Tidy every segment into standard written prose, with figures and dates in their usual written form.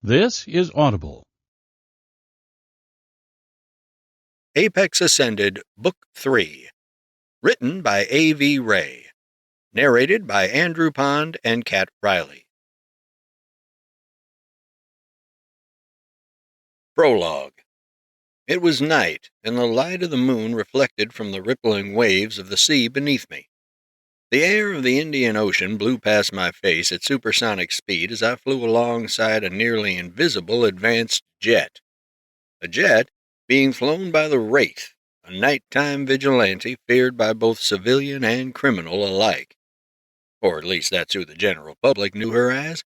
This is Audible. Apex Ascended, Book 3. Written by A.V. Ray. Narrated by Andrew Pond and Kat Riley. Prologue. It was night, and the light of the moon reflected from the rippling waves of the sea beneath me. The air of the Indian Ocean blew past my face at supersonic speed as I flew alongside a nearly invisible advanced jet. A jet being flown by the Wraith, a nighttime vigilante feared by both civilian and criminal alike. Or at least that's who the general public knew her as.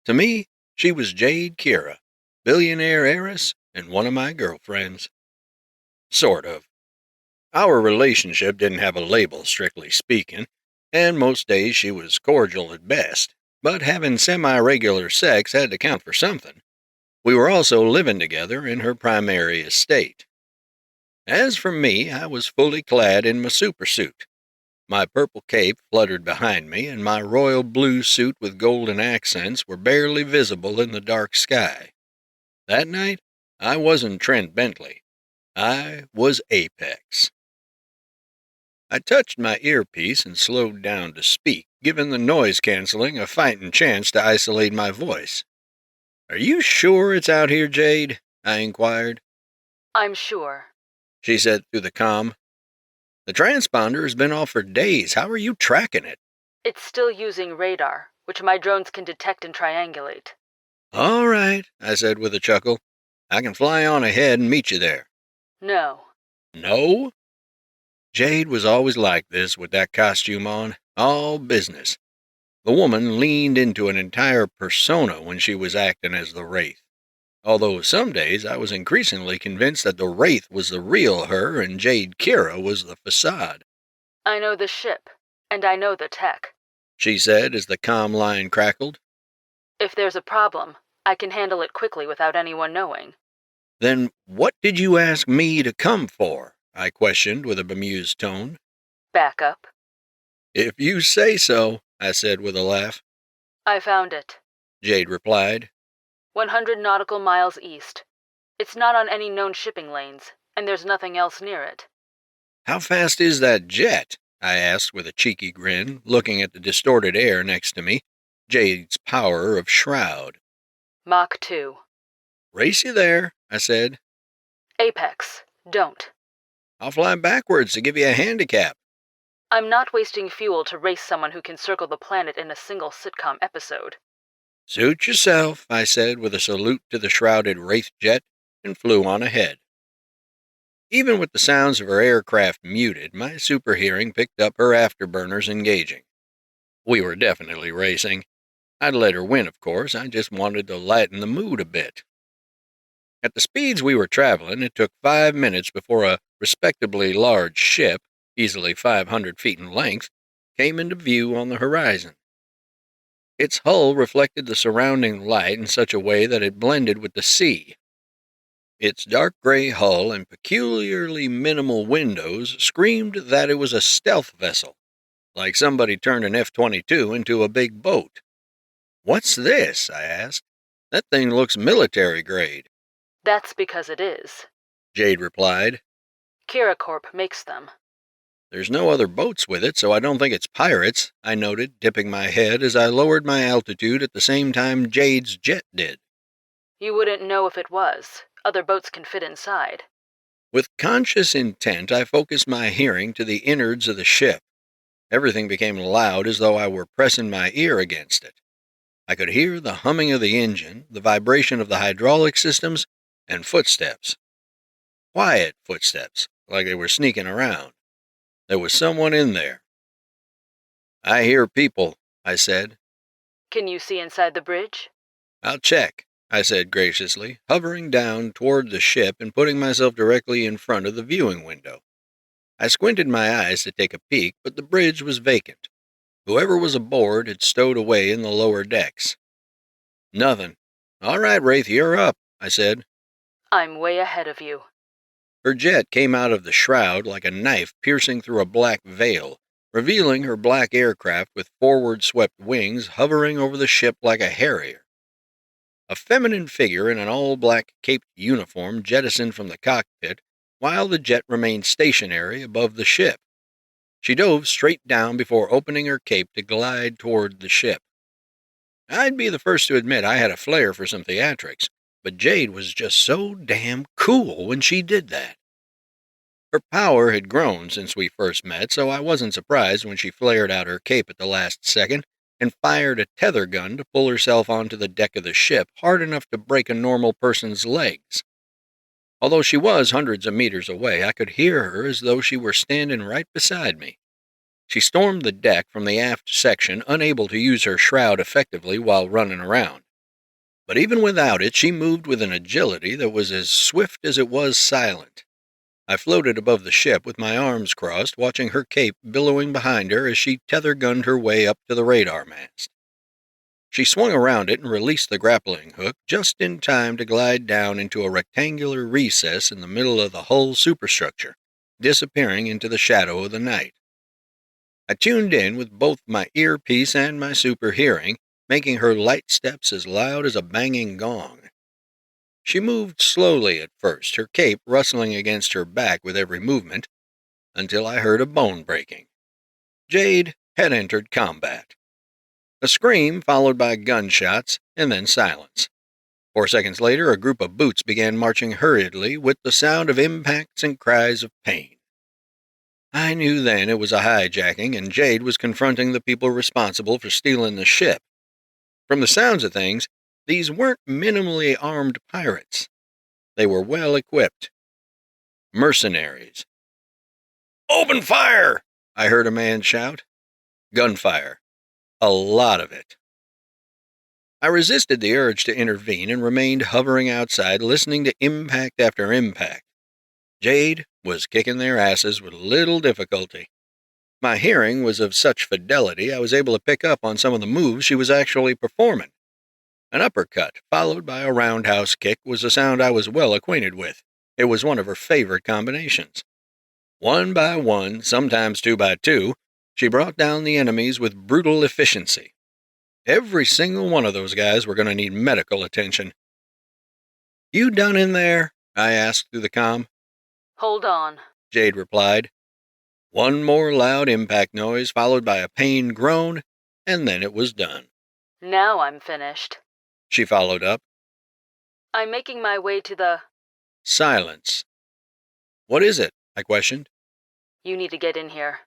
To me, she was Jade Kira, billionaire heiress and one of my girlfriends. Sort of. Our relationship didn't have a label, strictly speaking, and most days she was cordial at best, but having semi-regular sex had to count for something. We were also living together in her primary estate. As for me, I was fully clad in my supersuit. My purple cape fluttered behind me, and my royal blue suit with golden accents were barely visible in the dark sky. That night, I wasn't Trent Bentley. I was Apex. I touched my earpiece and slowed down to speak, giving the noise canceling a fighting chance to isolate my voice. "Are you sure it's out here, Jade?" I inquired. "I'm sure," she said through the comm. "The transponder has been off for days. How are you tracking it?" "It's still using radar, which my drones can detect and triangulate." "All right," I said with a chuckle. "I can fly on ahead and meet you there." "No." "No?" Jade was always like this with that costume on. All business. The woman leaned into an entire persona when she was acting as the Wraith. Although some days I was increasingly convinced that the Wraith was the real her and Jade Kira was the facade. "I know the ship, and I know the tech," she said as the comm line crackled. "If there's a problem, I can handle it quickly without anyone knowing." "Then what did you ask me to come for?" I questioned with a bemused tone. "Back up." "If you say so," I said with a laugh. "I found it," Jade replied. 100 nautical miles east. It's not on any known shipping lanes, and there's nothing else near it." "How fast is that jet?" I asked with a cheeky grin, looking at the distorted air next to me, Jade's power of shroud. "Mach 2. "Race you there," I said. "Apex, don't." "I'll fly backwards to give you a handicap." "I'm not wasting fuel to race someone who can circle the planet in a single sitcom episode." "Suit yourself," I said with a salute to the shrouded Wraith jet, and flew on ahead. Even with the sounds of her aircraft muted, my super hearing picked up her afterburners engaging. We were definitely racing. I'd let her win, of course. I just wanted to lighten the mood a bit. At the speeds we were traveling, it took 5 minutes before a respectably large ship, easily 500 feet in length, came into view on the horizon. Its hull reflected the surrounding light in such a way that it blended with the sea. Its dark gray hull and peculiarly minimal windows screamed that it was a stealth vessel, like somebody turned an F-22 into a big boat. "What's this?" I asked. "That thing looks military grade." "That's because it is," Jade replied. "Kira Corp makes them." "There's no other boats with it, so I don't think it's pirates," I noted, dipping my head as I lowered my altitude at the same time Jade's jet did. "You wouldn't know if it was. Other boats can fit inside." With conscious intent, I focused my hearing to the innards of the ship. Everything became loud as though I were pressing my ear against it. I could hear the humming of the engine, the vibration of the hydraulic systems, and footsteps. Quiet footsteps, like they were sneaking around. There was someone in there. "I hear people," I said. "Can you see inside the bridge?" "I'll check," I said graciously, hovering down toward the ship and putting myself directly in front of the viewing window. I squinted my eyes to take a peek, but the bridge was vacant. Whoever was aboard had stowed away in the lower decks. "Nothing. All right, Wraith, you're up," I said. "I'm way ahead of you." Her jet came out of the shroud like a knife piercing through a black veil, revealing her black aircraft with forward-swept wings hovering over the ship like a harrier. A feminine figure in an all-black caped uniform jettisoned from the cockpit while the jet remained stationary above the ship. She dove straight down before opening her cape to glide toward the ship. I'd be the first to admit I had a flair for some theatrics, but Jade was just so damn cool when she did that. Her power had grown since we first met, so I wasn't surprised when she flared out her cape at the last second and fired a tether gun to pull herself onto the deck of the ship hard enough to break a normal person's legs. Although she was hundreds of meters away, I could hear her as though she were standing right beside me. She stormed the deck from the aft section, unable to use her shroud effectively while running around. But even without it, she moved with an agility that was as swift as it was silent. I floated above the ship with my arms crossed, watching her cape billowing behind her as she tether-gunned her way up to the radar mast. She swung around it and released the grappling hook just in time to glide down into a rectangular recess in the middle of the hull superstructure, disappearing into the shadow of the night. I tuned in with both my earpiece and my super hearing, making her light steps as loud as a banging gong. She moved slowly at first, her cape rustling against her back with every movement, until I heard a bone breaking. Jade had entered combat. A scream followed by gunshots, and then silence. 4 seconds later, a group of boots began marching hurriedly with the sound of impacts and cries of pain. I knew then it was a hijacking, and Jade was confronting the people responsible for stealing the ship. From the sounds of things, these weren't minimally armed pirates. They were well equipped. Mercenaries. "Open fire!" I heard a man shout. Gunfire. A lot of it. I resisted the urge to intervene and remained hovering outside, listening to impact after impact. Jade was kicking their asses with little difficulty. My hearing was of such fidelity I was able to pick up on some of the moves she was actually performing. An uppercut, followed by a roundhouse kick, was a sound I was well acquainted with. It was one of her favorite combinations. 1 by 1, sometimes 2 by 2, she brought down the enemies with brutal efficiency. Every single one of those guys were going to need medical attention. "You done in there?" I asked through the comm. Hold on, Jade replied. One more loud impact noise, followed by a pained groan, and then it was done. Now I'm finished. She followed up. I'm making my way to the... Silence. "What is it?" I questioned. You need to get in here.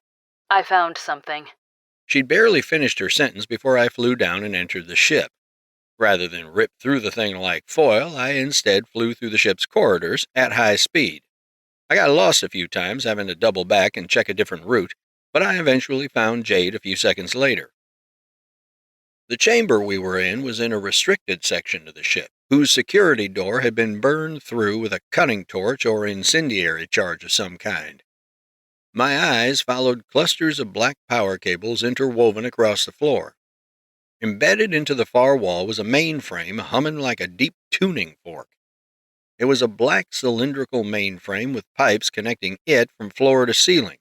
I found something. She'd barely finished her sentence before I flew down and entered the ship. Rather than rip through the thing like foil, I instead flew through the ship's corridors at high speed. I got lost a few times, having to double back and check a different route, but I eventually found Jade a few seconds later. The chamber we were in was in a restricted section of the ship, whose security door had been burned through with a cutting torch or incendiary charge of some kind. My eyes followed clusters of black power cables interwoven across the floor. Embedded into the far wall was a mainframe humming like a deep tuning fork. It was a black cylindrical mainframe with pipes connecting it from floor to ceiling.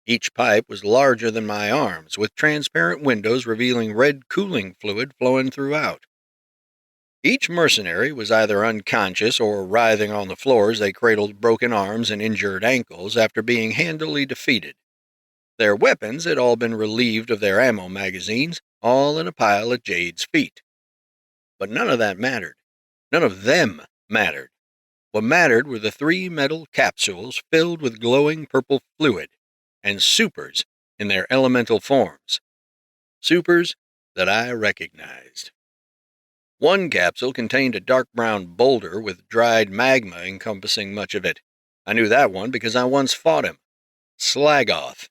Each pipe was larger than my arms, with transparent windows revealing red cooling fluid flowing throughout. Each mercenary was either unconscious or writhing on the floor as they cradled broken arms and injured ankles after being handily defeated. Their weapons had all been relieved of their ammo magazines, all in a pile at Jade's feet. But none of that mattered. None of them mattered. What mattered were the 3 metal capsules filled with glowing purple fluid, and supers in their elemental forms. Supers that I recognized. One capsule contained a dark brown boulder with dried magma encompassing much of it. I knew that one because I once fought him. Slagoth.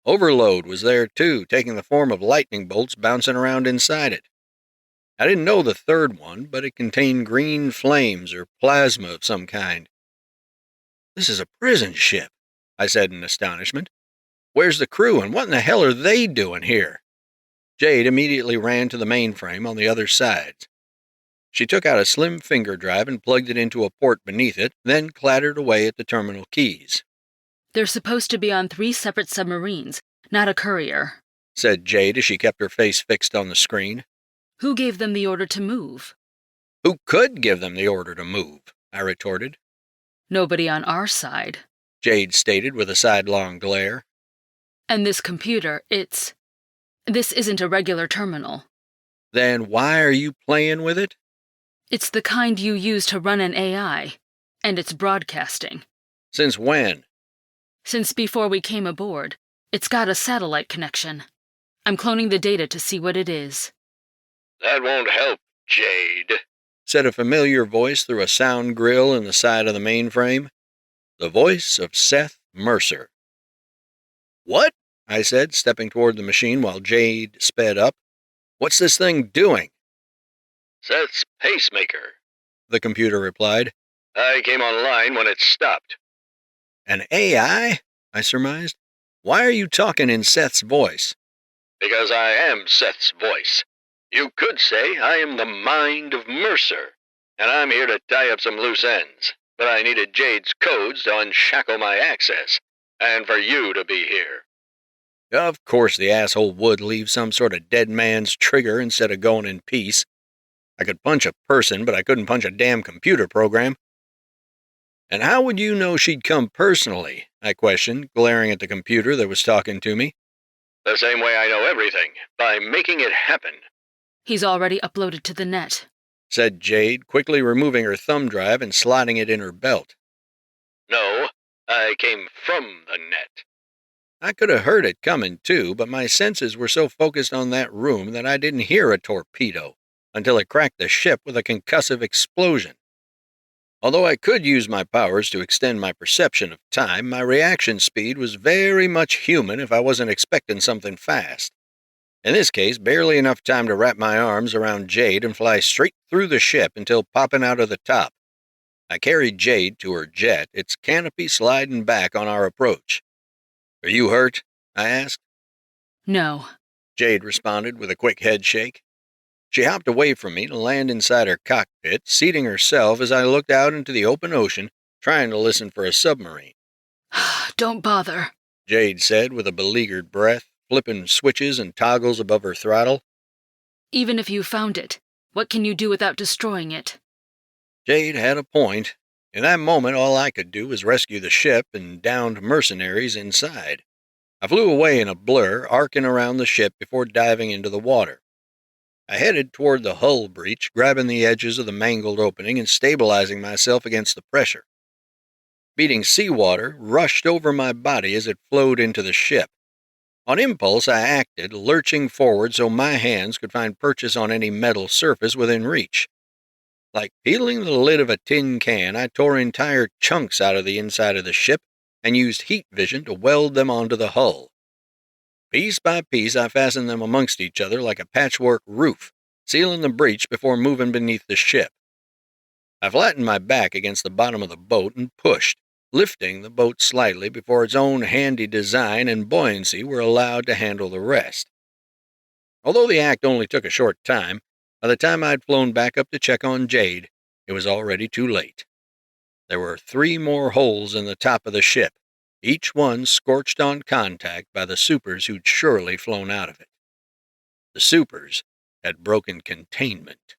Overload was there too, taking the form of lightning bolts bouncing around inside it. I didn't know the third one, but it contained green flames or plasma of some kind. "This is a prison ship," I said in astonishment. "Where's the crew, and what in the hell are they doing here?" Jade immediately ran to the mainframe on the other side. She took out a slim finger drive and plugged it into a port beneath it, then clattered away at the terminal keys. They're supposed to be on 3 separate submarines, not a courier, said Jade as she kept her face fixed on the screen. Who gave them the order to move? Who could give them the order to move? I retorted. Nobody on our side. Jade stated with a sidelong glare. And this computer, this isn't a regular terminal. Then why are you playing with it? It's the kind you use to run an AI, and it's broadcasting. Since when? Since before we came aboard. It's got a satellite connection. I'm cloning the data to see what it is. That won't help, Jade, said a familiar voice through a sound grill in the side of the mainframe. The voice of Seth Mercer. What? I said, stepping toward the machine while Jade sped up. What's this thing doing? Seth's pacemaker, the computer replied. I came online when it stopped. An AI? I surmised. Why are you talking in Seth's voice? Because I am Seth's voice. You could say I am the mind of Mercer, and I'm here to tie up some loose ends. But I needed Jade's codes to unshackle my access, and for you to be here. Of course the asshole would leave some sort of dead man's trigger instead of going in peace. I could punch a person, but I couldn't punch a damn computer program. And how would you know she'd come personally? I questioned, glaring at the computer that was talking to me. The same way I know everything, by making it happen. He's already uploaded to the net, said Jade, quickly removing her thumb drive and sliding it in her belt. No, I came from the net. I could have heard it coming, too, but my senses were so focused on that room that I didn't hear a torpedo until it cracked the ship with a concussive explosion. Although I could use my powers to extend my perception of time, my reaction speed was very much human if I wasn't expecting something fast. In this case, barely enough time to wrap my arms around Jade and fly straight through the ship until popping out of the top. I carried Jade to her jet, its canopy sliding back on our approach. Are you hurt? I asked. No, Jade responded with a quick head shake. She hopped away from me to land inside her cockpit, seating herself as I looked out into the open ocean, trying to listen for a submarine. Don't bother, Jade said with a beleaguered breath, flipping switches and toggles above her throttle. Even if you found it, what can you do without destroying it? Jade had a point. In that moment, all I could do was rescue the ship and downed mercenaries inside. I flew away in a blur, arcing around the ship before diving into the water. I headed toward the hull breach, grabbing the edges of the mangled opening and stabilizing myself against the pressure. Beating seawater rushed over my body as it flowed into the ship. On impulse, I acted, lurching forward so my hands could find purchase on any metal surface within reach. Like peeling the lid of a tin can, I tore entire chunks out of the inside of the ship and used heat vision to weld them onto the hull. Piece by piece, I fastened them amongst each other like a patchwork roof, sealing the breach before moving beneath the ship. I flattened my back against the bottom of the boat and pushed, lifting the boat slightly before its own handy design and buoyancy were allowed to handle the rest. Although the act only took a short time, by the time I'd flown back up to check on Jade, it was already too late. There were 3 more holes in the top of the ship, each one scorched on contact by the supers who'd surely flown out of it. The supers had broken containment.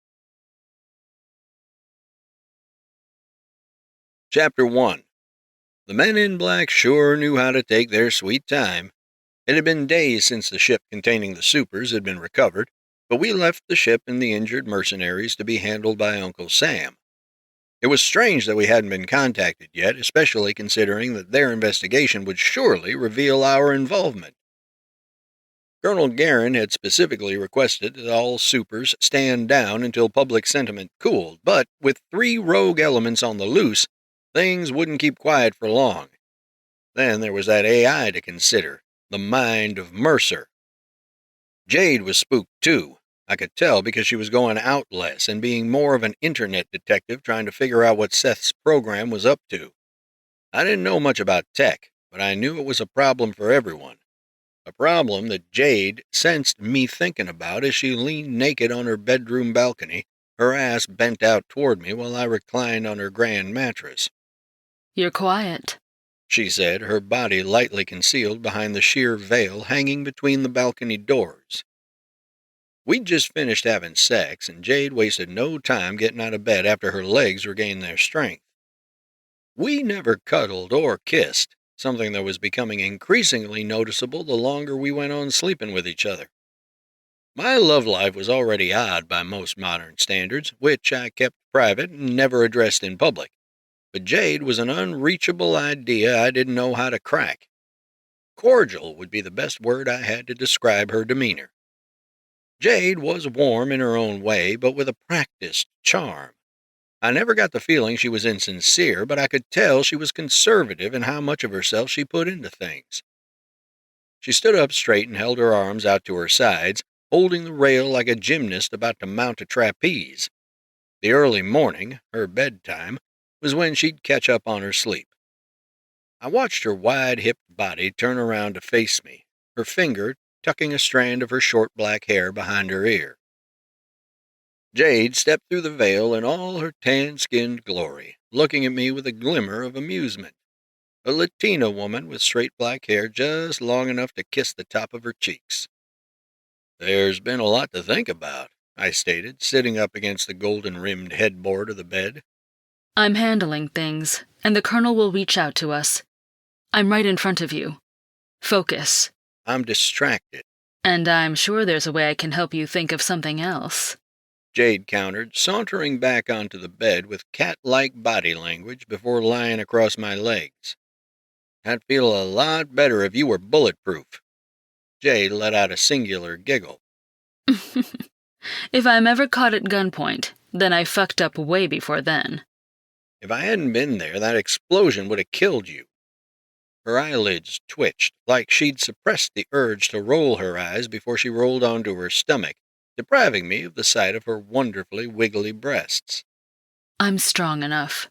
Chapter 1. The men in black sure knew how to take their sweet time. It had been days since the ship containing the supers had been recovered, but we left the ship and the injured mercenaries to be handled by Uncle Sam. It was strange that we hadn't been contacted yet, especially considering that their investigation would surely reveal our involvement. Colonel Guerin had specifically requested that all supers stand down until public sentiment cooled, but with 3 rogue elements on the loose, things wouldn't keep quiet for long. Then there was that AI to consider, the mind of Mercer. Jade was spooked too. I could tell because she was going out less and being more of an internet detective trying to figure out what Seth's program was up to. I didn't know much about tech, but I knew it was a problem for everyone. A problem that Jade sensed me thinking about as she leaned naked on her bedroom balcony, her ass bent out toward me while I reclined on her grand mattress. You're quiet, she said, her body lightly concealed behind the sheer veil hanging between the balcony doors. We'd just finished having sex, and Jade wasted no time getting out of bed after her legs regained their strength. We never cuddled or kissed, something that was becoming increasingly noticeable the longer we went on sleeping with each other. My love life was already odd by most modern standards, which I kept private and never addressed in public. But Jade was an unreachable idea I didn't know how to crack. Cordial would be the best word I had to describe her demeanor. Jade was warm in her own way, but with a practiced charm. I never got the feeling she was insincere, but I could tell she was conservative in how much of herself she put into things. She stood up straight and held her arms out to her sides, holding the rail like a gymnast about to mount a trapeze. The early morning, her bedtime, was when she'd catch up on her sleep. I watched her wide-hipped body turn around to face me, her finger tucking a strand of her short black hair behind her ear. Jade stepped through the veil in all her tan-skinned glory, looking at me with a glimmer of amusement. A Latina woman with straight black hair just long enough to kiss the top of her cheeks. "There's been a lot to think about," I stated, sitting up against the golden-rimmed headboard of the bed. I'm handling things, and the Colonel will reach out to us. I'm right in front of you. Focus. I'm distracted, And I'm sure there's a way I can help you think of something else. Jade countered, sauntering back onto the bed with cat-like body language before lying across my legs. "I'd feel a lot better if you were bulletproof." Jade let out a singular giggle. If I'm ever caught at gunpoint, then I fucked up way before then. "If I hadn't been there, that explosion would have killed you." Her eyelids twitched, like she'd suppressed the urge to roll her eyes before she rolled onto her stomach, depriving me of the sight of her wonderfully wiggly breasts. I'm strong enough.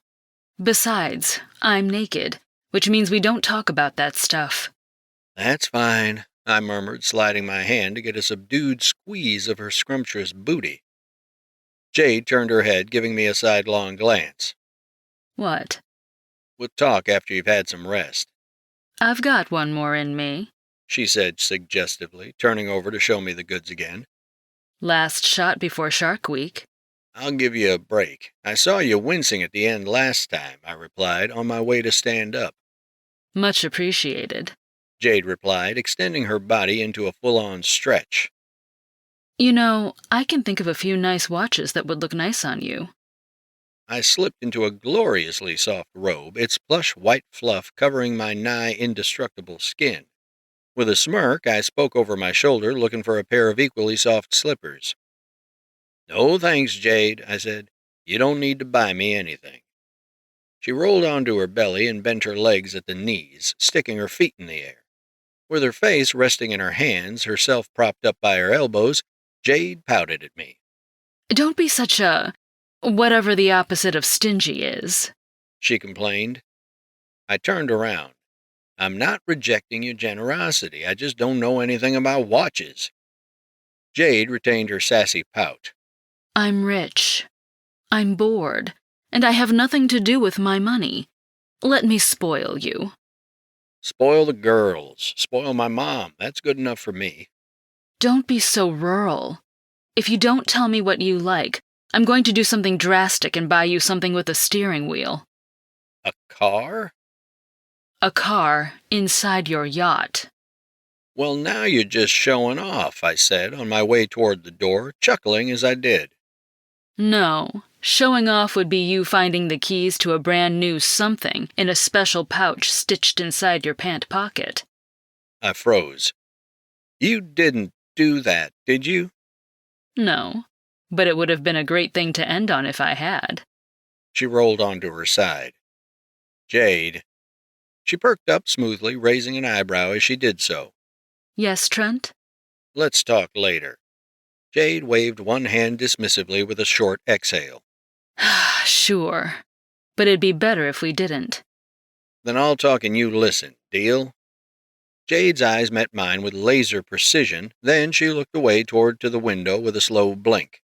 Besides, I'm naked, which means we don't talk about that stuff. "That's fine," I murmured, sliding my hand to get a subdued squeeze of her scrumptious booty. Jade turned her head, giving me a sidelong glance. What? "We'll talk after you've had some rest," I've got one more in me. she said suggestively, turning over to show me the goods again. Last shot before Shark Week. "I'll give you a break. I saw you wincing at the end last time," I replied, on my way to stand up. Much appreciated. Jade replied, extending her body into a full-on stretch. You know, I can think of a few nice watches that would look nice on you. I slipped into a gloriously soft robe, its plush white fluff covering my nigh indestructible skin. With a smirk, I spoke over my shoulder, looking for a pair of equally soft slippers. "No thanks, Jade," I said. "You don't need to buy me anything." She rolled onto her belly and bent her legs at the knees, sticking her feet in the air. With her face resting in her hands, herself propped up by her elbows, Jade pouted at me. Don't be such a... whatever the opposite of stingy is, she complained. I turned around. "I'm not rejecting your generosity. I just don't know anything about watches." Jade retained her sassy pout. I'm rich. I'm bored. And I have nothing to do with my money. Let me spoil you. "Spoil the girls. Spoil my mom. That's good enough for me." Don't be so rural. If you don't tell me what you like, I'm going to do something drastic and buy you something with a steering wheel. "A car?" A car inside your yacht. "Well, now you're just showing off," I said, on my way toward the door, chuckling as I did. No, showing off would be you finding the keys to a brand new something in a special pouch stitched inside your pant pocket. I froze. "You didn't do that, did you?" No, but it would have been a great thing to end on if I had. She rolled onto her side. "Jade." She perked up smoothly, raising an eyebrow as she did so. Yes, Trent? "Let's talk later." Jade waved one hand dismissively with a short exhale. Sure, but it'd be better if we didn't. "Then I'll talk and you listen. Deal?" Jade's eyes met mine with laser precision, then she looked away toward to the window with a slow blink.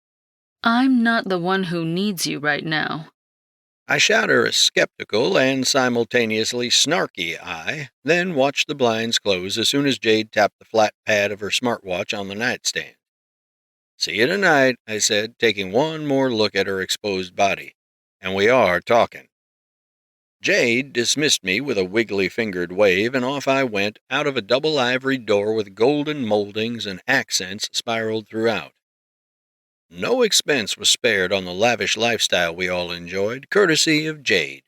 I'm not the one who needs you right now. I shot her a skeptical and simultaneously snarky eye, then watched the blinds close as soon as Jade tapped the flat pad of her smartwatch on the nightstand. See you tonight, I said, taking one more look at her exposed body. And we are talking. Jade dismissed me with a wiggly-fingered wave, and off I went, out of a double ivory door with golden moldings and accents spiraled throughout. No expense was spared on the lavish lifestyle we all enjoyed, courtesy of Jade.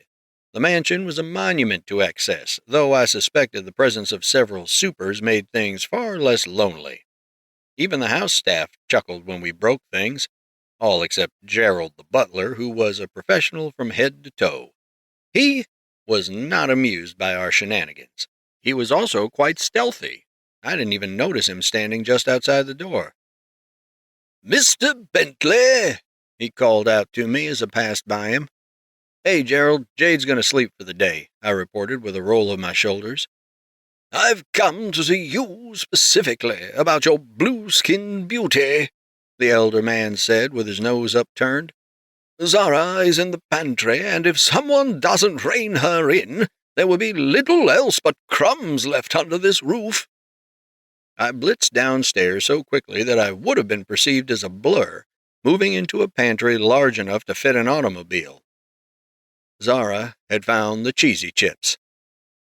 The mansion was a monument to excess, though I suspected the presence of several supers made things far less lonely. Even the house staff chuckled when we broke things, all except Gerald the butler, who was a professional from head to toe. He was not amused by our shenanigans. He was also quite stealthy. I didn't even notice him standing just outside the door. "Mr. Bentley," he called out to me as I passed by him. "Hey, Gerald, Jade's going to sleep for the day," I reported with a roll of my shoulders. "I've come to see you specifically about your blue-skinned beauty," the elder man said with his nose upturned. "Zara is in the pantry, and if someone doesn't rein her in, there will be little else but crumbs left under this roof." I blitzed downstairs so quickly that I would have been perceived as a blur, moving into a pantry large enough to fit an automobile. Zara had found the cheesy chips,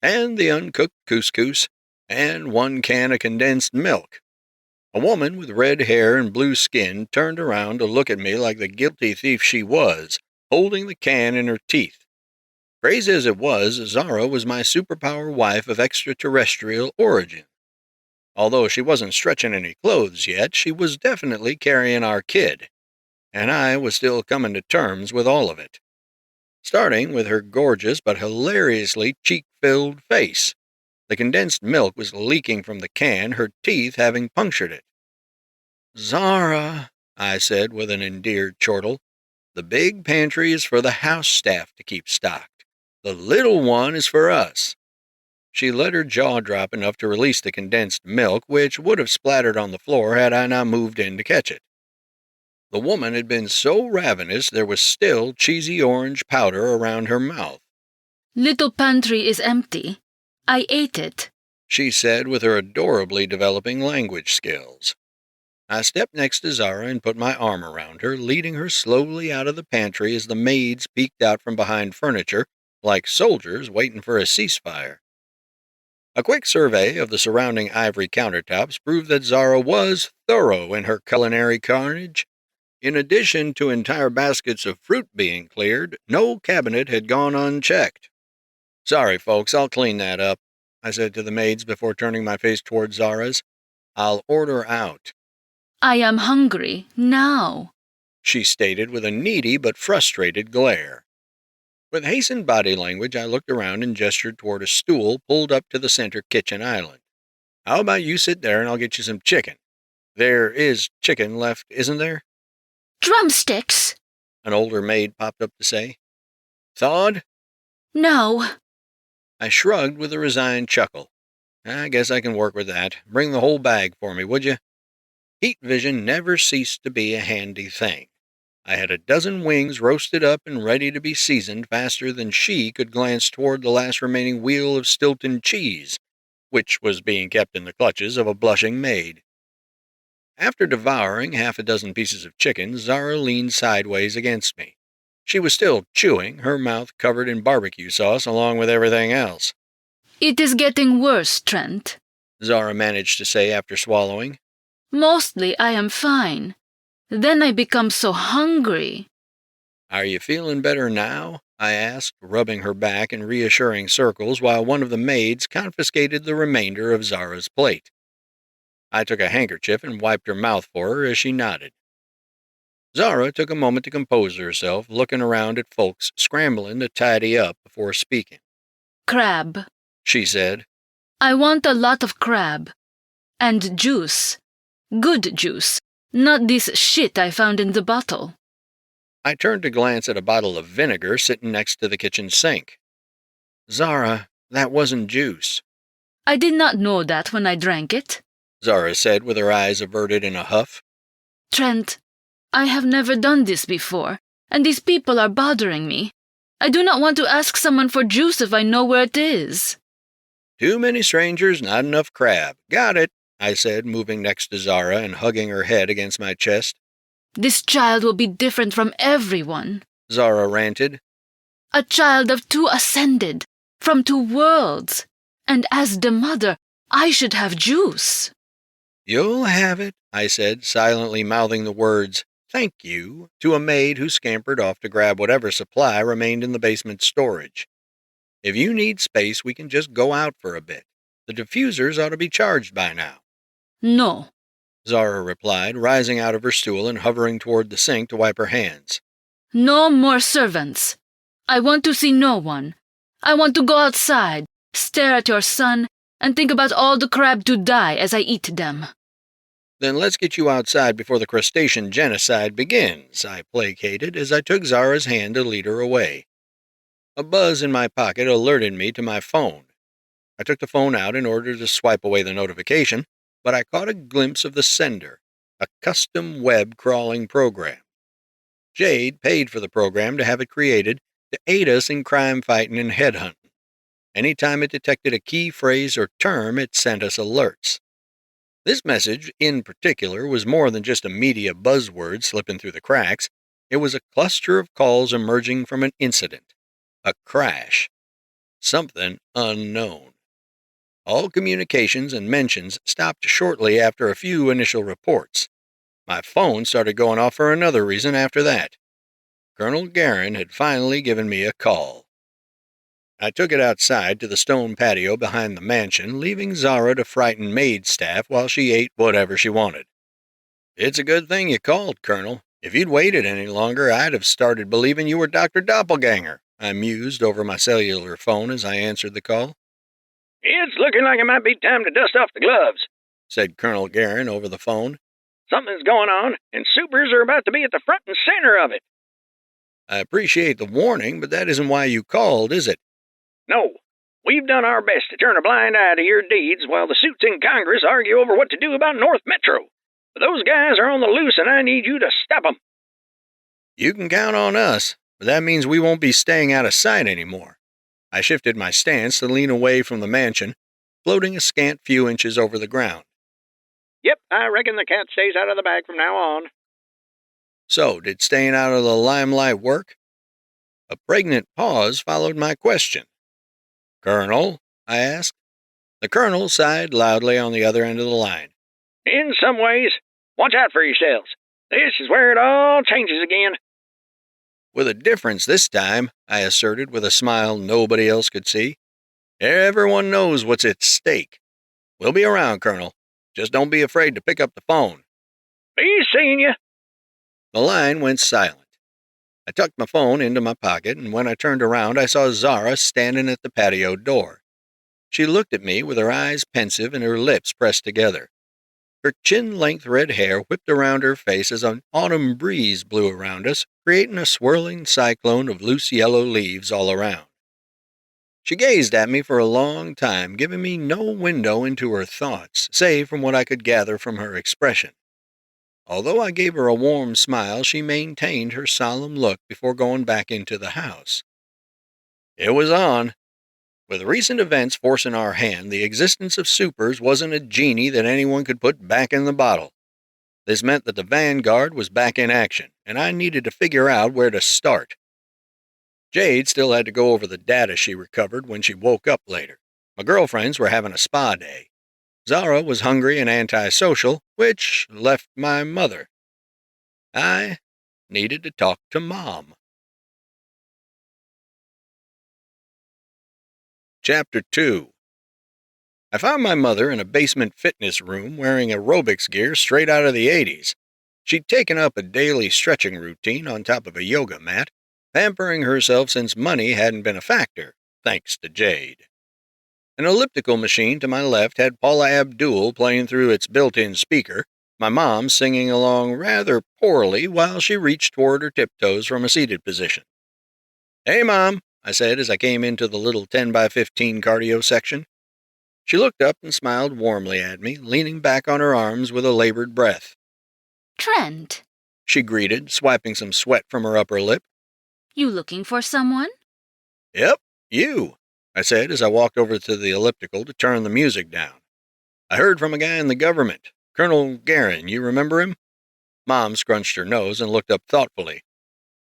and the uncooked couscous, and 1 can of condensed milk. A woman with red hair and blue skin turned around to look at me like the guilty thief she was, holding the can in her teeth. Crazy as it was, Zara was my superpower wife of extraterrestrial origin. Although she wasn't stretching any clothes yet, she was definitely carrying our kid, and I was still coming to terms with all of it. Starting with her gorgeous but hilariously cheek-filled face. The condensed milk was leaking from the can, her teeth having punctured it. "Zara," I said with an endeared chortle, "the big pantry is for the house staff to keep stocked. The little one is for us." She let her jaw drop enough to release the condensed milk, which would have splattered on the floor had I not moved in to catch it. The woman had been so ravenous there was still cheesy orange powder around her mouth. "Little pantry is empty. I ate it," she said with her adorably developing language skills. I stepped next to Zara and put my arm around her, leading her slowly out of the pantry as the maids peeked out from behind furniture, like soldiers waiting for a ceasefire. A quick survey of the surrounding ivory countertops proved that Zara was thorough in her culinary carnage. In addition to entire baskets of fruit being cleared, no cabinet had gone unchecked. "Sorry, folks, I'll clean that up," I said to the maids before turning my face toward Zara's. "I'll order out." "I am hungry now," she stated with a needy but frustrated glare. With hastened body language, I looked around and gestured toward a stool pulled up to the center kitchen island. "How about you sit there and I'll get you some chicken? There is chicken left, isn't there?" "Drumsticks?" an older maid popped up to say. "Thawed?" "No." I shrugged with a resigned chuckle. "I guess I can work with that. Bring the whole bag for me, would you?" Heat vision never ceased to be a handy thing. I had a dozen wings roasted up and ready to be seasoned faster than she could glance toward the last remaining wheel of Stilton cheese, which was being kept in the clutches of a blushing maid. After devouring 6 pieces of chicken, Zara leaned sideways against me. She was still chewing, her mouth covered in barbecue sauce along with everything else. "It is getting worse, Trent," Zara managed to say after swallowing. "Mostly I am fine. Then I become so hungry." "Are you feeling better now?" I asked, rubbing her back in reassuring circles while one of the maids confiscated the remainder of Zara's plate. I took a handkerchief and wiped her mouth for her as she nodded. Zara took a moment to compose herself, looking around at folks scrambling to tidy up before speaking. "Crab," she said. "I want a lot of crab. And juice. Good juice. Not this shit I found in the bottle." I turned to glance at a bottle of vinegar sitting next to the kitchen sink. "Zara, that wasn't juice." "I did not know that when I drank it," Zara said with her eyes averted in a huff. "Trent, I have never done this before, and these people are bothering me. I do not want to ask someone for juice if I know where it is." "Too many strangers, not enough crab. Got it," I said, moving next to Zara and hugging her head against my chest. This child will be different from everyone, Zara ranted. a child of two ascended, from two worlds, and as the mother, I should have juice. You'll have it, I said, silently mouthing the words, "Thank you," to a maid who scampered off to grab whatever supply remained in the basement storage. If you need space, we can just go out for a bit. The diffusers ought to be charged by now. No. Zara replied, rising out of her stool and hovering toward the sink to wipe her hands. No more servants. I want to see no one. I want to go outside, stare at your son, and think about all the crab to die as I eat them. Then let's get you outside before the crustacean genocide begins, I placated as I took Zara's hand to lead her away. A buzz in my pocket alerted me to my phone. I took the phone out in order to swipe away the notification, but I caught a glimpse of the sender, a custom web crawling program. Jade paid for the program to have it created to aid us in crime fighting and headhunting. Any time it detected a key phrase or term, it sent us alerts. This message, in particular, was more than just a media buzzword slipping through the cracks. It was a cluster of calls emerging from an incident, a crash, something unknown. All communications and mentions stopped shortly after a few initial reports. My phone started going off for another reason after that. Colonel Guerin had finally given me a call. I took it outside to the stone patio behind the mansion, leaving Zara to frighten maid staff while she ate whatever she wanted. "It's a good thing you called, Colonel. If you'd waited any longer, I'd have started believing you were Dr. Doppelganger," I mused over my cellular phone as I answered the call. "It's looking like it might be time to dust off the gloves," said Colonel Guerin over the phone. "Something's going on, and supers are about to be at the front and center of it." "I appreciate the warning, but that isn't why you called, is it?" "No. We've done our best to turn a blind eye to your deeds while the suits in Congress argue over what to do about North Metro. But those guys are on the loose, and I need you to stop them." "You can count on us, but that means we won't be staying out of sight anymore." I shifted my stance to lean away from the mansion, floating a scant few inches over the ground. "Yep, I reckon the cat stays out of the bag from now on." So, did staying out of the limelight work? A pregnant pause followed my question. "Colonel?" I asked. The colonel sighed loudly on the other end of the line. "In some ways. Watch out for yourselves. This is where it all changes again." "With a difference this time," I asserted with a smile nobody else could see. "Everyone knows what's at stake. We'll be around, Colonel. Just don't be afraid to pick up the phone." "Be seeing you." The line went silent. I tucked my phone into my pocket, and when I turned around, I saw Zara standing at the patio door. She looked at me with her eyes pensive and her lips pressed together. Her chin-length red hair whipped around her face as an autumn breeze blew around us, creating a swirling cyclone of loose yellow leaves all around. She gazed at me for a long time, giving me no window into her thoughts, save from what I could gather from her expression. Although I gave her a warm smile, she maintained her solemn look before going back into the house. It was on. With recent events forcing our hand, the existence of supers wasn't a genie that anyone could put back in the bottle. This meant that the Vanguard was back in action, and I needed to figure out where to start. Jade still had to go over the data she recovered when she woke up later. My girlfriends were having a spa day. Zara was hungry and antisocial, which left my mother. I needed to talk to Mom. Chapter 2. I found my mother in a basement fitness room wearing aerobics gear straight out of the 80s. She'd taken up a daily stretching routine on top of a yoga mat, pampering herself since money hadn't been a factor, thanks to Jade. An elliptical machine to my left had Paula Abdul playing through its built-in speaker, my mom singing along rather poorly while she reached toward her tiptoes from a seated position. "Hey, Mom," I said as I came into the little 10x15 cardio section. She looked up and smiled warmly at me, leaning back on her arms with a labored breath. Trent, she greeted, swiping some sweat from her upper lip. You looking for someone? "Yep, you," I said as I walked over to the elliptical to turn the music down. I heard from a guy in the government. Colonel Guerin, you remember him? Mom scrunched her nose and looked up thoughtfully.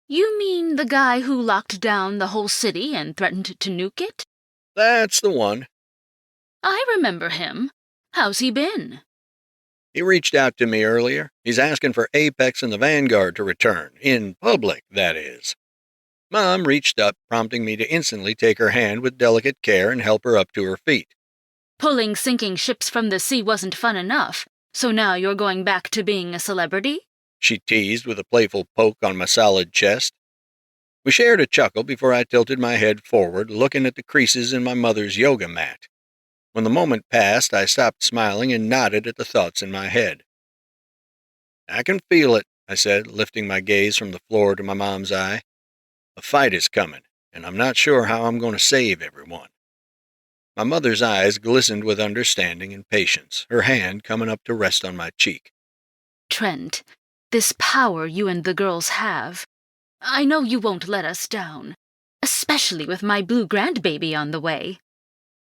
You mean the guy who locked down the whole city and threatened to nuke it? That's the one. I remember him. How's he been? He reached out to me earlier. He's asking for Apex and the Vanguard to return. In public, that is. Mom reached up, prompting me to instantly take her hand with delicate care and help her up to her feet. Pulling sinking ships from the sea wasn't fun enough, so now you're going back to being a celebrity? She teased with a playful poke on my solid chest. We shared a chuckle before I tilted my head forward, looking at the creases in my mother's yoga mat. When the moment passed, I stopped smiling and nodded at the thoughts in my head. I can feel it, I said, lifting my gaze from the floor to my mom's eye. A fight is coming, and I'm not sure how I'm going to save everyone. My mother's eyes glistened with understanding and patience, her hand coming up to rest on my cheek. Trent, this power you and the girls have, I know you won't let us down, especially with my blue grandbaby on the way.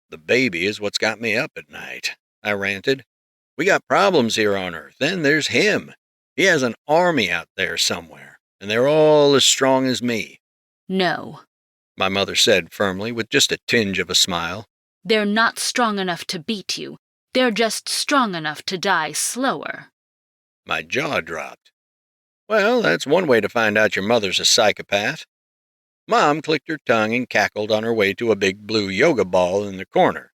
The baby is what's got me up at night, I ranted. We got problems here on Earth, then there's him. He has an army out there somewhere, and they're all as strong as me. No, my mother said firmly, with just a tinge of a smile. They're not strong enough to beat you. They're just strong enough to die slower. My jaw dropped. Well, that's one way to find out your mother's a psychopath. Mom clicked her tongue and cackled on her way to a big blue yoga ball in the corner.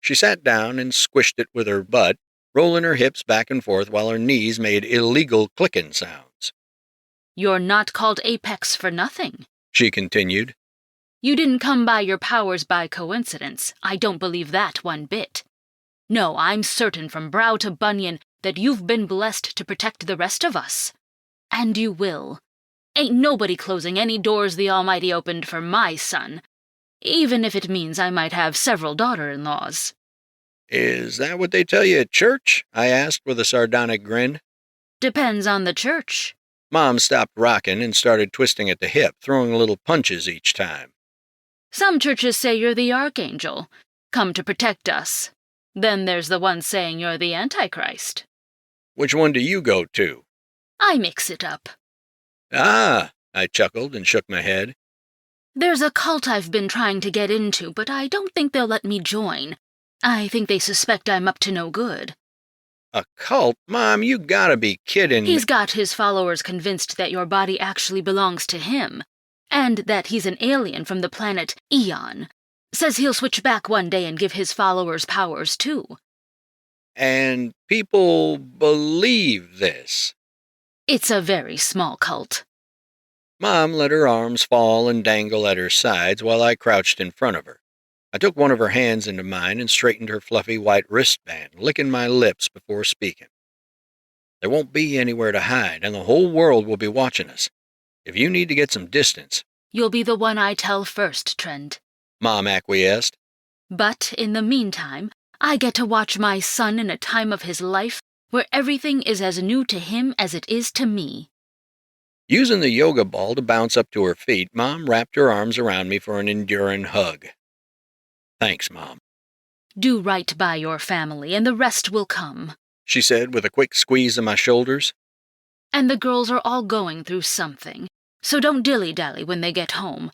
She sat down and squished it with her butt, rolling her hips back and forth while her knees made illegal clicking sounds. You're not called Apex for nothing, she continued. You didn't come by your powers by coincidence. I don't believe that one bit. No, I'm certain from brow to bunion that you've been blessed to protect the rest of us. And you will. Ain't nobody closing any doors the Almighty opened for my son, even if it means I might have several daughter-in-laws. Is that what they tell you at church? I asked with a sardonic grin. Depends on the church. Mom stopped rocking and started twisting at the hip, throwing little punches each time. Some churches say you're the archangel, come to protect us. Then there's the one saying you're the Antichrist. Which one do you go to? I mix it up. Ah, I chuckled and shook my head. There's a cult I've been trying to get into, but I don't think they'll let me join. I think they suspect I'm up to no good. A cult? Mom, you gotta be kidding. He's got his followers convinced that your body actually belongs to him, and that he's an alien from the planet Eon. Says he'll switch back one day and give his followers powers too. And people believe this. It's a very small cult. Mom let her arms fall and dangle at her sides while I crouched in front of her. I took one of her hands into mine and straightened her fluffy white wristband, licking my lips before speaking. There won't be anywhere to hide, and the whole world will be watching us. If you need to get some distance... You'll be the one I tell first, Trent. Mom acquiesced. But in the meantime, I get to watch my son in a time of his life where everything is as new to him as it is to me. Using the yoga ball to bounce up to her feet, Mom wrapped her arms around me for an enduring hug. Thanks, Mom. Do right by your family, and the rest will come, she said with a quick squeeze of my shoulders. And the girls are all going through something, so don't dilly-dally when they get home.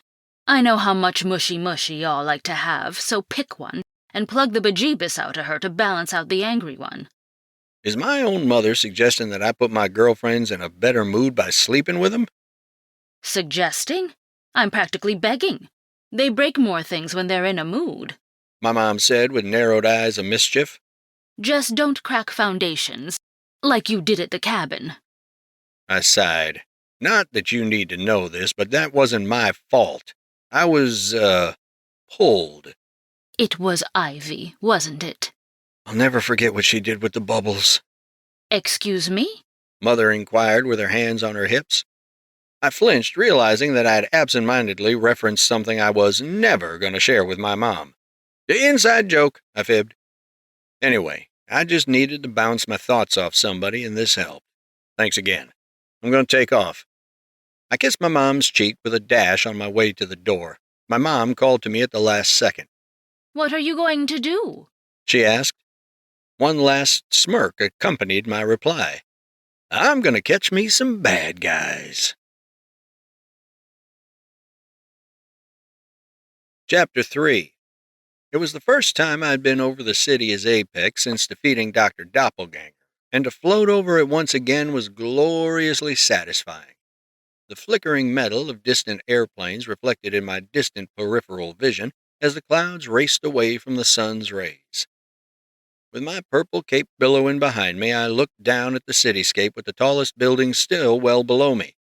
I know how much mushy-mushy y'all like to have, so pick one and plug the bejeebus out of her to balance out the angry one. Is my own mother suggesting that I put my girlfriends in a better mood by sleeping with them? Suggesting? I'm practically begging. They break more things when they're in a mood, my mom said with narrowed eyes of mischief. Just don't crack foundations, like you did at the cabin. I sighed. Not that you need to know this, but that wasn't my fault. I was, pulled. It was Ivy, wasn't it? I'll never forget what she did with the bubbles. Excuse me? Mother inquired with her hands on her hips. I flinched, realizing that I had absent-mindedly referenced something I was never going to share with my mom. The inside joke, I fibbed. Anyway, I just needed to bounce my thoughts off somebody, and this helped. Thanks again. I'm going to take off. I kissed my mom's cheek with a dash on my way to the door. My mom called to me at the last second. What are you going to do? She asked. One last smirk accompanied my reply. I'm going to catch me some bad guys. Chapter 3. It was the first time I'd been over the city as Apex since defeating Dr. Doppelganger, and to float over it once again was gloriously satisfying. The flickering metal of distant airplanes reflected in my distant peripheral vision as the clouds raced away from the sun's rays. With my purple cape billowing behind me, I looked down at the cityscape with the tallest buildings still well below me.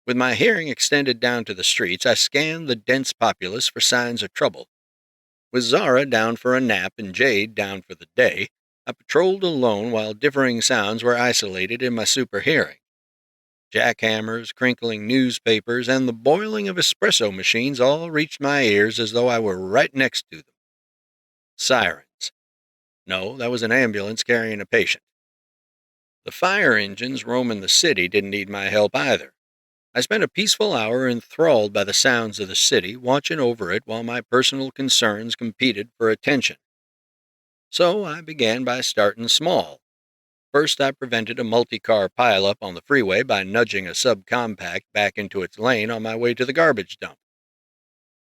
With my hearing extended down to the streets, I scanned the dense populace for signs of trouble. With Zara down for a nap and Jade down for the day, I patrolled alone while differing sounds were isolated in my super hearing. Jackhammers, crinkling newspapers, and the boiling of espresso machines all reached my ears as though I were right next to them. Sirens. No, that was an ambulance carrying a patient. The fire engines roaming the city didn't need my help either. I spent a peaceful hour enthralled by the sounds of the city, watching over it while my personal concerns competed for attention. So I began by starting small. First, I prevented a multi-car pileup on the freeway by nudging a subcompact back into its lane on my way to the garbage dump.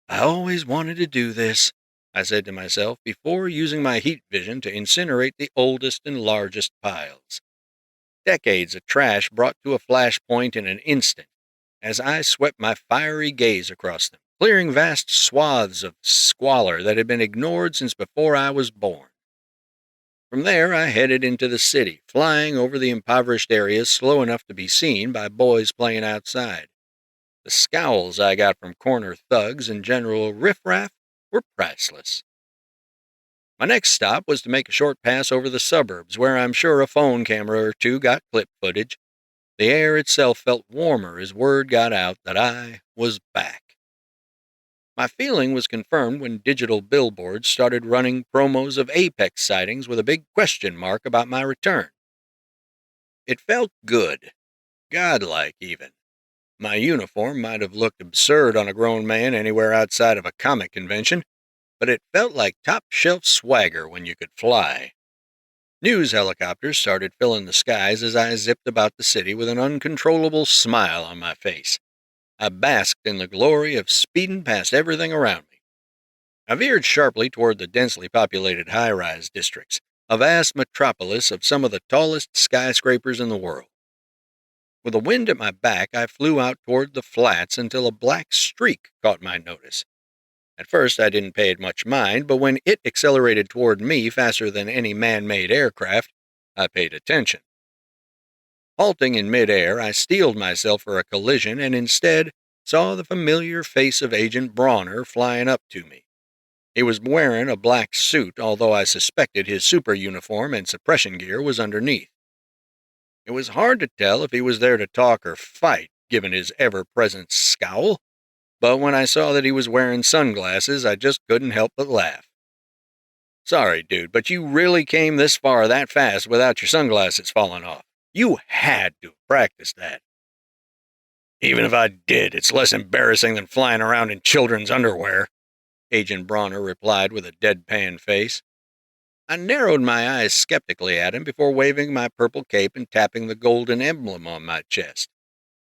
I always wanted to do this, I said to myself before using my heat vision to incinerate the oldest and largest piles. Decades of trash brought to a flashpoint in an instant as I swept my fiery gaze across them, clearing vast swaths of squalor that had been ignored since before I was born. From there, I headed into the city, flying over the impoverished areas slow enough to be seen by boys playing outside. The scowls I got from corner thugs and general riffraff were priceless. My next stop was to make a short pass over the suburbs, where I'm sure a phone camera or two got clip footage. The air itself felt warmer as word got out that I was back. My feeling was confirmed when digital billboards started running promos of Apex sightings with a big question mark about my return. It felt good, godlike even. My uniform might have looked absurd on a grown man anywhere outside of a comic convention, but it felt like top-shelf swagger when you could fly. News helicopters started filling the skies as I zipped about the city with an uncontrollable smile on my face. I basked in the glory of speeding past everything around me. I veered sharply toward the densely populated high-rise districts, a vast metropolis of some of the tallest skyscrapers in the world. With the wind at my back, I flew out toward the flats until a black streak caught my notice. At first, I didn't pay it much mind, but when it accelerated toward me faster than any man-made aircraft, I paid attention. Halting in midair, I steeled myself for a collision and instead saw the familiar face of Agent Bronner flying up to me. He was wearing a black suit, although I suspected his super uniform and suppression gear was underneath. It was hard to tell if he was there to talk or fight, given his ever-present scowl, but when I saw that he was wearing sunglasses, I just couldn't help but laugh. Sorry, dude, but you really came this far that fast without your sunglasses falling off. You had to have practiced that. Even if I did, it's less embarrassing than flying around in children's underwear, Agent Bronner replied with a deadpan face. I narrowed my eyes skeptically at him before waving my purple cape and tapping the golden emblem on my chest.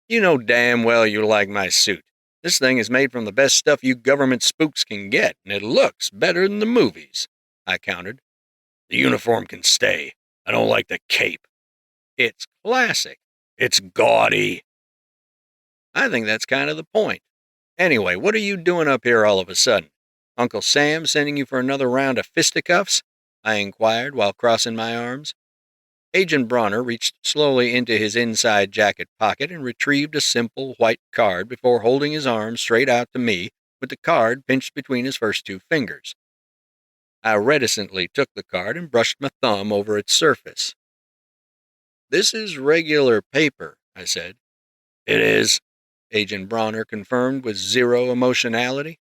You know damn well you like my suit. This thing is made from the best stuff you government spooks can get, and it looks better than the movies, I countered. The uniform can stay. I don't like the cape. It's classic. It's gaudy. I think that's kind of the point. Anyway, what are you doing up here all of a sudden? Uncle Sam sending you for another round of fisticuffs? I inquired while crossing my arms. Agent Bronner reached slowly into his inside jacket pocket and retrieved a simple white card before holding his arm straight out to me with the card pinched between his first two fingers. I reticently took the card and brushed my thumb over its surface. This is regular paper, I said. It is, Agent Bronner confirmed with zero emotionality.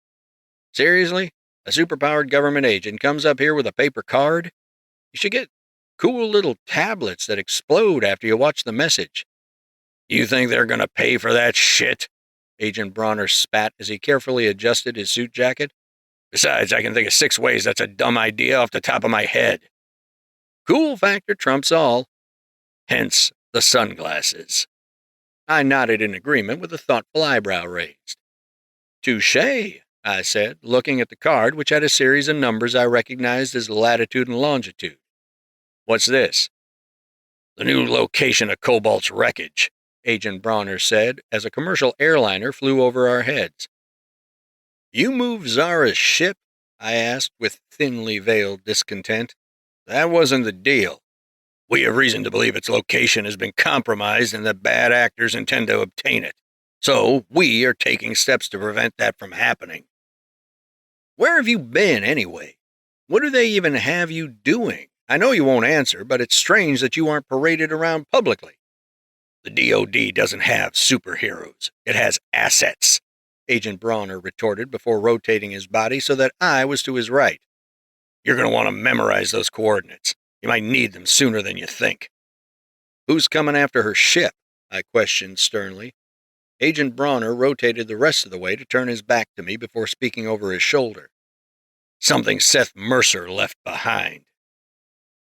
Seriously? A superpowered government agent comes up here with a paper card? You should get cool little tablets that explode after you watch the message. You think they're going to pay for that shit? Agent Bronner spat as he carefully adjusted his suit jacket. Besides, I can think of 6 ways that's a dumb idea off the top of my head. Cool factor trumps all. Hence the sunglasses. I nodded in agreement with a thoughtful eyebrow raised. Touché, I said, looking at the card which had a series of numbers I recognized as latitude and longitude. What's this? The new location of Cobalt's wreckage, Agent Bronner said as a commercial airliner flew over our heads. You moved Zara's ship? I asked with thinly veiled discontent. That wasn't the deal. We have reason to believe its location has been compromised and that bad actors intend to obtain it. So we are taking steps to prevent that from happening. Where have you been, anyway? What do they even have you doing? I know you won't answer, but it's strange that you aren't paraded around publicly. The DOD doesn't have superheroes. It has assets, Agent Bronner retorted before rotating his body so that I was to his right. You're going to want to memorize those coordinates. You might need them sooner than you think. Who's coming after her ship? I questioned sternly. Agent Bronner rotated the rest of the way to turn his back to me before speaking over his shoulder. Something Seth Mercer left behind.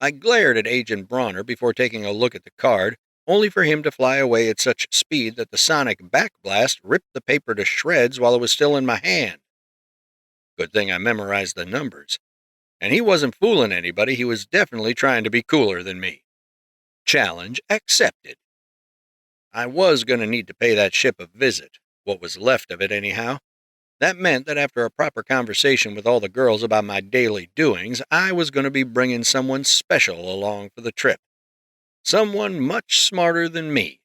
I glared at Agent Bronner before taking a look at the card, only for him to fly away at such speed that the sonic backblast ripped the paper to shreds while it was still in my hand. Good thing I memorized the numbers. And he wasn't fooling anybody, he was definitely trying to be cooler than me. Challenge accepted. I was going to need to pay that ship a visit, what was left of it anyhow. That meant that after a proper conversation with all the girls about my daily doings, I was going to be bringing someone special along for the trip. Someone much smarter than me.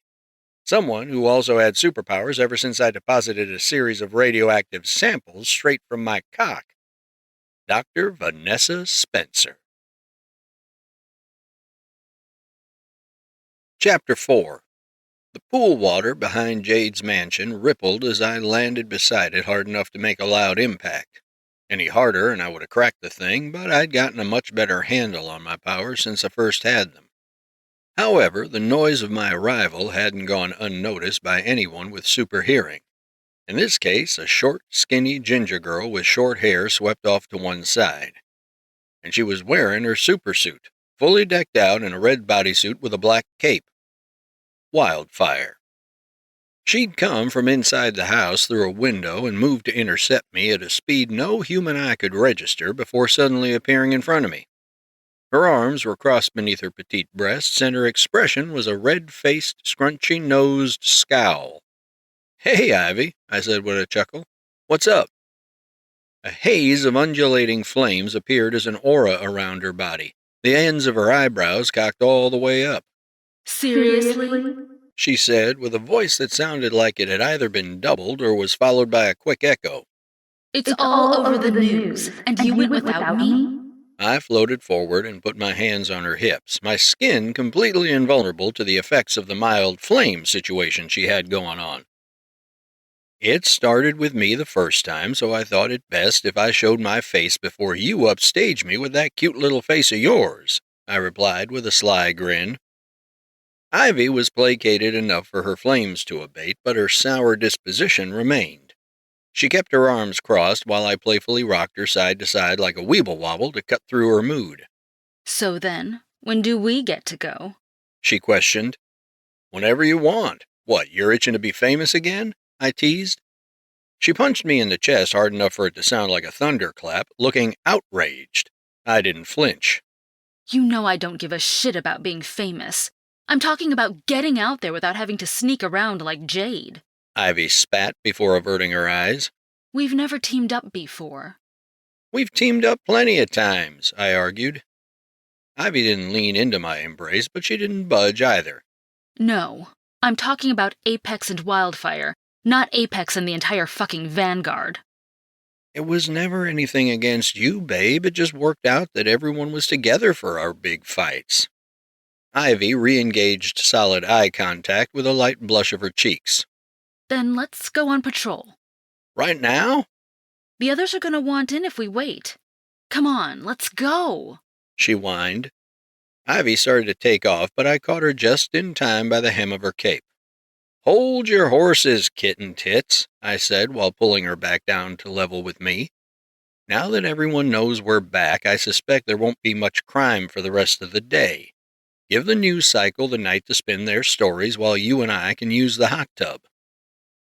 Someone who also had superpowers ever since I deposited a series of radioactive samples straight from my cock. Dr. Vanessa Spencer. Chapter 4. The pool water behind Jade's mansion rippled as I landed beside it hard enough to make a loud impact. Any harder and I would have cracked the thing, but I'd gotten a much better handle on my powers since I first had them. However, the noise of my arrival hadn't gone unnoticed by anyone with super hearing. In this case, a short, skinny ginger girl with short hair swept off to one side. And she was wearing her supersuit, fully decked out in a red bodysuit with a black cape. Wildfire. She'd come from inside the house through a window and moved to intercept me at a speed no human eye could register before suddenly appearing in front of me. Her arms were crossed beneath her petite breasts, and her expression was a red-faced, scrunchy-nosed scowl. "Hey, Ivy," I said with a chuckle. "What's up?" A haze of undulating flames appeared as an aura around her body, the ends of her eyebrows cocked all the way up. Seriously? She said, with a voice that sounded like it had either been doubled or was followed by a quick echo. It's all over the news, and you went without me? I floated forward and put my hands on her hips, my skin completely invulnerable to the effects of the mild flame situation she had going on. It started with me the first time, so I thought it best if I showed my face before you upstage me with that cute little face of yours, I replied with a sly grin. Ivy was placated enough for her flames to abate, but her sour disposition remained. She kept her arms crossed while I playfully rocked her side to side like a weeble-wobble to cut through her mood. So then, when do we get to go? She questioned. Whenever you want. What, you're itching to be famous again? I teased. She punched me in the chest hard enough for it to sound like a thunderclap, looking outraged. I didn't flinch. You know I don't give a shit about being famous. I'm talking about getting out there without having to sneak around like Jade. Ivy spat before averting her eyes. We've never teamed up before. We've teamed up plenty of times, I argued. Ivy didn't lean into my embrace, but she didn't budge either. No, I'm talking about Apex and Wildfire, not Apex and the entire fucking Vanguard. It was never anything against you, babe. It just worked out that everyone was together for our big fights. Ivy re-engaged solid eye contact with a light blush of her cheeks. Then let's go on patrol. Right now? The others are going to want in if we wait. Come on, let's go, she whined. Ivy started to take off, but I caught her just in time by the hem of her cape. Hold your horses, kitten tits, I said while pulling her back down to level with me. Now that everyone knows we're back, I suspect there won't be much crime for the rest of the day. Give the news cycle the night to spin their stories while you and I can use the hot tub."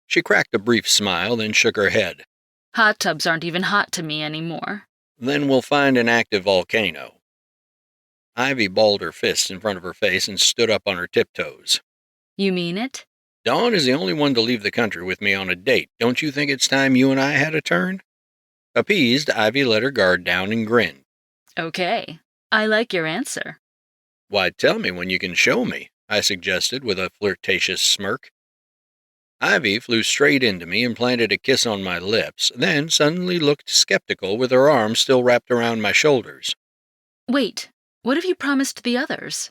She cracked a brief smile, then shook her head. Hot tubs aren't even hot to me anymore. "Then we'll find an active volcano." Ivy balled her fists in front of her face and stood up on her tiptoes. You mean it? "Dawn is the only one to leave the country with me on a date. Don't you think it's time you and I had a turn?" Appeased, Ivy let her guard down and grinned. Okay. I like your answer. "Why, tell me when you can show me," I suggested with a flirtatious smirk. Ivy flew straight into me and planted a kiss on my lips, then suddenly looked skeptical with her arms still wrapped around my shoulders. Wait, what have you promised the others?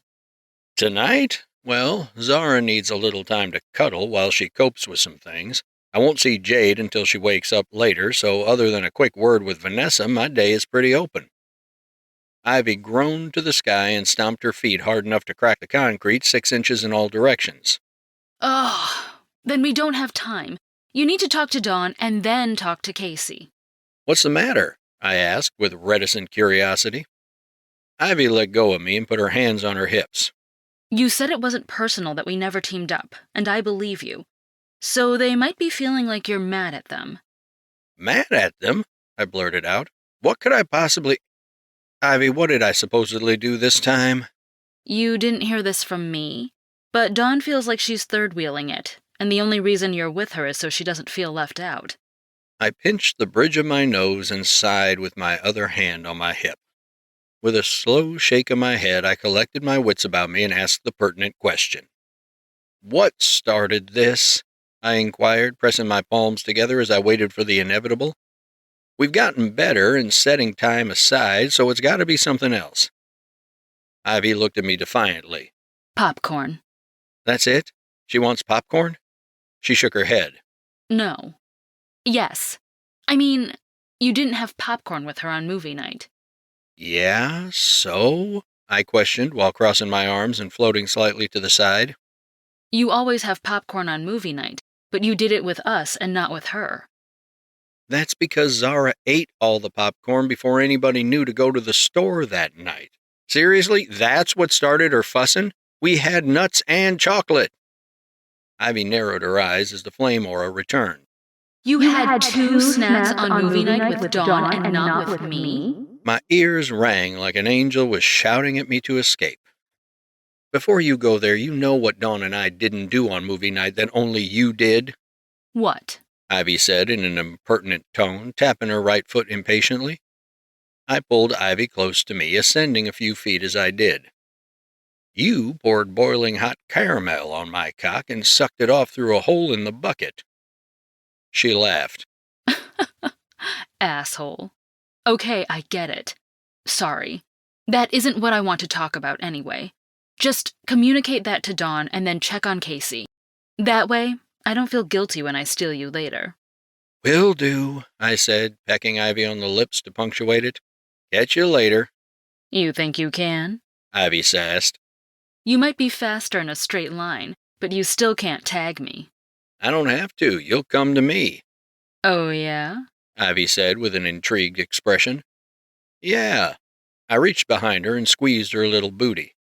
"Tonight? Well, Zara needs a little time to cuddle while she copes with some things. I won't see Jade until she wakes up later, so other than a quick word with Vanessa, my day is pretty open." Ivy groaned to the sky and stomped her feet hard enough to crack the concrete 6 inches in all directions. Ugh, then we don't have time. You need to talk to Dawn and then talk to Casey. "What's the matter?" I asked with reticent curiosity. Ivy let go of me and put her hands on her hips. You said it wasn't personal that we never teamed up, and I believe you. So they might be feeling like you're mad at them. "Mad at them?" I blurted out. "What could I possibly—" "Ivy, what did I supposedly do this time?" You didn't hear this from me, but Dawn feels like she's third-wheeling it, and the only reason you're with her is so she doesn't feel left out. I pinched the bridge of my nose and sighed with my other hand on my hip. With a slow shake of my head, I collected my wits about me and asked the pertinent question. "What started this?" I inquired, pressing my palms together as I waited for the inevitable. "We've gotten better in setting time aside, so it's got to be something else." Ivy looked at me defiantly. Popcorn. "That's it? She wants popcorn?" She shook her head. No. Yes. I mean, you didn't have popcorn with her on movie night. "Yeah, so?" I questioned while crossing my arms and floating slightly to the side. You always have popcorn on movie night, but you did it with us and not with her. "That's because Zara ate all the popcorn before anybody knew to go to the store that night. Seriously, that's what started her fussing? We had nuts and chocolate." Ivy narrowed her eyes as the flame aura returned. You had two snacks on movie night with Dawn and not with me? My ears rang like an angel was shouting at me to escape. "Before you go there, you know what Dawn and I didn't do on movie night that only you did?" What? Ivy said in an impertinent tone, tapping her right foot impatiently. I pulled Ivy close to me, ascending a few feet as I did. "You poured boiling hot caramel on my cock and sucked it off through a hole in the bucket." She laughed. Asshole. Okay, I get it. Sorry. That isn't what I want to talk about anyway. Just communicate that to Dawn and then check on Casey. That way, I don't feel guilty when I steal you later. "Will do," I said, pecking Ivy on the lips to punctuate it. "Catch you later." You think you can? Ivy sassed. You might be faster in a straight line, but you still can't tag me. "I don't have to. You'll come to me," Oh, yeah? Ivy said with an intrigued expression. "Yeah." I reached behind her and squeezed her little booty.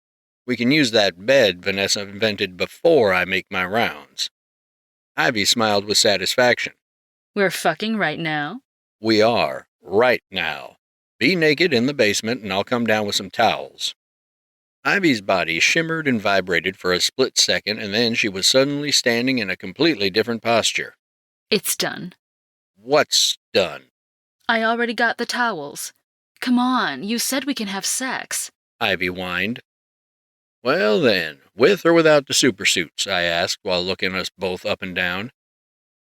"We can use that bed Vanessa invented before I make my rounds." Ivy smiled with satisfaction. We're fucking right now? "We are, right now. Be naked in the basement and I'll come down with some towels." Ivy's body shimmered and vibrated for a split second, and then she was suddenly standing in a completely different posture. It's done. "What's done?" I already got the towels. Come on, you said we can have sex. Ivy whined. "Well then, with or without the supersuits?" I asked while looking us both up and down.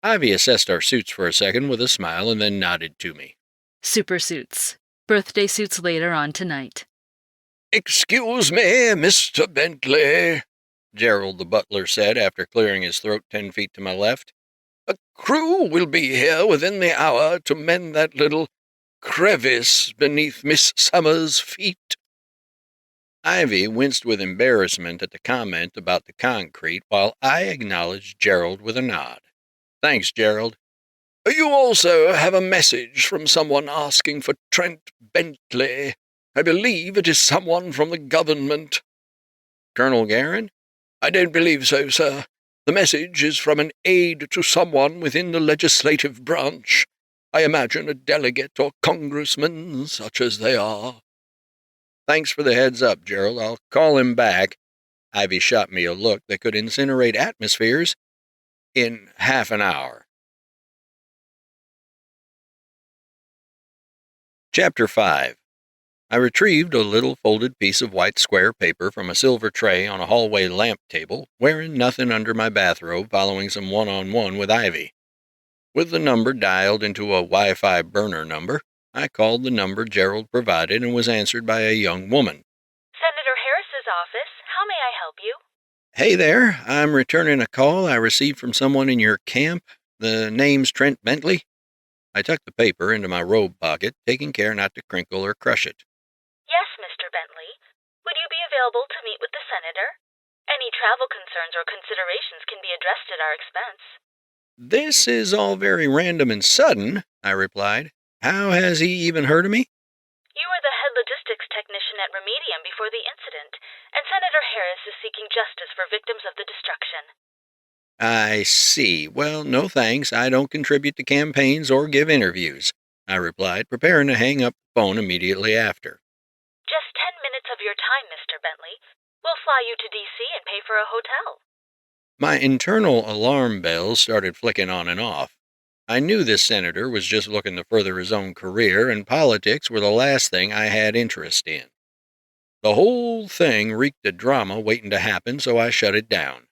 Ivy assessed our suits for a second with a smile and then nodded to me. Super suits. Birthday suits later on tonight. "Excuse me, Mr. Bentley," Gerald the butler said after clearing his throat 10 feet to my left. "A crew will be here within the hour to mend that little crevice beneath Miss Summer's feet." Ivy winced with embarrassment at the comment about the concrete, while I acknowledged Gerald with a nod. "Thanks, Gerald." You also have a message from someone asking for Trent Bentley. I believe it is someone from the government. Colonel Garrett? I don't believe so, sir. The message is from an aide to someone within the legislative branch. I imagine a delegate or congressman, such as they are. Thanks for the heads up, Gerald. I'll call him back. Ivy shot me a look that could incinerate atmospheres in half an hour. Chapter 5. I retrieved a little folded piece of white square paper from a silver tray on a hallway lamp table, wearing nothing under my bathrobe, following some one-on-one with Ivy. With the number dialed into a Wi-Fi burner number, I called the number Gerald provided and was answered by a young woman. Senator Harris's office. How may I help you? Hey there, I'm returning a call I received from someone in your camp. The name's Trent Bentley. I tucked the paper into my robe pocket, taking care not to crinkle or crush it. Yes, Mr. Bentley. Would you be available to meet with the senator? Any travel concerns or considerations can be addressed at our expense. This is all very random and sudden, I replied. How has he even heard of me? You were the head logistics technician at Remedium before the incident, and Senator Harris is seeking justice for victims of the destruction. I see. Well, no thanks. I don't contribute to campaigns or give interviews, I replied, preparing to hang up the phone immediately after. Just 10 minutes of your time, Mr. Bentley. We'll fly you to D.C. and pay for a hotel. My internal alarm bells started flicking on and off. I knew this senator was just looking to further his own career, and politics were the last thing I had interest in. The whole thing reeked of drama waiting to happen, so I shut it down.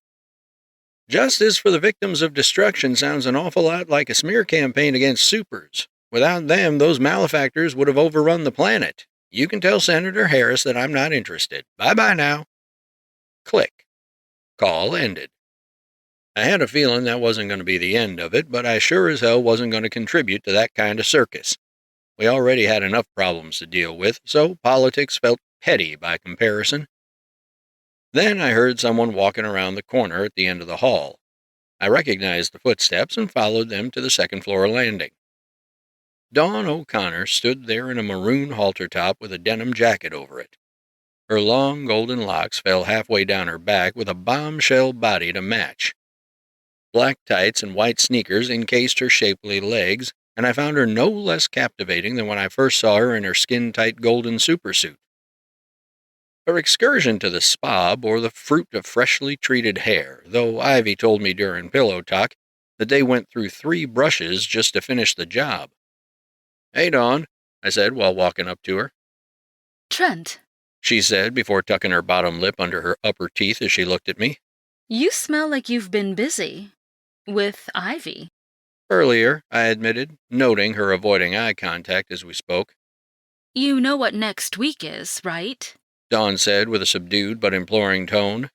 Justice for the victims of destruction sounds an awful lot like a smear campaign against supers. Without them, those malefactors would have overrun the planet. You can tell Senator Harris that I'm not interested. Bye-bye now. Click. Call ended. I had a feeling that wasn't going to be the end of it, but I sure as hell wasn't going to contribute to that kind of circus. We already had enough problems to deal with, so politics felt petty by comparison. Then I heard someone walking around the corner at the end of the hall. I recognized the footsteps and followed them to the second-floor landing. Dawn O'Connor stood there in a maroon halter top with a denim jacket over it. Her long golden locks fell halfway down her back with a bombshell body to match. Black tights and white sneakers encased her shapely legs, and I found her no less captivating than when I first saw her in her skin-tight golden supersuit. Her excursion to the spa bore the fruit of freshly treated hair, though Ivy told me during pillow talk that they went through 3 brushes just to finish the job. "Hey, Dawn," I said while walking up to her. Trent, She said before tucking her bottom lip under her upper teeth as she looked at me. you smell like you've been busy. With Ivy. Earlier, I admitted, noting her avoiding eye contact as we spoke. You know what next week is, right? Dawn said with a subdued but imploring tone.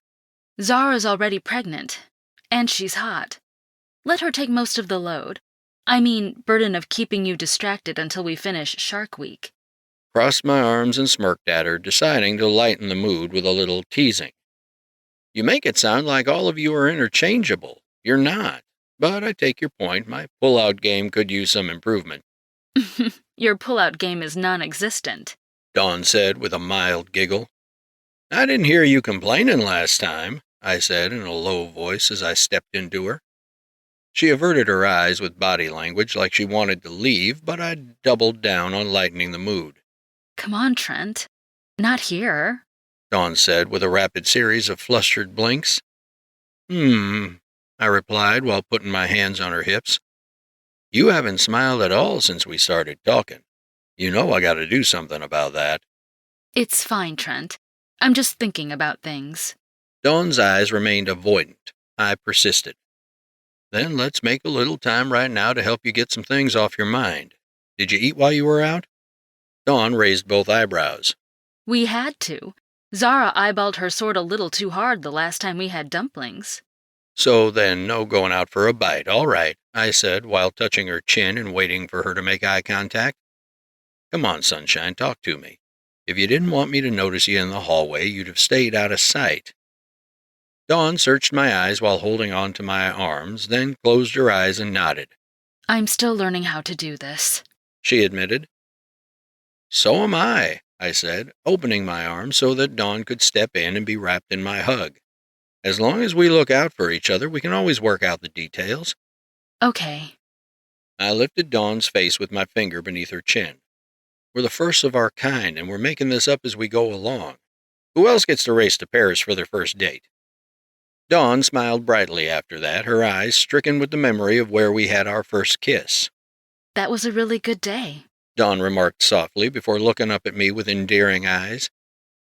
Zara's already pregnant, and she's hot. Let her take most of the load. I mean, burden of keeping you distracted until we finish Shark Week. Crossed my arms and smirked at her, deciding to lighten the mood with a little teasing. You make it sound like all of you are interchangeable. You're not. But I take your point. My pull-out game could use some improvement. Your pull-out game is non-existent, Dawn said with a mild giggle. I didn't hear you complaining last time, I said in a low voice as I stepped into her. She averted her eyes with body language like she wanted to leave, but I doubled down on lightening the mood. Come on, Trent. Not here, Dawn said with a rapid series of flustered blinks. I replied while putting my hands on her hips. You haven't smiled at all since we started talking. You know I gotta do something about that. It's fine, Trent. I'm just thinking about things. Dawn's eyes remained avoidant. I persisted. Then let's make a little time right now to help you get some things off your mind. Did you eat while you were out? Dawn raised both eyebrows. We had to. Zara eyeballed her sword a little too hard the last time we had dumplings. So then no going out for a bite, all right, I said while touching her chin and waiting for her to make eye contact. Come on, sunshine, talk to me. If you didn't want me to notice you in the hallway, you'd have stayed out of sight. Dawn searched my eyes while holding on to my arms, then closed her eyes and nodded. I'm still learning how to do this, she admitted. So am I said, opening my arms so that Dawn could step in and be wrapped in my hug. As long as we look out for each other, we can always work out the details. Okay. I lifted Dawn's face with my finger beneath her chin. We're the first of our kind, and we're making this up as we go along. Who else gets to race to Paris for their first date? Dawn smiled brightly after that, her eyes stricken with the memory of where we had our first kiss. That was a really good day, Dawn remarked softly before looking up at me with endearing eyes.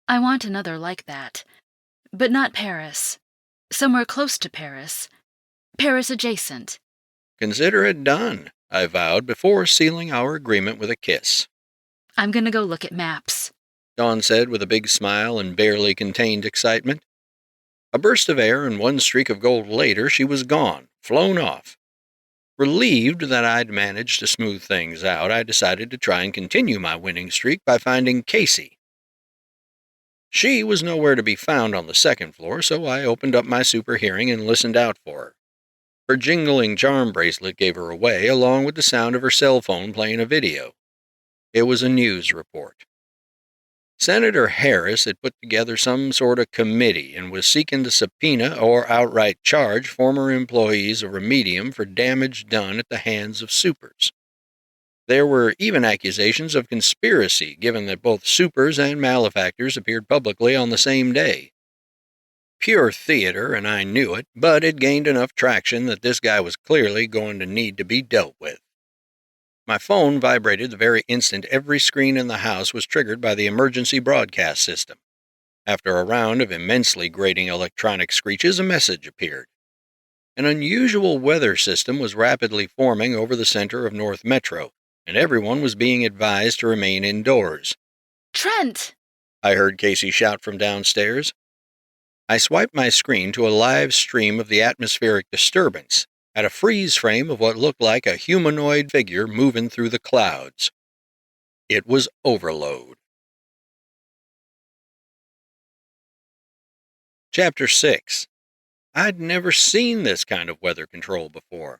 I want another like that. But not Paris. Somewhere close to Paris. Paris adjacent. Consider it done, I vowed before sealing our agreement with a kiss. I'm gonna go look at maps, Dawn said with a big smile and barely contained excitement. A burst of air and one streak of gold later, she was gone, flown off. Relieved that I'd managed to smooth things out, I decided to try and continue my winning streak by finding Casey. She was nowhere to be found on the second floor, so I opened up my super hearing and listened out for her. Her jingling charm bracelet gave her away, along with the sound of her cell phone playing a video. It was a news report. Senator Harris had put together some sort of committee and was seeking to subpoena or outright charge former employees of Remedium for damage done at the hands of supers. There were even accusations of conspiracy, given that both supers and malefactors appeared publicly on the same day. Pure theater, and I knew it, but it gained enough traction that this guy was clearly going to need to be dealt with. My phone vibrated the very instant every screen in the house was triggered by the emergency broadcast system. After a round of immensely grating electronic screeches, a message appeared. An unusual weather system was rapidly forming over the center of North Metro, and everyone was being advised to remain indoors. Trent! I heard Casey shout from downstairs. I swiped my screen to a live stream of the atmospheric disturbance, at a freeze frame of what looked like a humanoid figure moving through the clouds. It was Overload. Chapter 6. I'd never seen this kind of weather control before.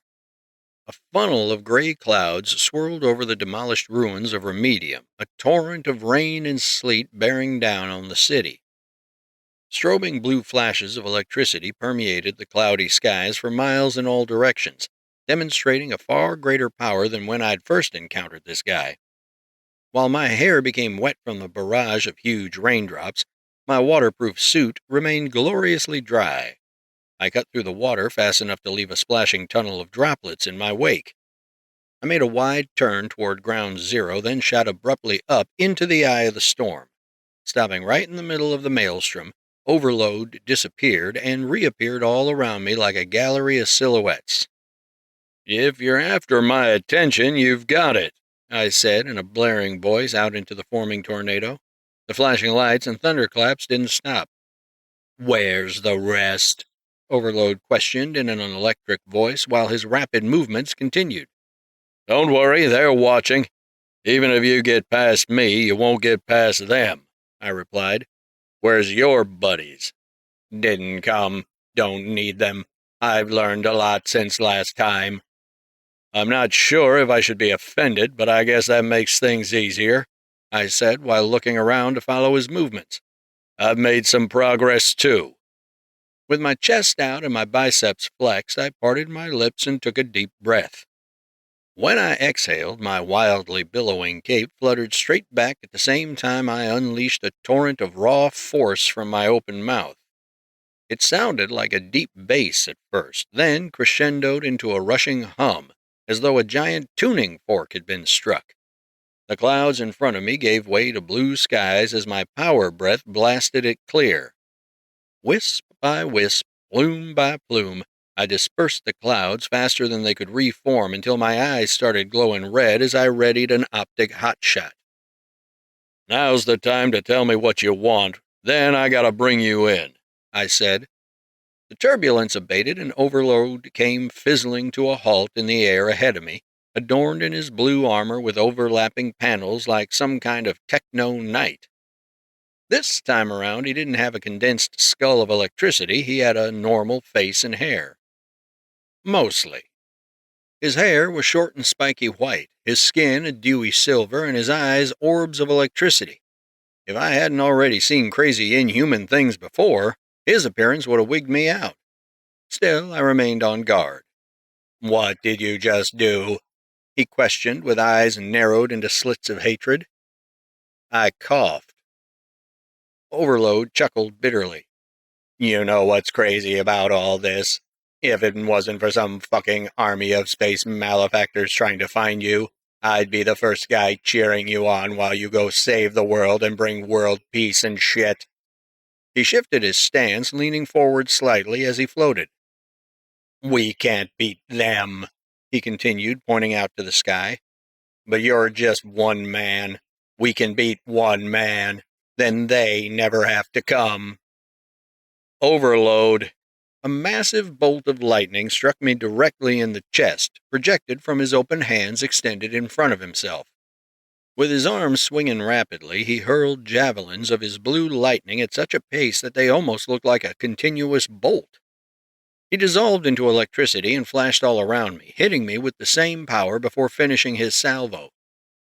A funnel of gray clouds swirled over the demolished ruins of Remedium, a torrent of rain and sleet bearing down on the city. Strobing blue flashes of electricity permeated the cloudy skies for miles in all directions, demonstrating a far greater power than when I'd first encountered this guy. While my hair became wet from the barrage of huge raindrops, my waterproof suit remained gloriously dry. I cut through the water fast enough to leave a splashing tunnel of droplets in my wake. I made a wide turn toward ground zero, then shot abruptly up into the eye of the storm. Stopping right in the middle of the maelstrom, Overload disappeared and reappeared all around me like a gallery of silhouettes. "If you're after my attention, you've got it," I said in a blaring voice out into the forming tornado. The flashing lights and thunderclaps didn't stop. "Where's the rest?" Overload questioned in an electric voice while his rapid movements continued. "Don't worry, they're watching. Even if you get past me, you won't get past them," I replied. "Where's your buddies?" "Didn't come. Don't need them. I've learned a lot since last time." "I'm not sure if I should be offended, but I guess that makes things easier," I said while looking around to follow his movements. "I've made some progress, too." With my chest out and my biceps flexed, I parted my lips and took a deep breath. When I exhaled, my wildly billowing cape fluttered straight back at the same time I unleashed a torrent of raw force from my open mouth. It sounded like a deep bass at first, then crescendoed into a rushing hum, as though a giant tuning fork had been struck. The clouds in front of me gave way to blue skies as my power breath blasted it clear. Wisp by wisp, plume by plume, I dispersed the clouds faster than they could reform until my eyes started glowing red as I readied an optic hotshot. "Now's the time to tell me what you want, then I gotta bring you in," I said. The turbulence abated and Overload came fizzling to a halt in the air ahead of me, adorned in his blue armor with overlapping panels like some kind of techno-knight. This time around, he didn't have a condensed skull of electricity, he had a normal face and hair. Mostly. His hair was short and spiky white, his skin a dewy silver, and his eyes orbs of electricity. If I hadn't already seen crazy inhuman things before, his appearance would have wigged me out. Still, I remained on guard. "What did you just do?" he questioned, with eyes narrowed into slits of hatred. I coughed. Overload chuckled bitterly. "You know what's crazy about all this? If it wasn't for some fucking army of space malefactors trying to find you, I'd be the first guy cheering you on while you go save the world and bring world peace and shit." He shifted his stance, leaning forward slightly as he floated. "We can't beat them," he continued, pointing out to the sky. "But you're just one man. We can beat one man. Then they never have to come." Overload. A massive bolt of lightning struck me directly in the chest, projected from his open hands extended in front of himself. With his arms swinging rapidly, he hurled javelins of his blue lightning at such a pace that they almost looked like a continuous bolt. He dissolved into electricity and flashed all around me, hitting me with the same power before finishing his salvo.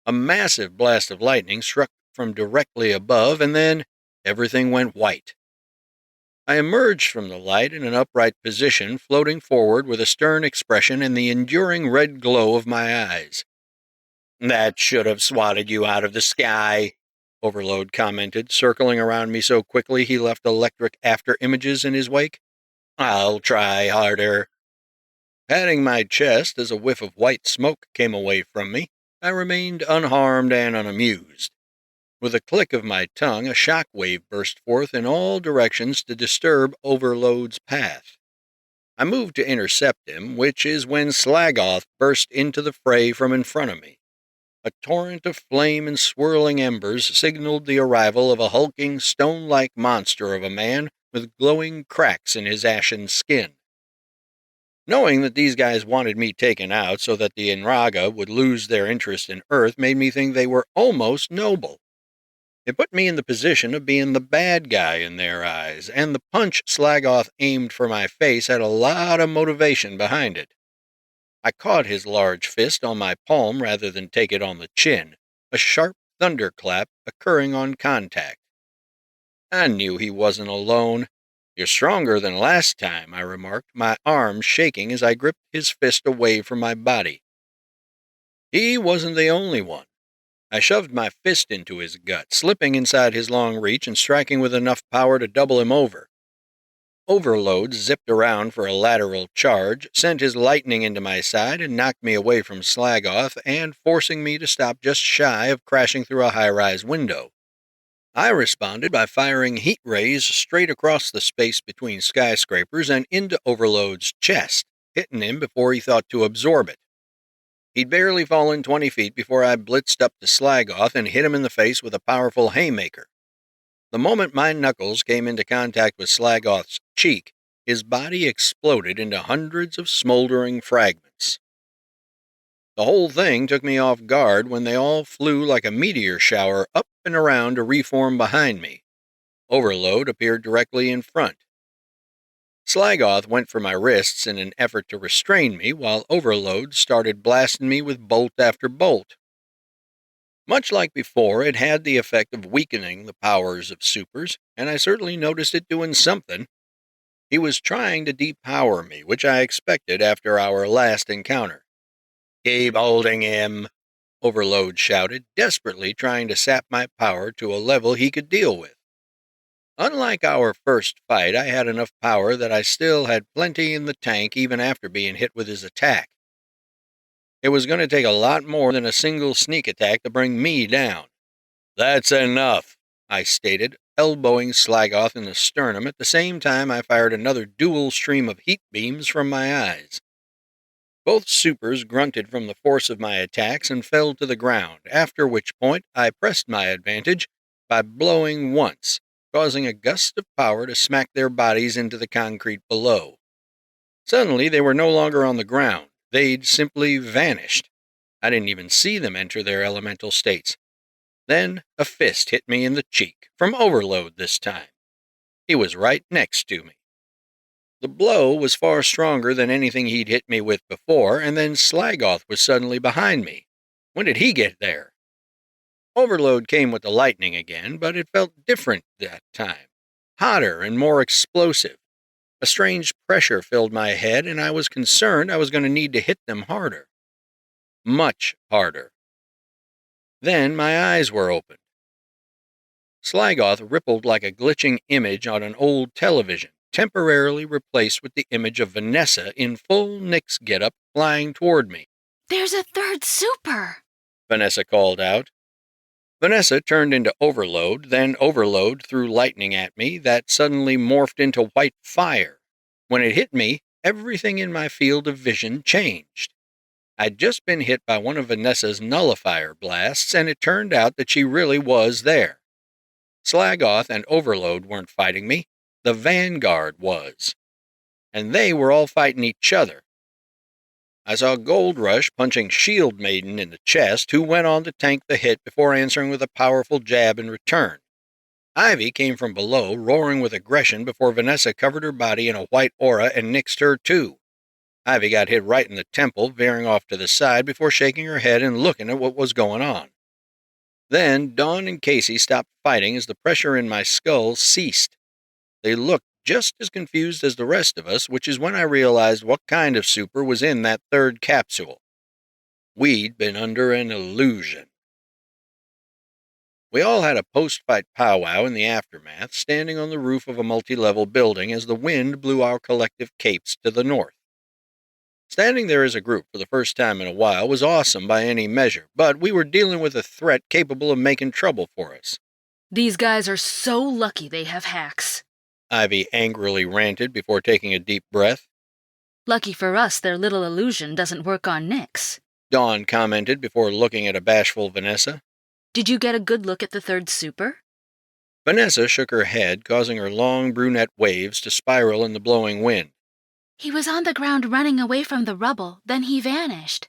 A massive blast of lightning struck from directly above, and then everything went white. I emerged from the light in an upright position, floating forward with a stern expression and the enduring red glow of my eyes. "That should have swatted you out of the sky," Overload commented, circling around me so quickly he left electric after-images in his wake. "I'll try harder." Patting my chest as a whiff of white smoke came away from me, I remained unharmed and unamused. With a click of my tongue, a shock wave burst forth in all directions to disturb Overload's path. I moved to intercept him, which is when Slagoth burst into the fray from in front of me. A torrent of flame and swirling embers signaled the arrival of a hulking, stone-like monster of a man with glowing cracks in his ashen skin. Knowing that these guys wanted me taken out so that the Inraga would lose their interest in Earth made me think they were almost noble. It put me in the position of being the bad guy in their eyes, and the punch Slagoth aimed for my face had a lot of motivation behind it. I caught his large fist on my palm rather than take it on the chin, a sharp thunderclap occurring on contact. I knew he wasn't alone. "You're stronger than last time," I remarked, my arms shaking as I gripped his fist away from my body. He wasn't the only one. I shoved my fist into his gut, slipping inside his long reach and striking with enough power to double him over. Overload zipped around for a lateral charge, sent his lightning into my side, and knocked me away from Slagoth and forcing me to stop just shy of crashing through a high-rise window. I responded by firing heat rays straight across the space between skyscrapers and into Overload's chest, hitting him before he thought to absorb it. He'd barely fallen 20 feet before I blitzed up to Slagoth and hit him in the face with a powerful haymaker. The moment my knuckles came into contact with Slagoth's cheek, his body exploded into hundreds of smoldering fragments. The whole thing took me off guard when they all flew like a meteor shower up and around to reform behind me. Overload appeared directly in front. Slagoth went for my wrists in an effort to restrain me, while Overload started blasting me with bolt after bolt. Much like before, it had the effect of weakening the powers of supers, and I certainly noticed it doing something. He was trying to depower me, which I expected after our last encounter. "Keep holding him," Overload shouted, desperately trying to sap my power to a level he could deal with. Unlike our first fight, I had enough power that I still had plenty in the tank even after being hit with his attack. It was going to take a lot more than a single sneak attack to bring me down. "That's enough," I stated, elbowing Slagoth in the sternum at the same time I fired another dual stream of heat beams from my eyes. Both supers grunted from the force of my attacks and fell to the ground, after which point I pressed my advantage by blowing once, causing a gust of power to smack their bodies into the concrete below. Suddenly they were no longer on the ground. They'd simply vanished. I didn't even see them enter their elemental states. Then a fist hit me in the cheek, from Overload this time. He was right next to me. The blow was far stronger than anything he'd hit me with before, and then Slagoth was suddenly behind me. When did he get there? Overload came with the lightning again, but it felt different that time. Hotter and more explosive. A strange pressure filled my head, and I was concerned I was going to need to hit them harder. Much harder. Then my eyes were opened. Slagoth rippled like a glitching image on an old television, temporarily replaced with the image of Vanessa in full Nyx getup flying toward me. "There's a third super!" Vanessa called out. Vanessa turned into Overload, then Overload threw lightning at me that suddenly morphed into white fire. When it hit me, everything in my field of vision changed. I'd just been hit by one of Vanessa's nullifier blasts, and it turned out that she really was there. Slagoth and Overload weren't fighting me. The Vanguard was. And they were all fighting each other. I saw Gold Rush punching Shield Maiden in the chest, who went on to tank the hit before answering with a powerful jab in return. Ivy came from below, roaring with aggression before Vanessa covered her body in a white aura and nixed her too. Ivy got hit right in the temple, veering off to the side before shaking her head and looking at what was going on. Then Dawn and Casey stopped fighting as the pressure in my skull ceased. They looked just as confused as the rest of us, which is when I realized what kind of super was in that third capsule. We'd been under an illusion. We all had a post-fight powwow in the aftermath, standing on the roof of a multi-level building as the wind blew our collective capes to the north. Standing there as a group for the first time in a while was awesome by any measure, but we were dealing with a threat capable of making trouble for us. "These guys are so lucky they have hacks," Ivy angrily ranted before taking a deep breath. "Lucky for us their little illusion doesn't work on Nyx." Dawn commented before looking at a bashful Vanessa. "Did you get a good look at the third super?" Vanessa shook her head, causing her long brunette waves to spiral in the blowing wind. "He was on the ground running away from the rubble, then he vanished.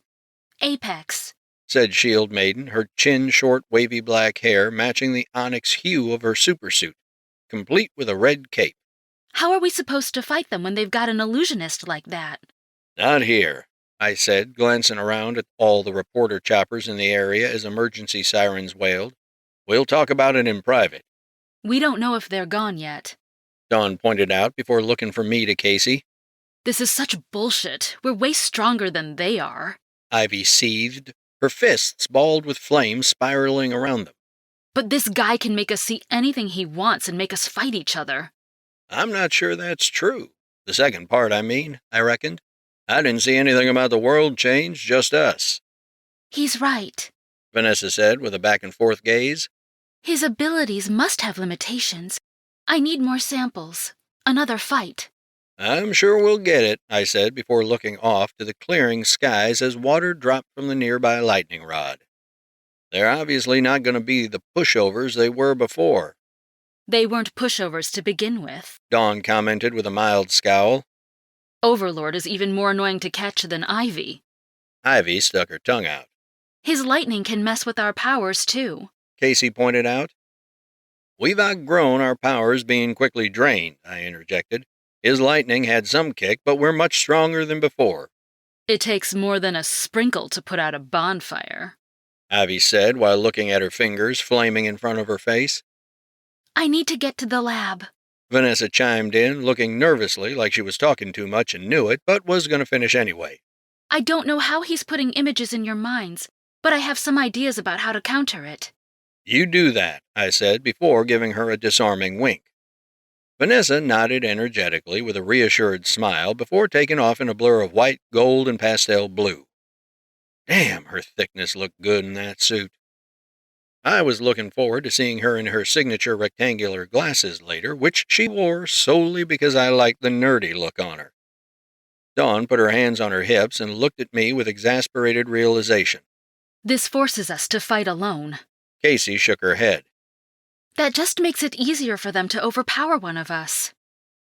Apex," said Shield Maiden, her chin-short wavy black hair matching the onyx hue of her supersuit, complete with a red cape. "How are we supposed to fight them when they've got an illusionist like that?" Not here, I said, glancing around at all the reporter choppers in the area as emergency sirens wailed. We'll talk about it in private. "We don't know if they're gone yet," Dawn pointed out before looking from me to Casey. "This is such bullshit. We're way stronger than they are." Ivy seethed, her fists balled with flame spiraling around them. "But this guy can make us see anything he wants and make us fight each other." I'm not sure that's true. The second part, I reckoned. I didn't see anything about the world change, just us. "He's right," Vanessa said with a back-and-forth gaze. "His abilities must have limitations. I need more samples. Another fight." I'm sure we'll get it, I said before looking off to the clearing skies as water dropped from the nearby lightning rod. They're obviously not going to be the pushovers they were before. "They weren't pushovers to begin with," Dawn commented with a mild scowl. "Overlord is even more annoying to catch than Ivy." Ivy stuck her tongue out. "His lightning can mess with our powers, too," Casey pointed out. We've outgrown our powers being quickly drained, I interjected. His lightning had some kick, but we're much stronger than before. "It takes more than a sprinkle to put out a bonfire," Ivy said while looking at her fingers flaming in front of her face. "I need to get to the lab," Vanessa chimed in, looking nervously like she was talking too much and knew it, but was going to finish anyway. "I don't know how he's putting images in your minds, but I have some ideas about how to counter it." You do that, I said before giving her a disarming wink. Vanessa nodded energetically with a reassured smile before taking off in a blur of white, gold, and pastel blue. Damn, her thickness looked good in that suit. I was looking forward to seeing her in her signature rectangular glasses later, which she wore solely because I liked the nerdy look on her. Dawn put her hands on her hips and looked at me with exasperated realization. "This forces us to fight alone." Casey shook her head. "That just makes it easier for them to overpower one of us."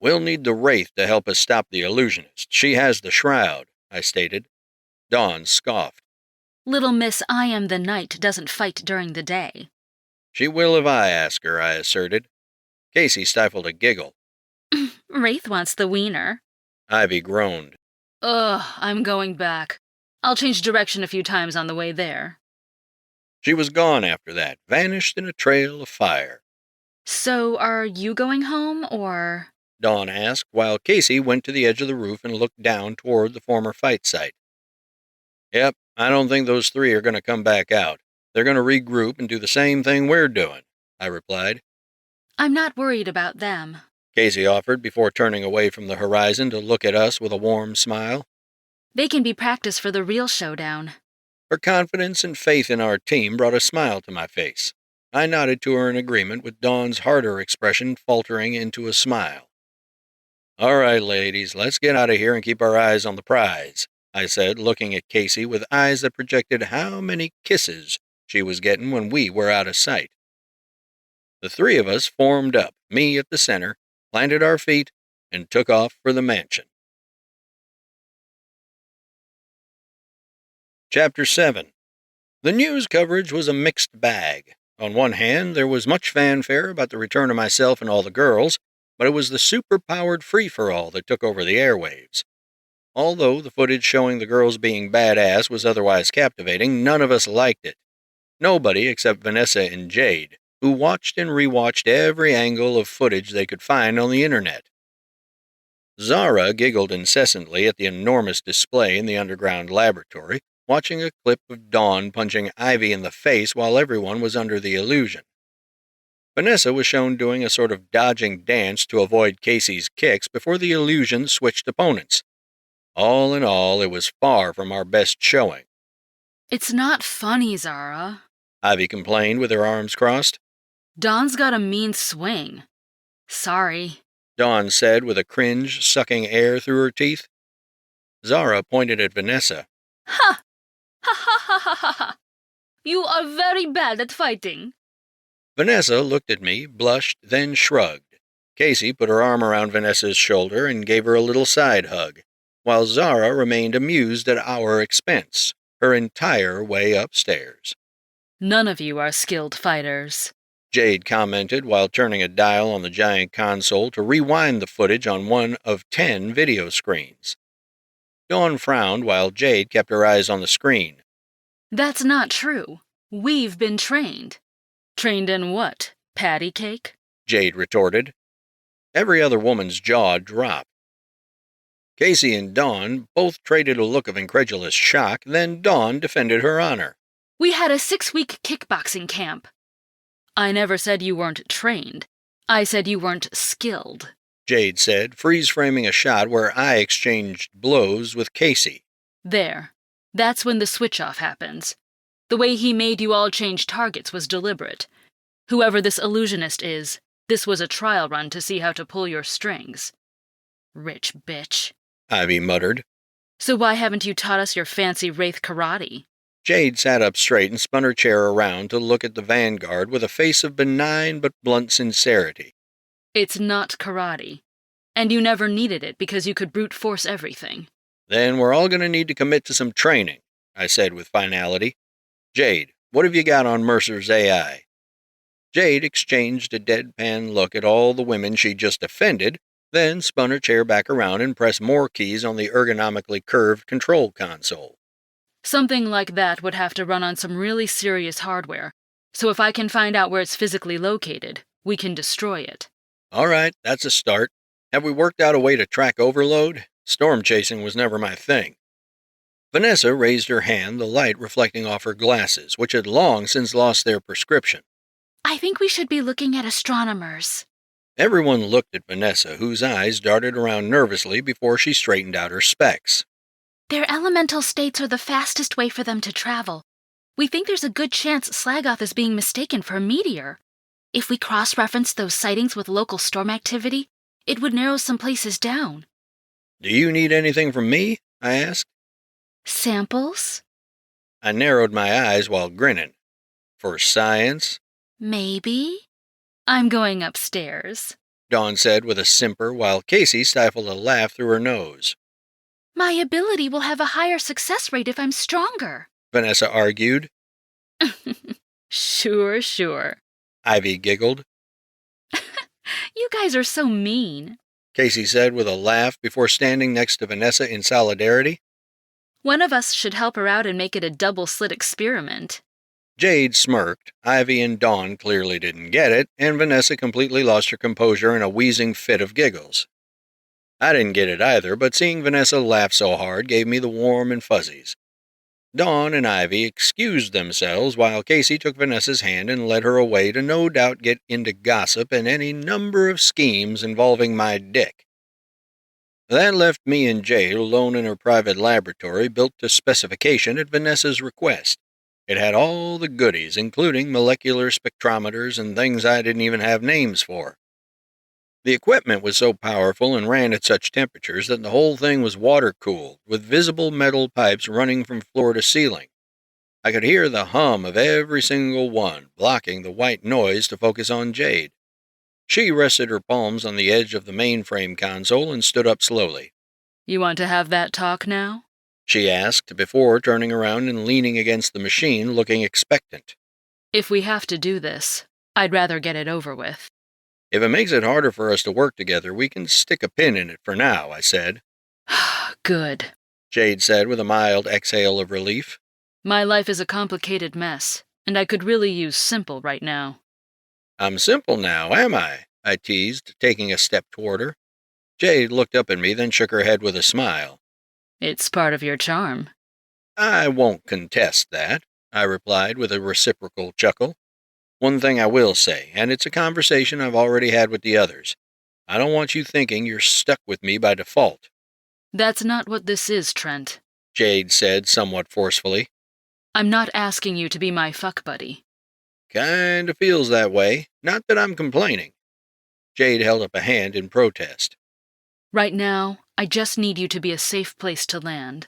We'll need the Wraith to help us stop the illusionist. She has the shroud, I stated. Dawn scoffed. "Little Miss I Am the Night doesn't fight during the day." She will if I ask her, I asserted. Casey stifled a giggle. "Wraith wants the wiener." Ivy groaned. Ugh, I'm going back. I'll change direction a few times on the way there. She was gone after that, vanished in a trail of fire. So, are you going home, or? Dawn asked, while Casey went to the edge of the roof and looked down toward the former fight site. Yep, I don't think those three are going to come back out. They're going to regroup and do the same thing we're doing, I replied. I'm not worried about them, Casey offered before turning away from the horizon to look at us with a warm smile. They can be practice for the real showdown. Her confidence and faith in our team brought a smile to my face. I nodded to her in agreement, with Dawn's harder expression faltering into a smile. All right, ladies, let's get out of here and keep our eyes on the prize, I said, looking at Casey with eyes that projected how many kisses she was getting when we were out of sight. The three of us formed up, me at the center, planted our feet, and took off for the mansion. Chapter 7. The news coverage was a mixed bag. On one hand, there was much fanfare about the return of myself and all the girls, but it was the super-powered free-for-all that took over the airwaves. Although the footage showing the girls being badass was otherwise captivating, none of us liked it. Nobody except Vanessa and Jade, who watched and rewatched every angle of footage they could find on the internet. Zara giggled incessantly at the enormous display in the underground laboratory, watching a clip of Dawn punching Ivy in the face while everyone was under the illusion. Vanessa was shown doing a sort of dodging dance to avoid Casey's kicks before the illusion switched opponents. All in all, it was far from our best showing. It's not funny, Zara, Ivy complained with her arms crossed. Dawn's got a mean swing. Sorry, Dawn said with a cringe, sucking air through her teeth. Zara pointed at Vanessa. Ha! Ha ha ha ha ha ha! You are very bad at fighting. Vanessa looked at me, blushed, then shrugged. Casey put her arm around Vanessa's shoulder and gave her a little side hug, while Zara remained amused at our expense, her entire way upstairs. None of you are skilled fighters, Jade commented while turning a dial on the giant console to rewind the footage on one of 10 video screens. Dawn frowned while Jade kept her eyes on the screen. That's not true. We've been trained. Trained in what? Patty cake? Jade retorted. Every other woman's jaw dropped. Casey and Dawn both traded a look of incredulous shock, then Dawn defended her honor. We had a 6-week kickboxing camp. I never said you weren't trained. I said you weren't skilled, Jade said, freeze-framing a shot where I exchanged blows with Casey. There. That's when the switch-off happens. The way he made you all change targets was deliberate. Whoever this illusionist is, this was a trial run to see how to pull your strings. Rich bitch, Ivy muttered. So why haven't you taught us your fancy wraith karate? Jade sat up straight and spun her chair around to look at the vanguard with a face of benign but blunt sincerity. It's not karate. And you never needed it because you could brute force everything. Then we're all going to need to commit to some training, I said with finality. Jade, what have you got on Mercer's AI? Jade exchanged a deadpan look at all the women she'd just offended, then spun her chair back around and pressed more keys on the ergonomically curved control console. Something like that would have to run on some really serious hardware, so if I can find out where it's physically located, we can destroy it. All right, that's a start. Have we worked out a way to track overload? Storm chasing was never my thing. Vanessa raised her hand, the light reflecting off her glasses, which had long since lost their prescription. I think we should be looking at astronomers. Everyone looked at Vanessa, whose eyes darted around nervously before she straightened out her specs. Their elemental states are the fastest way for them to travel. We think there's a good chance Slagoth is being mistaken for a meteor. If we cross-reference those sightings with local storm activity, it would narrow some places down. Do you need anything from me? I asked. Samples? I narrowed my eyes while grinning. For science? Maybe. I'm going upstairs, Dawn said with a simper while Casey stifled a laugh through her nose. My ability will have a higher success rate if I'm stronger, Vanessa argued. Sure. Ivy giggled. You guys are so mean. Casey said with a laugh before standing next to Vanessa in solidarity. One of us should help her out and make it a double-slit experiment. Jade smirked, Ivy and Dawn clearly didn't get it, and Vanessa completely lost her composure in a wheezing fit of giggles. I didn't get it either, but seeing Vanessa laugh so hard gave me the warm and fuzzies. Dawn and Ivy excused themselves while Casey took Vanessa's hand and led her away to no doubt get into gossip and any number of schemes involving my dick. That left me and Jade alone in her private laboratory built to specification at Vanessa's request. It had all the goodies, including molecular spectrometers and things I didn't even have names for. The equipment was so powerful and ran at such temperatures that the whole thing was water-cooled, with visible metal pipes running from floor to ceiling. I could hear the hum of every single one, blocking the white noise to focus on Jade. She rested her palms on the edge of the mainframe console and stood up slowly. You want to have that talk now? She asked, before turning around and leaning against the machine, looking expectant. If we have to do this, I'd rather get it over with. If it makes it harder for us to work together, we can stick a pin in it for now, I said. Good, Jade said with a mild exhale of relief. My life is a complicated mess, and I could really use simple right now. I'm simple now, am I? I teased, taking a step toward her. Jade looked up at me, then shook her head with a smile. It's part of your charm. I won't contest that, I replied with a reciprocal chuckle. One thing I will say, and it's a conversation I've already had with the others. I don't want you thinking you're stuck with me by default. That's not what this is, Trent, Jade said somewhat forcefully. I'm not asking you to be my fuck buddy. Kinda feels that way. Not that I'm complaining. Jade held up a hand in protest. Right now, I just need you to be a safe place to land.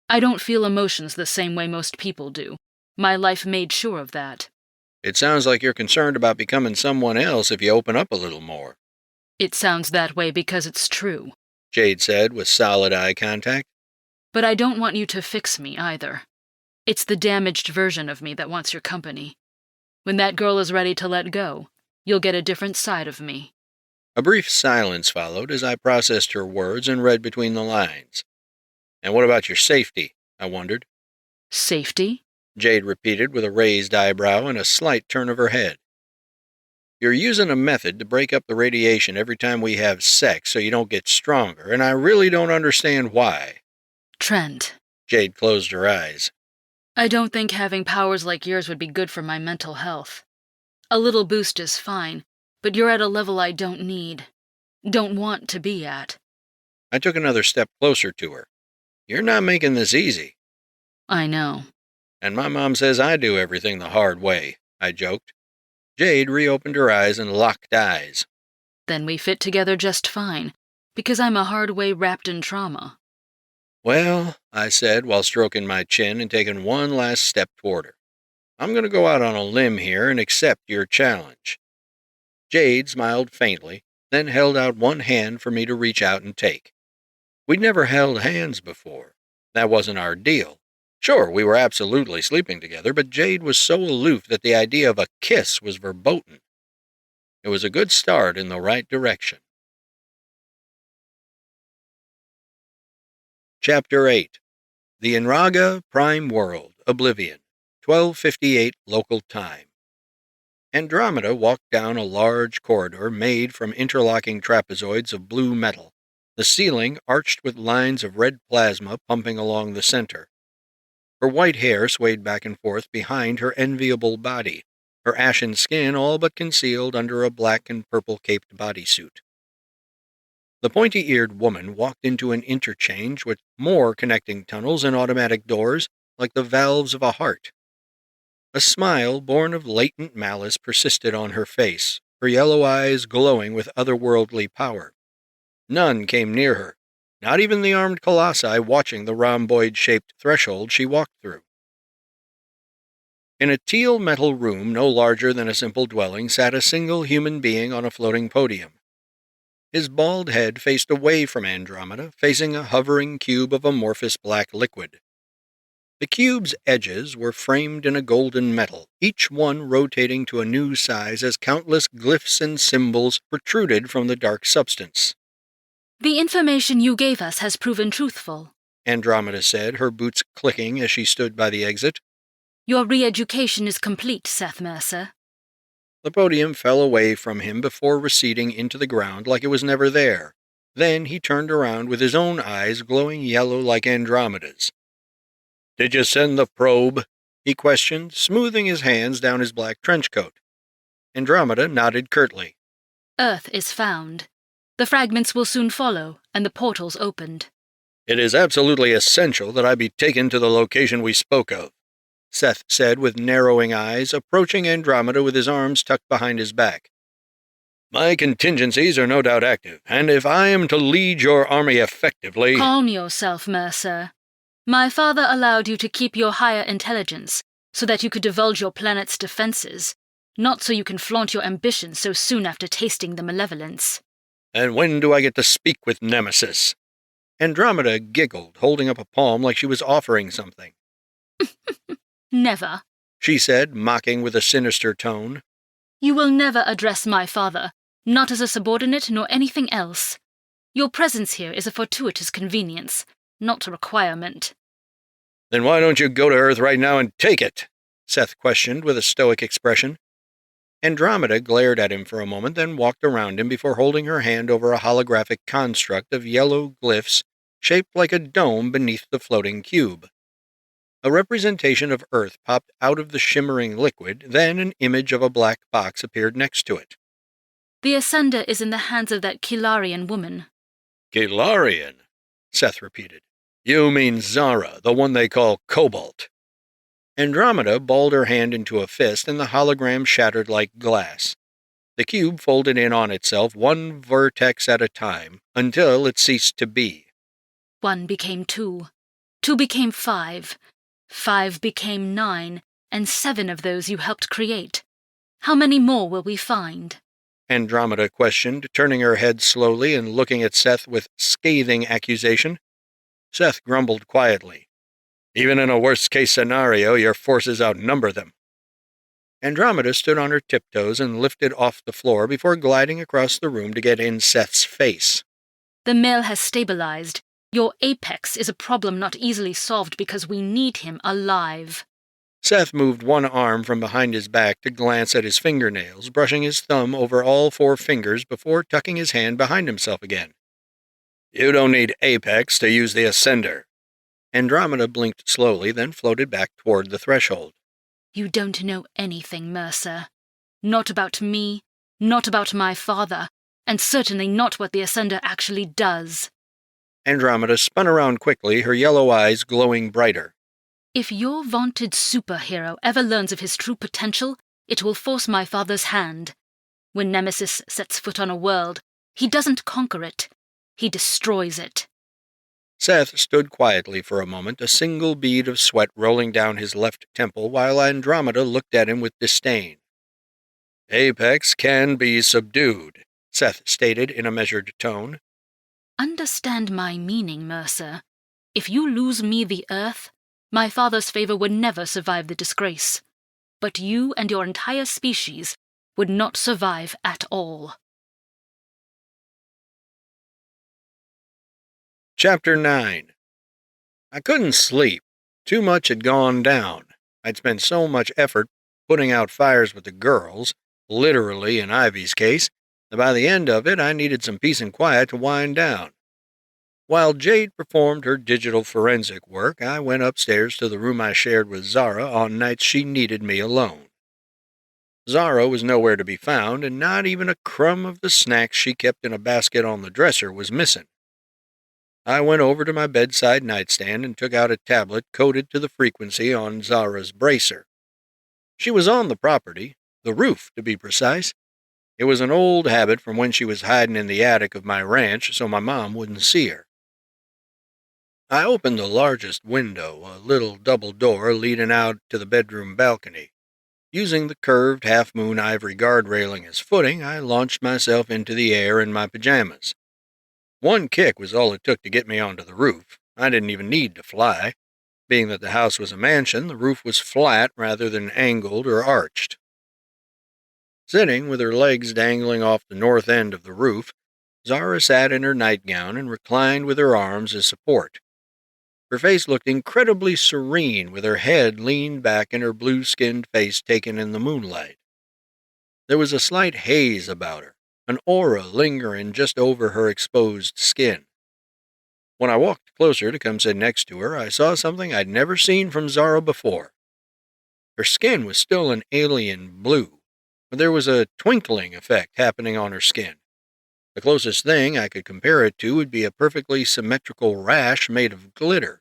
I don't feel emotions the same way most people do. My life made sure of that. It sounds like you're concerned about becoming someone else if you open up a little more. It sounds that way because it's true, Jade said with solid eye contact. But I don't want you to fix me either. It's the damaged version of me that wants your company. When that girl is ready to let go, you'll get a different side of me. A brief silence followed as I processed her words and read between the lines. And what about your safety? I wondered. Safety? Jade repeated with a raised eyebrow and a slight turn of her head. You're using a method to break up the radiation every time we have sex so you don't get stronger, and I really don't understand why. Trent. Jade closed her eyes. I don't think having powers like yours would be good for my mental health. A little boost is fine, but you're at a level I don't need, don't want to be at. I took another step closer to her. You're not making this easy. I know. And my mom says I do everything the hard way, I joked. Jade reopened her eyes and locked eyes. Then we fit together just fine, because I'm a hard way wrapped in trauma. Well, I said while stroking my chin and taking one last step toward her. I'm going to go out on a limb here and accept your challenge. Jade smiled faintly, then held out one hand for me to reach out and take. We'd never held hands before. That wasn't our deal. Sure, we were absolutely sleeping together, but Jade was so aloof that the idea of a kiss was verboten. It was a good start in the right direction. Chapter 8. The Inraga Prime World, Oblivion, 12:58 local time. Andromeda walked down a large corridor made from interlocking trapezoids of blue metal, the ceiling arched with lines of red plasma pumping along the center. Her white hair swayed back and forth behind her enviable body, her ashen skin all but concealed under a black and purple-caped bodysuit. The pointy-eared woman walked into an interchange with more connecting tunnels and automatic doors, like the valves of a heart. A smile born of latent malice persisted on her face, her yellow eyes glowing with otherworldly power. None came near her, not even the armed colossi watching the rhomboid-shaped threshold she walked through. In a teal metal room no larger than a simple dwelling sat a single human being on a floating podium. His bald head faced away from Andromeda, facing a hovering cube of amorphous black liquid. The cube's edges were framed in a golden metal, each one rotating to a new size as countless glyphs and symbols protruded from the dark substance. The information you gave us has proven truthful, Andromeda said, her boots clicking as she stood by the exit. Your re-education is complete, Seth Mercer. The podium fell away from him before receding into the ground like it was never there. Then he turned around with his own eyes glowing yellow like Andromeda's. "Did you send the probe?" he questioned, smoothing his hands down his black trench coat. Andromeda nodded curtly. Earth is found. The fragments will soon follow, and the portals opened. "It is absolutely essential that I be taken to the location we spoke of," Seth said with narrowing eyes, approaching Andromeda with his arms tucked behind his back. "My contingencies are no doubt active, and if I am to lead your army effectively—" Calm yourself, Mercer. My father allowed you to keep your higher intelligence so that you could divulge your planet's defenses, not so you can flaunt your ambitions so soon after tasting the malevolence. "And when do I get to speak with Nemesis?" Andromeda giggled, holding up a palm like she was offering something. Never, she said, mocking with a sinister tone. You will never address my father, not as a subordinate nor anything else. Your presence here is a fortuitous convenience, not a requirement. "Then why don't you go to Earth right now and take it?" Seth questioned with a stoic expression. Andromeda glared at him for a moment, then walked around him before holding her hand over a holographic construct of yellow glyphs shaped like a dome beneath the floating cube. A representation of Earth popped out of the shimmering liquid, then an image of a black box appeared next to it. The Ascender is in the hands of that Kilarian woman. "Kilarian?" Seth repeated. "You mean Zara, the one they call Cobalt." Andromeda balled her hand into a fist, and the hologram shattered like glass. The cube folded in on itself, one vertex at a time, until it ceased to be. 1 became 2. 2 became 5. 5 became 9, and 7 of those you helped create. How many more will we find? Andromeda questioned, turning her head slowly and looking at Seth with scathing accusation. Seth grumbled quietly. "Even in a worst-case scenario, your forces outnumber them." Andromeda stood on her tiptoes and lifted off the floor before gliding across the room to get in Seth's face. The mill has stabilized. Your apex is a problem not easily solved because we need him alive. Seth moved one arm from behind his back to glance at his fingernails, brushing his thumb over all 4 fingers before tucking his hand behind himself again. "You don't need Apex to use the Ascender." Andromeda blinked slowly, then floated back toward the threshold. You don't know anything, Mercer. Not about me, not about my father, and certainly not what the Ascender actually does. Andromeda spun around quickly, her yellow eyes glowing brighter. If your vaunted superhero ever learns of his true potential, it will force my father's hand. When Nemesis sets foot on a world, he doesn't conquer it. He destroys it. Seth stood quietly for a moment, a single bead of sweat rolling down his left temple, while Andromeda looked at him with disdain. "Apex can be subdued," Seth stated in a measured tone. Understand my meaning, Mercer. If you lose me the Earth, my father's favor would never survive the disgrace. But you and your entire species would not survive at all. Chapter 9. I couldn't sleep. Too much had gone down. I'd spent so much effort putting out fires with the girls, literally in Ivy's case, that by the end of it I needed some peace and quiet to wind down. While Jade performed her digital forensic work, I went upstairs to the room I shared with Zara on nights she needed me alone. Zara was nowhere to be found, and not even a crumb of the snacks she kept in a basket on the dresser was missing. I went over to my bedside nightstand and took out a tablet coded to the frequency on Zara's bracer. She was on the property, the roof to be precise. It was an old habit from when she was hiding in the attic of my ranch so my mom wouldn't see her. I opened the largest window, a little double door leading out to the bedroom balcony. Using the curved half-moon ivory guard railing as footing, I launched myself into the air in my pajamas. One kick was all it took to get me onto the roof. I didn't even need to fly. Being that the house was a mansion, the roof was flat rather than angled or arched. Sitting with her legs dangling off the north end of the roof, Zara sat in her nightgown and reclined with her arms as support. Her face looked incredibly serene, with her head leaned back and her blue-skinned face taken in the moonlight. There was a slight haze about her, an aura lingering just over her exposed skin. When I walked closer to come sit next to her, I saw something I'd never seen from Zara before. Her skin was still an alien blue, but there was a twinkling effect happening on her skin. The closest thing I could compare it to would be a perfectly symmetrical rash made of glitter.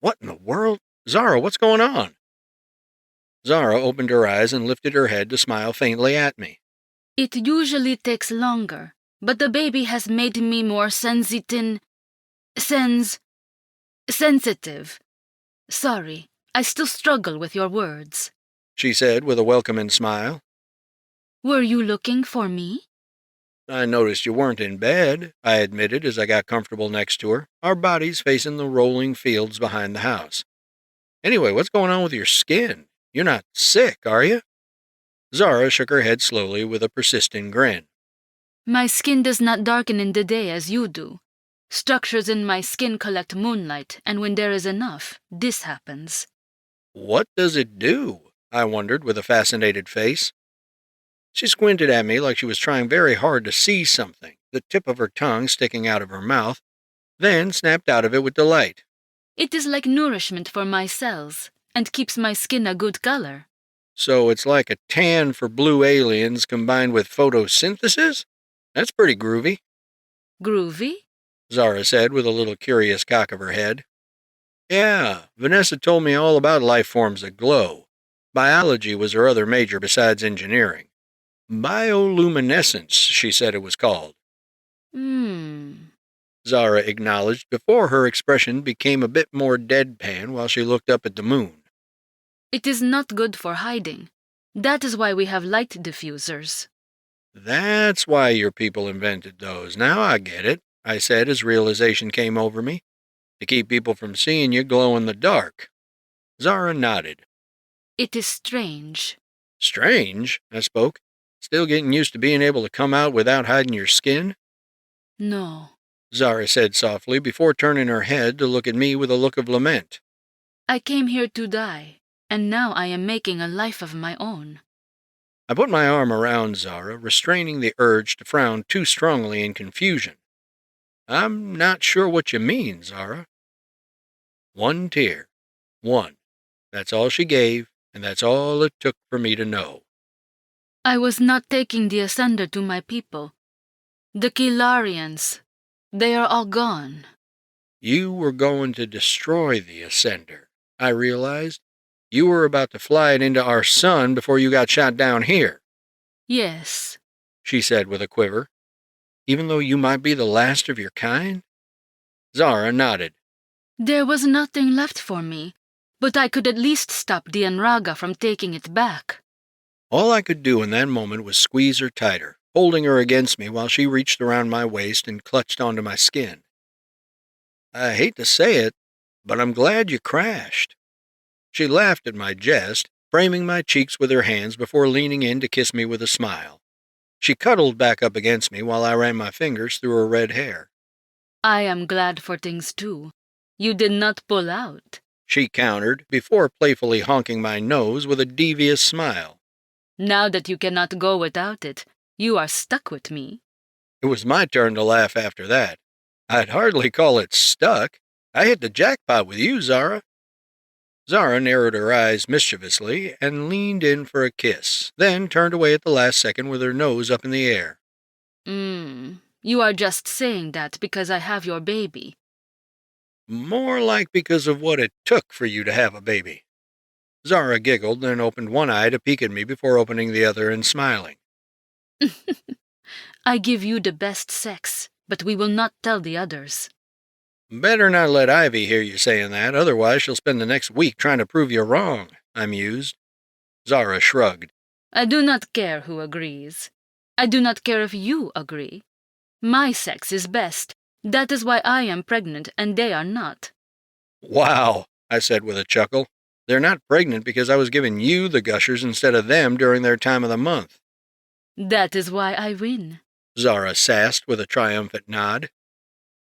What in the world? Zara, what's going on? Zara opened her eyes and lifted her head to smile faintly at me. It usually takes longer, but the baby has made me more sensitive. Sorry, I still struggle with your words, she said with a welcoming smile. Were you looking for me? I noticed you weren't in bed, I admitted as I got comfortable next to her, our bodies facing the rolling fields behind the house. Anyway, what's going on with your skin? You're not sick, are you? Zara shook her head slowly with a persistent grin. My skin does not darken in the day as you do. Structures in my skin collect moonlight, and when there is enough, this happens. What does it do? I wondered with a fascinated face. She squinted at me like she was trying very hard to see something, the tip of her tongue sticking out of her mouth, then snapped out of it with delight. It is like nourishment for my cells, and keeps my skin a good color. So it's like a tan for blue aliens combined with photosynthesis? That's pretty groovy. Groovy? Zara said with a little curious cock of her head. Yeah, Vanessa told me all about life forms that glow. Biology was her other major besides engineering. Bioluminescence, she said it was called. Zara acknowledged before her expression became a bit more deadpan while she looked up at the moon. It is not good for hiding. That is why we have light diffusers. That's why your people invented those. Now I get it, I said as realization came over me. To keep people from seeing you glow in the dark. Zara nodded. It is strange. Strange? I spoke. Still getting used to being able to come out without hiding your skin? No. Zara said softly before turning her head to look at me with a look of lament. I came here to die, and now I am making a life of my own. I put my arm around Zara, restraining the urge to frown too strongly in confusion. I'm not sure what you mean, Zara. 1 tear. 1. That's all she gave, and that's all it took for me to know. I was not taking the Ascender to my people. The Kilarians. They are all gone. You were going to destroy the Ascender, I realized. You were about to fly it into our sun before you got shot down here. Yes, she said with a quiver. Even though you might be the last of your kind? Zara nodded. There was nothing left for me, but I could at least stop the Anraga from taking it back. All I could do in that moment was squeeze her tighter, holding her against me while she reached around my waist and clutched onto my skin. I hate to say it, but I'm glad you crashed. She laughed at my jest, framing my cheeks with her hands before leaning in to kiss me with a smile. She cuddled back up against me while I ran my fingers through her red hair. I am glad for things too. You did not pull out, she countered, before playfully honking my nose with a devious smile. Now that you cannot go without it, you are stuck with me. It was my turn to laugh after that. I'd hardly call it stuck. I hit the jackpot with you, Zara. Zara narrowed her eyes mischievously and leaned in for a kiss, then turned away at the last second with her nose up in the air. You are just saying that because I have your baby. More like because of what it took for you to have a baby. Zara giggled, then opened one eye to peek at me before opening the other and smiling. I give you the best sex, but we will not tell the others. Better not let Ivy hear you saying that, otherwise she'll spend the next week trying to prove you wrong, I mused. Zara shrugged. I do not care who agrees. I do not care if you agree. My sex is best. That is why I am pregnant and they are not. Wow, I said with a chuckle. They're not pregnant because I was giving you the gushers instead of them during their time of the month. That is why I win. Zara sassed with a triumphant nod.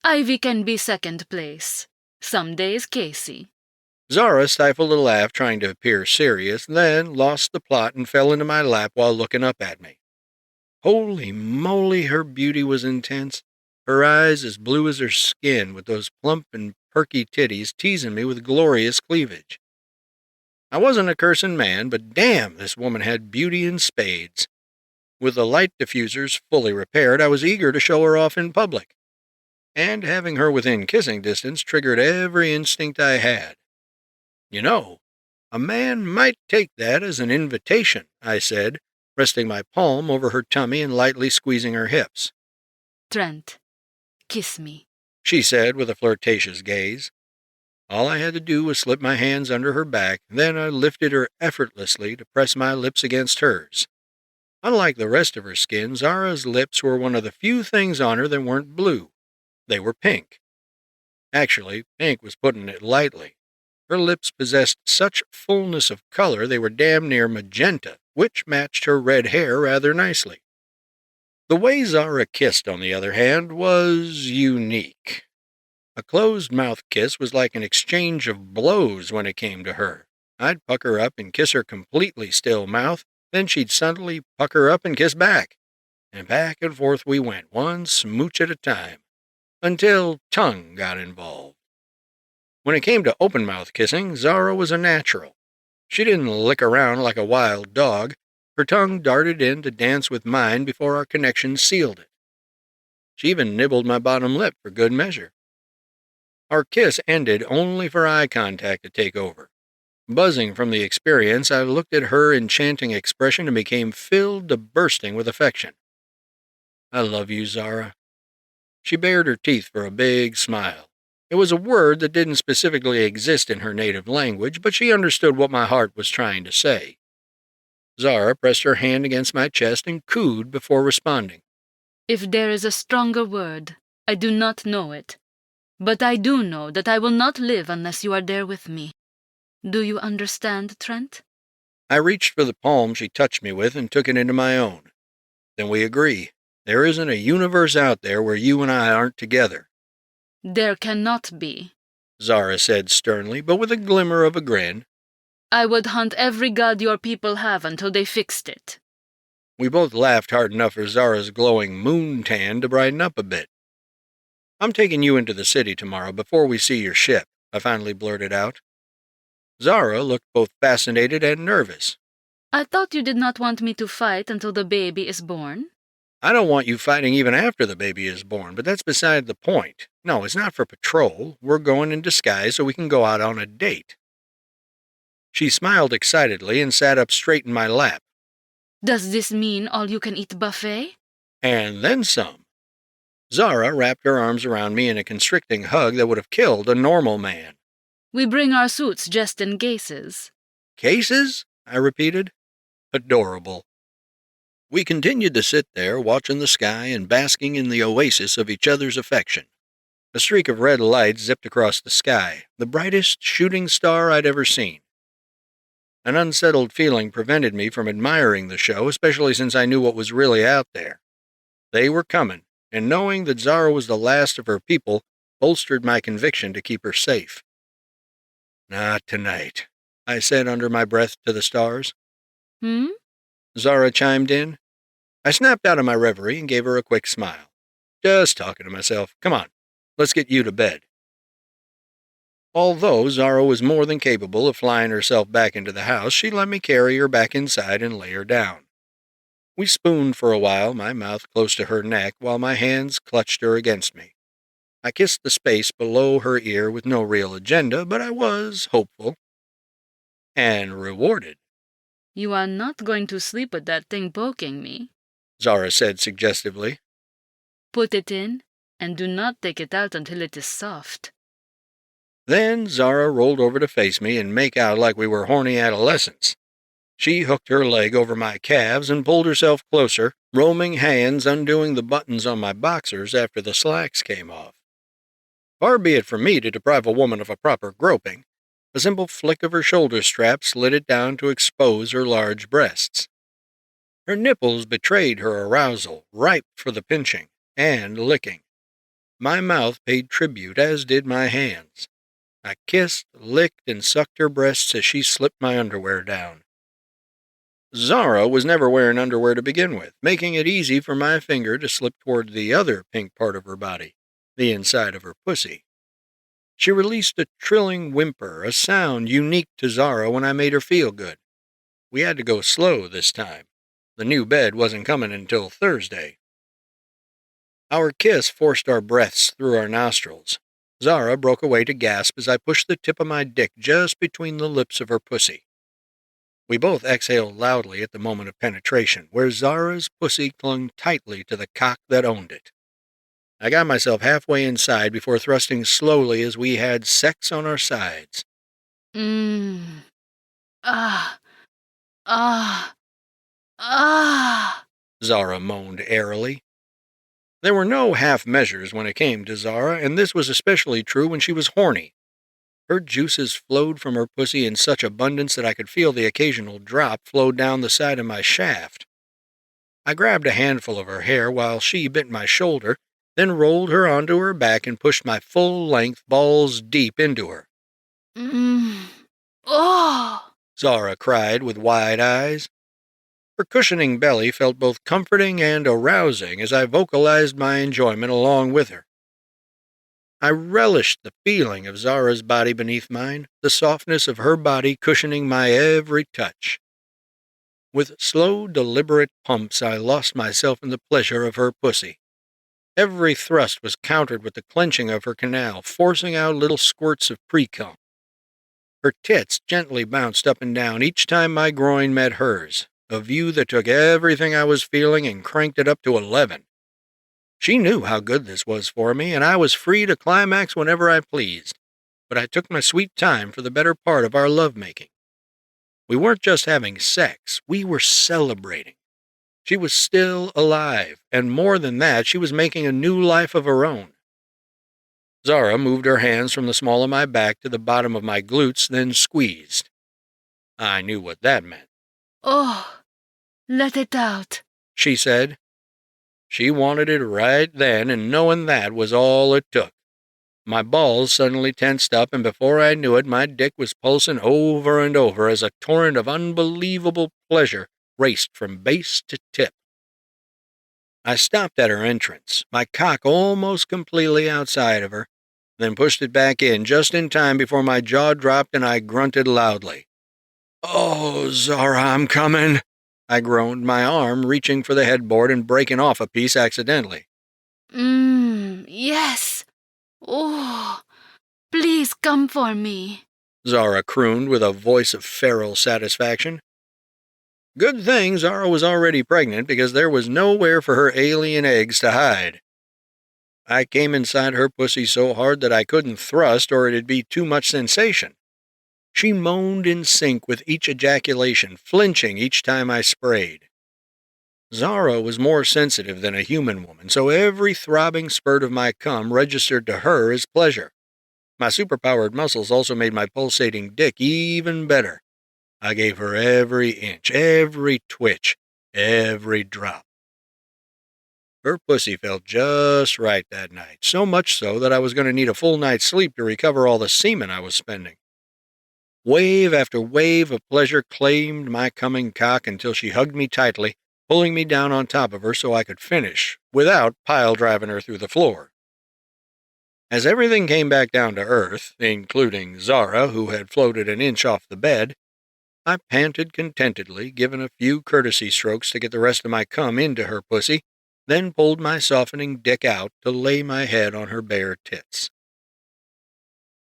Ivy can be second place. Some days Casey. Zara stifled a laugh, trying to appear serious, then lost the plot and fell into my lap while looking up at me. Holy moly, her beauty was intense. Her eyes as blue as her skin, with those plump and perky titties teasing me with glorious cleavage. I wasn't a cursing man, but damn, this woman had beauty in spades. With the light diffusers fully repaired, I was eager to show her off in public. And having her within kissing distance triggered every instinct I had. You know, a man might take that as an invitation, I said, resting my palm over her tummy and lightly squeezing her hips. Trent, kiss me, she said with a flirtatious gaze. All I had to do was slip my hands under her back, then I lifted her effortlessly to press my lips against hers. Unlike the rest of her skin, Zara's lips were one of the few things on her that weren't blue. They were pink. Actually, pink was putting it lightly. Her lips possessed such fullness of color they were damn near magenta, which matched her red hair rather nicely. The way Zara kissed, on the other hand, was unique. A closed-mouth kiss was like an exchange of blows when it came to her. I'd pucker up and kiss her completely still mouth, then she'd suddenly pucker up and kiss back. And back and forth we went, one smooch at a time, until tongue got involved. When it came to open-mouth kissing, Zara was a natural. She didn't lick around like a wild dog. Her tongue darted in to dance with mine before our connection sealed it. She even nibbled my bottom lip for good measure. Our kiss ended only for eye contact to take over. Buzzing from the experience, I looked at her enchanting expression and became filled to bursting with affection. I love you, Zara. She bared her teeth for a big smile. It was a word that didn't specifically exist in her native language, but she understood what my heart was trying to say. Zara pressed her hand against my chest and cooed before responding. If there is a stronger word, I do not know it. But I do know that I will not live unless you are there with me. Do you understand, Trent? I reached for the palm she touched me with and took it into my own. Then we agree. There isn't a universe out there where you and I aren't together. There cannot be, Zara said sternly, but with a glimmer of a grin. I would hunt every god your people have until they fixed it. We both laughed hard enough for Zara's glowing moon tan to brighten up a bit. I'm taking you into the city tomorrow before we see your ship, I finally blurted out. Zara looked both fascinated and nervous. I thought you did not want me to fight until the baby is born? I don't want you fighting even after the baby is born, but that's beside the point. No, it's not for patrol. We're going in disguise so we can go out on a date. She smiled excitedly and sat up straight in my lap. Does this mean all-you-can-eat buffet? And then some. Zara wrapped her arms around me in a constricting hug that would have killed a normal man. We bring our suits just in cases. Cases? I repeated. Adorable. We continued to sit there, watching the sky and basking in the oasis of each other's affection. A streak of red light zipped across the sky, the brightest shooting star I'd ever seen. An unsettled feeling prevented me from admiring the show, especially since I knew what was really out there. They were coming, and knowing that Zara was the last of her people bolstered my conviction to keep her safe. Not tonight, I said under my breath to the stars. Zara chimed in. I snapped out of my reverie and gave her a quick smile. Just talking to myself. Come on, let's get you to bed. Although Zara was more than capable of flying herself back into the house, she let me carry her back inside and lay her down. We spooned for a while, my mouth close to her neck, while my hands clutched her against me. I kissed the space below her ear with no real agenda, but I was hopeful. And rewarded. You are not going to sleep with that thing poking me, Zara said suggestively. Put it in, and do not take it out until it is soft. Then Zara rolled over to face me and make out like we were horny adolescents. She hooked her leg over my calves and pulled herself closer, roaming hands undoing the buttons on my boxers after the slacks came off. Far be it from me to deprive a woman of a proper groping. A simple flick of her shoulder strap slid it down to expose her large breasts. Her nipples betrayed her arousal, ripe for the pinching and licking. My mouth paid tribute, as did my hands. I kissed, licked, and sucked her breasts as she slipped my underwear down. Zara was never wearing underwear to begin with, making it easy for my finger to slip toward the other pink part of her body, the inside of her pussy. She released a trilling whimper, a sound unique to Zara when I made her feel good. We had to go slow this time. The new bed wasn't coming until Thursday. Our kiss forced our breaths through our nostrils. Zara broke away to gasp as I pushed the tip of my dick just between the lips of her pussy. We both exhaled loudly at the moment of penetration, where Zara's pussy clung tightly to the cock that owned it. I got myself halfway inside before thrusting slowly as we had sex on our sides. Ah. Ah. Ah. Zara moaned airily. There were no half measures when it came to Zara, and this was especially true when she was horny. Her juices flowed from her pussy in such abundance that I could feel the occasional drop flow down the side of my shaft. I grabbed a handful of her hair while she bit my shoulder, then rolled her onto her back and pushed my full-length balls deep into her. Oh! Zara cried with wide eyes. Her cushioning belly felt both comforting and arousing as I vocalized my enjoyment along with her. I relished the feeling of Zara's body beneath mine, the softness of her body cushioning my every touch. With slow, deliberate pumps, I lost myself in the pleasure of her pussy. Every thrust was countered with the clenching of her canal, forcing out little squirts of pre-cum. Her tits gently bounced up and down each time my groin met hers, a view that took everything I was feeling and cranked it up to 11. She knew how good this was for me, and I was free to climax whenever I pleased, but I took my sweet time for the better part of our lovemaking. We weren't just having sex, we were celebrating. She was still alive, and more than that, she was making a new life of her own. Zara moved her hands from the small of my back to the bottom of my glutes, then squeezed. I knew what that meant. Oh, let it out, she said. She wanted it right then, and knowing that was all it took. My balls suddenly tensed up, and before I knew it, my dick was pulsing over and over as a torrent of unbelievable pleasure raced from base to tip. I stopped at her entrance, my cock almost completely outside of her, then pushed it back in just in time before my jaw dropped and I grunted loudly. "Oh, Zara, I'm coming," I groaned, my arm reaching for the headboard and breaking off a piece accidentally. Yes. Oh, please come for me, Zara crooned with a voice of feral satisfaction. Good thing Zara was already pregnant because there was nowhere for her alien eggs to hide. I came inside her pussy so hard that I couldn't thrust or it'd be too much sensation. She moaned in sync with each ejaculation, flinching each time I sprayed. Zara was more sensitive than a human woman, so every throbbing spurt of my cum registered to her as pleasure. My superpowered muscles also made my pulsating dick even better. I gave her every inch, every twitch, every drop. Her pussy felt just right that night, so much so that I was going to need a full night's sleep to recover all the semen I was spending. Wave after wave of pleasure claimed my coming cock until she hugged me tightly, pulling me down on top of her so I could finish, without pile-driving her through the floor. As everything came back down to earth, including Zara, who had floated an inch off the bed, I panted contentedly, giving a few courtesy strokes to get the rest of my cum into her pussy, then pulled my softening dick out to lay my head on her bare tits.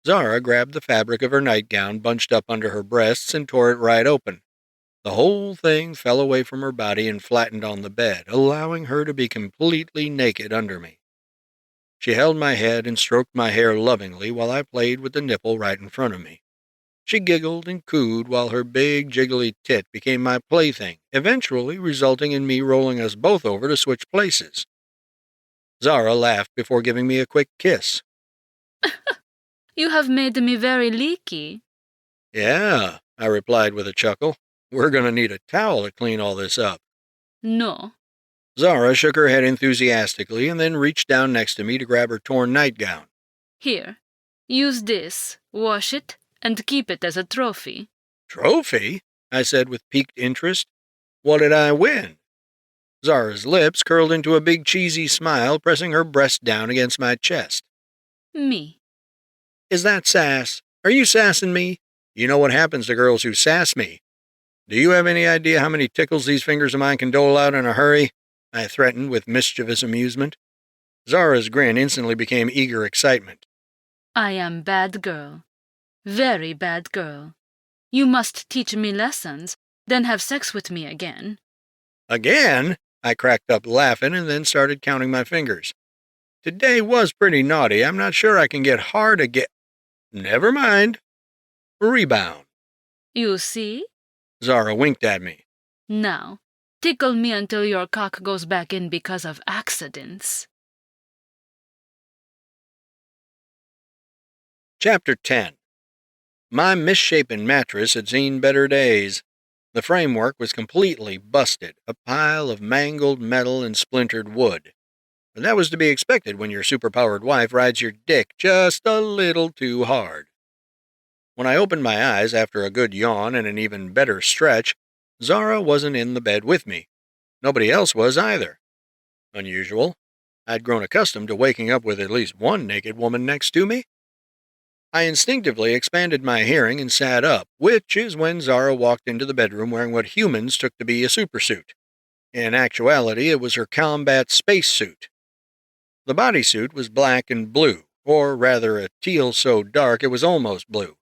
Zara grabbed the fabric of her nightgown bunched up under her breasts and tore it right open. The whole thing fell away from her body and flattened on the bed, allowing her to be completely naked under me. She held my head and stroked my hair lovingly while I played with the nipple right in front of me. She giggled and cooed while her big jiggly tit became my plaything, eventually resulting in me rolling us both over to switch places. Zara laughed before giving me a quick kiss. You have made me very leaky. Yeah, I replied with a chuckle. We're going to need a towel to clean all this up. No. Zara shook her head enthusiastically and then reached down next to me to grab her torn nightgown. Here. Use this, wash it, and keep it as a trophy. Trophy? I said with piqued interest. What did I win? Zara's lips curled into a big cheesy smile, pressing her breast down against my chest. Me. Is that sass? Are you sassing me? You know what happens to girls who sass me. Do you have any idea how many tickles these fingers of mine can dole out in a hurry? I threatened with mischievous amusement. Zara's grin instantly became eager excitement. I am bad girl. Very bad girl. You must teach me lessons, then have sex with me again. Again? I cracked up laughing and then started counting my fingers. Today was pretty naughty. I'm not sure I can get hard again. Never mind. Rebound. You see? Zara winked at me. Now, tickle me until your cock goes back in because of accidents. Chapter 10. My misshapen mattress had seen better days. The framework was completely busted, a pile of mangled metal and splintered wood. But that was to be expected when your superpowered wife rides your dick just a little too hard. When I opened my eyes after a good yawn and an even better stretch, Zara wasn't in the bed with me. Nobody else was either. Unusual. I'd grown accustomed to waking up with at least one naked woman next to me. I instinctively expanded my hearing and sat up, which is when Zara walked into the bedroom wearing what humans took to be a supersuit. In actuality, it was her combat spacesuit. The bodysuit was black and blue, or rather a teal so dark it was almost blue.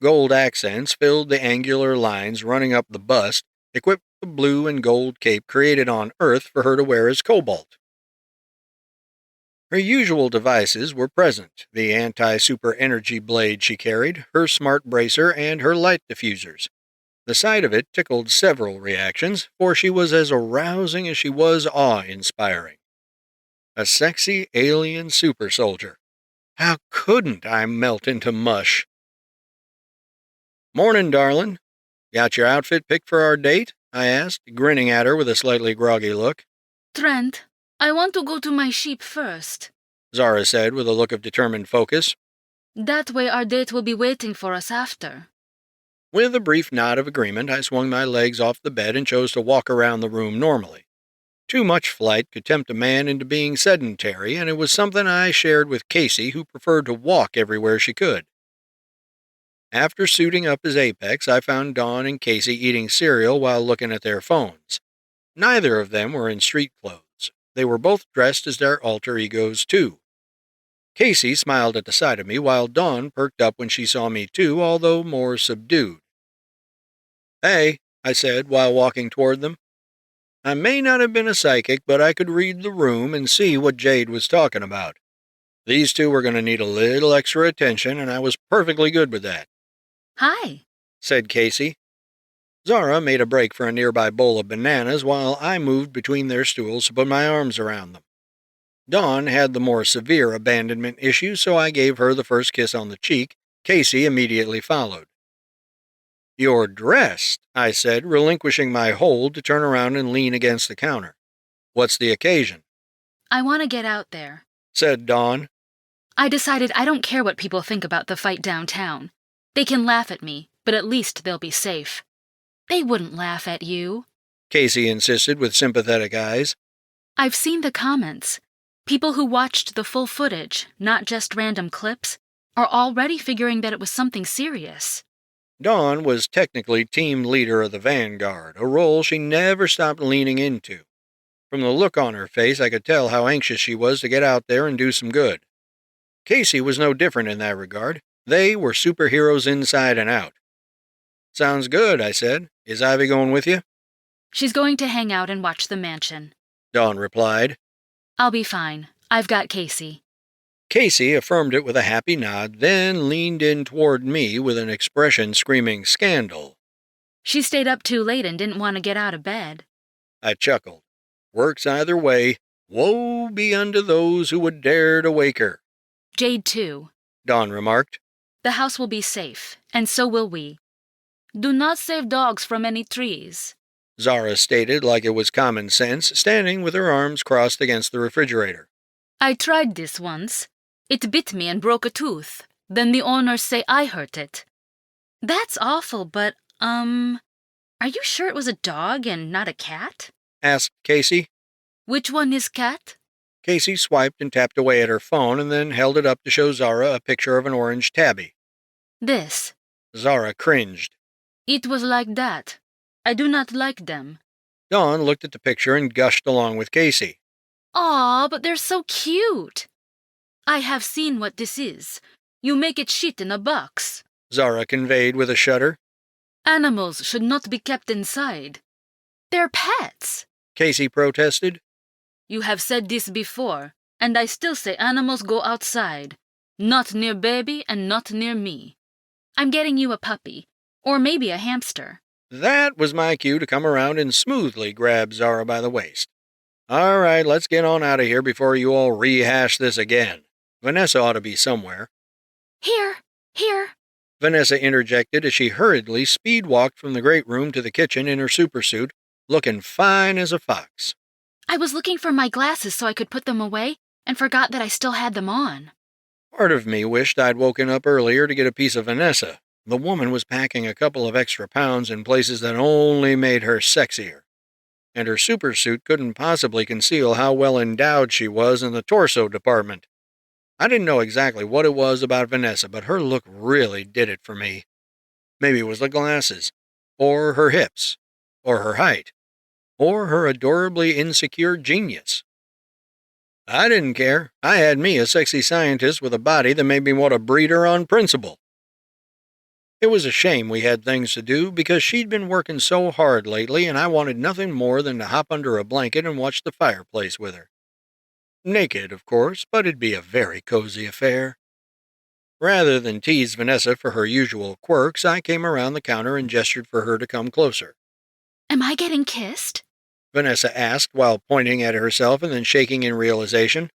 Gold accents filled the angular lines running up the bust, equipped with the blue and gold cape created on Earth for her to wear as Cobalt. Her usual devices were present, the anti-super energy blade she carried, her smart bracer, and her light diffusers. The sight of it tickled several reactions, for she was as arousing as she was awe-inspiring. A sexy alien super soldier. How couldn't I melt into mush? Morning, darling. Got your outfit picked for our date? I asked, grinning at her with a slightly groggy look. Trent, I want to go to my sheep first, Zara said with a look of determined focus. That way our date will be waiting for us after. With a brief nod of agreement, I swung my legs off the bed and chose to walk around the room normally. Too much flight could tempt a man into being sedentary, and it was something I shared with Casey, who preferred to walk everywhere she could. After suiting up as Apex, I found Dawn and Casey eating cereal while looking at their phones. Neither of them were in street clothes. They were both dressed as their alter egos, too. Casey smiled at the sight of me, while Dawn perked up when she saw me too, although more subdued. Hey, I said while walking toward them. I may not have been a psychic, but I could read the room and see what Jade was talking about. These two were going to need a little extra attention, and I was perfectly good with that. Hi, said Casey. Zara made a break for a nearby bowl of bananas while I moved between their stools to put my arms around them. Dawn had the more severe abandonment issue, so I gave her the first kiss on the cheek. Casey immediately followed. You're dressed, I said, relinquishing my hold to turn around and lean against the counter. What's the occasion? I want to get out there, said Dawn. I decided I don't care what people think about the fight downtown. They can laugh at me, but at least they'll be safe. They wouldn't laugh at you, Casey insisted with sympathetic eyes. I've seen the comments. People who watched the full footage, not just random clips, are already figuring that it was something serious. Dawn was technically team leader of the Vanguard, a role she never stopped leaning into. From the look on her face, I could tell how anxious she was to get out there and do some good. Casey was no different in that regard. They were superheroes inside and out. Sounds good, I said. Is Ivy going with you? She's going to hang out and watch the mansion, Dawn replied. I'll be fine. I've got Casey. Casey affirmed it with a happy nod, then leaned in toward me with an expression screaming scandal. She stayed up too late and didn't want to get out of bed. I chuckled. Works either way. Woe be unto those who would dare to wake her. Jade too, Dawn remarked. The house will be safe, and so will we. Do not save dogs from any trees. Zara stated like it was common sense, standing with her arms crossed against the refrigerator. I tried this once. It bit me and broke a tooth. Then the owners say I hurt it. That's awful, but, are you sure it was a dog and not a cat? Asked Casey. Which one is cat? Casey swiped and tapped away at her phone and then held it up to show Zara a picture of an orange tabby. This. Zara cringed. It was like that. I do not like them. Dawn looked at the picture and gushed along with Casey. Aw, but they're so cute. I have seen what this is. You make it shit in a box. Zara conveyed with a shudder. Animals should not be kept inside. They're pets. Casey protested. You have said this before, and I still say animals go outside. Not near baby and not near me. I'm getting you a puppy, or maybe a hamster. That was my cue to come around and smoothly grab Zara by the waist. All right, let's get on out of here before you all rehash this again. Vanessa ought to be somewhere. Here. Vanessa interjected as she hurriedly speed-walked from the great room to the kitchen in her supersuit, looking fine as a fox. I was looking for my glasses so I could put them away, and forgot that I still had them on. Part of me wished I'd woken up earlier to get a piece of Vanessa. The woman was packing a couple of extra pounds in places that only made her sexier. And her supersuit couldn't possibly conceal how well endowed she was in the torso department. I didn't know exactly what it was about Vanessa, but her look really did it for me. Maybe it was the glasses, or her hips, or her height, or her adorably insecure genius. I didn't care. I had me a sexy scientist with a body that made me want to breed her on principle. It was a shame we had things to do because she'd been working so hard lately and I wanted nothing more than to hop under a blanket and watch the fireplace with her. Naked, of course, but it'd be a very cozy affair. Rather than tease Vanessa for her usual quirks, I came around the counter and gestured for her to come closer. Am I getting kissed? Vanessa asked while pointing at herself and then shaking in realization.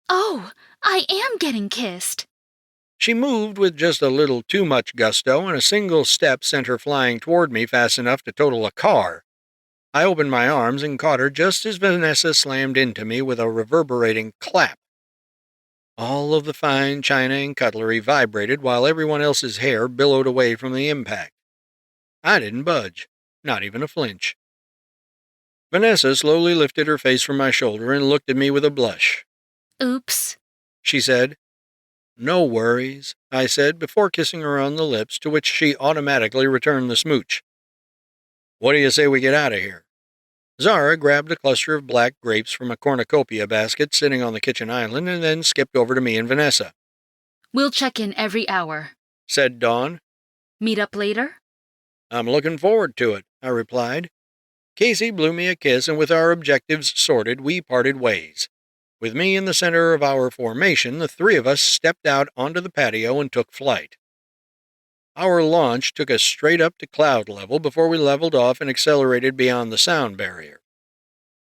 Oh, I am getting kissed. She moved with just a little too much gusto, and a single step sent her flying toward me fast enough to total a car. I opened my arms and caught her just as Vanessa slammed into me with a reverberating clap. All of the fine china and cutlery vibrated while everyone else's hair billowed away from the impact. I didn't budge, not even a flinch. Vanessa slowly lifted her face from my shoulder and looked at me with a blush. Oops, she said. No worries, I said before kissing her on the lips, to which she automatically returned the smooch. What do you say we get out of here? Zara grabbed a cluster of black grapes from a cornucopia basket sitting on the kitchen island and then skipped over to me and Vanessa. We'll check in every hour, said Dawn. Meet up later? I'm looking forward to it, I replied. Casey blew me a kiss, and with our objectives sorted, we parted ways. With me in the center of our formation, the three of us stepped out onto the patio and took flight. Our launch took us straight up to cloud level before we leveled off and accelerated beyond the sound barrier.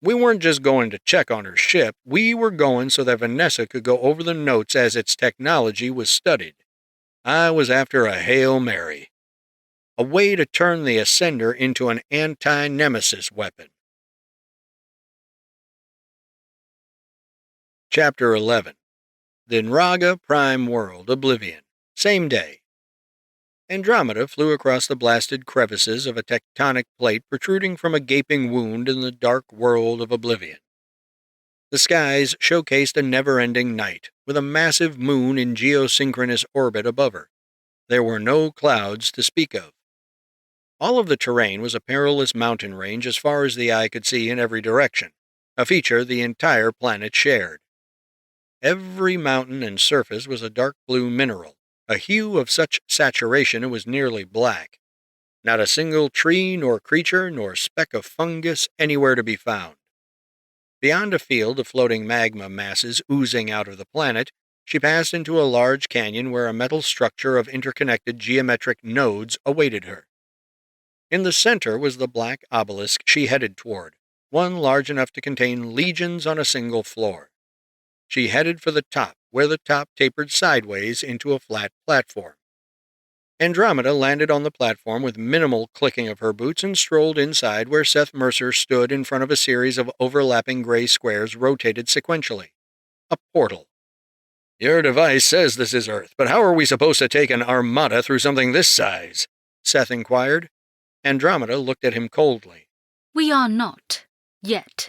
We weren't just going to check on her ship, we were going so that Vanessa could go over the notes as its technology was studied. I was after a Hail Mary. A way to turn the Ascender into an anti-nemesis weapon. Chapter 11. The Nraga Prime World, Oblivion. Same day. Andromeda flew across the blasted crevices of a tectonic plate protruding from a gaping wound in the dark world of Oblivion. The skies showcased a never-ending night, with a massive moon in geosynchronous orbit above her. There were no clouds to speak of. All of the terrain was a perilous mountain range as far as the eye could see in every direction, a feature the entire planet shared. Every mountain and surface was a dark blue mineral, a hue of such saturation it was nearly black. Not a single tree nor creature nor speck of fungus anywhere to be found. Beyond a field of floating magma masses oozing out of the planet, she passed into a large canyon where a metal structure of interconnected geometric nodes awaited her. In the center was the black obelisk she headed toward, one large enough to contain legions on a single floor. She headed for the top, where the top tapered sideways into a flat platform. Andromeda landed on the platform with minimal clicking of her boots and strolled inside where Seth Mercer stood in front of a series of overlapping gray squares rotated sequentially. A portal. "Your device says this is Earth, but how are we supposed to take an armada through something this size?" Seth inquired. Andromeda looked at him coldly. "We are not. Yet.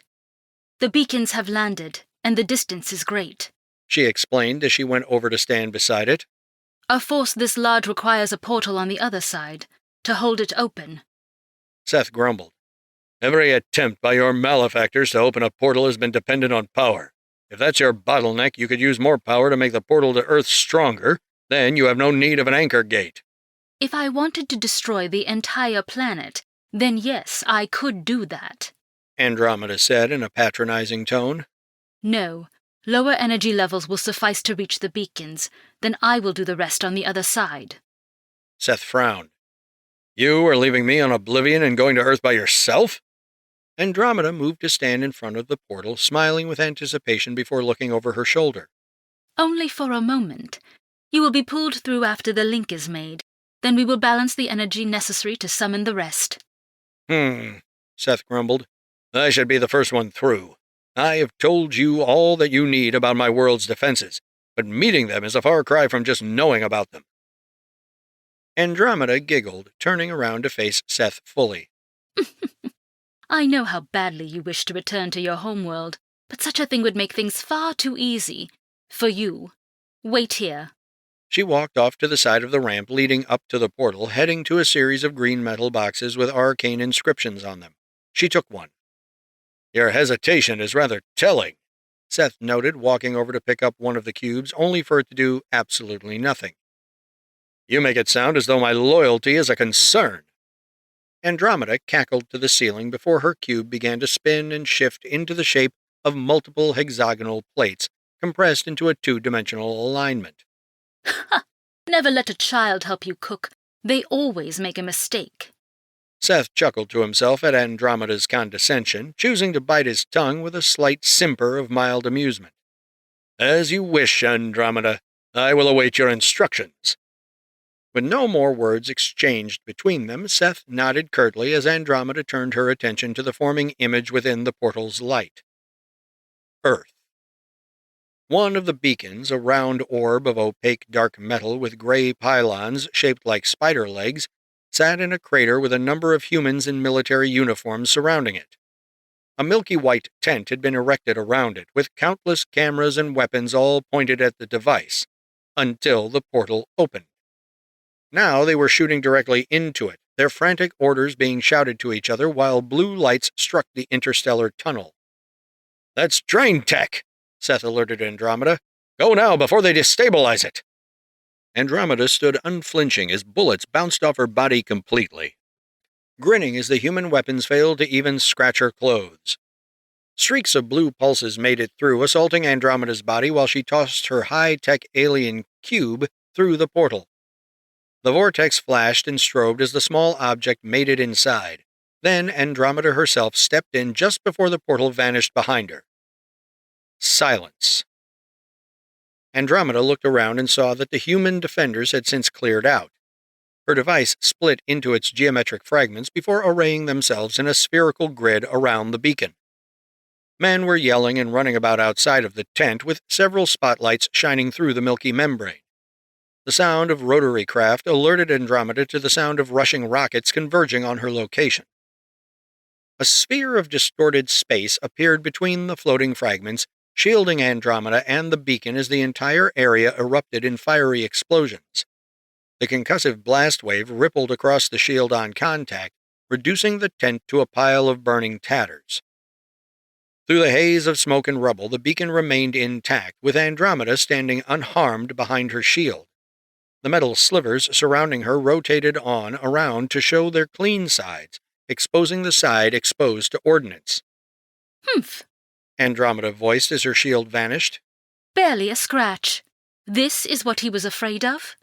The beacons have landed, and the distance is great," she explained as she went over to stand beside it. "A force this large requires a portal on the other side, to hold it open." Seth grumbled. "Every attempt by your malefactors to open a portal has been dependent on power. If that's your bottleneck, you could use more power to make the portal to Earth stronger. Then you have no need of an anchor gate." "If I wanted to destroy the entire planet, then yes, I could do that," Andromeda said in a patronizing tone. "No, lower energy levels will suffice to reach the beacons. Then I will do the rest on the other side." Seth frowned. "You are leaving me on Oblivion and going to Earth by yourself?" Andromeda moved to stand in front of the portal, smiling with anticipation before looking over her shoulder. "Only for a moment. You will be pulled through after the link is made. Then we will balance the energy necessary to summon the rest." Seth grumbled. "I should be the first one through. I have told you all that you need about my world's defenses, but meeting them is a far cry from just knowing about them." Andromeda giggled, turning around to face Seth fully. "I know how badly you wish to return to your homeworld, but such a thing would make things far too easy. For you. Wait here." She walked off to the side of the ramp leading up to the portal, heading to a series of green metal boxes with arcane inscriptions on them. She took one. "Your hesitation is rather telling," Seth noted, walking over to pick up one of the cubes, only for it to do absolutely nothing. "You make it sound as though my loyalty is a concern." Andromeda cackled to the ceiling before her cube began to spin and shift into the shape of multiple hexagonal plates compressed into a two-dimensional alignment. "Never let a child help you cook. They always make a mistake." Seth chuckled to himself at Andromeda's condescension, choosing to bite his tongue with a slight simper of mild amusement. "As you wish, Andromeda. I will await your instructions." With no more words exchanged between them, Seth nodded curtly as Andromeda turned her attention to the forming image within the portal's light. Earth. One of the beacons, a round orb of opaque dark metal with gray pylons shaped like spider legs, sat in a crater with a number of humans in military uniforms surrounding it. A milky white tent had been erected around it, with countless cameras and weapons all pointed at the device, until the portal opened. Now they were shooting directly into it, their frantic orders being shouted to each other while blue lights struck the interstellar tunnel. "That's drain tech," Seth alerted Andromeda. "Go now before they destabilize it." Andromeda stood unflinching as bullets bounced off her body completely, grinning as the human weapons failed to even scratch her clothes. Streaks of blue pulses made it through, assaulting Andromeda's body while she tossed her high-tech alien cube through the portal. The vortex flashed and strobed as the small object made it inside. Then Andromeda herself stepped in just before the portal vanished behind her. Silence. Andromeda looked around and saw that the human defenders had since cleared out. Her device split into its geometric fragments before arraying themselves in a spherical grid around the beacon. Men were yelling and running about outside of the tent, with several spotlights shining through the milky membrane. The sound of rotary craft alerted Andromeda to the sound of rushing rockets converging on her location. A sphere of distorted space appeared between the floating fragments, shielding Andromeda and the beacon as the entire area erupted in fiery explosions. The concussive blast wave rippled across the shield on contact, reducing the tent to a pile of burning tatters. Through the haze of smoke and rubble, the beacon remained intact, with Andromeda standing unharmed behind her shield. The metal slivers surrounding her rotated around to show their clean sides, exposing the side exposed to ordnance. "Humph," Andromeda voiced as her shield vanished. "Barely a scratch. This is what he was afraid of?"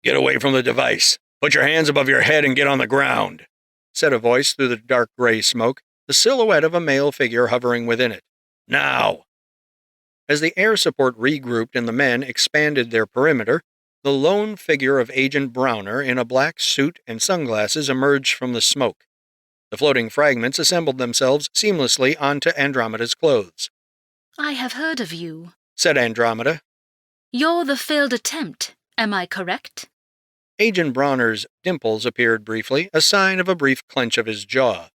"Get away from the device. Put your hands above your head and get on the ground," said a voice through the dark gray smoke, the silhouette of a male figure hovering within it. "Now!" As the air support regrouped and the men expanded their perimeter, The lone figure of Agent Browner in a black suit and sunglasses emerged from the smoke. The floating fragments assembled themselves seamlessly onto Andromeda's clothes. I have heard of you, said Andromeda. You're the failed attempt, am I correct? Agent Browner's dimples appeared briefly, a sign of a brief clench of his jaw.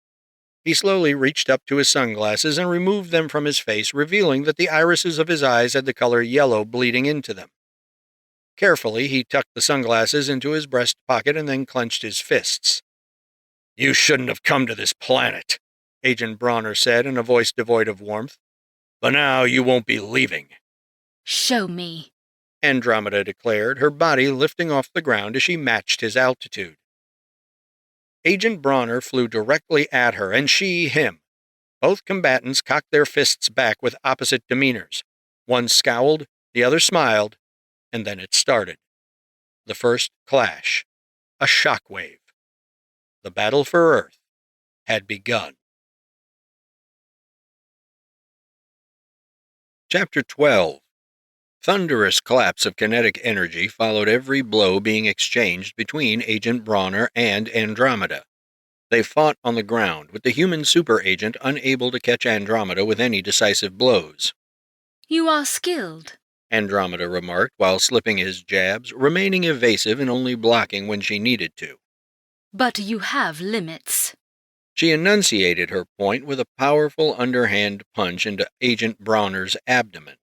He slowly reached up to his sunglasses and removed them from his face, revealing that the irises of his eyes had the color yellow bleeding into them. Carefully, he tucked the sunglasses into his breast pocket and then clenched his fists. "You shouldn't have come to this planet," Agent Browner said in a voice devoid of warmth. "But now you won't be leaving." Show me, Andromeda declared, her body lifting off the ground as she matched his altitude. Agent Browner flew directly at her, and she him. Both combatants cocked their fists back with opposite demeanors. One scowled, the other smiled, and then it started. The first clash. A shockwave. The battle for Earth had begun. Chapter 12. Thunderous claps of kinetic energy followed every blow being exchanged between Agent Browner and Andromeda. They fought on the ground, with the human super agent unable to catch Andromeda with any decisive blows. You are skilled, Andromeda remarked while slipping his jabs, remaining evasive and only blocking when she needed to. But you have limits. She enunciated her point with a powerful underhand punch into Agent Browner's abdomen.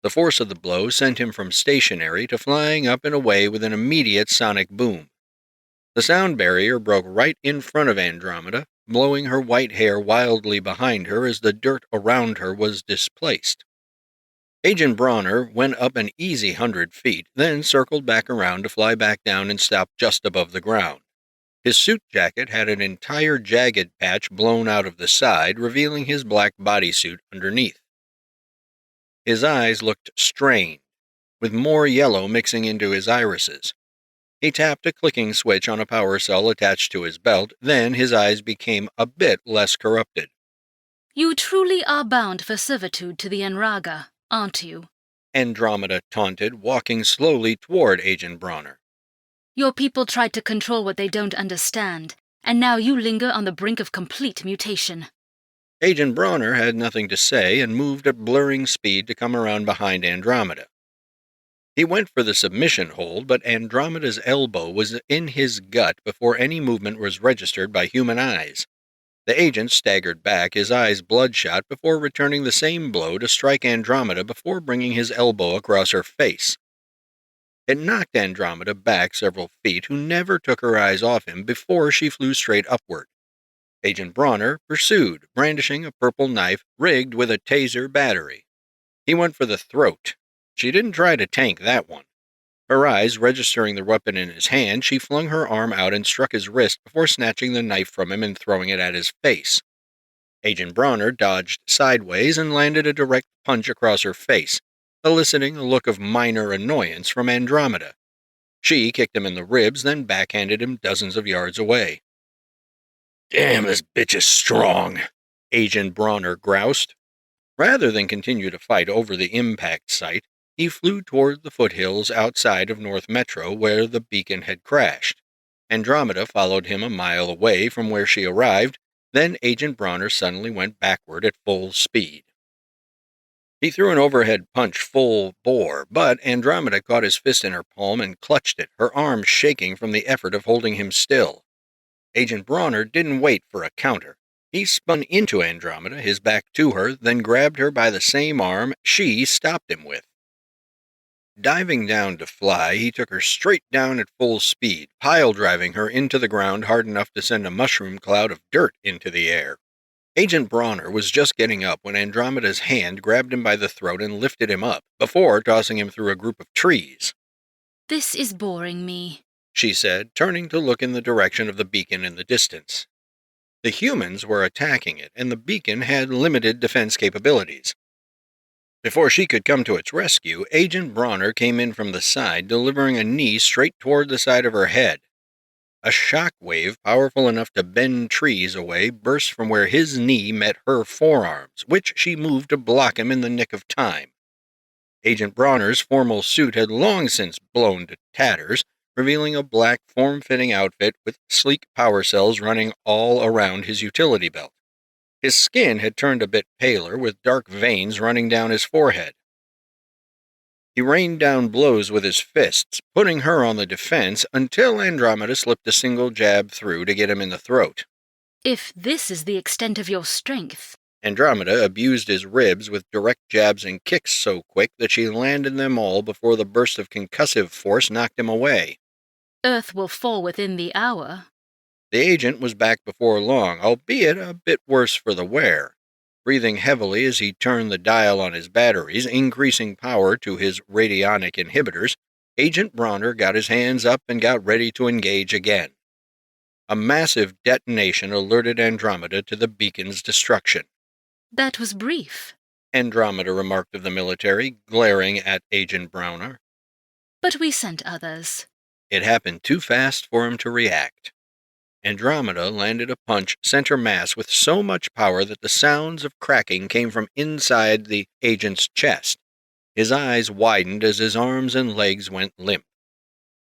The force of the blow sent him from stationary to flying up and away with an immediate sonic boom. The sound barrier broke right in front of Andromeda, blowing her white hair wildly behind her as the dirt around her was displaced. Agent Browner went up an easy 100 feet, then circled back around to fly back down and stop just above the ground. His suit jacket had an entire jagged patch blown out of the side, revealing his black bodysuit underneath. His eyes looked strained, with more yellow mixing into his irises. He tapped a clicking switch on a power cell attached to his belt, then his eyes became a bit less corrupted. You truly are bound for servitude to the Enraga, aren't you? Andromeda taunted, walking slowly toward Agent Browner. Your people tried to control what they don't understand, and now you linger on the brink of complete mutation. Agent Browner had nothing to say and moved at blurring speed to come around behind Andromeda. He went for the submission hold, but Andromeda's elbow was in his gut before any movement was registered by human eyes. The agent staggered back, his eyes bloodshot, before returning the same blow to strike Andromeda before bringing his elbow across her face. It knocked Andromeda back several feet, who never took her eyes off him before she flew straight upward. Agent Browner pursued, brandishing a purple knife rigged with a taser battery. He went for the throat. She didn't try to tank that one. Her eyes registering the weapon in his hand, she flung her arm out and struck his wrist before snatching the knife from him and throwing it at his face. Agent Browner dodged sideways and landed a direct punch across her face, eliciting a look of minor annoyance from Andromeda. She kicked him in the ribs, then backhanded him dozens of yards away. "Damn, this bitch is strong," Agent Browner groused. Rather than continue to fight over the impact site, he flew toward the foothills outside of North Metro where the beacon had crashed. Andromeda followed him a mile away from where she arrived, then Agent Browner suddenly went backward at full speed. He threw an overhead punch full bore, but Andromeda caught his fist in her palm and clutched it, her arms shaking from the effort of holding him still. Agent Browner didn't wait for a counter. He spun into Andromeda, his back to her, then grabbed her by the same arm she stopped him with. Diving down to fly, he took her straight down at full speed, pile-driving her into the ground hard enough to send a mushroom cloud of dirt into the air. Agent Browner was just getting up when Andromeda's hand grabbed him by the throat and lifted him up, before tossing him through a group of trees. This is boring me, she said, turning to look in the direction of the beacon in the distance. The humans were attacking it, and the beacon had limited defense capabilities. Before she could come to its rescue, Agent Browner came in from the side, delivering a knee straight toward the side of her head. A shock wave powerful enough to bend trees away burst from where his knee met her forearms, which she moved to block him in the nick of time. Agent Bronner's formal suit had long since blown to tatters, revealing a black, form-fitting outfit with sleek power cells running all around his utility belt. His skin had turned a bit paler, with dark veins running down his forehead. He rained down blows with his fists, putting her on the defense until Andromeda slipped a single jab through to get him in the throat. If this is the extent of your strength... Andromeda abused his ribs with direct jabs and kicks so quick that she landed them all before the burst of concussive force knocked him away. Earth will fall within the hour. The agent was back before long, albeit a bit worse for the wear. Breathing heavily as he turned the dial on his batteries, increasing power to his radionic inhibitors, Agent Bronner got his hands up and got ready to engage again. A massive detonation alerted Andromeda to the beacon's destruction. That was brief, Andromeda remarked of the military, glaring at Agent Bronner. But we sent others. It happened too fast for him to react. Andromeda landed a punch center mass with so much power that the sounds of cracking came from inside the agent's chest. His eyes widened as his arms and legs went limp.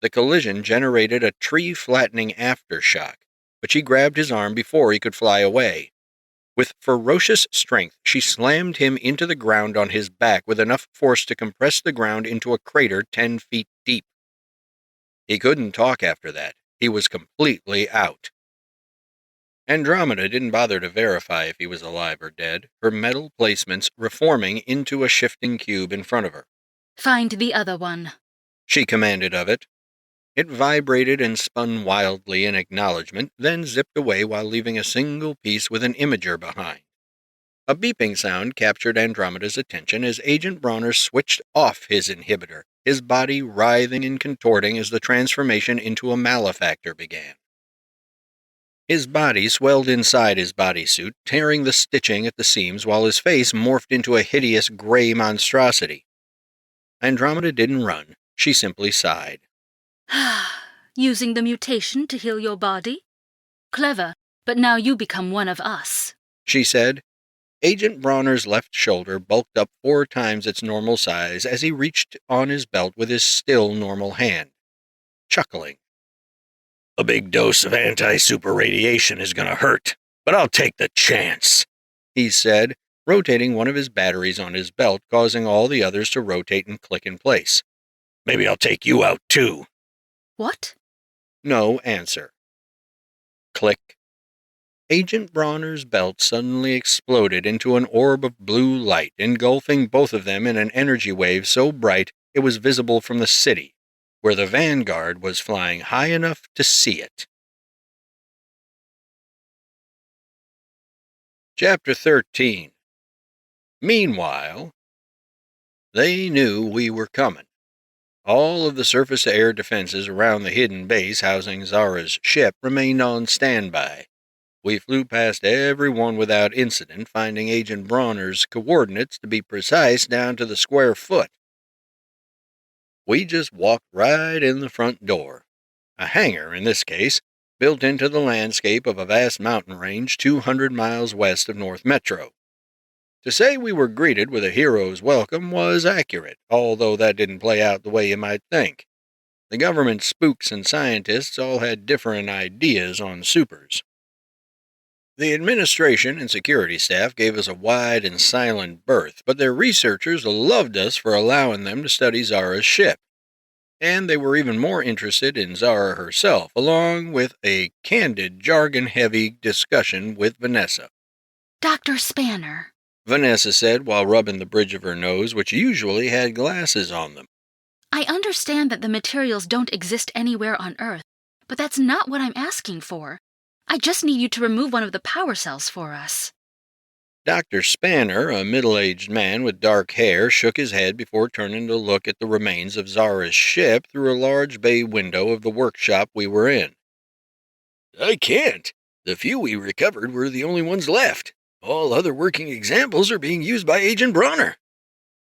The collision generated a tree-flattening aftershock, but she grabbed his arm before he could fly away. With ferocious strength, she slammed him into the ground on his back with enough force to compress the ground into a crater 10 feet deep. He couldn't talk after that. He was completely out. Andromeda didn't bother to verify if he was alive or dead, her metal placements reforming into a shifting cube in front of her. Find the other one, She commanded of it. It vibrated and spun wildly in acknowledgement, then zipped away while leaving a single piece with an imager behind. A beeping sound captured Andromeda's attention as Agent Bronner switched off his inhibitor, his body writhing and contorting as the transformation into a malefactor began. His body swelled inside his bodysuit, tearing the stitching at the seams while his face morphed into a hideous gray monstrosity. Andromeda didn't run. She simply sighed. Using the mutation to heal your body? Clever, but now you become one of us, She said. Agent Bronner's left shoulder bulked up 4 times its normal size as he reached on his belt with his still normal hand, chuckling. A big dose of anti-super radiation is going to hurt, but I'll take the chance, he said, rotating one of his batteries on his belt, causing all the others to rotate and click in place. Maybe I'll take you out, too. What? No answer. Click. Agent Bronner's belt suddenly exploded into an orb of blue light, engulfing both of them in an energy wave so bright it was visible from the city, where the Vanguard was flying high enough to see it. Chapter 13. Meanwhile, they knew we were coming. All of the surface-to-air defenses around the hidden base housing Zara's ship remained on standby. We flew past every one without incident, finding Agent Bronner's coordinates to be precise down to the square foot. We just walked right in the front door. A hangar, in this case, built into the landscape of a vast mountain range 200 miles west of North Metro. To say we were greeted with a hero's welcome was accurate, although that didn't play out the way you might think. The government spooks and scientists all had different ideas on supers. The administration and security staff gave us a wide and silent berth, but their researchers loved us for allowing them to study Zara's ship. And they were even more interested in Zara herself, along with a candid, jargon-heavy discussion with Vanessa. Dr. Spanner, Vanessa said while rubbing the bridge of her nose, which usually had glasses on them. I understand that the materials don't exist anywhere on Earth, but that's not what I'm asking for. I just need you to remove one of the power cells for us. Dr. Spanner, a middle-aged man with dark hair, shook his head before turning to look at the remains of Zara's ship through a large bay window of the workshop we were in. I can't. The few we recovered were the only ones left. All other working examples are being used by Agent Bronner.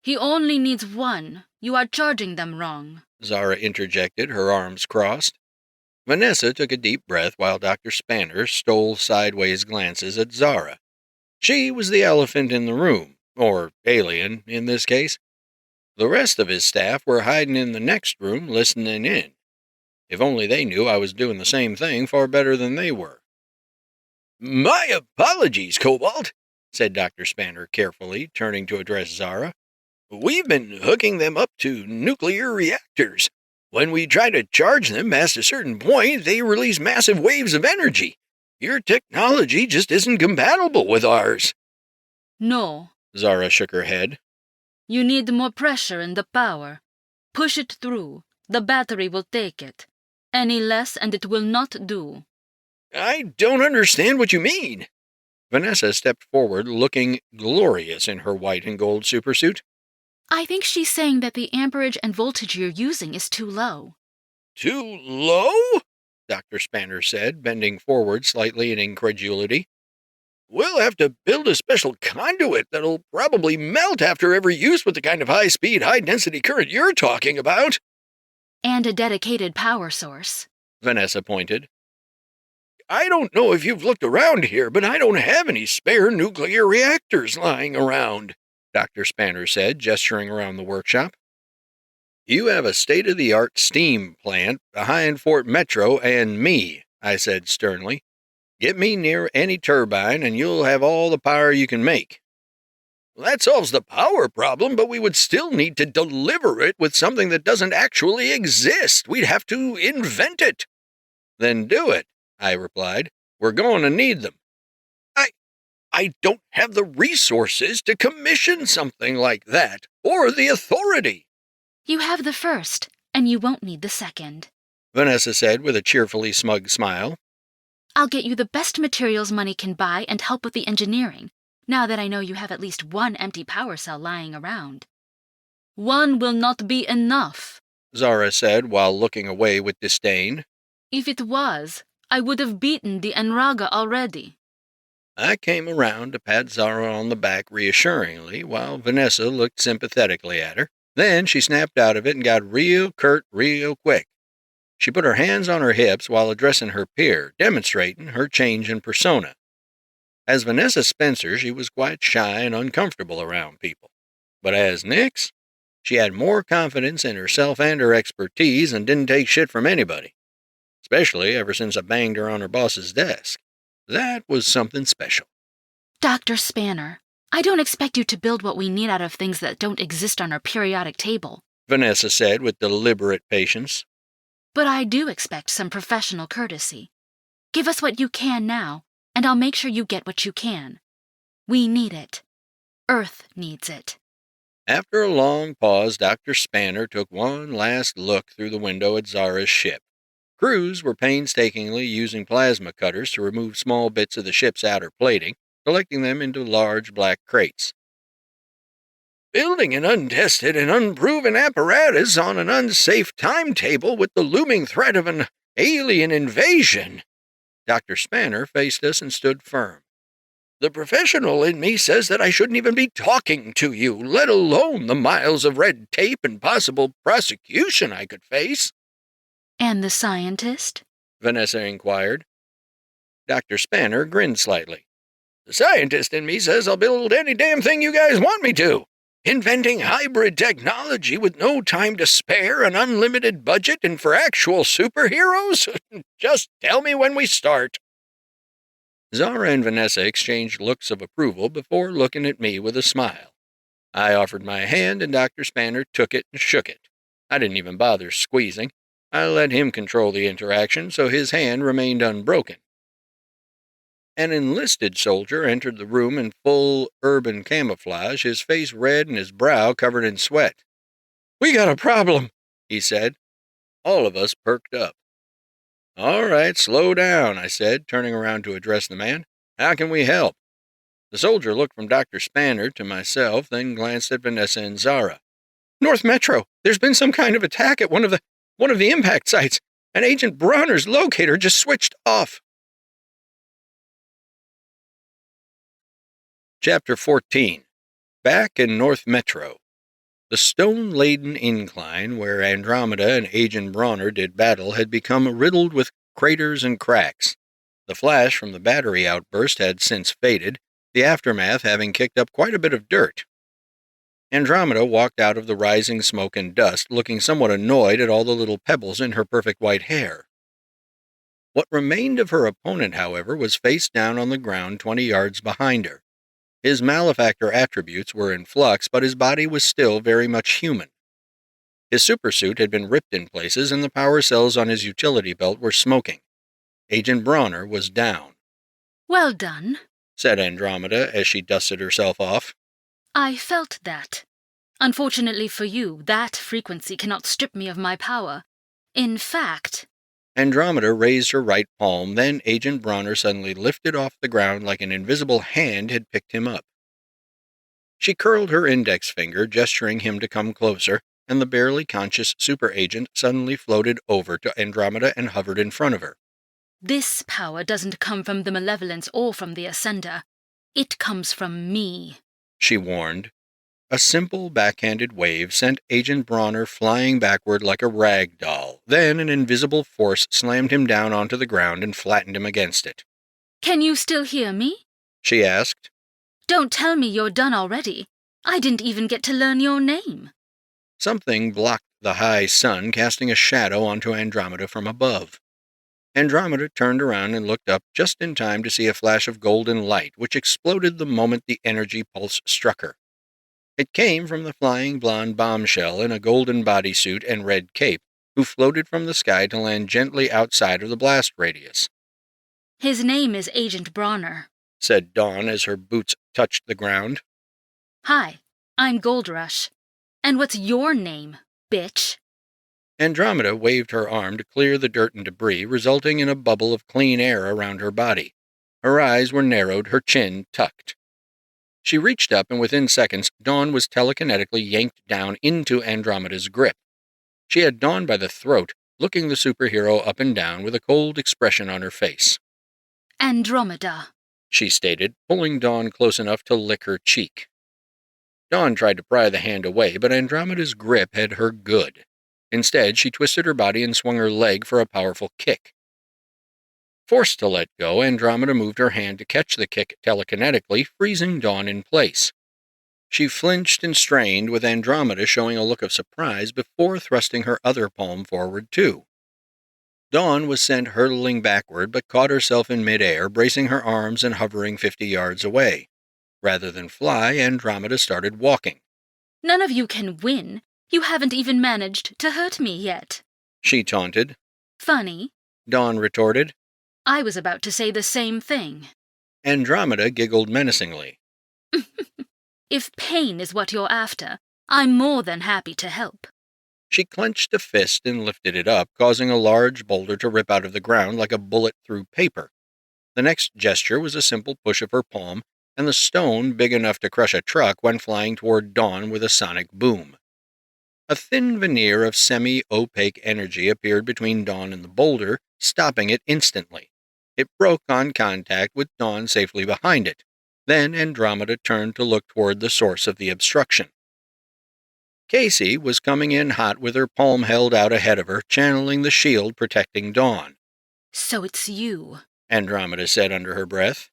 He only needs one. You are charging them wrong, Zara interjected, her arms crossed. Vanessa took a deep breath while Dr. Spanner stole sideways glances at Zara. She was the elephant in the room, or alien in this case. The rest of his staff were hiding in the next room, listening in. If only they knew I was doing the same thing far better than they were. "My apologies, Cobalt," said Dr. Spanner carefully, turning to address Zara. "We've been hooking them up to nuclear reactors. When we try to charge them past a certain point, they release massive waves of energy. Your technology just isn't compatible with ours." No. Zara shook her head. You need more pressure in the power. Push it through. The battery will take it. Any less and it will not do. "I don't understand what you mean." Vanessa stepped forward, looking glorious in her white and gold supersuit. I think she's saying that the amperage and voltage you're using is too low. "Too low?" Dr. Spanner said, bending forward slightly in incredulity. "We'll have to build a special conduit that'll probably melt after every use with the kind of high-speed, high-density current you're talking about." And a dedicated power source. Vanessa pointed. "I don't know if you've looked around here, but I don't have any spare nuclear reactors lying around," Dr. Spanner said, gesturing around the workshop. "You have a state-of-the-art steam plant behind Fort Metro and me," I said sternly. "Get me near any turbine and you'll have all the power you can make." "That solves the power problem, but we would still need to deliver it with something that doesn't actually exist. We'd have to invent it." "Then do it," I replied. "We're going to need them." I don't have the resources to commission something like that, or the authority." You have the first, and you won't need the second, Vanessa said with a cheerfully smug smile. I'll get you the best materials money can buy and help with the engineering, now that I know you have at least one empty power cell lying around. One will not be enough, Zara said while looking away with disdain. If it was, I would have beaten the Enraga already. I came around to pat Zara on the back reassuringly while Vanessa looked sympathetically at her. Then she snapped out of it and got real curt real quick. She put her hands on her hips while addressing her peer, demonstrating her change in persona. As Vanessa Spencer, she was quite shy and uncomfortable around people. But as Nyx, she had more confidence in herself and her expertise and didn't take shit from anybody. Especially ever since I banged her on her boss's desk. That was something special. Dr. Spanner, I don't expect you to build what we need out of things that don't exist on our periodic table, Vanessa said with deliberate patience. But I do expect some professional courtesy. Give us what you can now, and I'll make sure you get what you can. We need it. Earth needs it. After a long pause, Dr. Spanner took one last look through the window at Zara's ship. Crews were painstakingly using plasma cutters to remove small bits of the ship's outer plating, collecting them into large black crates. "Building an untested and unproven apparatus on an unsafe timetable with the looming threat of an alien invasion." Dr. Spanner faced us and stood firm. "The professional in me says that I shouldn't even be talking to you, let alone the miles of red tape and possible prosecution I could face." And the scientist? Vanessa inquired. Dr. Spanner grinned slightly. "The scientist in me says I'll build any damn thing you guys want me to. Inventing hybrid technology with no time to spare, an unlimited budget, and for actual superheroes? Just tell me when we start." Zara and Vanessa exchanged looks of approval before looking at me with a smile. I offered my hand and Dr. Spanner took it and shook it. I didn't even bother squeezing. I let him control the interaction so his hand remained unbroken. An enlisted soldier entered the room in full urban camouflage, his face red and his brow covered in sweat. "We got a problem," he said. All of us perked up. "All right, slow down," I said, turning around to address the man. "How can we help?" The soldier looked from Dr. Spanner to myself, then glanced at Vanessa and Zara. "North Metro, there's been some kind of attack at one of the impact sites, and Agent Bronner's locator just switched off." Chapter 14. Back in North Metro. The stone-laden incline where Andromeda and Agent Bronner did battle had become riddled with craters and cracks. The flash from the battery outburst had since faded, the aftermath having kicked up quite a bit of dirt. Andromeda walked out of the rising smoke and dust, looking somewhat annoyed at all the little pebbles in her perfect white hair. What remained of her opponent, however, was face down on the ground 20 yards behind her. His malefactor attributes were in flux, but his body was still very much human. His supersuit had been ripped in places, and the power cells on his utility belt were smoking. Agent Bronner was down. Well done, said Andromeda as she dusted herself off. I felt that. Unfortunately for you, that frequency cannot strip me of my power. In fact... Andromeda raised her right palm, then Agent Bronner suddenly lifted off the ground like an invisible hand had picked him up. She curled her index finger, gesturing him to come closer, and the barely conscious super agent suddenly floated over to Andromeda and hovered in front of her. This power doesn't come from the malevolence or from the Ascender. It comes from me, she warned. A simple backhanded wave sent Agent Bronner flying backward like a rag doll. Then an invisible force slammed him down onto the ground and flattened him against it. Can you still hear me? She asked. Don't tell me you're done already. I didn't even get to learn your name. Something blocked the high sun, casting a shadow onto Andromeda from above. Andromeda turned around and looked up just in time to see a flash of golden light, which exploded the moment the energy pulse struck her. It came from the flying blonde bombshell in a golden bodysuit and red cape, who floated from the sky to land gently outside of the blast radius. His name is Agent Bronner, said Dawn as her boots touched the ground. Hi, I'm Gold Rush. And what's your name, bitch? Andromeda waved her arm to clear the dirt and debris, resulting in a bubble of clean air around her body. Her eyes were narrowed, her chin tucked. She reached up, and within seconds, Dawn was telekinetically yanked down into Andromeda's grip. She had Dawn by the throat, looking the superhero up and down with a cold expression on her face. Andromeda, she stated, pulling Dawn close enough to lick her cheek. Dawn tried to pry the hand away, but Andromeda's grip had her good. Instead, she twisted her body and swung her leg for a powerful kick. Forced to let go, Andromeda moved her hand to catch the kick telekinetically, freezing Dawn in place. She flinched and strained, with Andromeda showing a look of surprise before thrusting her other palm forward, too. Dawn was sent hurtling backward, but caught herself in midair, bracing her arms and hovering 50 yards away. Rather than fly, Andromeda started walking. None of you can win. You haven't even managed to hurt me yet, she taunted. Funny, Dawn retorted. I was about to say the same thing. Andromeda giggled menacingly. If pain is what you're after, I'm more than happy to help. She clenched a fist and lifted it up, causing a large boulder to rip out of the ground like a bullet through paper. The next gesture was a simple push of her palm, and the stone, big enough to crush a truck, went flying toward Dawn with a sonic boom. A thin veneer of semi-opaque energy appeared between Dawn and the boulder, stopping it instantly. It broke on contact with Dawn safely behind it. Then Andromeda turned to look toward the source of the obstruction. Casey was coming in hot with her palm held out ahead of her, channeling the shield protecting Dawn. So it's you, Andromeda said under her breath.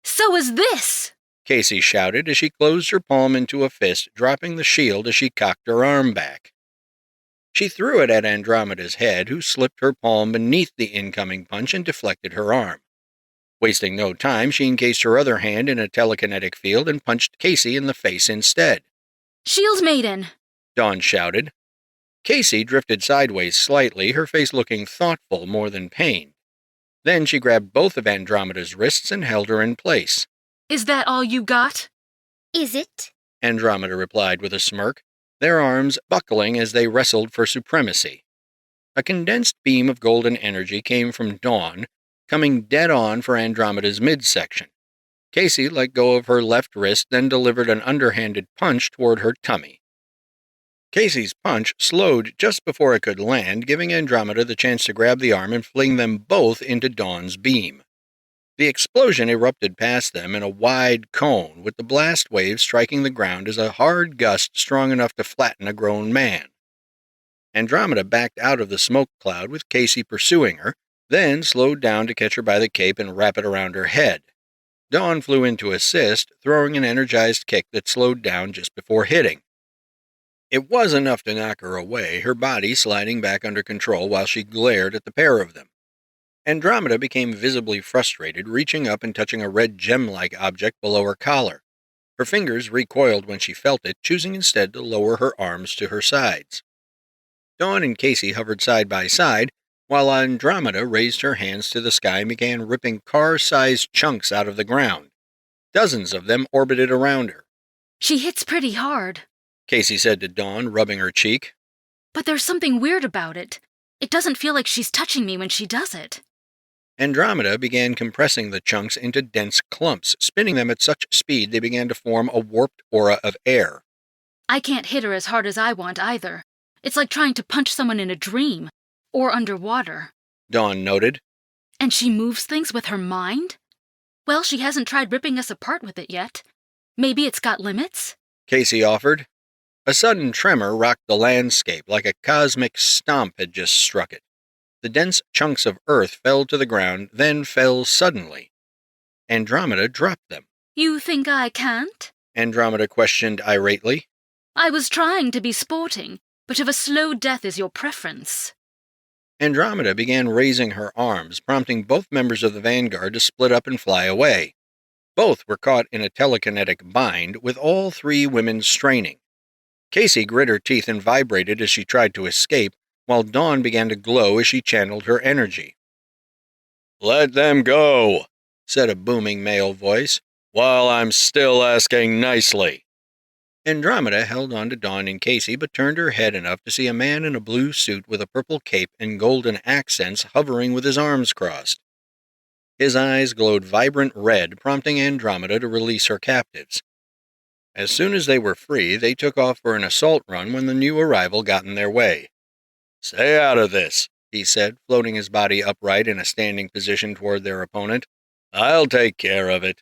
So is this! Casey shouted as she closed her palm into a fist, dropping the shield as she cocked her arm back. She threw it at Andromeda's head, who slipped her palm beneath the incoming punch and deflected her arm. Wasting no time, she encased her other hand in a telekinetic field and punched Casey in the face instead. Shield Maiden! Dawn shouted. Casey drifted sideways slightly, her face looking thoughtful more than pained. Then she grabbed both of Andromeda's wrists and held her in place. Is that all you got? Is it? Andromeda replied with a smirk, their arms buckling as they wrestled for supremacy. A condensed beam of golden energy came from Dawn, coming dead on for Andromeda's midsection. Casey let go of her left wrist, then delivered an underhanded punch toward her tummy. Casey's punch slowed just before it could land, giving Andromeda the chance to grab the arm and fling them both into Dawn's beam. The explosion erupted past them in a wide cone, with the blast wave striking the ground as a hard gust strong enough to flatten a grown man. Andromeda backed out of the smoke cloud with Casey pursuing her, then slowed down to catch her by the cape and wrap it around her head. Dawn flew in to assist, throwing an energized kick that slowed down just before hitting. It was enough to knock her away, her body sliding back under control while she glared at the pair of them. Andromeda became visibly frustrated, reaching up and touching a red gem-like object below her collar. Her fingers recoiled when she felt it, choosing instead to lower her arms to her sides. Dawn and Casey hovered side by side, while Andromeda raised her hands to the sky and began ripping car-sized chunks out of the ground. Dozens of them orbited around her. She hits pretty hard, Casey said to Dawn, rubbing her cheek. but there's something weird about it. It doesn't feel like she's touching me when she does it. Andromeda began compressing the chunks into dense clumps, spinning them at such speed they began to form a warped aura of air. I can't hit her as hard as I want either. It's like trying to punch someone in a dream, or underwater. Dawn noted. And she moves things with her mind? Well, she hasn't tried ripping us apart with it yet. Maybe it's got limits? Casey offered. A sudden tremor rocked the landscape like a cosmic stomp had just struck it. The dense chunks of earth fell to the ground, then fell suddenly. Andromeda dropped them. You think I can't? Andromeda questioned irately. I was trying to be sporting, but if a slow death is your preference. Andromeda began raising her arms, prompting both members of the vanguard to split up and fly away. Both were caught in a telekinetic bind, with all three women straining. Casey grit her teeth and vibrated as she tried to escape, while Dawn began to glow as she channeled her energy. "Let them go," said a booming male voice, "while I'm still asking nicely." Andromeda held on to Dawn and Casey, but turned her head enough to see a man in a blue suit with a purple cape and golden accents hovering with his arms crossed. His eyes glowed vibrant red, prompting Andromeda to release her captives. As soon as they were free, they took off for an assault run when the new arrival got in their way. "Stay out of this," he said, floating his body upright in a standing position toward their opponent. "I'll take care of it."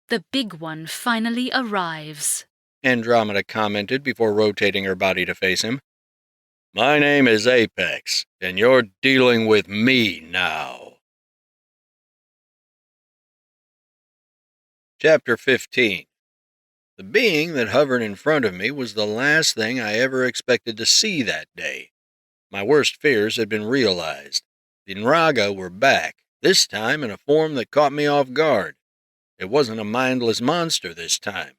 The big one finally arrives, Andromeda commented before rotating her body to face him. "My name is Apex, and you're dealing with me now." Chapter 15. The being that hovered in front of me was the last thing I ever expected to see that day. My worst fears had been realized. The Nraga were back, this time in a form that caught me off guard. It wasn't a mindless monster this time.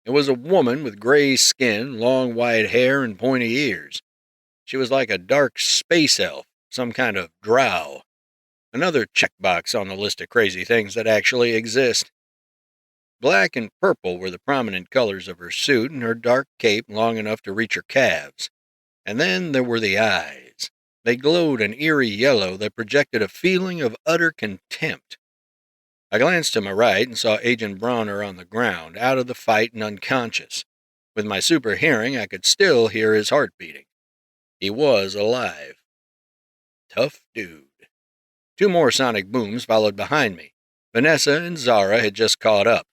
It was a woman with gray skin, long white hair, and pointy ears. She was like a dark space elf, some kind of drow. Another checkbox on the list of crazy things that actually exist. Black and purple were the prominent colors of her suit, and her dark cape long enough to reach her calves. And then there were the eyes. They glowed an eerie yellow that projected a feeling of utter contempt. I glanced to my right and saw Agent Bronner on the ground, out of the fight and unconscious. With my super hearing, I could still hear his heart beating. He was alive. Tough dude. Two more sonic booms followed behind me. Vanessa and Zara had just caught up.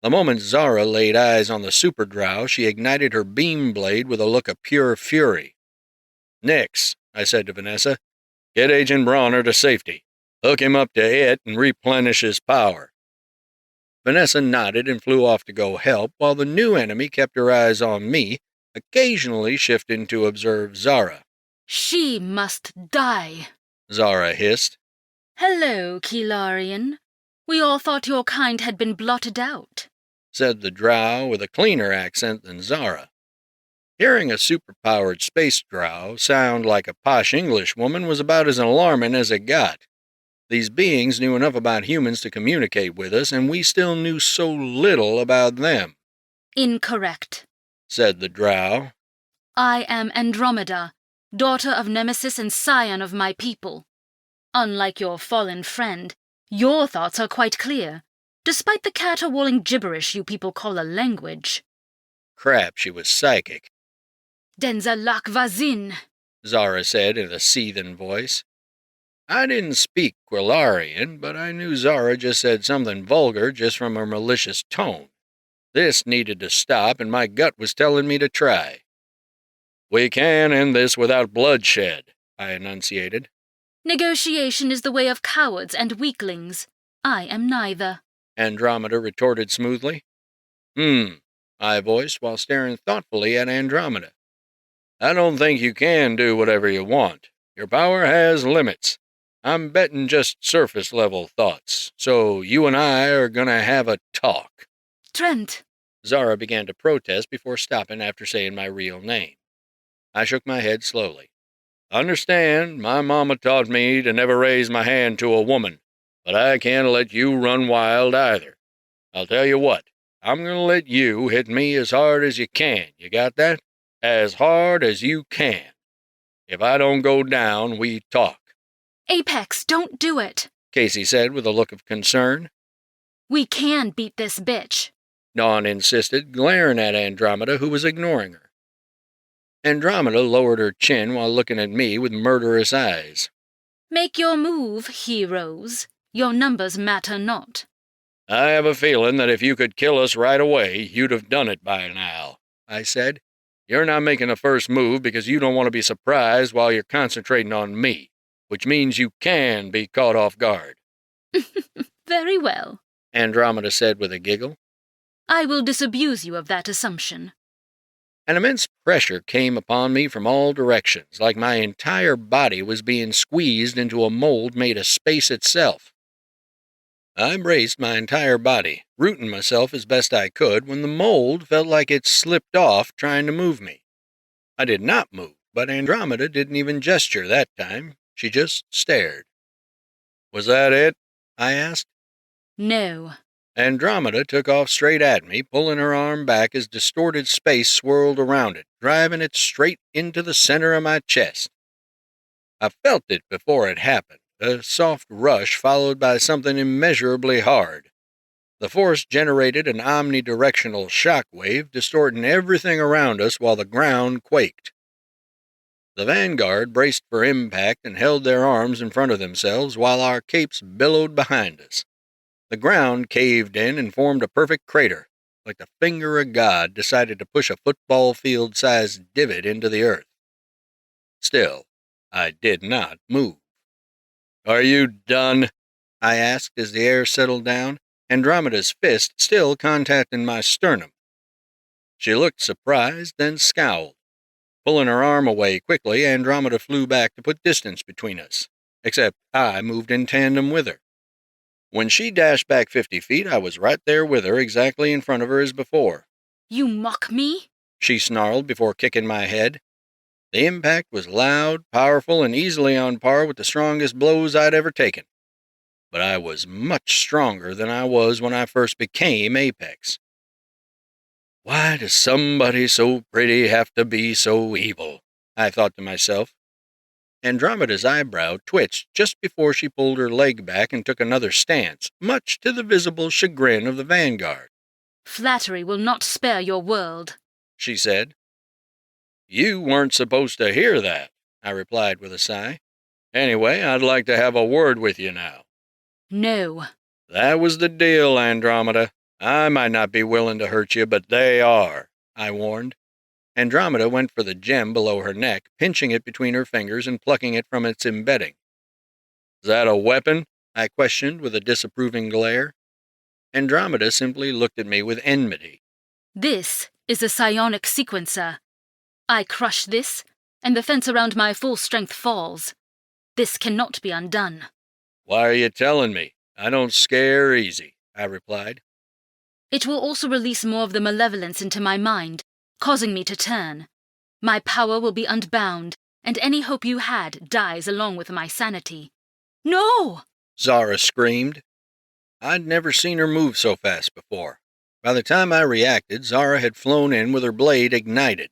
The moment Zara laid eyes on the super drow, she ignited her beam blade with a look of pure fury. "Nix," I said to Vanessa. "Get Agent Bronner to safety. Hook him up to it and replenish his power." Vanessa nodded and flew off to go help, while the new enemy kept her eyes on me, occasionally shifting to observe Zara. She must die, Zara hissed. Hello, Kilarian. We all thought your kind had been blotted out, said the drow with a cleaner accent than Zara. Hearing a superpowered space drow sound like a posh English woman was about as alarming as it got. These beings knew enough about humans to communicate with us, and we still knew so little about them. Incorrect, said the drow. I am Andromeda, daughter of Nemesis and scion of my people. Unlike your fallen friend, your thoughts are quite clear, despite the caterwauling gibberish you people call a language. Crap, she was psychic. Denza lak vazin, Zara said in a seething voice. I didn't speak Quillarian, but I knew Zara just said something vulgar just from her malicious tone. This needed to stop, and my gut was telling me to try. We can end this without bloodshed, I enunciated. Negotiation is the way of cowards and weaklings. I am neither, Andromeda retorted smoothly. I voiced while staring thoughtfully at Andromeda. I don't think you can do whatever you want. Your power has limits. I'm betting just surface-level thoughts, so you and I are gonna have a talk. Trent! Zara began to protest before stopping after saying my real name. I shook my head slowly. Understand, my mama taught me to never raise my hand to a woman, but I can't let you run wild either. I'll tell you what, I'm gonna let you hit me as hard as you can, you got that? As hard as you can. If I don't go down, we talk. Apex, don't do it! Casey said with a look of concern. We can beat this bitch. Dawn insisted, glaring at Andromeda, who was ignoring her. Andromeda lowered her chin while looking at me with murderous eyes. Make your move, heroes. Your numbers matter not. I have a feeling that if you could kill us right away, you'd have done it by now, I said. You're not making the first move because you don't want to be surprised while you're concentrating on me, which means you can be caught off guard. Very well, Andromeda said with a giggle. I will disabuse you of that assumption. An immense pressure came upon me from all directions, like my entire body was being squeezed into a mold made of space itself. I braced my entire body, rooting myself as best I could, when the mold felt like it slipped off trying to move me. I did not move, but Andromeda didn't even gesture that time. She just stared. Was that it? I asked. No. Andromeda took off straight at me, pulling her arm back as distorted space swirled around it, driving it straight into the center of my chest. I felt it before it happened, a soft rush followed by something immeasurably hard. The force generated an omnidirectional shock wave, distorting everything around us while the ground quaked. The vanguard braced for impact and held their arms in front of themselves while our capes billowed behind us. The ground caved in and formed a perfect crater, like the finger of God decided to push a football field-sized divot into the earth. Still, I did not move. Are you done? I asked as the air settled down, Andromeda's fist still contacting my sternum. She looked surprised, then scowled. Pulling her arm away quickly, Andromeda flew back to put distance between us, except I moved in tandem with her. When she dashed back 50 feet, I was right there with her, exactly in front of her as before. You mock me? She snarled before kicking my head. The impact was loud, powerful, and easily on par with the strongest blows I'd ever taken. But I was much stronger than I was when I first became Apex. Why does somebody so pretty have to be so evil? I thought to myself. Andromeda's eyebrow twitched just before she pulled her leg back and took another stance, much to the visible chagrin of the vanguard. Flattery will not spare your world, she said. You weren't supposed to hear that, I replied with a sigh. Anyway, I'd like to have a word with you now. No. That was the deal, Andromeda. I might not be willing to hurt you, but they are, I warned. Andromeda went for the gem below her neck, pinching it between her fingers and plucking it from its embedding. Is that a weapon? I questioned with a disapproving glare. Andromeda simply looked at me with enmity. This is a psionic sequencer. I crush this, and the fence around my full strength falls. This cannot be undone. Why are you telling me? I don't scare easy, I replied. It will also release more of the malevolence into my mind, causing me to turn. My power will be unbound, and any hope you had dies along with my sanity. No! Zara screamed. I'd never seen her move so fast before. By the time I reacted, Zara had flown in with her blade ignited.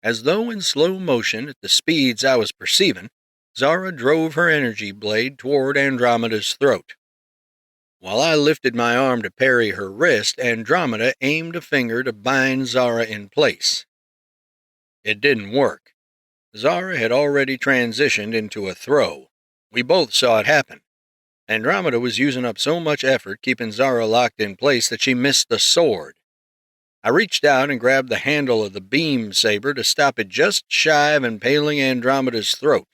As though in slow motion at the speeds I was perceiving, Zara drove her energy blade toward Andromeda's throat. While I lifted my arm to parry her wrist, Andromeda aimed a finger to bind Zara in place. It didn't work. Zara had already transitioned into a throw. We both saw it happen. Andromeda was using up so much effort keeping Zara locked in place that she missed the sword. I reached out and grabbed the handle of the beam saber to stop it just shy of impaling Andromeda's throat,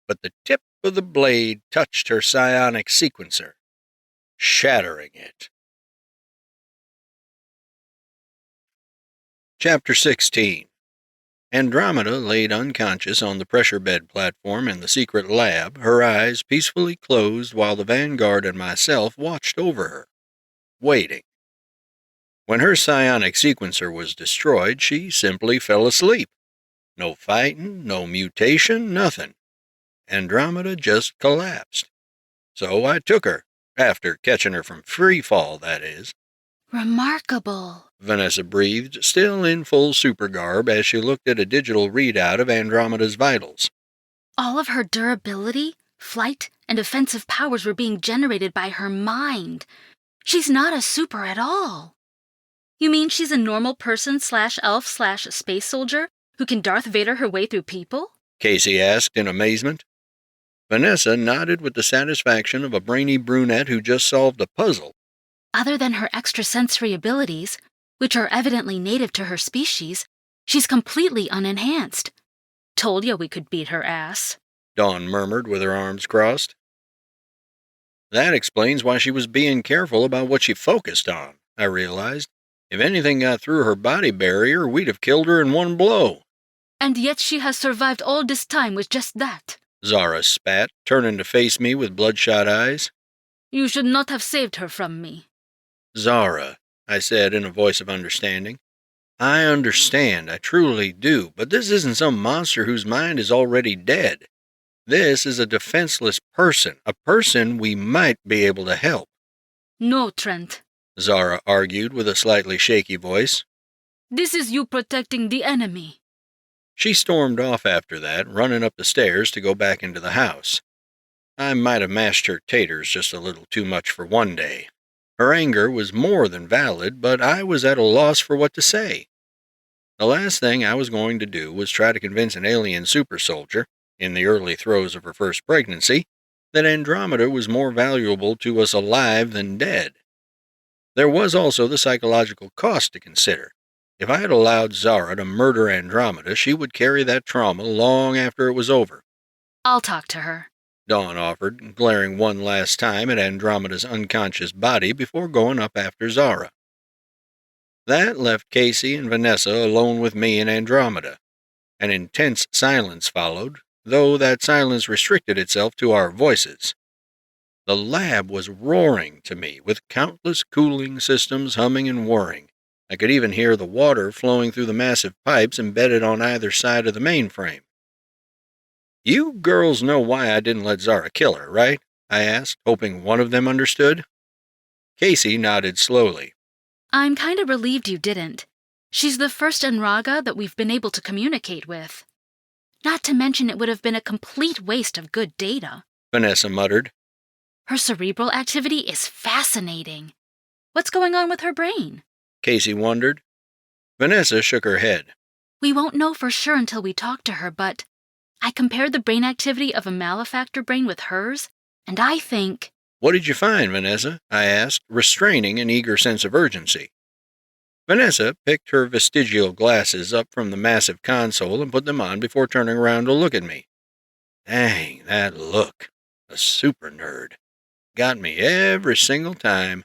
but the tip of the blade touched her psionic sequencer, shattering it. Chapter 16. Andromeda laid unconscious on the pressure bed platform in the secret lab, her eyes peacefully closed while the Vanguard and myself watched over her, waiting. When her psionic sequencer was destroyed, she simply fell asleep. No fighting, no mutation, nothing. Andromeda just collapsed. So I took her, after catching her from free fall, that is. Remarkable, Vanessa breathed, still in full super garb, as she looked at a digital readout of Andromeda's vitals. All of her durability, flight, and offensive powers were being generated by her mind. She's not a super at all. You mean she's a normal person/elf/space soldier who can Darth Vader her way through people? Casey asked in amazement. Vanessa nodded with the satisfaction of a brainy brunette who just solved a puzzle. Other than her extrasensory abilities, which are evidently native to her species, she's completely unenhanced. Told ya we could beat her ass, Dawn murmured with her arms crossed. That explains why she was being careful about what she focused on, I realized. If anything got through her body barrier, we'd have killed her in one blow. And yet she has survived all this time with just that. Zara spat, turning to face me with bloodshot eyes. You should not have saved her from me. Zara, I said in a voice of understanding. I understand, I truly do, but this isn't some monster whose mind is already dead. This is a defenseless person, a person we might be able to help. No, Trent, Zara argued with a slightly shaky voice. this is you protecting the enemy. She stormed off after that, running up the stairs to go back into the house. I might have mashed her taters just a little too much for one day. Her anger was more than valid, but I was at a loss for what to say. The last thing I was going to do was try to convince an alien super soldier, in the early throes of her first pregnancy, that Andromeda was more valuable to us alive than dead. There was also the psychological cost to consider. If I had allowed Zara to murder Andromeda, she would carry that trauma long after it was over. I'll talk to her, Dawn offered, glaring one last time at Andromeda's unconscious body before going up after Zara. That left Casey and Vanessa alone with me and Andromeda. An intense silence followed, though that silence restricted itself to our voices. The lab was roaring to me, with countless cooling systems humming and whirring. I could even hear the water flowing through the massive pipes embedded on either side of the mainframe. You girls know why I didn't let Zara kill her, right? I asked, hoping one of them understood. Casey nodded slowly. I'm kind of relieved you didn't. She's the first Enraga that we've been able to communicate with. Not to mention it would have been a complete waste of good data. Vanessa muttered. Her cerebral activity is fascinating. What's going on with her brain? Casey wondered. Vanessa shook her head. We won't know for sure until we talk to her, but I compared the brain activity of a malefactor brain with hers, and I think... What did you find, Vanessa? I asked, restraining an eager sense of urgency. Vanessa picked her vestigial glasses up from the massive console and put them on before turning around to look at me. Dang, that look. A super nerd. Got me every single time.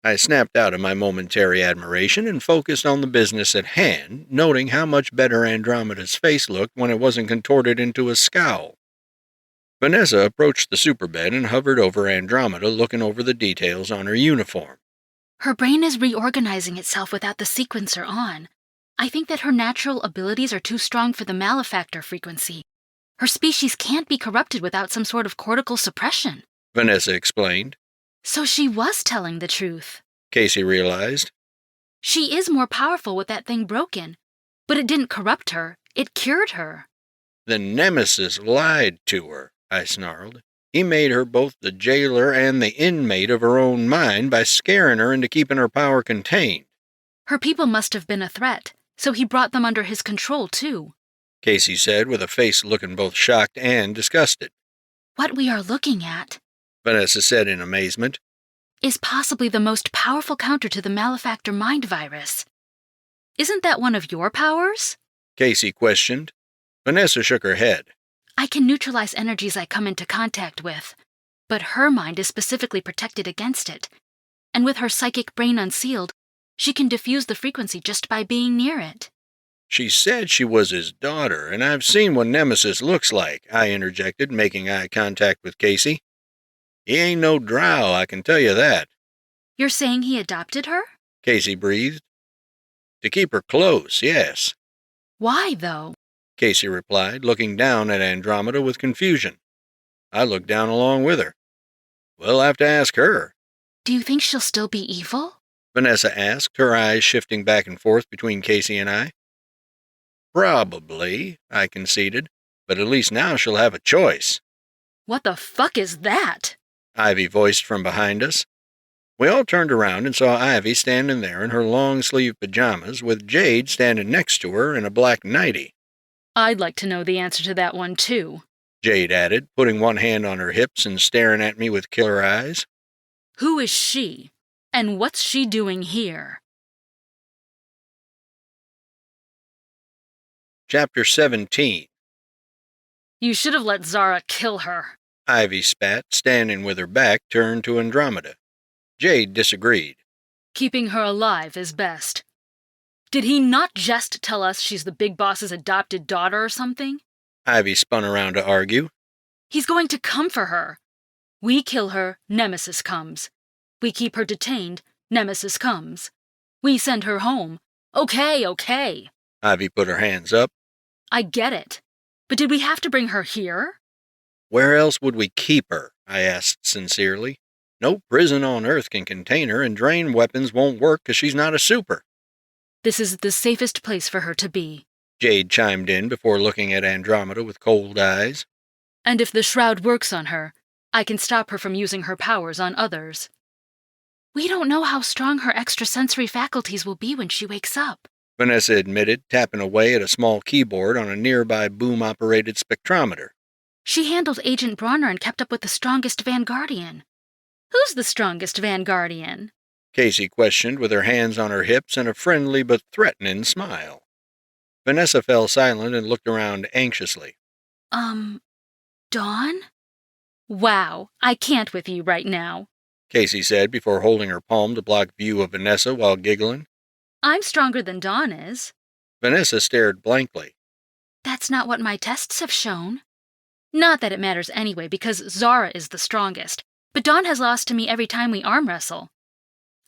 I snapped out of my momentary admiration and focused on the business at hand, noting how much better Andromeda's face looked when it wasn't contorted into a scowl. Vanessa approached the superbed and hovered over Andromeda, looking over the details on her uniform. Her brain is reorganizing itself without the sequencer on. I think that her natural abilities are too strong for the malefactor frequency. Her species can't be corrupted without some sort of cortical suppression, Vanessa explained. So she was telling the truth. Casey realized. She is more powerful with that thing broken, but it didn't corrupt her, it cured her. The Nemesis lied to her, I snarled. He made her both the jailer and the inmate of her own mind by scaring her into keeping her power contained. Her people must have been a threat, so he brought them under his control too, Casey said with a face looking both shocked and disgusted. What we are looking at, Vanessa said in amazement, is possibly the most powerful counter to the malefactor mind virus. Isn't that one of your powers? Casey questioned. Vanessa shook her head. I can neutralize energies I come into contact with, but her mind is specifically protected against it. And with her psychic brain unsealed, She can diffuse the frequency just by being near it. She said she was his daughter, and I've seen what Nemesis looks like, I interjected, making eye contact with Casey. He ain't no drow, I can tell you that. You're saying he adopted her? Casey breathed. To keep her close, yes. Why, though? Casey replied, looking down at Andromeda with confusion. I looked down along with her. We'll have to ask her. Do you think she'll still be evil? Vanessa asked, her eyes shifting back and forth between Casey and I. Probably, I conceded, but at least now she'll have a choice. What the fuck is that? Ivy voiced from behind us. We all turned around and saw Ivy standing there in her long-sleeved pajamas with Jade standing next to her in a black nightie. I'd like to know the answer to that one, too, Jade added, putting one hand on her hips and staring at me with killer eyes. Who is she? And what's she doing here? Chapter 17. You should have let Zara kill her. Ivy spat, standing with her back turned to Andromeda. Jade disagreed. Keeping her alive is best. Did he not just tell us she's the big boss's adopted daughter or something? Ivy spun around to argue. He's going to come for her. We kill her, Nemesis comes. We keep her detained, Nemesis comes. We send her home. Okay. Ivy put her hands up. I get it. But did we have to bring her here? Where else would we keep her? I asked sincerely. No prison on Earth can contain her, and drain weapons won't work because she's not a super. This is the safest place for her to be, Jade chimed in before looking at Andromeda with cold eyes. And if the shroud works on her, I can stop her from using her powers on others. We don't know how strong her extrasensory faculties will be when she wakes up, Vanessa admitted, tapping away at a small keyboard on a nearby boom-operated spectrometer. She handled Agent Bronner and kept up with the strongest Vanguardian. Who's the strongest Vanguardian? Casey questioned with her hands on her hips and a friendly but threatening smile. Vanessa fell silent and looked around anxiously. Dawn? Wow, I can't with you right now, Casey said before holding her palm to block view of Vanessa while giggling. I'm stronger than Dawn is. Vanessa stared blankly. That's not what my tests have shown. Not that it matters anyway, because Zara is the strongest, but Dawn has lost to me every time we arm wrestle.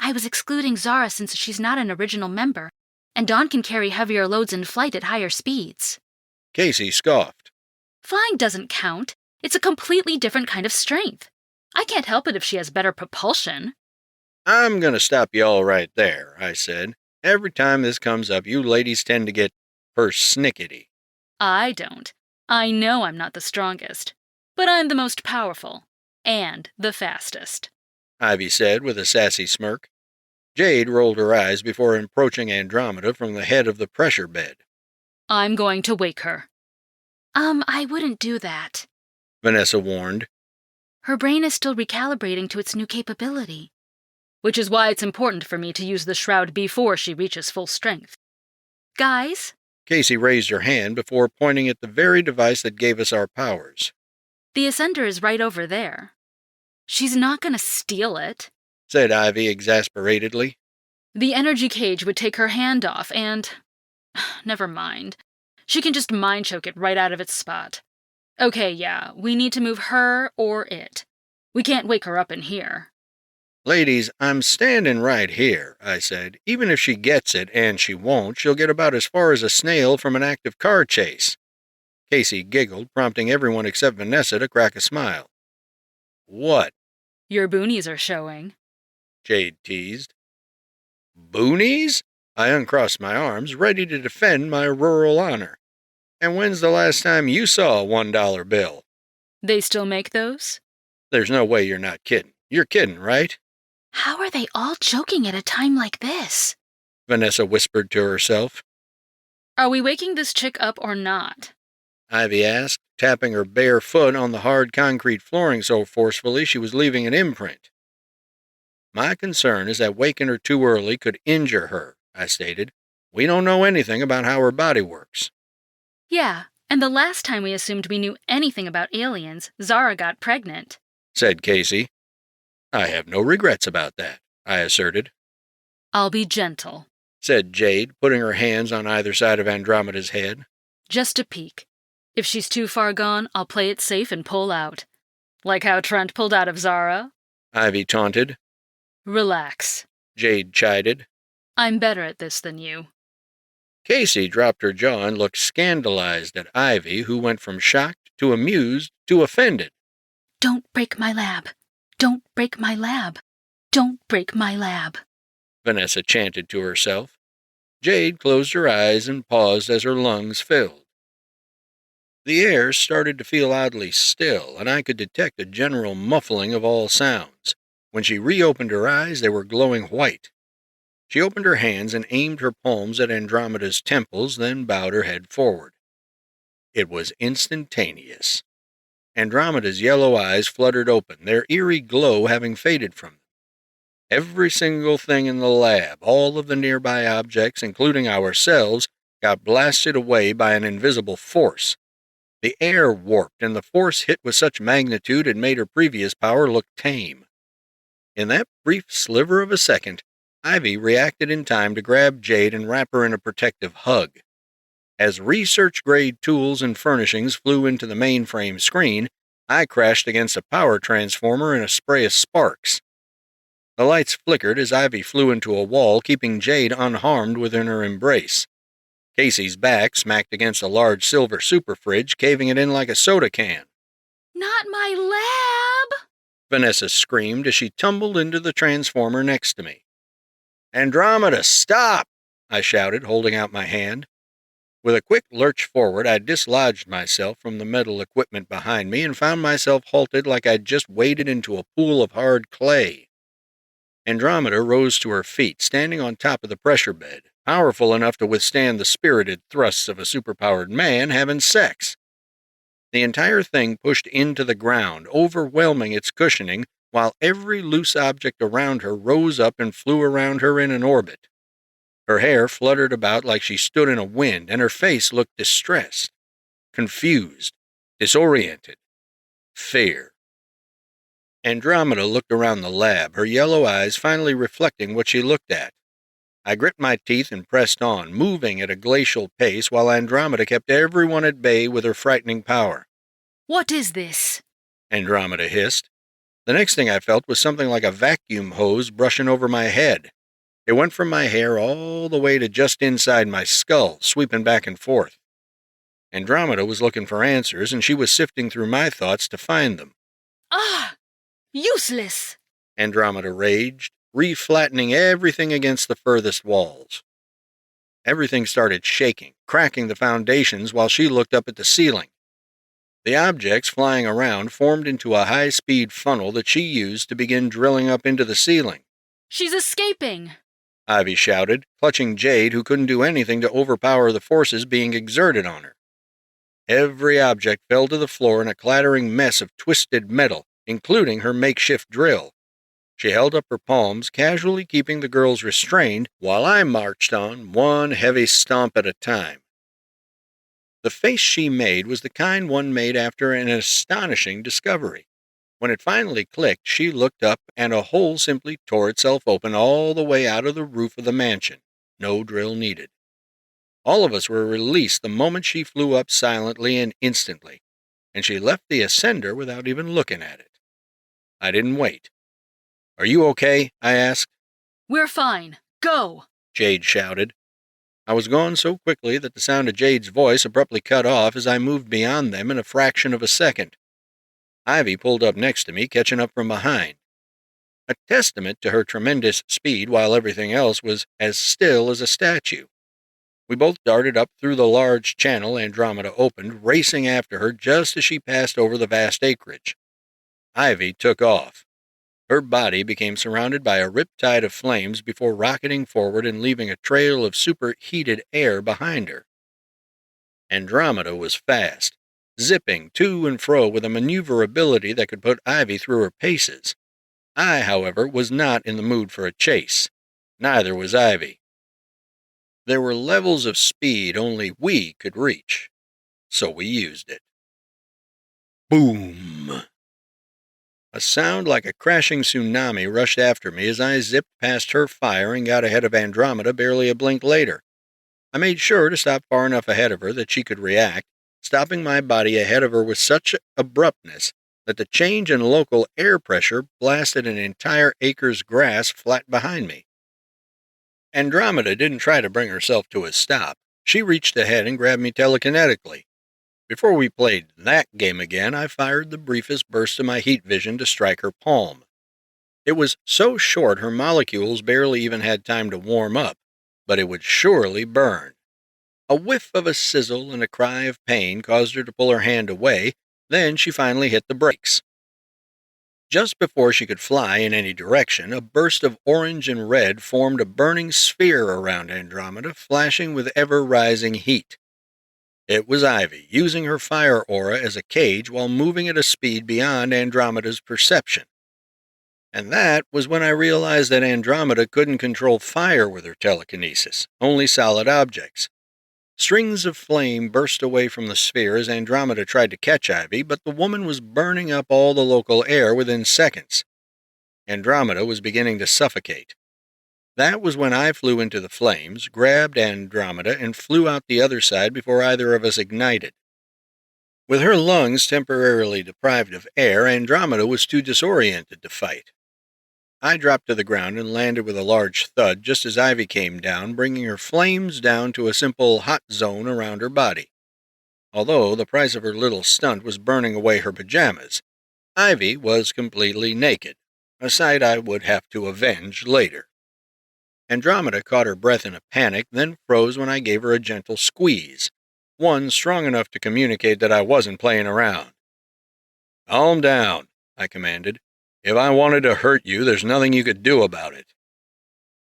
I was excluding Zara since she's not an original member, and Dawn can carry heavier loads in flight at higher speeds. Casey scoffed. Flying doesn't count. It's a completely different kind of strength. I can't help it if she has better propulsion. I'm going to stop you all right there, I said. Every time this comes up, you ladies tend to get persnickety. I don't. I know I'm not the strongest, but I'm the most powerful, and the fastest, Ivy said with a sassy smirk. Jade rolled her eyes before approaching Andromeda from the head of the pressure bed. I'm going to wake her. I wouldn't do that, Vanessa warned. Her brain is still recalibrating to its new capability. Which is why it's important for me to use the shroud before she reaches full strength. Guys? Casey raised her hand before pointing at the very device that gave us our powers. The ascender is right over there. She's not going to steal it, said Ivy exasperatedly. The energy cage would take her hand off and... Never mind. She can just mind choke it right out of its spot. Okay, yeah, we need to move her or it. We can't wake her up in here. Ladies, I'm standing right here, I said. Even if she gets it, and she won't, she'll get about as far as a snail from an active car chase. Casey giggled, prompting everyone except Vanessa to crack a smile. What? Your boonies are showing, Jade teased. Boonies? I uncrossed my arms, ready to defend my rural honor. And when's the last time you saw a $1 bill? They still make those? There's no way you're not kidding. You're kidding, right? How are they all joking at a time like this? Vanessa whispered to herself. Are we waking this chick up or not? Ivy asked, tapping her bare foot on the hard concrete flooring so forcefully she was leaving an imprint. My concern is that waking her too early could injure her, I stated. We don't know anything about how her body works. Yeah, and the last time we assumed we knew anything about aliens, Zara got pregnant, said Casey. I have no regrets about that, I asserted. I'll be gentle, said Jade, putting her hands on either side of Andromeda's head. Just a peek. If she's too far gone, I'll play it safe and pull out. Like how Trent pulled out of Zara? Ivy taunted. Relax. Jade chided. I'm better at this than you. Casey dropped her jaw and looked scandalized at Ivy, who went from shocked to amused to offended. Don't break my lab. Don't break my lab. Don't break my lab, Vanessa chanted to herself. Jade closed her eyes and paused as her lungs filled. The air started to feel oddly still, and I could detect a general muffling of all sounds. When she reopened her eyes, they were glowing white. She opened her hands and aimed her palms at Andromeda's temples, then bowed her head forward. It was instantaneous. Andromeda's yellow eyes fluttered open, their eerie glow having faded from them. Every single thing in the lab, all of the nearby objects, including ourselves, got blasted away by an invisible force. The air warped, and the force hit with such magnitude it made her previous power look tame. In that brief sliver of a second, Ivy reacted in time to grab Jade and wrap her in a protective hug. As research-grade tools and furnishings flew into the mainframe screen, I crashed against a power transformer in a spray of sparks. The lights flickered as Ivy flew into a wall, keeping Jade unharmed within her embrace. Casey's back smacked against a large silver super fridge, caving it in like a soda can. Not my lab! Vanessa screamed as she tumbled into the transformer next to me. Andromeda, stop! I shouted, holding out my hand. With a quick lurch forward, I dislodged myself from the metal equipment behind me and found myself halted like I'd just waded into a pool of hard clay. Andromeda rose to her feet, standing on top of the pressure bed, powerful enough to withstand the spirited thrusts of a superpowered man having sex. The entire thing pushed into the ground, overwhelming its cushioning, while every loose object around her rose up and flew around her in an orbit. Her hair fluttered about like she stood in a wind, and her face looked distressed, confused, disoriented. Fear. Andromeda looked around the lab, her yellow eyes finally reflecting what she looked at. I grit my teeth and pressed on, moving at a glacial pace while Andromeda kept everyone at bay with her frightening power. What is this? Andromeda hissed. The next thing I felt was something like a vacuum hose brushing over my head. It went from my hair all the way to just inside my skull, sweeping back and forth. Andromeda was looking for answers, and she was sifting through my thoughts to find them. Ah! Useless! Andromeda raged, reflattening everything against the furthest walls. Everything started shaking, cracking the foundations while she looked up at the ceiling. The objects flying around formed into a high-speed funnel that she used to begin drilling up into the ceiling. She's escaping! Ivy shouted, clutching Jade, who couldn't do anything to overpower the forces being exerted on her. Every object fell to the floor in a clattering mess of twisted metal, including her makeshift drill. She held up her palms, casually keeping the girls restrained, while I marched on, one heavy stomp at a time. The face she made was the kind one made after an astonishing discovery. When it finally clicked, she looked up, and a hole simply tore itself open all the way out of the roof of the mansion. No drill needed. All of us were released the moment she flew up silently and instantly, and she left the ascender without even looking at it. I didn't wait. Are you okay? I asked. We're fine. Go! Jade shouted. I was gone so quickly that the sound of Jade's voice abruptly cut off as I moved beyond them in a fraction of a second. Ivy pulled up next to me, catching up from behind. A testament to her tremendous speed while everything else was as still as a statue. We both darted up through the large channel Andromeda opened, racing after her just as she passed over the vast acreage. Ivy took off. Her body became surrounded by a riptide of flames before rocketing forward and leaving a trail of superheated air behind her. Andromeda was fast, zipping to and fro with a maneuverability that could put Ivy through her paces. I, however, was not in the mood for a chase. Neither was Ivy. There were levels of speed only we could reach, so we used it. Boom! A sound like a crashing tsunami rushed after me as I zipped past her fire and got ahead of Andromeda barely a blink later. I made sure to stop far enough ahead of her that she could react, stopping my body ahead of her with such abruptness that the change in local air pressure blasted an entire acre's grass flat behind me. Andromeda didn't try to bring herself to a stop. She reached ahead and grabbed me telekinetically. Before we played that game again, I fired the briefest burst of my heat vision to strike her palm. It was so short her molecules barely even had time to warm up, but it would surely burn. A whiff of a sizzle and a cry of pain caused her to pull her hand away, then she finally hit the brakes. Just before she could fly in any direction, a burst of orange and red formed a burning sphere around Andromeda, flashing with ever-rising heat. It was Ivy, using her fire aura as a cage while moving at a speed beyond Andromeda's perception. And that was when I realized that Andromeda couldn't control fire with her telekinesis, only solid objects. Strings of flame burst away from the sphere as Andromeda tried to catch Ivy, but the woman was burning up all the local air within seconds. Andromeda was beginning to suffocate. That was when I flew into the flames, grabbed Andromeda, and flew out the other side before either of us ignited. With her lungs temporarily deprived of air, Andromeda was too disoriented to fight. I dropped to the ground and landed with a large thud just as Ivy came down, bringing her flames down to a simple hot zone around her body. Although the price of her little stunt was burning away her pajamas, Ivy was completely naked, a sight I would have to avenge later. Andromeda caught her breath in a panic, then froze when I gave her a gentle squeeze, one strong enough to communicate that I wasn't playing around. "Calm down," I commanded. "If I wanted to hurt you, there's nothing you could do about it."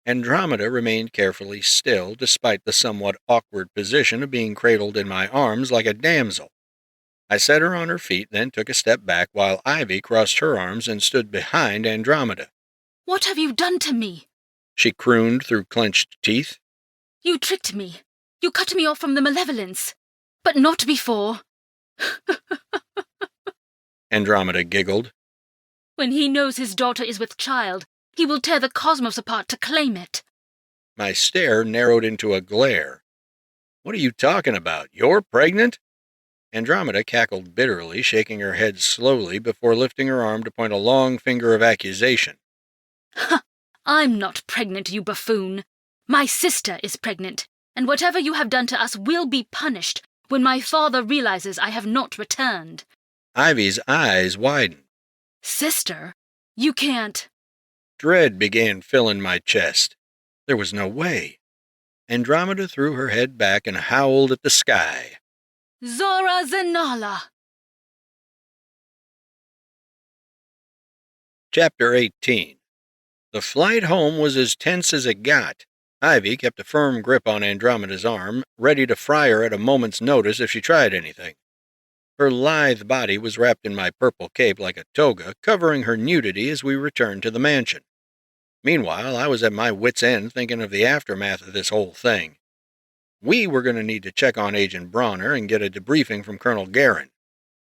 Andromeda remained carefully still, despite the somewhat awkward position of being cradled in my arms like a damsel. I set her on her feet, then took a step back while Ivy crossed her arms and stood behind Andromeda. "What have you done to me?" she crooned through clenched teeth. "You tricked me. You cut me off from the malevolence. But not before." Andromeda giggled. "When he knows his daughter is with child, he will tear the cosmos apart to claim it." My stare narrowed into a glare. "What are you talking about? You're pregnant?" Andromeda cackled bitterly, shaking her head slowly before lifting her arm to point a long finger of accusation. "Ha! I'm not pregnant, you buffoon. My sister is pregnant, and whatever you have done to us will be punished when my father realizes I have not returned." Ivy's eyes widened. "Sister? You can't." Dread began filling my chest. There was no way. Andromeda threw her head back and howled at the sky. "Zora Zenala!" Chapter 18. The flight home was as tense as it got. Ivy kept a firm grip on Andromeda's arm, ready to fry her at a moment's notice if she tried anything. Her lithe body was wrapped in my purple cape like a toga, covering her nudity as we returned to the mansion. Meanwhile, I was at my wit's end thinking of the aftermath of this whole thing. We were going to need to check on Agent Bronner and get a debriefing from Colonel Guerin.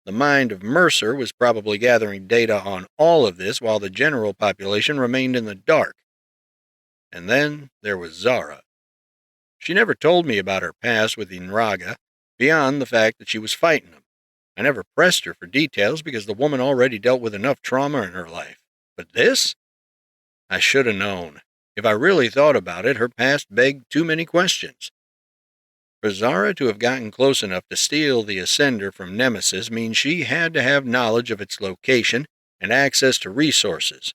The mind of Mercer was probably gathering data on all of this while the general population remained in the dark. And then there was Zara. She never told me about her past with Inraga, beyond the fact that she was fighting them. I never pressed her for details because the woman already dealt with enough trauma in her life. But this? I should have known. If I really thought about it, her past begged too many questions. For Zara to have gotten close enough to steal the Ascender from Nemesis means she had to have knowledge of its location and access to resources.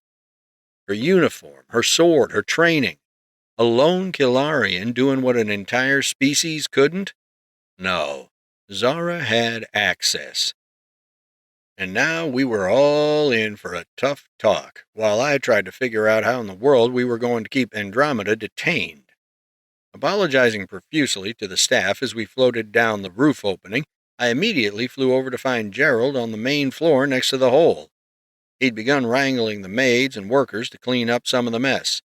Her uniform, her sword, her training. A lone Killarian doing what an entire species couldn't? No, Zara had access. And now we were all in for a tough talk, while I tried to figure out how in the world we were going to keep Andromeda detained. Apologizing profusely to the staff as we floated down the roof opening, I immediately flew over to find Gerald on the main floor next to the hole. He'd begun wrangling the maids and workers to clean up some of the mess.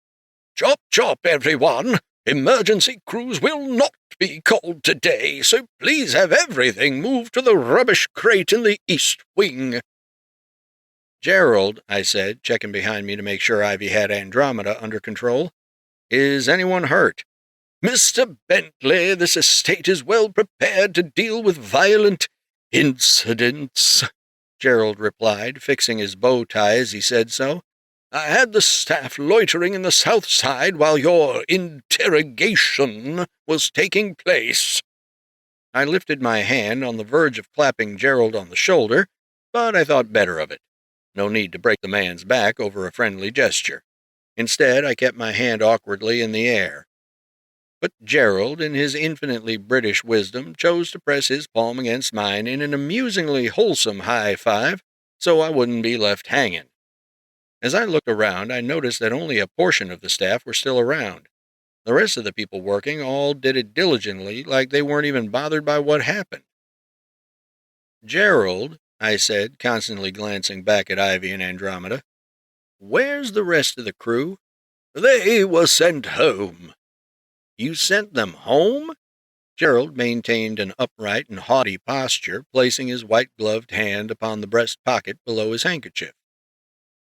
"Chop, chop, everyone! Emergency crews will not be called today, so please have everything moved to the rubbish crate in the East Wing." Gerald, I said, checking behind me to make sure Ivy had Andromeda under control, is anyone hurt? Mr. Bentley, this estate is well prepared to deal with violent incidents, Gerald replied, fixing his bow tie as he said so. I had the staff loitering in the south side while your interrogation was taking place. I lifted my hand on the verge of clapping Gerald on the shoulder, but I thought better of it. No need to break the man's back over a friendly gesture. Instead, I kept my hand awkwardly in the air. But Gerald, in his infinitely British wisdom, chose to press his palm against mine in an amusingly wholesome high five, so I wouldn't be left hanging. As I looked around, I noticed that only a portion of the staff were still around. The rest of the people working all did it diligently, like they weren't even bothered by what happened. Gerald, I said, constantly glancing back at Ivy and Andromeda, where's the rest of the crew? They were sent home. You sent them home? Gerald maintained an upright and haughty posture, placing his white-gloved hand upon the breast pocket below his handkerchief.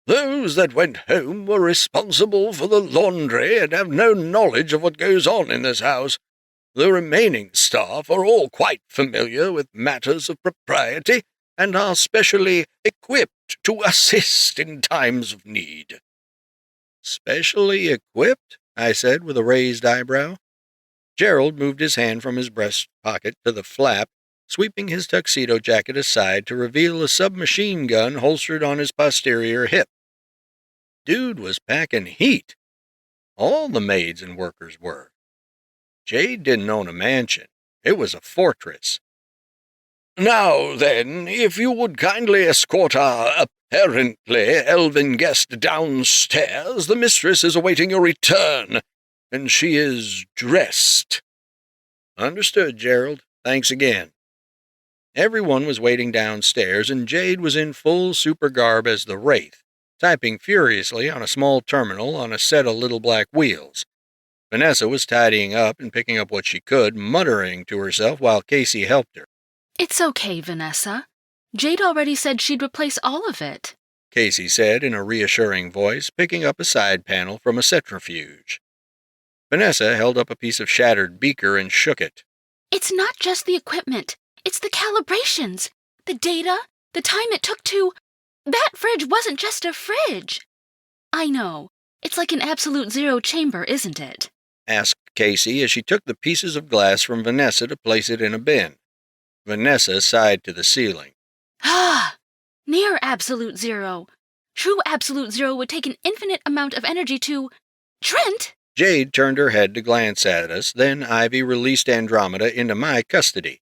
Those that went home were responsible for the laundry and have no knowledge of what goes on in this house. The remaining staff are all quite familiar with matters of propriety and are specially equipped to assist in times of need. Specially equipped? I said with a raised eyebrow. Gerald moved his hand from his breast pocket to the flap, sweeping his tuxedo jacket aside to reveal a submachine gun holstered on his posterior hip. Dude was packing heat. All the maids and workers were. Jade didn't own a mansion. It was a fortress. Now then, if you would kindly escort our apparently elven guest downstairs, the mistress is awaiting your return, and she is dressed. Understood, Gerald. Thanks again. Everyone was waiting downstairs, and Jade was in full super garb as the Wraith, typing furiously on a small terminal on a set of little black wheels. Vanessa was tidying up and picking up what she could, muttering to herself while Casey helped her. It's okay, Vanessa. Jade already said she'd replace all of it, Casey said in a reassuring voice, picking up a side panel from a centrifuge. Vanessa held up a piece of shattered beaker and shook it. It's not just the equipment. It's the calibrations, the data, the time it took to... That fridge wasn't just a fridge. I know. It's like an absolute zero chamber, isn't it? Asked Casey as she took the pieces of glass from Vanessa to place it in a bin. Vanessa sighed to the ceiling. Ah, near absolute zero. True absolute zero would take an infinite amount of energy to... Trent! Jade turned her head to glance at us, then Ivy released Andromeda into my custody.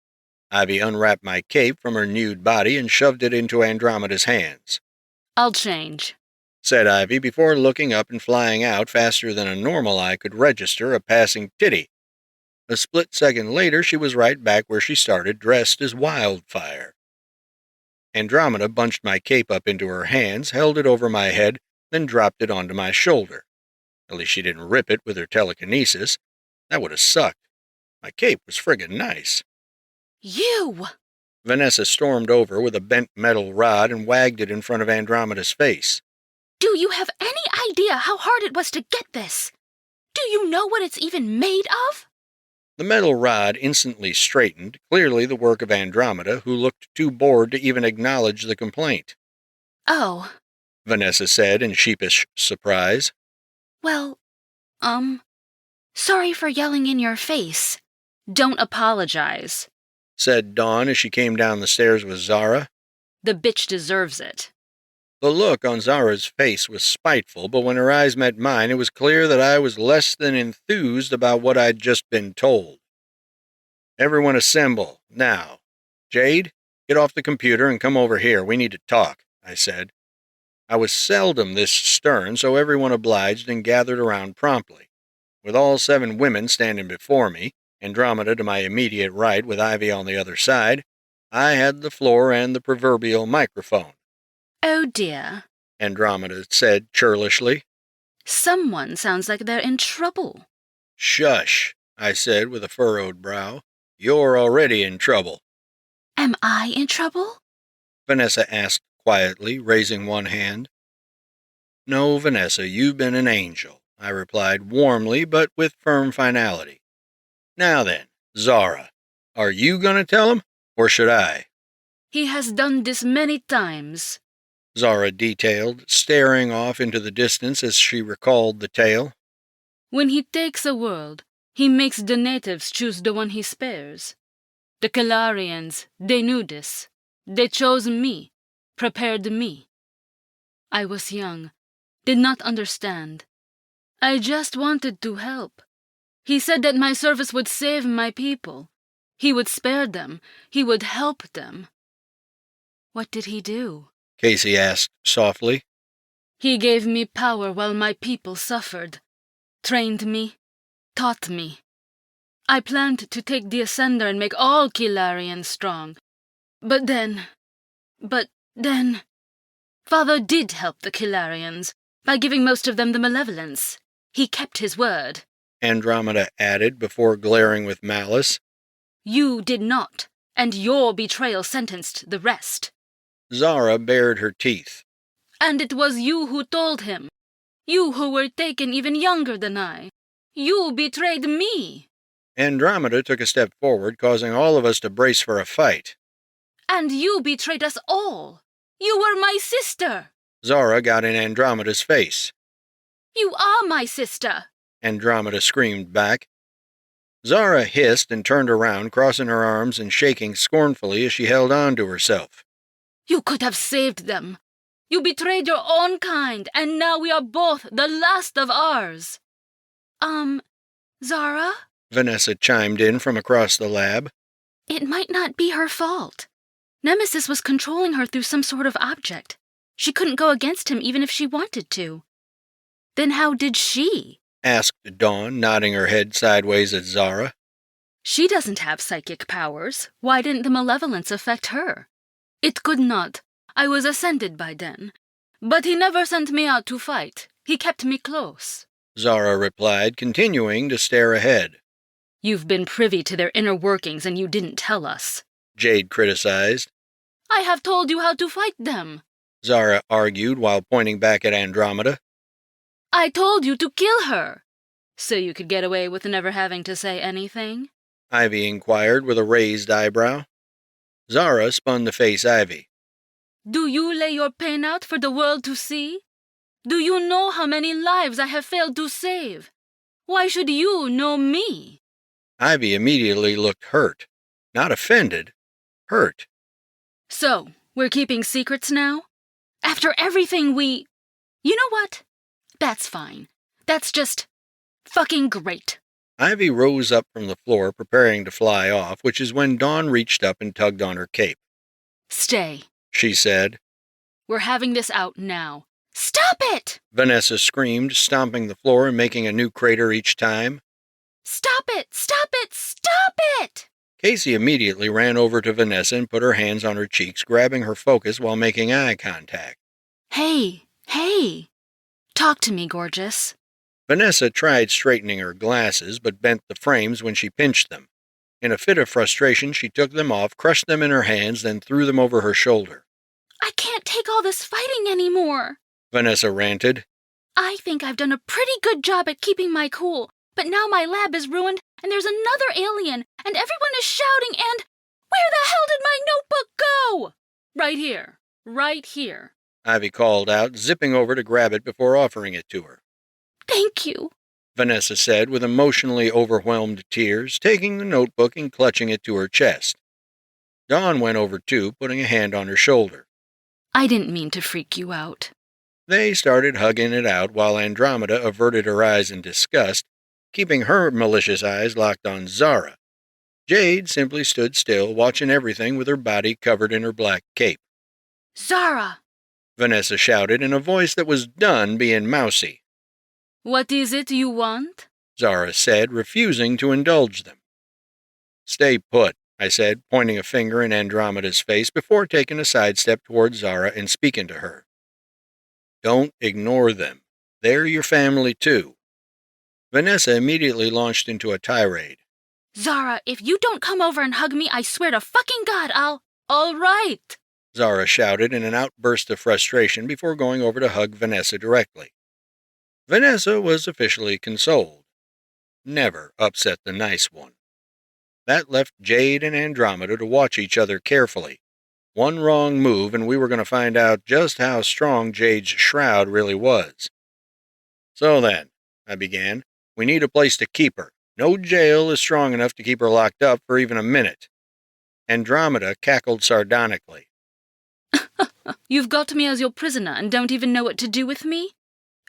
Ivy unwrapped my cape from her nude body and shoved it into Andromeda's hands. I'll change, said Ivy before looking up and flying out faster than a normal eye could register a passing titty. A split second later, she was right back where she started, dressed as wildfire. Andromeda bunched my cape up into her hands, held it over my head, then dropped it onto my shoulder. At least she didn't rip it with her telekinesis. That would have sucked. My cape was friggin' nice. You! Vanessa stormed over with a bent metal rod and wagged it in front of Andromeda's face. Do you have any idea how hard it was to get this? Do you know what it's even made of? The metal rod instantly straightened, clearly the work of Andromeda, who looked too bored to even acknowledge the complaint. Oh, Vanessa said in sheepish surprise. Well, sorry for yelling in your face. Don't apologize, said Dawn as she came down the stairs with Zara. The bitch deserves it. The look on Zara's face was spiteful, but when her eyes met mine, it was clear that I was less than enthused about what I'd just been told. Everyone assemble, now. Jade, get off the computer and come over here. We need to talk, I said. I was seldom this stern, so everyone obliged and gathered around promptly. With all 7 women standing before me, Andromeda to my immediate right with Ivy on the other side, I had the floor and the proverbial microphone. Oh dear, Andromeda said churlishly. Someone sounds like they're in trouble. Shush, I said with a furrowed brow. You're already in trouble. Am I in trouble? Vanessa asked quietly, raising one hand. No, Vanessa, you've been an angel, I replied warmly but with firm finality. Now then, Zara, are you going to tell him, or should I? He has done this many times, Zara detailed, staring off into the distance as she recalled the tale. When he takes a world, he makes the natives choose the one he spares. The Kalarians, they knew this. They chose me, prepared me. I was young, did not understand. I just wanted to help. He said that my service would save my people. He would spare them. He would help them. What did he do? Casey asked softly. He gave me power while my people suffered. Trained me, taught me. I planned to take the Ascender and make all Kilarians strong. But then... Father did help the Kilarians by giving most of them the malevolence. He kept his word. Andromeda added before glaring with malice. You did not, and your betrayal sentenced the rest. Zara bared her teeth. And it was you who told him. You who were taken even younger than I. You betrayed me. Andromeda took a step forward, causing all of us to brace for a fight. And you betrayed us all. You were my sister. Zara got in Andromeda's face. You are my sister. Andromeda screamed back. Zara hissed and turned around, crossing her arms and shaking scornfully as she held on to herself. You could have saved them. You betrayed your own kind, and now we are both the last of ours. Zara? Vanessa chimed in from across the lab. It might not be her fault. Nemesis was controlling her through some sort of object. She couldn't go against him even if she wanted to. Then how did she? Asked Dawn, nodding her head sideways at Zara. She doesn't have psychic powers. Why didn't the malevolence affect her? It could not. I was ascended by then. But he never sent me out to fight. He kept me close. Zara replied, continuing to stare ahead. You've been privy to their inner workings and you didn't tell us. Jade criticized. I have told you how to fight them. Zara argued while pointing back at Andromeda. I told you to kill her. So you could get away with never having to say anything? Ivy inquired with a raised eyebrow. Zara spun to face Ivy. Do you lay your pain out for the world to see? Do you know how many lives I have failed to save? Why should you know me? Ivy immediately looked hurt. Not offended. Hurt. So, we're keeping secrets now? After everything we... You know what? That's fine. That's just... fucking great. Ivy rose up from the floor, preparing to fly off, which is when Dawn reached up and tugged on her cape. Stay, she said. We're having this out now. Stop it! Vanessa screamed, stomping the floor and making a new crater each time. Stop it! Stop it! Stop it! Casey immediately ran over to Vanessa and put her hands on her cheeks, grabbing her focus while making eye contact. Hey! Talk to me, gorgeous. Vanessa tried straightening her glasses, but bent the frames when she pinched them. In a fit of frustration, she took them off, crushed them in her hands, then threw them over her shoulder. I can't take all this fighting anymore, Vanessa ranted. I think I've done a pretty good job at keeping my cool, but now my lab is ruined, and there's another alien, and everyone is shouting, and... Where the hell did my notebook go? Right here. Right here. Ivy called out, zipping over to grab it before offering it to her. Thank you, Vanessa said with emotionally overwhelmed tears, taking the notebook and clutching it to her chest. Dawn went over too, putting a hand on her shoulder. I didn't mean to freak you out. They started hugging it out while Andromeda averted her eyes in disgust, keeping her malicious eyes locked on Zara. Jade simply stood still, watching everything with her body covered in her black cape. Zara! Vanessa shouted in a voice that was done being mousy. What is it you want? Zara said, refusing to indulge them. Stay put, I said, pointing a finger in Andromeda's face before taking a sidestep toward Zara and speaking to her. Don't ignore them. They're your family, too. Vanessa immediately launched into a tirade. Zara, if you don't come over and hug me, I swear to fucking God, All right! Zara shouted in an outburst of frustration before going over to hug Vanessa directly. Vanessa was officially consoled. Never upset the nice one. That left Jade and Andromeda to watch each other carefully. One wrong move and we were going to find out just how strong Jade's shroud really was. So then, I began, we need a place to keep her. No jail is strong enough to keep her locked up for even a minute. Andromeda cackled sardonically. You've got me as your prisoner and don't even know what to do with me?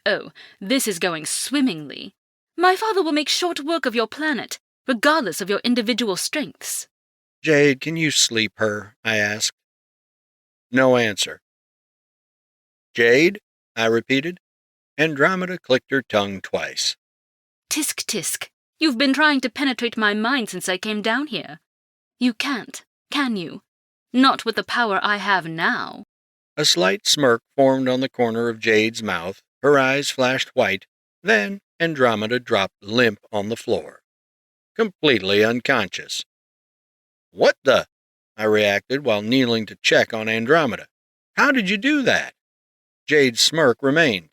Oh, this is going swimmingly. My father will make short work of your planet, regardless of your individual strengths. Jade, can you sleep her? I asked. No answer. Jade? I repeated. Andromeda clicked her tongue twice. Tisk tisk. You've been trying to penetrate my mind since I came down here. You can't, can you? Not with the power I have now. A slight smirk formed on the corner of Jade's mouth. Her eyes flashed white. Then Andromeda dropped limp on the floor, completely unconscious. What the? I reacted while kneeling to check on Andromeda. How did you do that? Jade's smirk remained.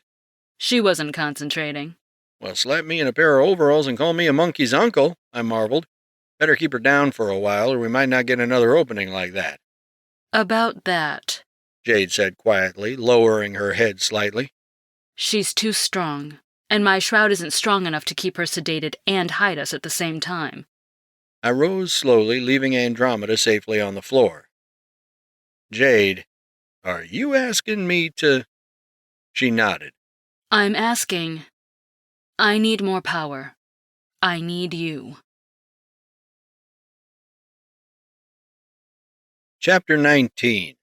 She wasn't concentrating. Well, slap me in a pair of overalls and call me a monkey's uncle, I marveled. Better keep her down for a while or we might not get another opening like that. About that, Jade said quietly, lowering her head slightly. She's too strong, and my shroud isn't strong enough to keep her sedated and hide us at the same time. I rose slowly, leaving Andromeda safely on the floor. Jade, are you asking me to... She nodded. I'm asking. I need more power. I need you. Chapter 19.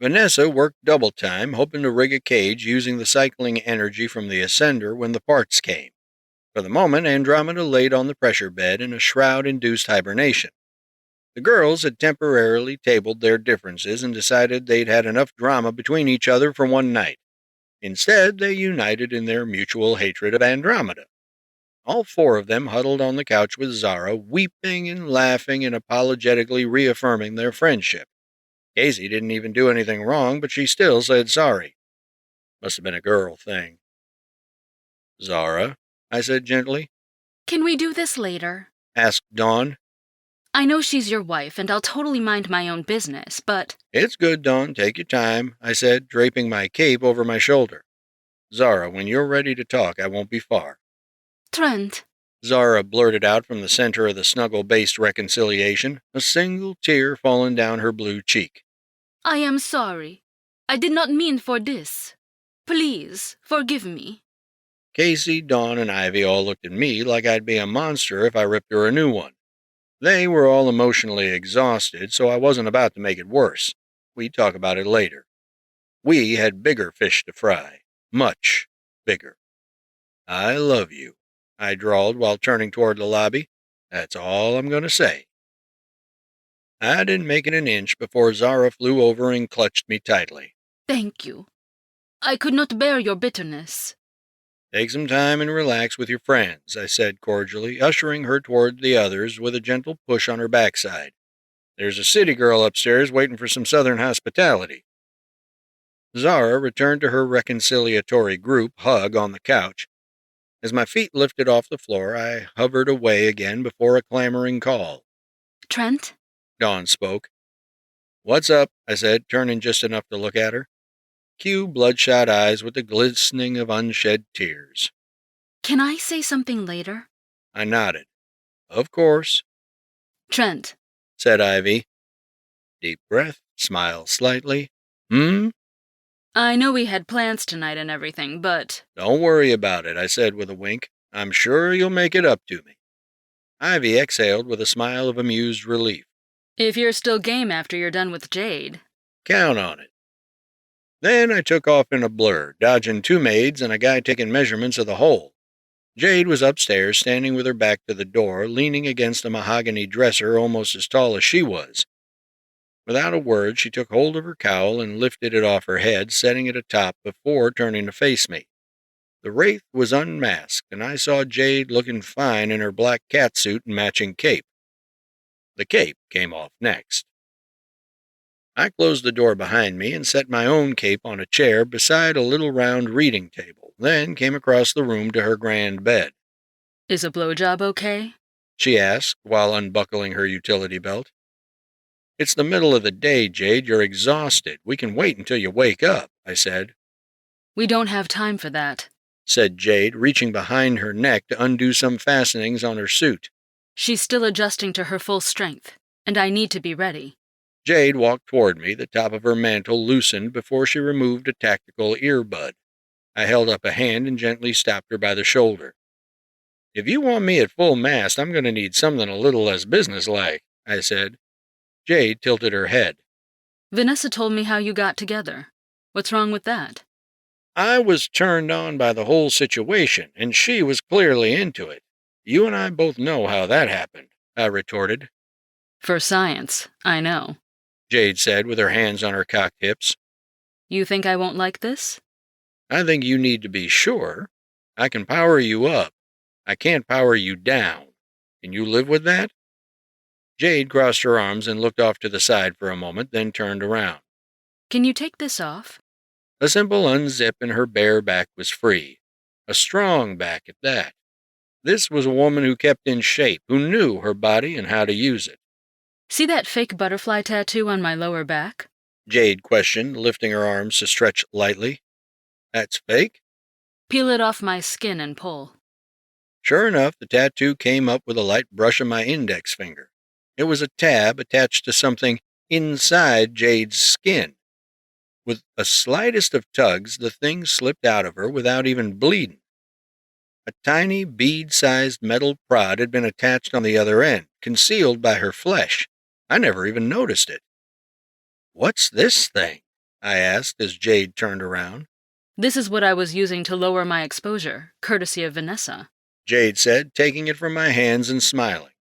Vanessa worked double time, hoping to rig a cage using the cycling energy from the Ascender when the parts came. For the moment, Andromeda laid on the pressure bed in a shroud-induced hibernation. The girls had temporarily tabled their differences and decided they'd had enough drama between each other for one night. Instead, they united in their mutual hatred of Andromeda. All four of them huddled on the couch with Zara, weeping and laughing and apologetically reaffirming their friendship. Casey didn't even do anything wrong, but she still said sorry. Must have been a girl thing. Zara, I said gently. Can we do this later? Asked Dawn. I know she's your wife, and I'll totally mind my own business, but... It's good, Dawn. Take your time, I said, draping my cape over my shoulder. Zara, when you're ready to talk, I won't be far. Trent. Zara blurted out from the center of the snuggle-based reconciliation, a single tear falling down her blue cheek. I am sorry. I did not mean for this. Please, forgive me. Casey, Dawn, and Ivy all looked at me like I'd be a monster if I ripped her a new one. They were all emotionally exhausted, so I wasn't about to make it worse. We'd talk about it later. We had bigger fish to fry. Much bigger. I love you, I drawled while turning toward the lobby. That's all I'm going to say. I didn't make it an inch before Zara flew over and clutched me tightly. Thank you. I could not bear your bitterness. Take some time and relax with your friends, I said cordially, ushering her toward the others with a gentle push on her backside. There's a city girl upstairs waiting for some southern hospitality. Zara returned to her reconciliatory group hug on the couch. As my feet lifted off the floor, I hovered away again before a clamoring call. Trent? Dawn spoke. What's up? I said, turning just enough to look at her. Cue bloodshot eyes with the glistening of unshed tears. Can I say something later? I nodded. Of course. Trent, said Ivy. Deep breath, smile slightly. I know we had plans tonight and everything, but... Don't worry about it, I said with a wink. I'm sure you'll make it up to me. Ivy exhaled with a smile of amused relief. If you're still game after you're done with Jade. Count on it. Then I took off in a blur, dodging two maids and a guy taking measurements of the hole. Jade was upstairs, standing with her back to the door, leaning against a mahogany dresser almost as tall as she was. Without a word, she took hold of her cowl and lifted it off her head, setting it atop before turning to face me. The wraith was unmasked, and I saw Jade looking fine in her black catsuit and matching cape. The cape came off next. I closed the door behind me and set my own cape on a chair beside a little round reading table, then came across the room to her grand bed. Is a blowjob okay? She asked while unbuckling her utility belt. It's the middle of the day, Jade. You're exhausted. We can wait until you wake up, I said. We don't have time for that, said Jade, reaching behind her neck to undo some fastenings on her suit. She's still adjusting to her full strength, and I need to be ready. Jade walked toward me, the top of her mantle loosened before she removed a tactical earbud. I held up a hand and gently stopped her by the shoulder. If you want me at full mast, I'm going to need something a little less businesslike, I said. Jade tilted her head. Vanessa told me how you got together. What's wrong with that? I was turned on by the whole situation, and she was clearly into it. You and I both know how that happened, I retorted. For science, I know, Jade said with her hands on her cocked hips. You think I won't like this? I think you need to be sure. I can power you up. I can't power you down. Can you live with that? Jade crossed her arms and looked off to the side for a moment, then turned around. Can you take this off? A simple unzip and her bare back was free. A strong back at that. This was a woman who kept in shape, who knew her body and how to use it. See that fake butterfly tattoo on my lower back? Jade questioned, lifting her arms to stretch lightly. That's fake? Peel it off my skin and pull. Sure enough, the tattoo came up with a light brush of my index finger. It was a tab attached to something inside Jade's skin. With the slightest of tugs, the thing slipped out of her without even bleeding. A tiny bead-sized metal prod had been attached on the other end, concealed by her flesh. I never even noticed it. What's this thing? I asked as Jade turned around. This is what I was using to lower my exposure, courtesy of Vanessa, Jade said, taking it from my hands and smiling.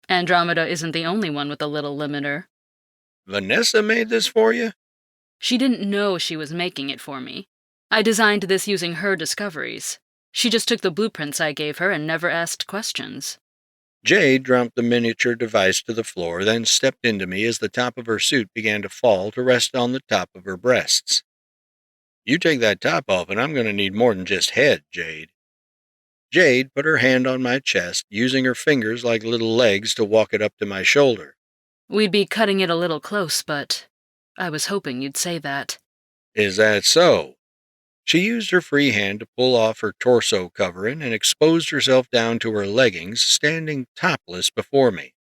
Andromeda isn't the only one with a little limiter. Vanessa made this for you? She didn't know she was making it for me. I designed this using her discoveries. She just took the blueprints I gave her and never asked questions. Jade dropped the miniature device to the floor, then stepped into me as the top of her suit began to fall to rest on the top of her breasts. You take that top off and I'm going to need more than just head, Jade. Jade put her hand on my chest, using her fingers like little legs to walk it up to my shoulder. We'd be cutting it a little close, but I was hoping you'd say that. Is that so? She used her free hand to pull off her torso covering and exposed herself down to her leggings, standing topless before me.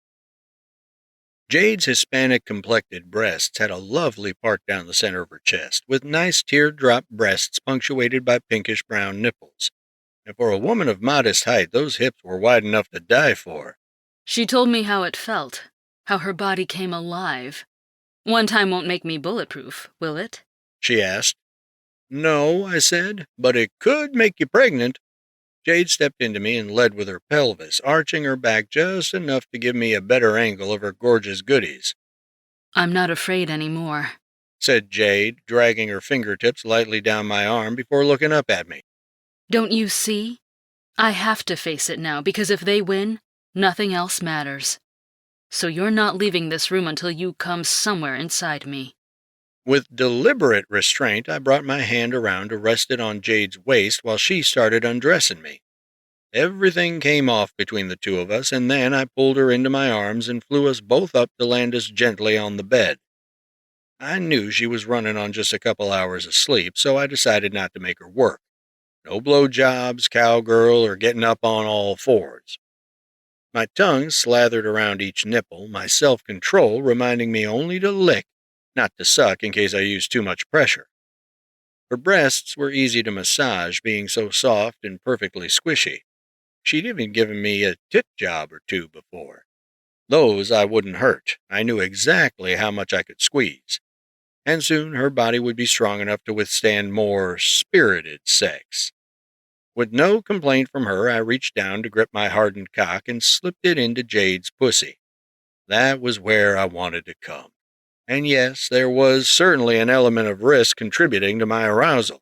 Jade's Hispanic-complected breasts had a lovely part down the center of her chest, with nice teardrop breasts punctuated by pinkish-brown nipples. And for a woman of modest height, those hips were wide enough to die for. She told me how it felt, how her body came alive. One time won't make me bulletproof, will it? She asked. No, I said, but it could make you pregnant. Jade stepped into me and led with her pelvis, arching her back just enough to give me a better angle of her gorgeous goodies. I'm not afraid anymore, said Jade, dragging her fingertips lightly down my arm before looking up at me. Don't you see? I have to face it now, because if they win, nothing else matters. So you're not leaving this room until you come somewhere inside me. With deliberate restraint, I brought my hand around to rest it on Jade's waist while she started undressing me. Everything came off between the two of us, and then I pulled her into my arms and flew us both up to land us gently on the bed. I knew she was running on just a couple hours of sleep, so I decided not to make her work. No blowjobs, cowgirl, or getting up on all fours. My tongue slathered around each nipple, my self-control reminding me only to lick, not to suck in case I used too much pressure. Her breasts were easy to massage, being so soft and perfectly squishy. She'd even given me a tit job or two before. Those I wouldn't hurt. I knew exactly how much I could squeeze. And soon her body would be strong enough to withstand more spirited sex. With no complaint from her, I reached down to grip my hardened cock and slipped it into Jade's pussy. That was where I wanted to come. And yes, there was certainly an element of risk contributing to my arousal.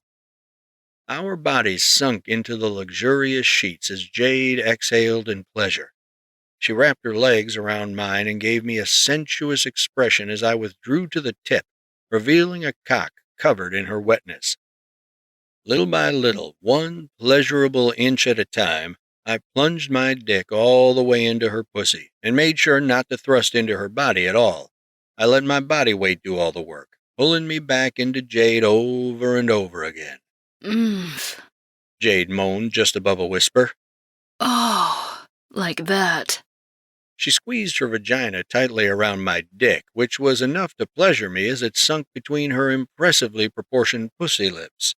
Our bodies sunk into the luxurious sheets as Jade exhaled in pleasure. She wrapped her legs around mine and gave me a sensuous expression as I withdrew to the tip, revealing a cock covered in her wetness. Little by little, one pleasurable inch at a time, I plunged my dick all the way into her pussy, and made sure not to thrust into her body at all. I let my body weight do all the work, pulling me back into Jade over and over again. Jade moaned just above a whisper. Oh, like that. She squeezed her vagina tightly around my dick, which was enough to pleasure me as it sunk between her impressively proportioned pussy lips.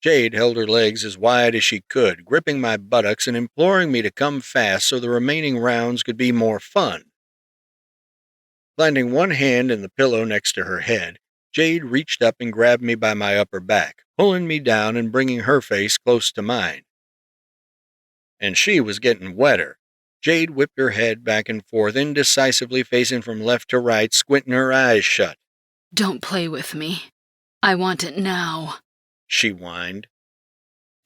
Jade held her legs as wide as she could, gripping my buttocks and imploring me to come fast so the remaining rounds could be more fun. Planting one hand in the pillow next to her head, Jade reached up and grabbed me by my upper back, pulling me down and bringing her face close to mine. And she was getting wetter. Jade whipped her head back and forth, indecisively facing from left to right, squinting her eyes shut. Don't play with me. I want it now, she whined.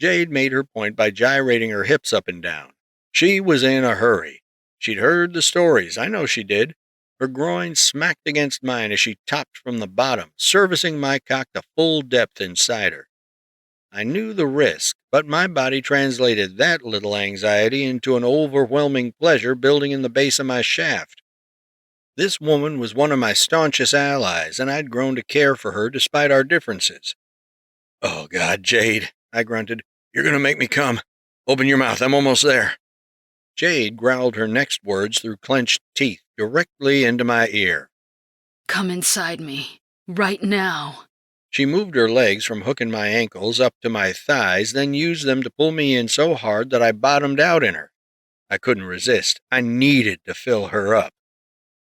Jade made her point by gyrating her hips up and down. She was in a hurry. She'd heard the stories, I know she did. Her groin smacked against mine as she topped from the bottom, servicing my cock to full depth inside her. I knew the risk, but my body translated that little anxiety into an overwhelming pleasure building in the base of my shaft. This woman was one of my staunchest allies, and I'd grown to care for her despite our differences. "Oh, God, Jade," I grunted. "You're going to make me come. Open your mouth, I'm almost there." Jade growled her next words through clenched teeth directly into my ear. Come inside me, right now. She moved her legs from hooking my ankles up to my thighs, then used them to pull me in so hard that I bottomed out in her. I couldn't resist. I needed to fill her up.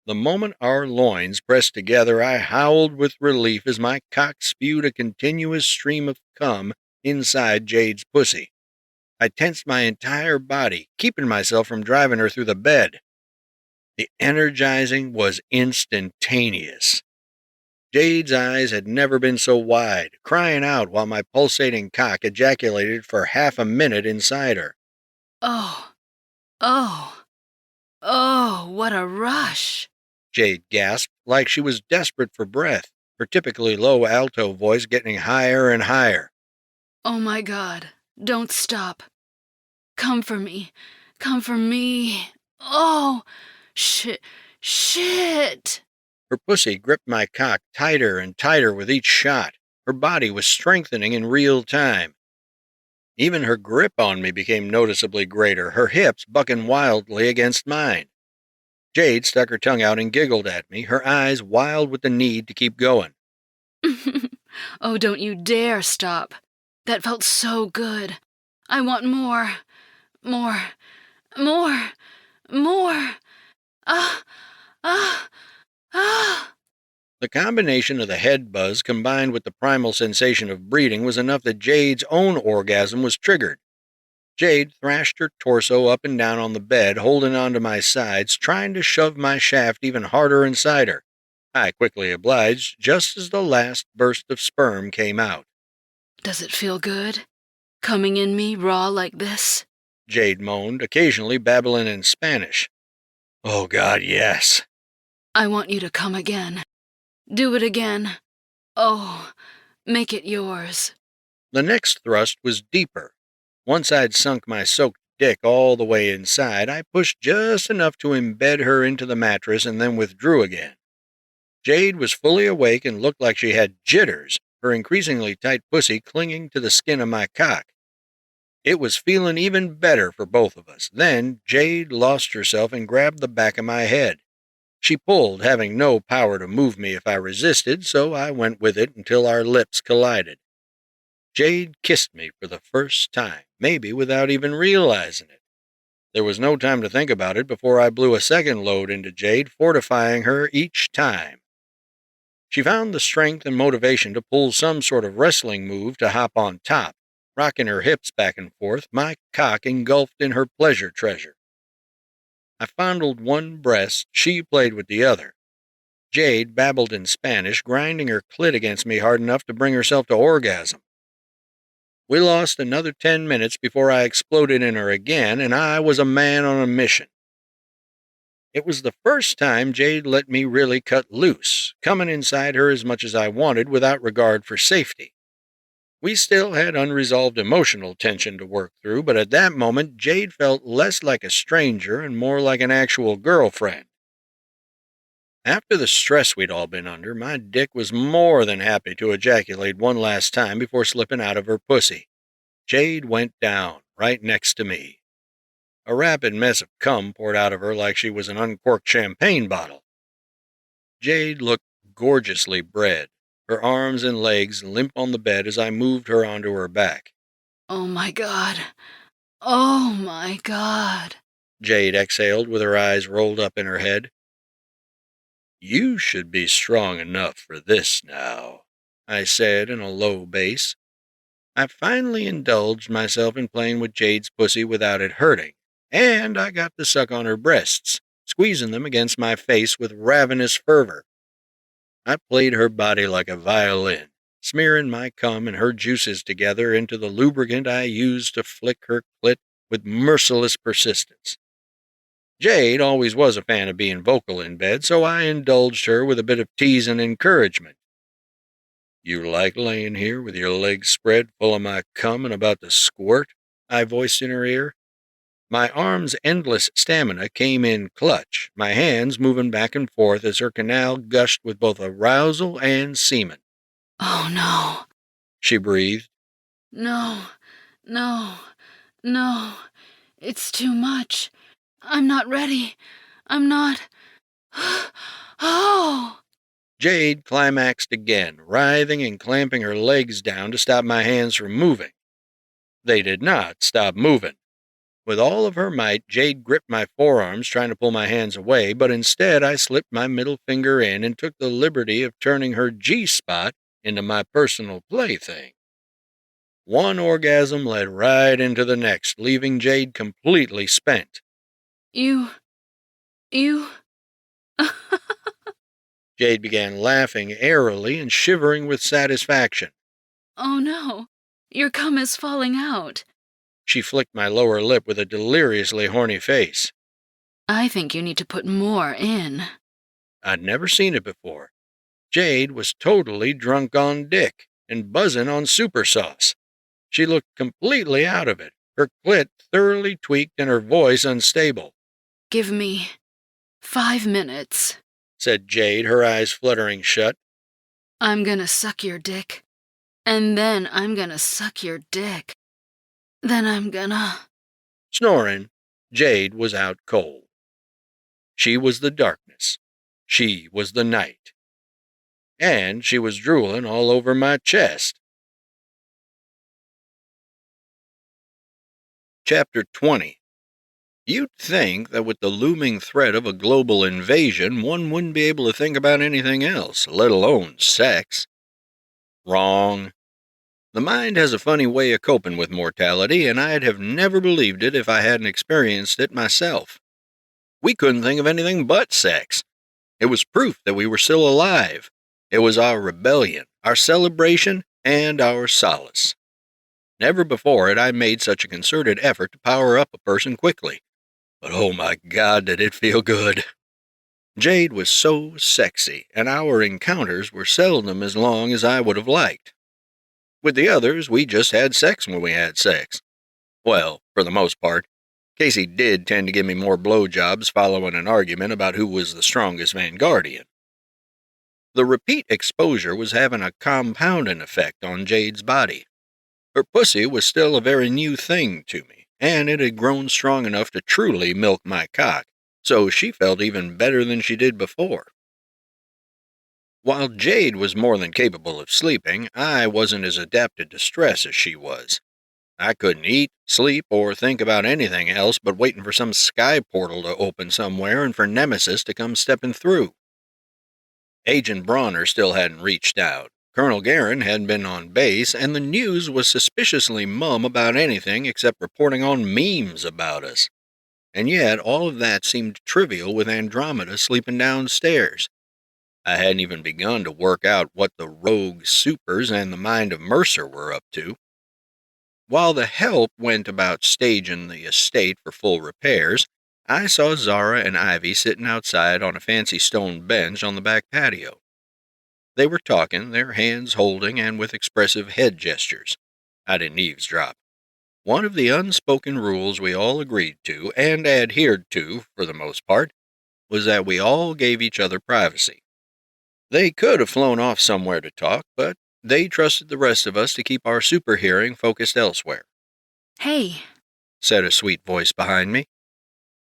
The moment our loins pressed together, I howled with relief as my cock spewed a continuous stream of cum inside Jade's pussy. I tensed my entire body, keeping myself from driving her through the bed. The energizing was instantaneous. Jade's eyes had never been so wide, crying out while my pulsating cock ejaculated for half a minute inside her. Oh, what a rush, Jade gasped, like she was desperate for breath, her typically low alto voice getting higher and higher. Oh my God, don't stop. Come for me. Oh, shit. Her pussy gripped my cock tighter and tighter with each shot. Her body was strengthening in real time. Even her grip on me became noticeably greater, her hips bucking wildly against mine. Jade stuck her tongue out and giggled at me, her eyes wild with the need to keep going. Oh, don't you dare stop. That felt so good. I want more. The combination of the head buzz combined with the primal sensation of breeding was enough that Jade's own orgasm was triggered. Jade thrashed her torso up and down on the bed, holding onto my sides, trying to shove my shaft even harder inside her. I quickly obliged, just as the last burst of sperm came out. Does it feel good? Coming in me raw like this? Jade moaned, occasionally babbling in Spanish. Oh, God, yes. I want you to come again. Do it again. Oh, make it yours. The next thrust was deeper. Once I'd sunk my soaked dick all the way inside, I pushed just enough to embed her into the mattress and then withdrew again. Jade was fully awake and looked like she had jitters, her increasingly tight pussy clinging to the skin of my cock. It was feeling even better for both of us. Then Jade lost herself and grabbed the back of my head. She pulled, having no power to move me if I resisted, so I went with it until our lips collided. Jade kissed me for the first time, maybe without even realizing it. There was no time to think about it before I blew a second load into Jade, fortifying her each time. She found the strength and motivation to pull some sort of wrestling move to hop on top, rocking her hips back and forth, my cock engulfed in her pleasure treasure. I fondled one breast, she played with the other. Jade babbled in Spanish, grinding her clit against me hard enough to bring herself to orgasm. We lost another 10 minutes before I exploded in her again, and I was a man on a mission. It was the first time Jade let me really cut loose, coming inside her as much as I wanted without regard for safety. We still had unresolved emotional tension to work through, but at that moment Jade felt less like a stranger and more like an actual girlfriend. After the stress we'd all been under, my dick was more than happy to ejaculate one last time before slipping out of her pussy. Jade went down, right next to me. A rapid mess of cum poured out of her like she was an uncorked champagne bottle. Jade looked gorgeously bred, her arms and legs limp on the bed as I moved her onto her back. Oh my God. Oh my God. Jade exhaled with her eyes rolled up in her head. You should be strong enough for this now, I said in a low bass. I finally indulged myself in playing with Jade's pussy without it hurting, and I got to suck on her breasts, squeezing them against my face with ravenous fervor. I played her body like a violin, smearing my cum and her juices together into the lubricant I used to flick her clit with merciless persistence. Jade always was a fan of being vocal in bed, so I indulged her with a bit of tease and encouragement. You like laying here with your legs spread full of my cum and about to squirt? I voiced in her ear. My arm's endless stamina came in clutch, my hands moving back and forth as her canal gushed with both arousal and semen. Oh no. She breathed. No. It's too much. I'm not ready. I'm not. Oh! Jade climaxed again, writhing and clamping her legs down to stop my hands from moving. They did not stop moving. With all of her might, Jade gripped my forearms, trying to pull my hands away, but instead I slipped my middle finger in and took the liberty of turning her G-spot into my personal plaything. One orgasm led right into the next, leaving Jade completely spent. You... Jade began laughing airily and shivering with satisfaction. Oh no, your cum is falling out. She flicked my lower lip with a deliriously horny face. I think you need to put more in. I'd never seen it before. Jade was totally drunk on dick and buzzing on super sauce. She looked completely out of it, her clit thoroughly tweaked and her voice unstable. Give me 5 minutes, said Jade, her eyes fluttering shut. I'm gonna suck your dick. And then I'm gonna suck your dick. Then I'm gonna... Snoring, Jade was out cold. She was the darkness. She was the night. And she was drooling all over my chest. Chapter 20. You'd think that with the looming threat of a global invasion, one wouldn't be able to think about anything else, let alone sex. Wrong. The mind has a funny way of coping with mortality, and I'd have never believed it if I hadn't experienced it myself. We couldn't think of anything but sex. It was proof that we were still alive. It was our rebellion, our celebration, and our solace. Never before had I made such a concerted effort to power up a person quickly. But oh my God, did it feel good. Jade was so sexy, and our encounters were seldom as long as I would have liked. With the others, we just had sex when we had sex. Well, for the most part. Casey did tend to give me more blowjobs following an argument about who was the strongest Vanguardian. The repeat exposure was having a compounding effect on Jade's body. Her pussy was still a very new thing to me, and it had grown strong enough to truly milk my cock, so she felt even better than she did before. While Jade was more than capable of sleeping, I wasn't as adapted to stress as she was. I couldn't eat, sleep, or think about anything else but waiting for some sky portal to open somewhere and for Nemesis to come stepping through. Agent Bronner still hadn't reached out. Colonel Guerin hadn't been on base, and the news was suspiciously mum about anything except reporting on memes about us. And yet all of that seemed trivial with Andromeda sleeping downstairs. I hadn't even begun to work out what the rogue supers and the mind of Mercer were up to. While the help went about staging the estate for full repairs, I saw Zara and Ivy sitting outside on a fancy stone bench on the back patio. They were talking, their hands holding and with expressive head gestures. I didn't eavesdrop. One of the unspoken rules we all agreed to, and adhered to for the most part, was that we all gave each other privacy. They could have flown off somewhere to talk, but they trusted the rest of us to keep our super hearing focused elsewhere. Hey, Said a sweet voice behind me.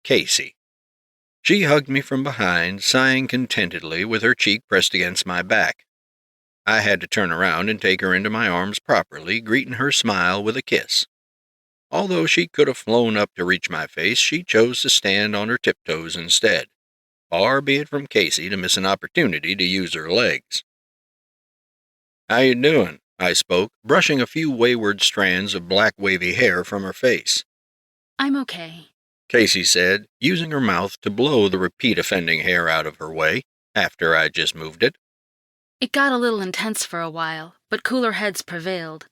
Casey. She hugged me from behind, sighing contentedly with her cheek pressed against my back. I had to turn around and take her into my arms properly, greeting her smile with a kiss. Although she could have flown up to reach my face, she chose to stand on her tiptoes instead. Far be it from Casey to miss an opportunity to use her legs. "How you doing?" I spoke, brushing a few wayward strands of black wavy hair from her face. I'm okay. Casey said, using her mouth to blow the repeat-offending hair out of her way, after I'd just moved it. It got a little intense for a while, but cooler heads prevailed.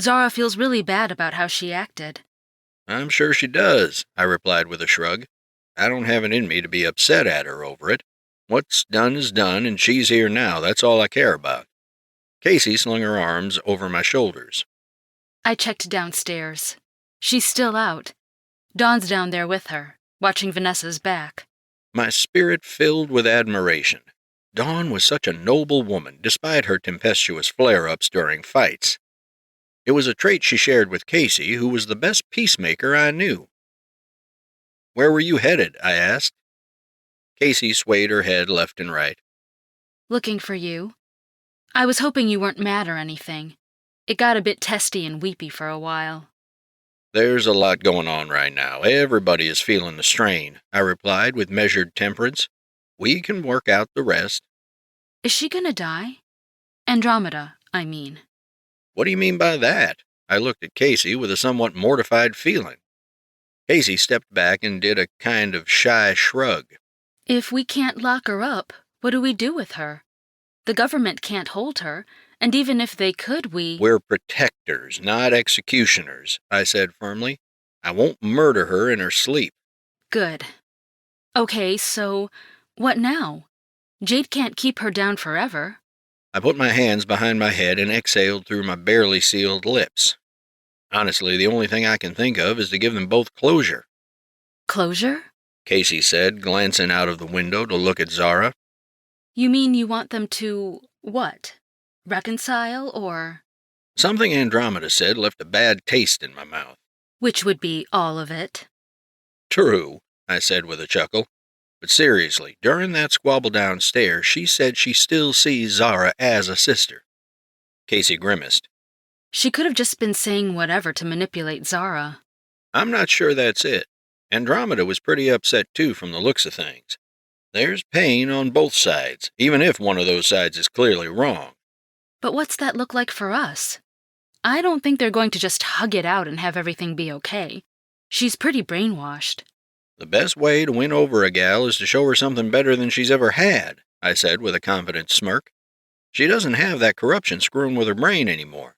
Zara feels really bad about how she acted. "I'm sure she does," I replied with a shrug. "I don't have it in me to be upset at her over it. What's done is done, and she's here now. That's all I care about." Casey slung her arms over my shoulders. I checked downstairs. She's still out. Dawn's down there with her, watching Vanessa's back. My spirit filled with admiration. Dawn was such a noble woman, despite her tempestuous flare-ups during fights. It was a trait she shared with Casey, who was the best peacemaker I knew. "Where were you headed?" I asked. Casey swayed her head left and right. Looking for you. I was hoping you weren't mad or anything. It got a bit testy and weepy for a while. "There's a lot going on right now. Everybody is feeling the strain," I replied with measured temperance. "We can work out the rest." Is she gonna die? Andromeda, I mean. "What do you mean by that?" I looked at Casey with a somewhat mortified feeling. Casey stepped back and did a kind of shy shrug. If we can't lock her up, what do we do with her? The government can't hold her, and even if they could, "We're protectors, not executioners," I said firmly. "I won't murder her in her sleep." Good. Okay, so what now? Jade can't keep her down forever. I put my hands behind my head and exhaled through my barely sealed lips. "Honestly, the only thing I can think of is to give them both closure," Closure? Casey said, glancing out of the window to look at Zara. You mean you want them to, what? Reconcile, or? Something Andromeda said left a bad taste in my mouth. Which would be all of it. "True," I said with a chuckle. "But seriously, during that squabble downstairs, she said she still sees Zara as a sister." Casey grimaced. She could have just been saying whatever to manipulate Zara. "I'm not sure that's it. Andromeda was pretty upset too from the looks of things. There's pain on both sides, even if one of those sides is clearly wrong." But what's that look like for us? I don't think they're going to just hug it out and have everything be okay. She's pretty brainwashed. "The best way to win over a gal is to show her something better than she's ever had," I said with a confident smirk. "She doesn't have that corruption screwing with her brain anymore.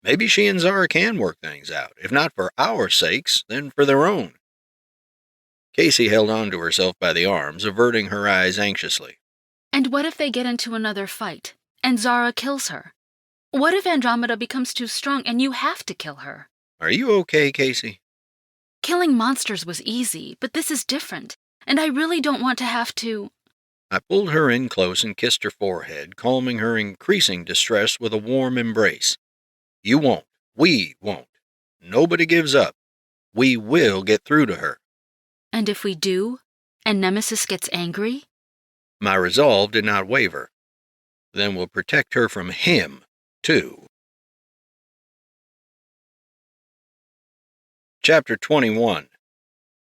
Maybe she and Zara can work things out, if not for our sakes, then for their own." Casey held on to herself by the arms, averting her eyes anxiously. And what if they get into another fight, and Zara kills her? What if Andromeda becomes too strong and you have to kill her? "Are you okay, Casey?" Killing monsters was easy, but this is different, and I really don't want to have to. I pulled her in close and kissed her forehead, calming her increasing distress with a warm embrace. "You won't. We won't. Nobody gives up. We will get through to her." And if we do, and Nemesis gets angry? My resolve did not waver. "Then we'll protect her from him, too." Chapter 21.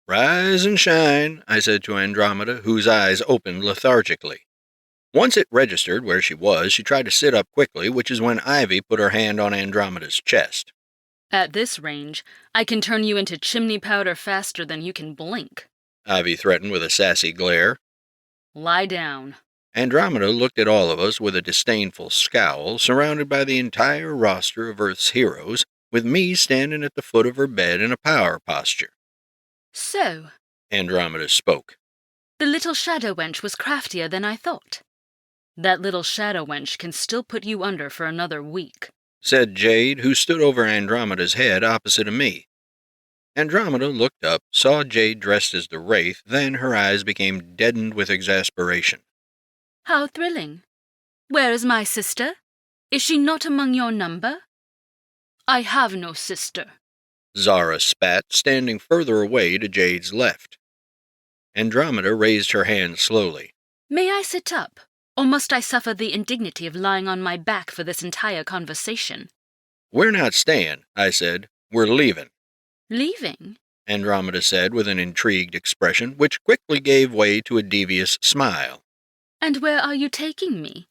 "Rise and shine," I said to Andromeda, whose eyes opened lethargically. Once it registered where she was, she tried to sit up quickly, which is when Ivy put her hand on Andromeda's chest. At this range, I can turn you into chimney powder faster than you can blink. Ivy threatened with a sassy glare. Lie down. Andromeda looked at all of us with a disdainful scowl, surrounded by the entire roster of Earth's heroes, with me standing at the foot of her bed in a power posture. So, Andromeda spoke. The little shadow wench was craftier than I thought. That little shadow wench can still put you under for another week, said Jade, who stood over Andromeda's head opposite of me. Andromeda looked up, saw Jade dressed as the Wraith, then her eyes became deadened with exasperation. How thrilling. Where is my sister? Is she not among your number? I have no sister, Zara spat, standing further away to Jade's left. Andromeda raised her hand slowly. May I sit up, or must I suffer the indignity of lying on my back for this entire conversation? We're not staying, I said. We're leaving. Leaving? Andromeda said with an intrigued expression, which quickly gave way to a devious smile. And where are you taking me?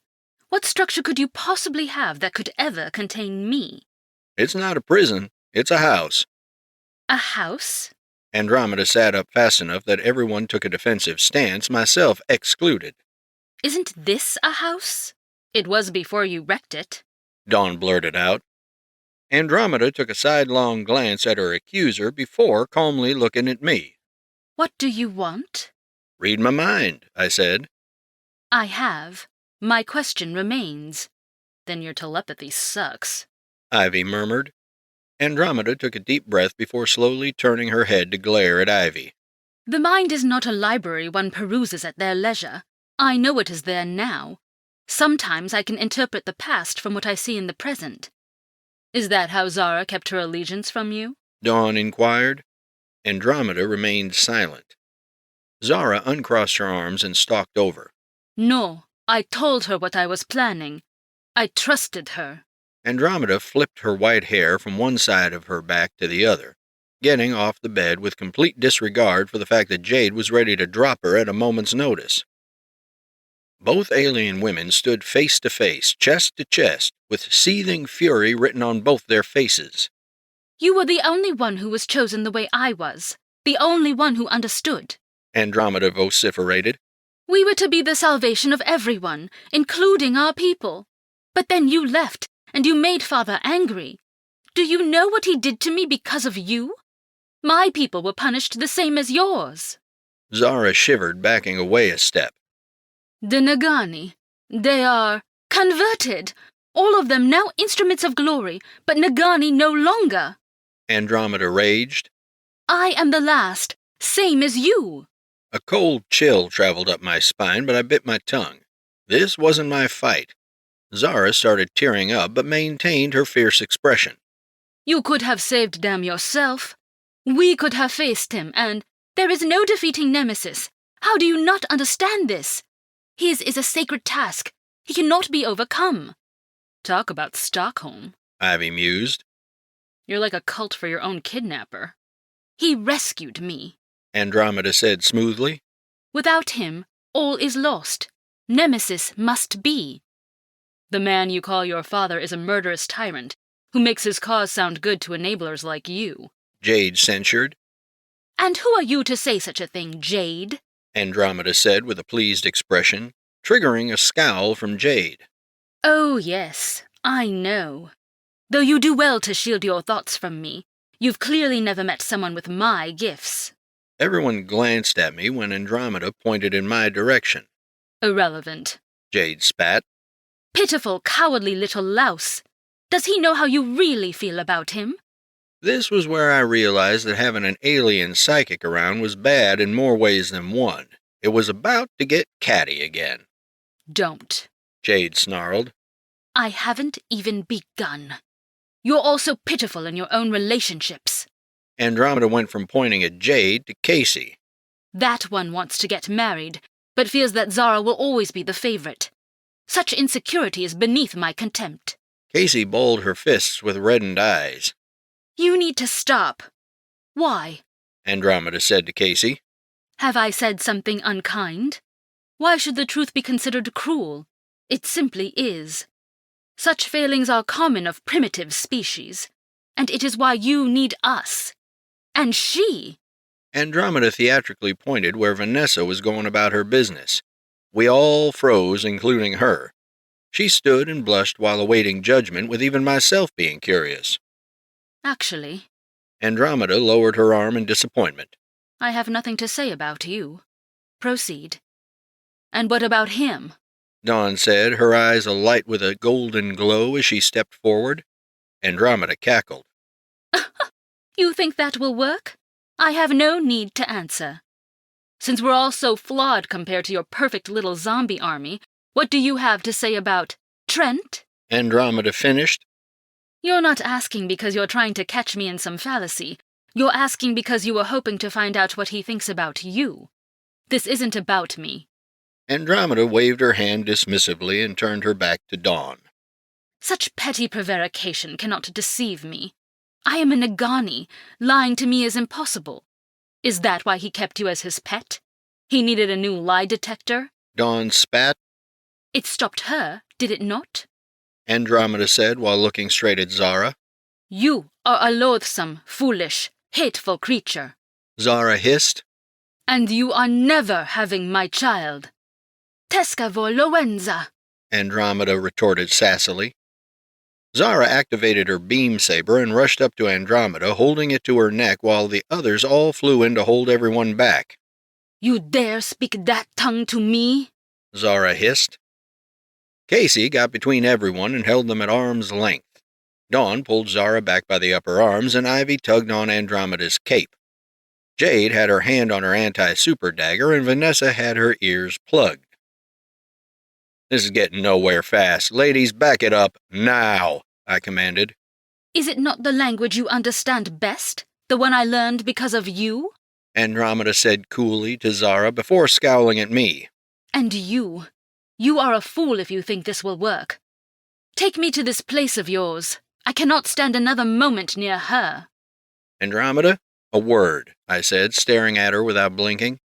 What structure could you possibly have that could ever contain me? It's not a prison. It's a house. A house? Andromeda sat up fast enough that everyone took a defensive stance, myself excluded. Isn't this a house? It was before you wrecked it, Dawn blurted out. Andromeda took a sidelong glance at her accuser before calmly looking at me. What do you want? Read my mind, I said. I have. My question remains. Then your telepathy sucks, Ivy murmured. Andromeda took a deep breath before slowly turning her head to glare at Ivy. The mind is not a library one peruses at their leisure. I know it is there now. Sometimes I can interpret the past from what I see in the present. Is that how Zara kept her allegiance from you? Dawn inquired. Andromeda remained silent. Zara uncrossed her arms and stalked over. No, I told her what I was planning. I trusted her. Andromeda flipped her white hair from one side of her back to the other, getting off the bed with complete disregard for the fact that Jade was ready to drop her at a moment's notice. Both alien women stood face to face, chest to chest, with seething fury written on both their faces. You were the only one who was chosen the way I was, the only one who understood, Andromeda vociferated. We were to be the salvation of everyone, including our people. But then you left, and you made Father angry. Do you know what he did to me because of you? My people were punished the same as yours. Zara shivered, backing away a step. The Nagani, they are converted. All of them now instruments of glory, but Nagani no longer. Andromeda raged. I am the last, same as you. A cold chill traveled up my spine, but I bit my tongue. This wasn't my fight. Zara started tearing up, but maintained her fierce expression. You could have saved them yourself. We could have faced him, and there is no defeating Nemesis. How do you not understand this? His is a sacred task. He cannot be overcome. Talk about Stockholm, Ivy mused. You're like a cult for your own kidnapper. He rescued me, Andromeda said smoothly. Without him, all is lost. Nemesis must be. The man you call your father is a murderous tyrant who makes his cause sound good to enablers like you, Jade censured. And who are you to say such a thing, Jade? Andromeda said with a pleased expression, triggering a scowl from Jade. Oh, yes, I know. Though you do well to shield your thoughts from me, you've clearly never met someone with my gifts. Everyone glanced at me when Andromeda pointed in my direction. Irrelevant, Jade spat. Pitiful, cowardly little louse. Does he know how you really feel about him? This was where I realized that having an alien psychic around was bad in more ways than one. It was about to get catty again. Don't, Jade snarled. I haven't even begun. You're all so pitiful in your own relationships. Andromeda went from pointing at Jade to Casey. That one wants to get married, but feels that Zara will always be the favorite. Such insecurity is beneath my contempt. Casey balled her fists with reddened eyes. You need to stop. Why? Andromeda said to Casey. Have I said something unkind? Why should the truth be considered cruel? It simply is. Such failings are common of primitive species, and it is why you need us. And she. Andromeda theatrically pointed where Vanessa was going about her business. We all froze, including her. She stood and blushed while awaiting judgment, with even myself being curious. Actually, Andromeda lowered her arm in disappointment. I have nothing to say about you. Proceed. And what about him? Dawn said, her eyes alight with a golden glow as she stepped forward. Andromeda cackled. You think that will work? I have no need to answer. Since we're all so flawed compared to your perfect little zombie army, what do you have to say about Trent? Andromeda finished. You're not asking because you're trying to catch me in some fallacy. You're asking because you were hoping to find out what he thinks about you. This isn't about me. Andromeda waved her hand dismissively and turned her back to Dawn. Such petty prevarication cannot deceive me. I am a Nagani. Lying to me is impossible. Is that why he kept you as his pet? He needed a new lie detector? Dawn spat. It stopped her, did it not? Andromeda said while looking straight at Zara. You are a loathsome, foolish, hateful creature. Zara hissed. And you are never having my child. Tescavo Loenza. Andromeda retorted sassily. Zara activated her beam saber and rushed up to Andromeda, holding it to her neck while the others all flew in to hold everyone back. You dare speak that tongue to me? Zara hissed. Casey got between everyone and held them at arm's length. Dawn pulled Zara back by the upper arms, and Ivy tugged on Andromeda's cape. Jade had her hand on her anti-super dagger, and Vanessa had her ears plugged. This is getting nowhere fast. Ladies, back it up, now, I commanded. Is it not the language you understand best? The one I learned because of you? Andromeda said coolly to Zara before scowling at me. And you. You are a fool if you think this will work. Take me to this place of yours. I cannot stand another moment near her. Andromeda, a word, I said, staring at her without blinking.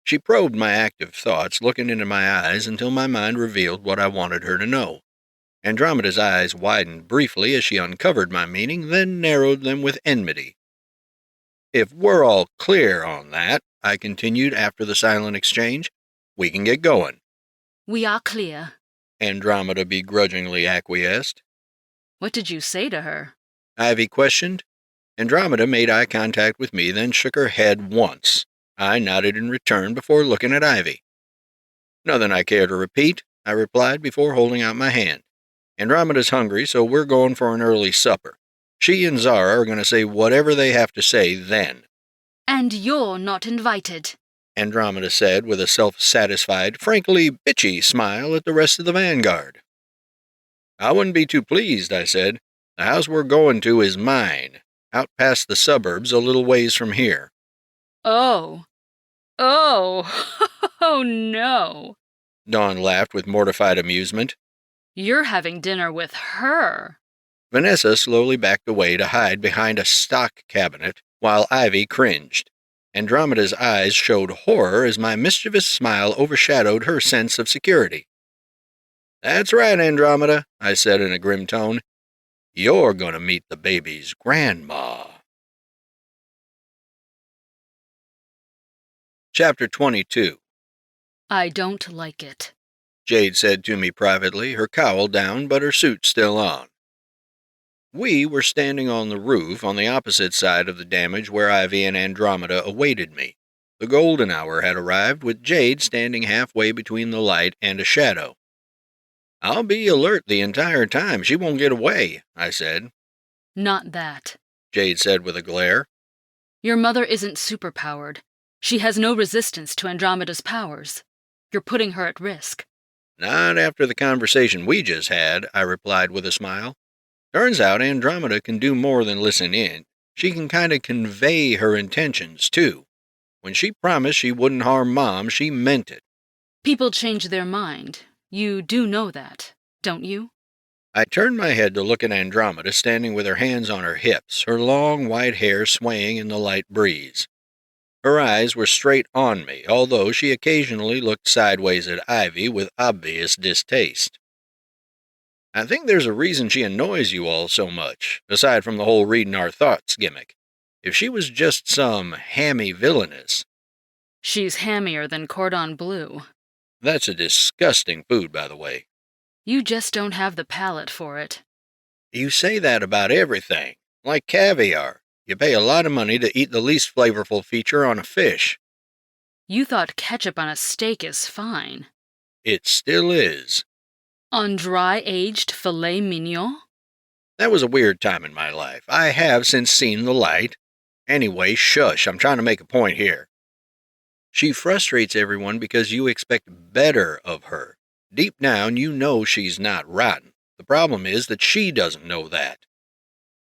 She probed my active thoughts, looking into my eyes until my mind revealed what I wanted her to know. Andromeda's eyes widened briefly as she uncovered my meaning, then narrowed them with enmity. If we're all clear on that, I continued after the silent exchange, we can get going. We are clear. Andromeda begrudgingly acquiesced. What did you say to her? Ivy questioned. Andromeda made eye contact with me, then shook her head once. I nodded in return before looking at Ivy. Nothing I care to repeat, I replied before holding out my hand. Andromeda's hungry, so we're going for an early supper. She and Zara are going to say whatever they have to say then. And you're not invited, Andromeda said with a self-satisfied, frankly bitchy smile at the rest of the vanguard. I wouldn't be too pleased, I said. The house we're going to is mine, out past the suburbs a little ways from here. Oh. Oh no. Dawn laughed with mortified amusement. You're having dinner with her. Vanessa slowly backed away to hide behind a stock cabinet, while Ivy cringed. Andromeda's eyes showed horror as my mischievous smile overshadowed her sense of security. That's right, Andromeda, I said in a grim tone. You're going to meet the baby's grandma. Chapter 22. I don't like it, Jade said to me privately, her cowl down but her suit still on. We were standing on the roof on the opposite side of the damage where Ivy and Andromeda awaited me. The golden hour had arrived, with Jade standing halfway between the light and a shadow. I'll be alert the entire time. She won't get away, I said. Not that, Jade said with a glare. Your mother isn't superpowered. She has no resistance to Andromeda's powers. You're putting her at risk. Not after the conversation we just had, I replied with a smile. Turns out Andromeda can do more than listen in. She can kind of convey her intentions, too. When she promised she wouldn't harm Mom, she meant it. People change their mind. You do know that, don't you? I turned my head to look at Andromeda standing with her hands on her hips, her long white hair swaying in the light breeze. Her eyes were straight on me, although she occasionally looked sideways at Ivy with obvious distaste. I think there's a reason she annoys you all so much, aside from the whole reading our thoughts gimmick. If she was just some hammy villainess... She's hammier than cordon bleu. That's a disgusting food, by the way. You just don't have the palate for it. You say that about everything, like caviar. You pay a lot of money to eat the least flavorful feature on a fish. You thought ketchup on a steak is fine. It still is. On dry-aged filet mignon? That was a weird time in my life. I have since seen the light. Anyway, shush, I'm trying to make a point here. She frustrates everyone because you expect better of her. Deep down, you know she's not rotten. The problem is that she doesn't know that.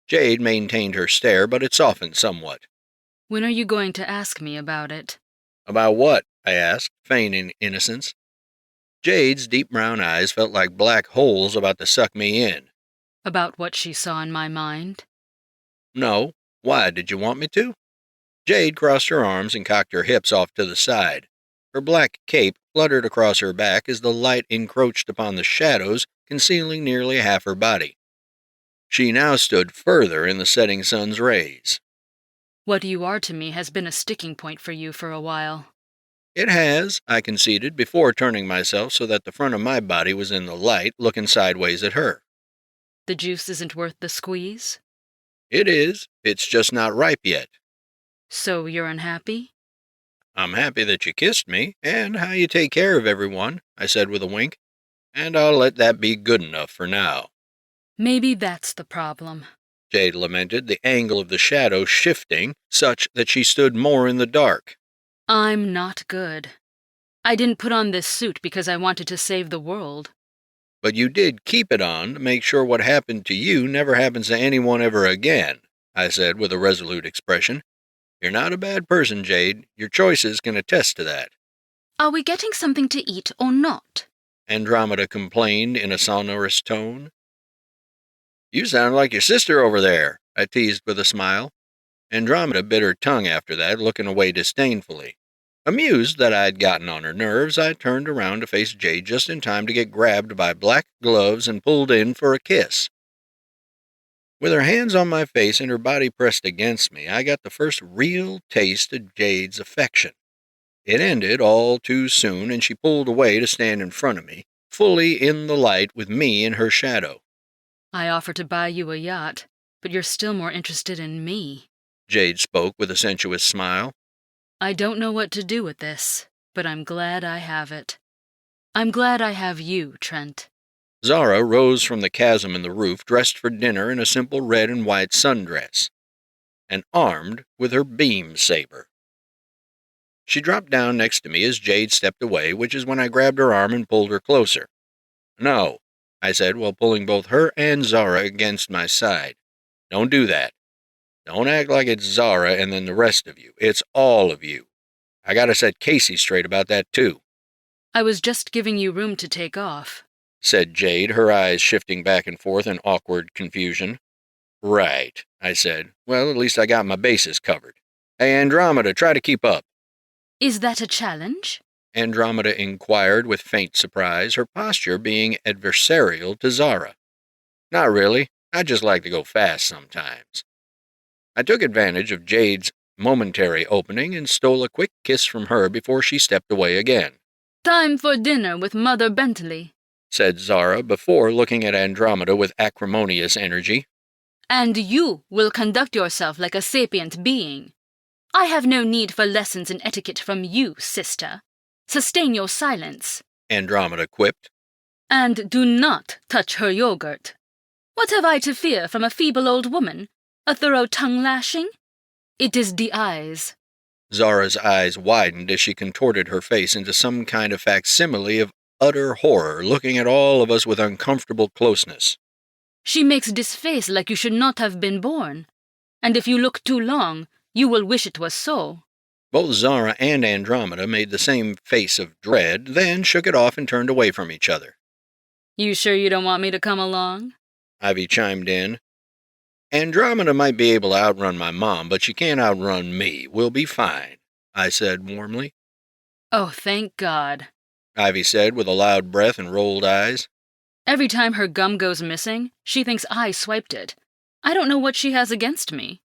Jade maintained her stare, but it softened somewhat. When are you going to ask me about it? About what? I asked, feigning innocence. Jade's deep brown eyes felt like black holes about to suck me in. About what she saw in my mind? No. Why, did you want me to? Jade crossed her arms and cocked her hips off to the side. Her black cape fluttered across her back as the light encroached upon the shadows, concealing nearly half her body. She now stood further in the setting sun's rays. What you are to me has been a sticking point for you for a while. It has, I conceded, before turning myself so that the front of my body was in the light, looking sideways at her. The juice isn't worth the squeeze? It is. It's just not ripe yet. So you're unhappy? I'm happy that you kissed me, and how you take care of everyone, I said with a wink, and I'll let that be good enough for now. Maybe that's the problem, Jade lamented, the angle of the shadow shifting such that she stood more in the dark. I'm not good. I didn't put on this suit because I wanted to save the world. But you did keep it on to make sure what happened to you never happens to anyone ever again, I said with a resolute expression. You're not a bad person, Jade. Your choices can attest to that. Are we getting something to eat or not? Andromeda complained in a sonorous tone. You sound like your sister over there, I teased with a smile. Andromeda bit her tongue after that, looking away disdainfully. Amused that I'd gotten on her nerves, I turned around to face Jade just in time to get grabbed by black gloves and pulled in for a kiss. With her hands on my face and her body pressed against me, I got the first real taste of Jade's affection. It ended all too soon, and she pulled away to stand in front of me, fully in the light with me in her shadow. I offered to buy you a yacht, but you're still more interested in me, Jade spoke with a sensuous smile. I don't know what to do with this, but I'm glad I have it. I'm glad I have you, Trent. Zara rose from the chasm in the roof, dressed for dinner in a simple red and white sundress, and armed with her beam saber. She dropped down next to me as Jade stepped away, which is when I grabbed her arm and pulled her closer. No, I said while pulling both her and Zara against my side. Don't do that. Don't act like it's Zara and then the rest of you. It's all of you. I gotta set Casey straight about that, too. I was just giving you room to take off, said Jade, her eyes shifting back and forth in awkward confusion. Right, I said. Well, at least I got my bases covered. Hey, Andromeda, try to keep up. Is that a challenge? Andromeda inquired with faint surprise, her posture being adversarial to Zara. Not really. I just like to go fast sometimes. I took advantage of Jade's momentary opening and stole a quick kiss from her before she stepped away again. Time for dinner with Mother Bentley, said Zara before looking at Andromeda with acrimonious energy. And you will conduct yourself like a sapient being. I have no need for lessons in etiquette from you, sister. Sustain your silence, Andromeda quipped. And do not touch her yogurt. What have I to fear from a feeble old woman? A thorough tongue-lashing? It is the eyes. Zara's eyes widened as she contorted her face into some kind of facsimile of utter horror, looking at all of us with uncomfortable closeness. She makes this face like you should not have been born. And if you look too long, you will wish it was so. Both Zara and Andromeda made the same face of dread, then shook it off and turned away from each other. You sure you don't want me to come along? Ivy chimed in. Andromeda might be able to outrun my mom, but she can't outrun me. We'll be fine, I said warmly. Oh, thank God, Ivy said with a loud breath and rolled eyes. Every time her gum goes missing, she thinks I swiped it. I don't know what she has against me.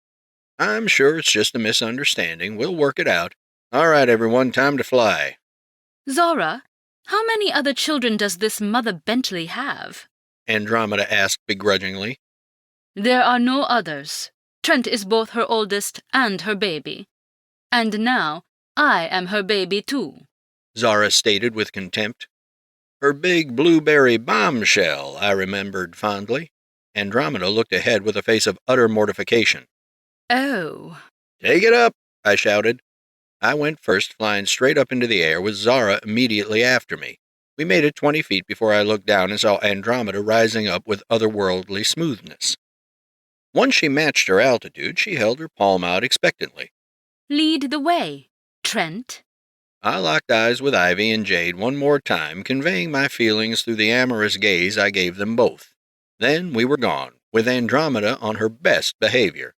I'm sure it's just a misunderstanding. We'll work it out. All right, everyone, time to fly. Zara, how many other children does this Mother Bentley have? Andromeda asked begrudgingly. There are no others. Trent is both her oldest and her baby. And now, I am her baby too, Zara stated with contempt. Her big blueberry bombshell, I remembered fondly. Andromeda looked ahead with a face of utter mortification. Oh. Take it up, I shouted. I went first, flying straight up into the air, with Zara immediately after me. We made it 20 feet before I looked down and saw Andromeda rising up with otherworldly smoothness. Once she matched her altitude, she held her palm out expectantly. Lead the way, Trent. I locked eyes with Ivy and Jade one more time, conveying my feelings through the amorous gaze I gave them both. Then we were gone, with Andromeda on her best behavior.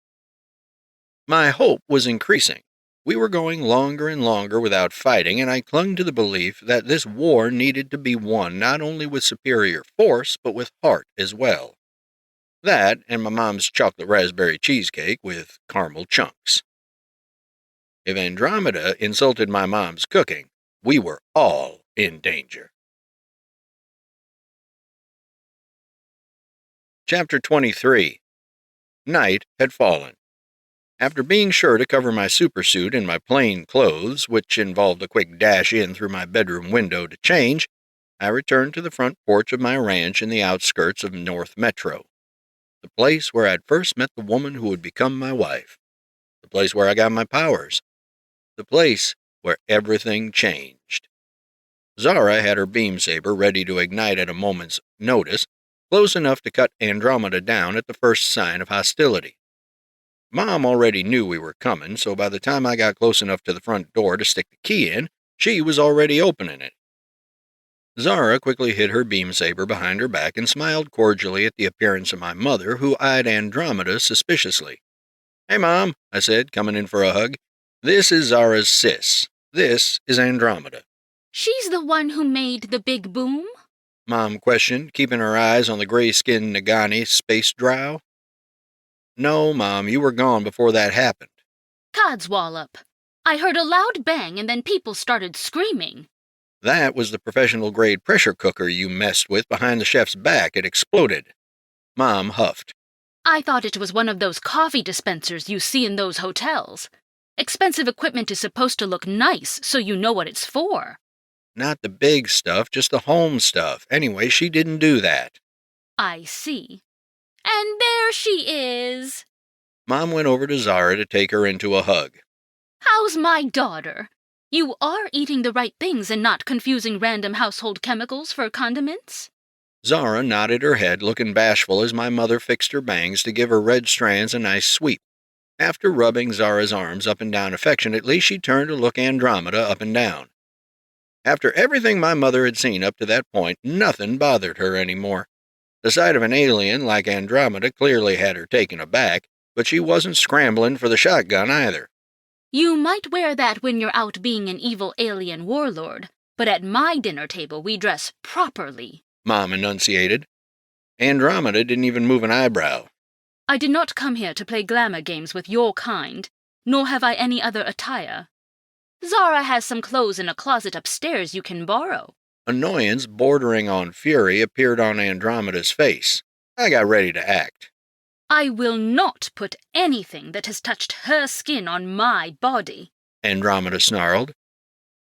My hope was increasing. We were going longer and longer without fighting, and I clung to the belief that this war needed to be won not only with superior force, but with heart as well. That and my mom's chocolate raspberry cheesecake with caramel chunks. If Andromeda insulted my mom's cooking, we were all in danger. Chapter 23. Night had fallen. After being sure to cover my supersuit in my plain clothes, which involved a quick dash in through my bedroom window to change, I returned to the front porch of my ranch in the outskirts of North Metro. The place where I'd first met the woman who would become my wife. The place where I got my powers. The place where everything changed. Zara had her beam saber ready to ignite at a moment's notice, close enough to cut Andromeda down at the first sign of hostility. Mom already knew we were coming, so by the time I got close enough to the front door to stick the key in, she was already opening it. Zara quickly hid her beam saber behind her back and smiled cordially at the appearance of my mother, who eyed Andromeda suspiciously. "Hey, Mom," I said, coming in for a hug. "This is Zara's sis. This is Andromeda." She's the one who made the big boom? Mom questioned, keeping her eyes on the gray-skinned Nagani space drow. "No, Mom, you were gone before that happened." Codswallop. I heard a loud bang and then people started screaming. "That was the professional-grade pressure cooker you messed with behind the chef's back. It exploded." Mom huffed. I thought it was one of those coffee dispensers you see in those hotels. Expensive equipment is supposed to look nice, so you know what it's for. "Not the big stuff, just the home stuff. Anyway, she didn't do that." I see. And there she is. Mom went over to Zara to take her into a hug. How's my daughter? You are eating the right things and not confusing random household chemicals for condiments? Zara nodded her head, looking bashful as my mother fixed her bangs to give her red strands a nice sweep. After rubbing Zara's arms up and down affectionately, she turned to look Andromeda up and down. After everything my mother had seen up to that point, nothing bothered her anymore. The sight of an alien like Andromeda clearly had her taken aback, but she wasn't scrambling for the shotgun either. You might wear that when you're out being an evil alien warlord, but at my dinner table we dress properly, Mom enunciated. Andromeda didn't even move an eyebrow. I did not come here to play glamour games with your kind, nor have I any other attire. Zara has some clothes in a closet upstairs you can borrow. Annoyance bordering on fury appeared on Andromeda's face. I got ready to act. I will not put anything that has touched her skin on my body, Andromeda snarled.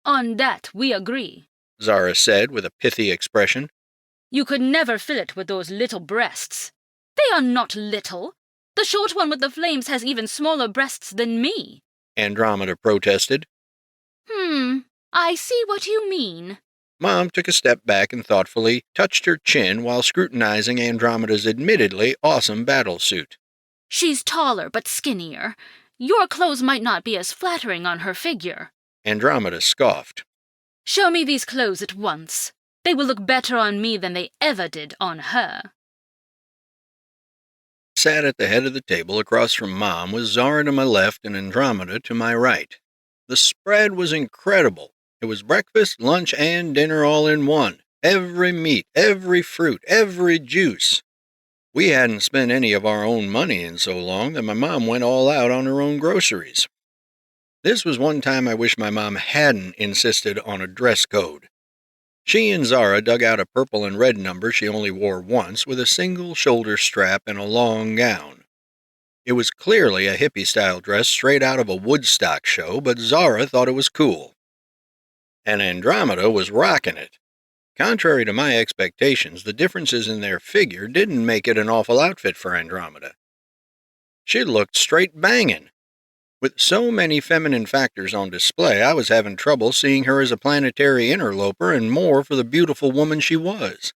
On that we agree, Zara said with a pithy expression. You could never fill it with those little breasts. They are not little. The short one with the flames has even smaller breasts than me, Andromeda protested. I see what you mean. Mom took a step back and thoughtfully touched her chin while scrutinizing Andromeda's admittedly awesome battlesuit. She's taller but skinnier. Your clothes might not be as flattering on her figure. Andromeda scoffed. Show me these clothes at once. They will look better on me than they ever did on her. Sat at the head of the table across from Mom with Zara to my left and Andromeda to my right. The spread was incredible. It was breakfast, lunch, and dinner all in one. Every meat, every fruit, every juice. We hadn't spent any of our own money in so long that my mom went all out on her own groceries. This was one time I wish my mom hadn't insisted on a dress code. She and Zara dug out a purple and red number she only wore once with a single shoulder strap and a long gown. It was clearly a hippie-style dress straight out of a Woodstock show, but Zara thought it was cool. And Andromeda was rocking it. Contrary to my expectations, the differences in their figure didn't make it an awful outfit for Andromeda. She looked straight bangin'. With so many feminine factors on display, I was having trouble seeing her as a planetary interloper and more for the beautiful woman she was.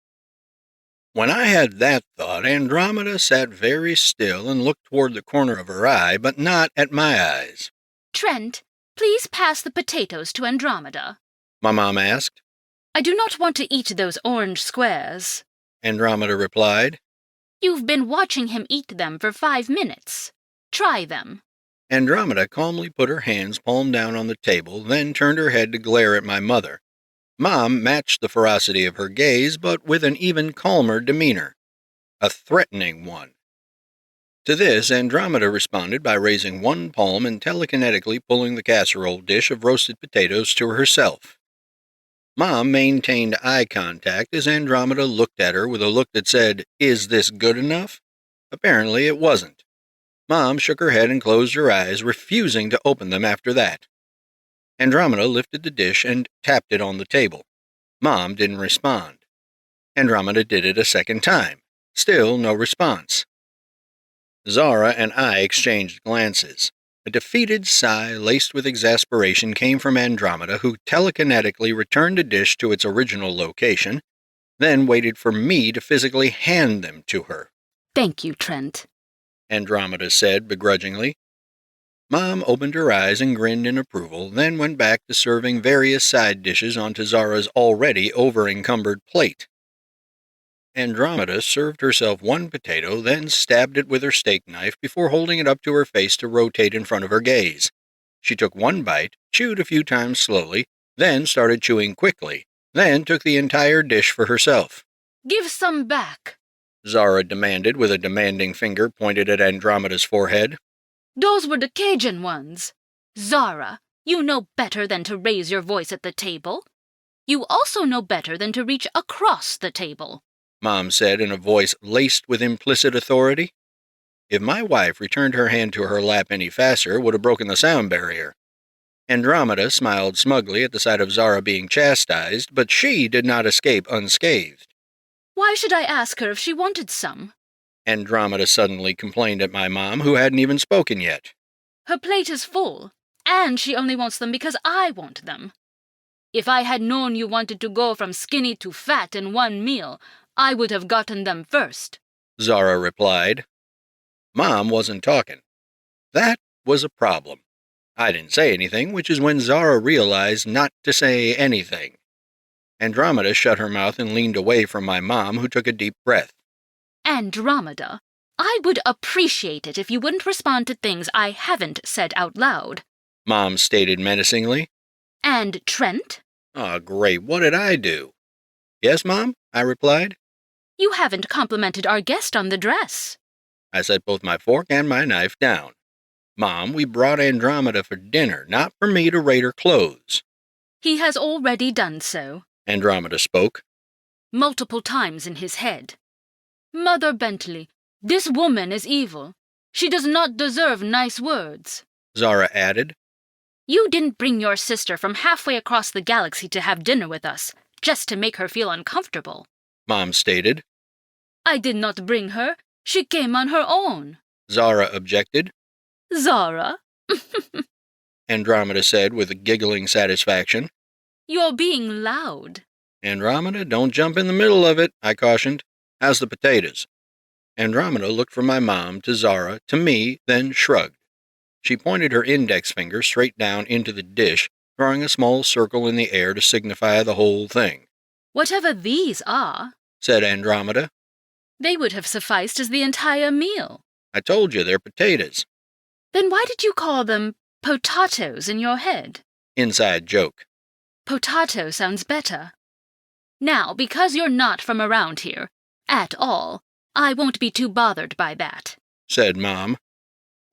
When I had that thought, Andromeda sat very still and looked toward the corner of her eye, but not at my eyes. Trent, please pass the potatoes to Andromeda, My mom asked. I do not want to eat those orange squares. Andromeda replied. You've been watching him eat them for 5 minutes. Try them. Andromeda calmly put her hands palm down on the table, then turned her head to glare at my mother. Mom matched the ferocity of her gaze, but with an even calmer demeanor. A threatening one. To this, Andromeda responded by raising one palm and telekinetically pulling the casserole dish of roasted potatoes to herself. Mom maintained eye contact as Andromeda looked at her with a look that said, "Is this good enough?" Apparently it wasn't. Mom shook her head and closed her eyes, refusing to open them after that. Andromeda lifted the dish and tapped it on the table. Mom didn't respond. Andromeda did it a second time. Still no response. Zara and I exchanged glances. A defeated sigh laced with exasperation came from Andromeda, who telekinetically returned the dish to its original location, then waited for me to physically hand them to her. Thank you, Trent, Andromeda said begrudgingly. Mom opened her eyes and grinned in approval, then went back to serving various side dishes onto Zara's already over-encumbered plate. Andromeda served herself one potato, then stabbed it with her steak knife before holding it up to her face to rotate in front of her gaze. She took one bite, chewed a few times slowly, then started chewing quickly, then took the entire dish for herself. Give some back, Zara demanded with a demanding finger pointed at Andromeda's forehead. Those were the Cajun ones. Zara, you know better than to raise your voice at the table. You also know better than to reach across the table, Mom said in a voice laced with implicit authority. If my wife returned her hand to her lap any faster, it would have broken the sound barrier. Andromeda smiled smugly at the sight of Zara being chastised, but she did not escape unscathed. Why should I ask her if she wanted some? Andromeda suddenly complained at my mom, who hadn't even spoken yet. Her plate is full, and she only wants them because I want them. If I had known you wanted to go from skinny to fat in one meal, I would have gotten them first, Zara replied. Mom wasn't talking. That was a problem. I didn't say anything, which is when Zara realized not to say anything. Andromeda shut her mouth and leaned away from my mom, who took a deep breath. Andromeda, I would appreciate it if you wouldn't respond to things I haven't said out loud, Mom stated menacingly. And Trent? Oh, great, what did I do? Yes, Mom, I replied. You haven't complimented our guest on the dress. I set both my fork and my knife down. Mom, we brought Andromeda for dinner, not for me to rate her clothes. He has already done so, Andromeda spoke. multiple times in his head. Mother Bentley, this woman is evil. She does not deserve nice words, Zara added. You didn't bring your sister from halfway across the galaxy to have dinner with us, just to make her feel uncomfortable, Mom stated. I did not bring her. She came on her own, Zara objected. Zara. Andromeda said with giggling satisfaction. You're being loud. Andromeda, don't jump in the middle of it, I cautioned. How's the potatoes? Andromeda looked from my mom to Zara to me, then shrugged. She pointed her index finger straight down into the dish, drawing a small circle in the air to signify the whole thing. Whatever these are, Said Andromeda. they would have sufficed as the entire meal. I told you they're potatoes. Then why did you call them potatoes in your head? Inside joke. Potato sounds better. Now, because you're not from around here, at all, I won't be too bothered by that. Said Mom.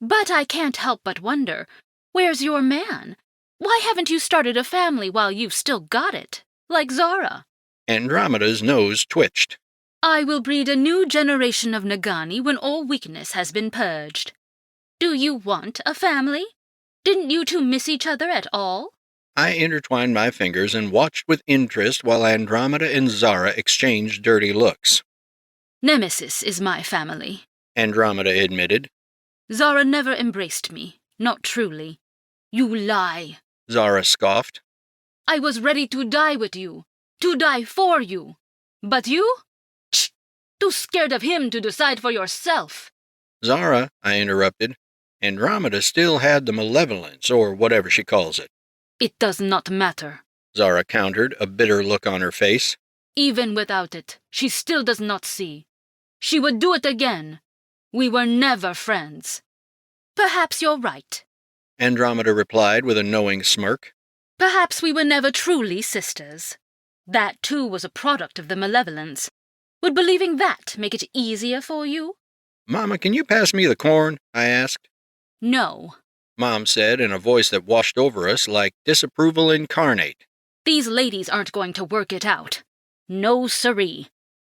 But I can't help but wonder, where's your man? Why haven't you started a family while you've still got it, like Zara? Andromeda's nose twitched. I will breed a new generation of Nagani when all weakness has been purged. Do you want a family? Didn't you two miss each other at all? I intertwined my fingers and watched with interest while Andromeda and Zara exchanged dirty looks. Nemesis is my family, Andromeda admitted. Zara never embraced me, not truly. You lie, Zara scoffed. I was ready to die with you, to die for you. But you? Too scared of him to decide for yourself. Zara, I interrupted. Andromeda still had the malevolence, or whatever she calls it. It does not matter, Zara countered, a bitter look on her face. Even without it, she still does not see. She would do it again. We were never friends. Perhaps you're right, Andromeda replied with a knowing smirk. Perhaps we were never truly sisters. That, too, was a product of the malevolence. Would believing that make it easier for you? Mama, can you pass me the corn? I asked. No. Mom said in a voice that washed over us like disapproval incarnate. These ladies aren't going to work it out. No siree.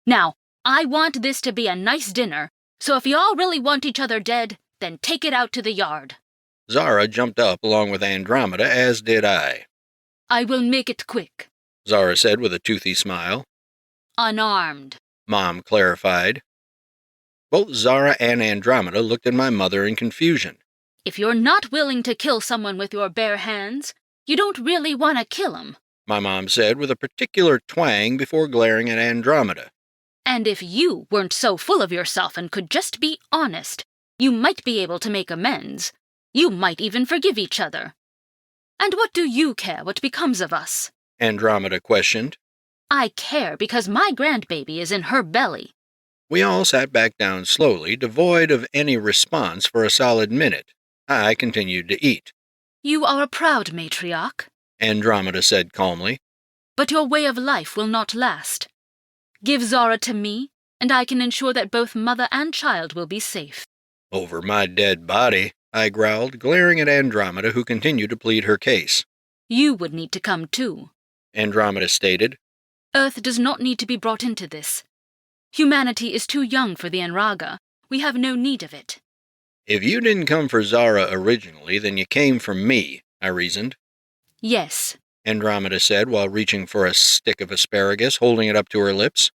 Now, I want this to be a nice dinner, so if y'all really want each other dead, then take it out to the yard. Zara jumped up along with Andromeda, as did I. I will make it quick, Zara said with a toothy smile. Unarmed, Mom clarified. Both Zara and Andromeda looked at my mother in confusion. If you're not willing to kill someone with your bare hands, you don't really want to kill 'em. My mom said with a particular twang before glaring at Andromeda. And if you weren't so full of yourself and could just be honest, you might be able to make amends. You might even forgive each other. And what do you care what becomes of us? Andromeda questioned. I care because my grandbaby is in her belly. We all sat back down slowly, devoid of any response for a solid minute. I continued to eat. You are a proud matriarch, Andromeda said calmly. But your way of life will not last. Give Zara to me, and I can ensure that both mother and child will be safe. Over my dead body, I growled, glaring at Andromeda, who continued to plead her case. You would need to come too, Andromeda stated. Earth does not need to be brought into this. Humanity is too young for the Enraga. We have no need of it. If you didn't come for Zara originally, then you came for me, I reasoned. Yes, Andromeda said while reaching for a stick of asparagus, holding it up to her lips.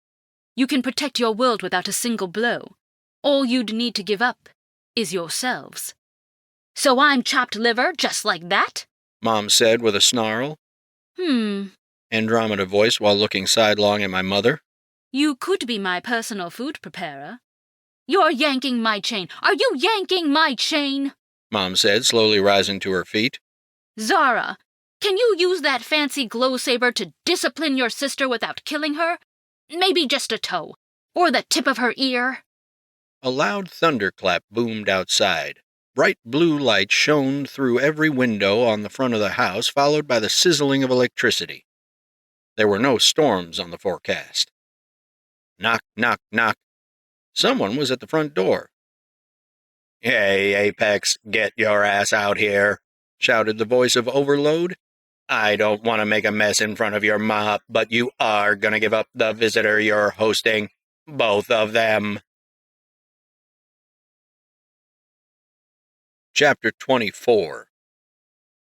you can protect your world without a single blow. All you'd need to give up is yourselves. So I'm chopped liver just like that? Mom said with a snarl. Andromeda voiced while looking sidelong at my mother. You could be my personal food preparer. You're yanking my chain. Are you yanking my chain? Mom said, slowly rising to her feet. Zara, can you use that fancy glow saber to discipline your sister without killing her? Maybe just a toe, or the tip of her ear. A loud thunderclap boomed outside. Bright blue light shone through every window on the front of the house, followed by the sizzling of electricity. There were no storms on the forecast. Knock, knock, knock. Someone was at the front door. "Hey, Apex, get your ass out here," shouted the voice of Overload. "I don't want to make a mess in front of your mop, but you are going to give up the visitor you're hosting. Both of them." Chapter 24.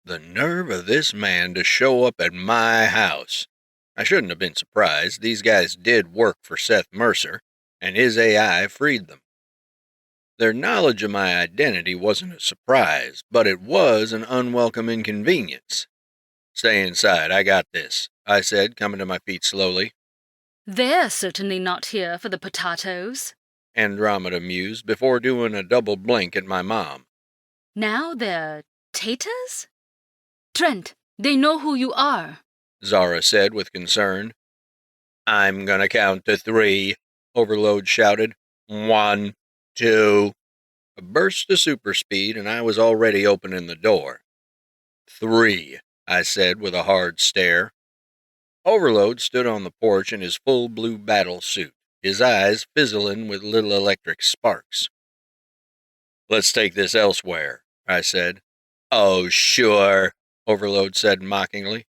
The nerve of this man to show up at my house. I shouldn't have been surprised. These guys did work for Seth Mercer, and his AI freed them. Their knowledge of my identity wasn't a surprise, but it was an unwelcome inconvenience. "Stay inside, I got this," I said, coming to my feet slowly. They're certainly not here for the potatoes. Andromeda mused before doing a double blink at my mom. Now they're taters? Trent, they know who you are. Zara said with concern. "I'm gonna count to 3, Overload shouted. 1, 2. A burst of super speed, and I was already opening the door. 3, I said with a hard stare. Overload stood on the porch in his full blue battle suit, his eyes fizzling with little electric sparks. "Let's take this elsewhere," I said. "Oh, sure," Overload said mockingly.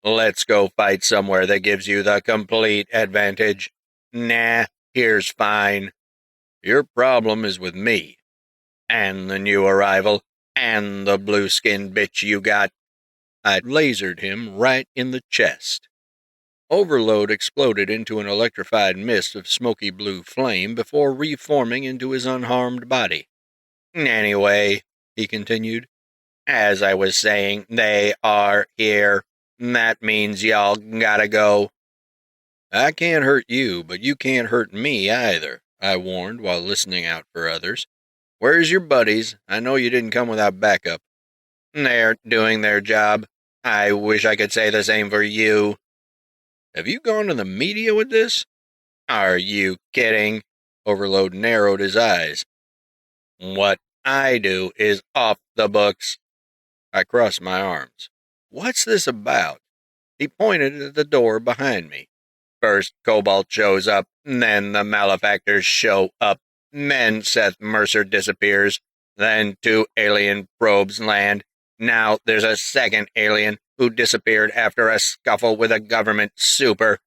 "Let's go fight somewhere that gives you the complete advantage." "Nah, here's fine." "Your problem is with me." And the new arrival, and the blue-skinned bitch you got. I lasered him right in the chest. Overload exploded into an electrified mist of smoky blue flame before reforming into his unharmed body. Anyway, he continued, as I was saying, they are here. That means y'all gotta go. I can't hurt you, but you can't hurt me either, I warned while listening out for others. Where's your buddies? I know you didn't come without backup. They're doing their job. I wish I could say the same for you. Have you gone to the media with this? Are you kidding? Overload narrowed his eyes. What I do is off the books. I crossed my arms. What's this about? He pointed at the door behind me. First Cobalt shows up, then the malefactors show up, then Seth Mercer disappears, then 2 alien probes land. Now there's a second alien who disappeared after a scuffle with a government super.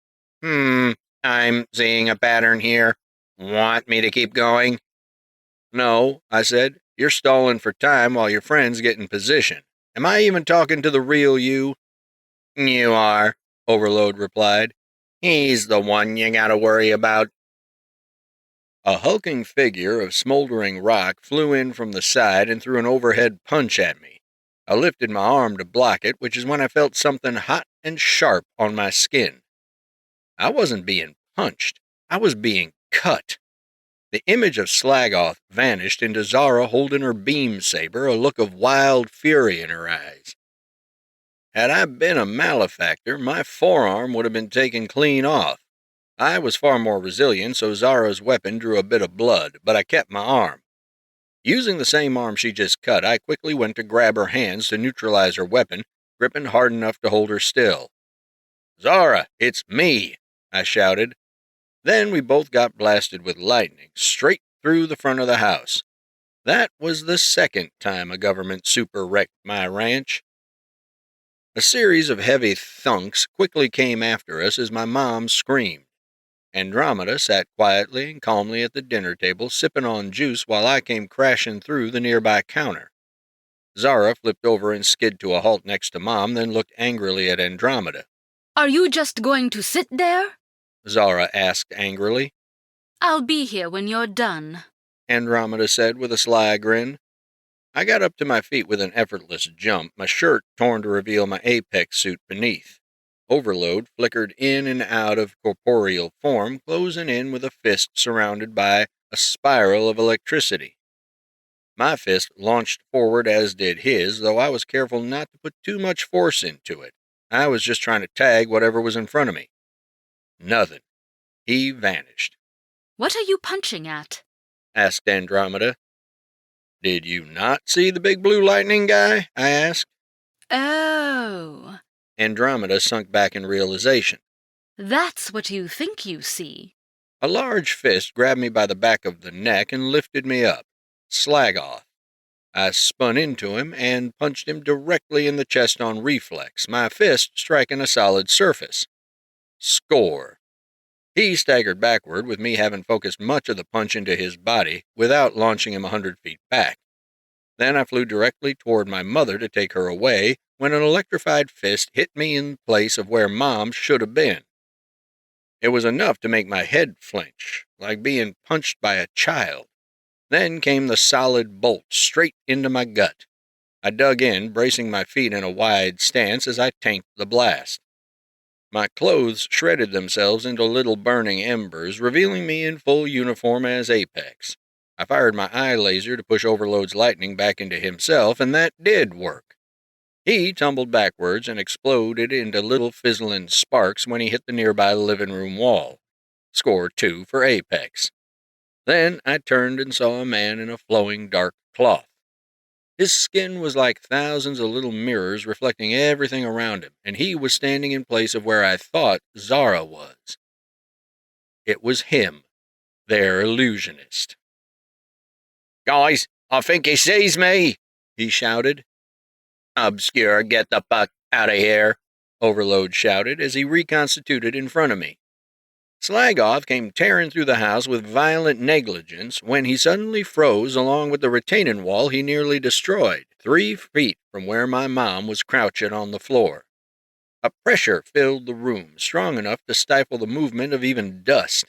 I'm seeing a pattern here. Want me to keep going? No, I said. You're stalling for time while your friends get in position. Am I even talking to the real you? You are, Overload replied. He's the one you gotta worry about. A hulking figure of smoldering rock flew in from the side and threw an overhead punch at me. I lifted my arm to block it, which is when I felt something hot and sharp on my skin. I wasn't being punched. I was being cut. The image of Slagoth vanished into Zara holding her beam saber, a look of wild fury in her eyes. Had I been a malefactor, my forearm would have been taken clean off. I was far more resilient, so Zara's weapon drew a bit of blood, but I kept my arm. Using the same arm she just cut, I quickly went to grab her hands to neutralize her weapon, gripping hard enough to hold her still. Zara, it's me, I shouted. Then we both got blasted with lightning, straight through the front of the house. That was the second time a government super wrecked my ranch. A series of heavy thunks quickly came after us as my mom screamed. Andromeda sat quietly and calmly at the dinner table, sipping on juice while I came crashing through the nearby counter. Zara flipped over and skid to a halt next to Mom, then looked angrily at Andromeda. Are you just going to sit there? Zara asked angrily. I'll be here when you're done, Andromeda said with a sly grin. I got up to my feet with an effortless jump, my shirt torn to reveal my Apex suit beneath. Overload flickered in and out of corporeal form, closing in with a fist surrounded by a spiral of electricity. My fist launched forward as did his, though I was careful not to put too much force into it. I was just trying to tag whatever was in front of me. Nothing. He vanished. What are you punching at? Asked Andromeda. Did you not see the big blue lightning guy? I asked. Oh. Andromeda sunk back in realization. That's what you think you see. A large fist grabbed me by the back of the neck and lifted me up. Slagoth. I spun into him and punched him directly in the chest on reflex, my fist striking a solid surface. Score. He staggered backward, with me having focused much of the punch into his body without launching him 100 feet back. Then I flew directly toward my mother to take her away when an electrified fist hit me in place of where Mom should have been. It was enough to make my head flinch, like being punched by a child. Then came the solid bolt straight into my gut. I dug in, bracing my feet in a wide stance as I tanked the blast. My clothes shredded themselves into little burning embers, revealing me in full uniform as Apex. I fired my eye laser to push Overload's lightning back into himself, and that did work. He tumbled backwards and exploded into little fizzling sparks when he hit the nearby living room wall. Score 2 for Apex. Then I turned and saw a man in a flowing dark cloth. His skin was like thousands of little mirrors reflecting everything around him, and he was standing in place of where I thought Zara was. It was him, their illusionist. Guys, I think he sees me, he shouted. Obscure, get the fuck out of here, Overload shouted as he reconstituted in front of me. Slagoth came tearing through the house with violent negligence when he suddenly froze along with the retaining wall he nearly destroyed, 3 feet from where my mom was crouching on the floor. A pressure filled the room, strong enough to stifle the movement of even dust.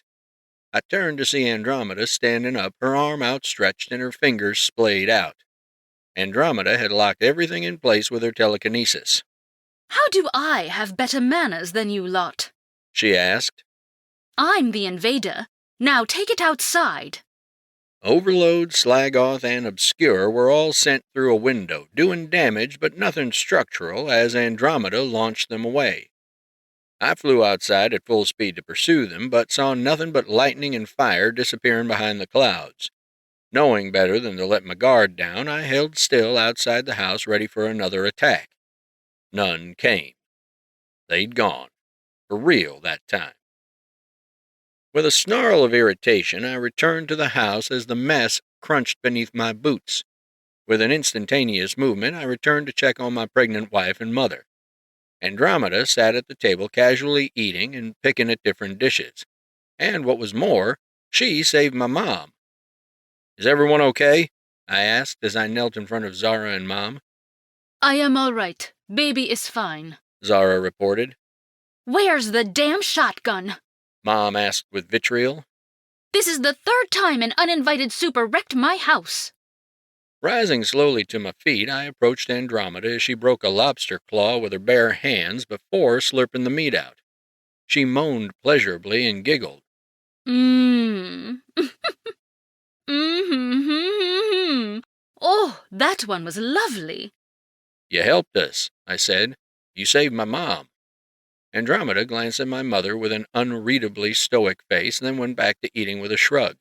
I turned to see Andromeda standing up, her arm outstretched and her fingers splayed out. Andromeda had locked everything in place with her telekinesis. "How do I have better manners than you lot?" she asked. "I'm the invader. Now take it outside." Overload, Slagoth, and Obscure were all sent through a window, doing damage but nothing structural as Andromeda launched them away. I flew outside at full speed to pursue them, but saw nothing but lightning and fire disappearing behind the clouds. Knowing better than to let my guard down, I held still outside the house ready for another attack. None came. They'd gone. For real that time. With a snarl of irritation, I returned to the house as the mess crunched beneath my boots. With an instantaneous movement, I returned to check on my pregnant wife and mother. Andromeda sat at the table casually eating and picking at different dishes. And what was more, she saved my mom. "Is everyone okay?" I asked as I knelt in front of Zara and Mom. "I am all right. Baby is fine," Zara reported. "Where's the damn shotgun?" Mom asked with vitriol. "This is the 3rd time an uninvited super wrecked my house." Rising slowly to my feet, I approached Andromeda as she broke a lobster claw with her bare hands before slurping the meat out. She moaned pleasurably and giggled. Mmm. Mm-hmm. Oh, that one was lovely. "You helped us," I said. "You saved my mom." Andromeda glanced at my mother with an unreadably stoic face, then went back to eating with a shrug.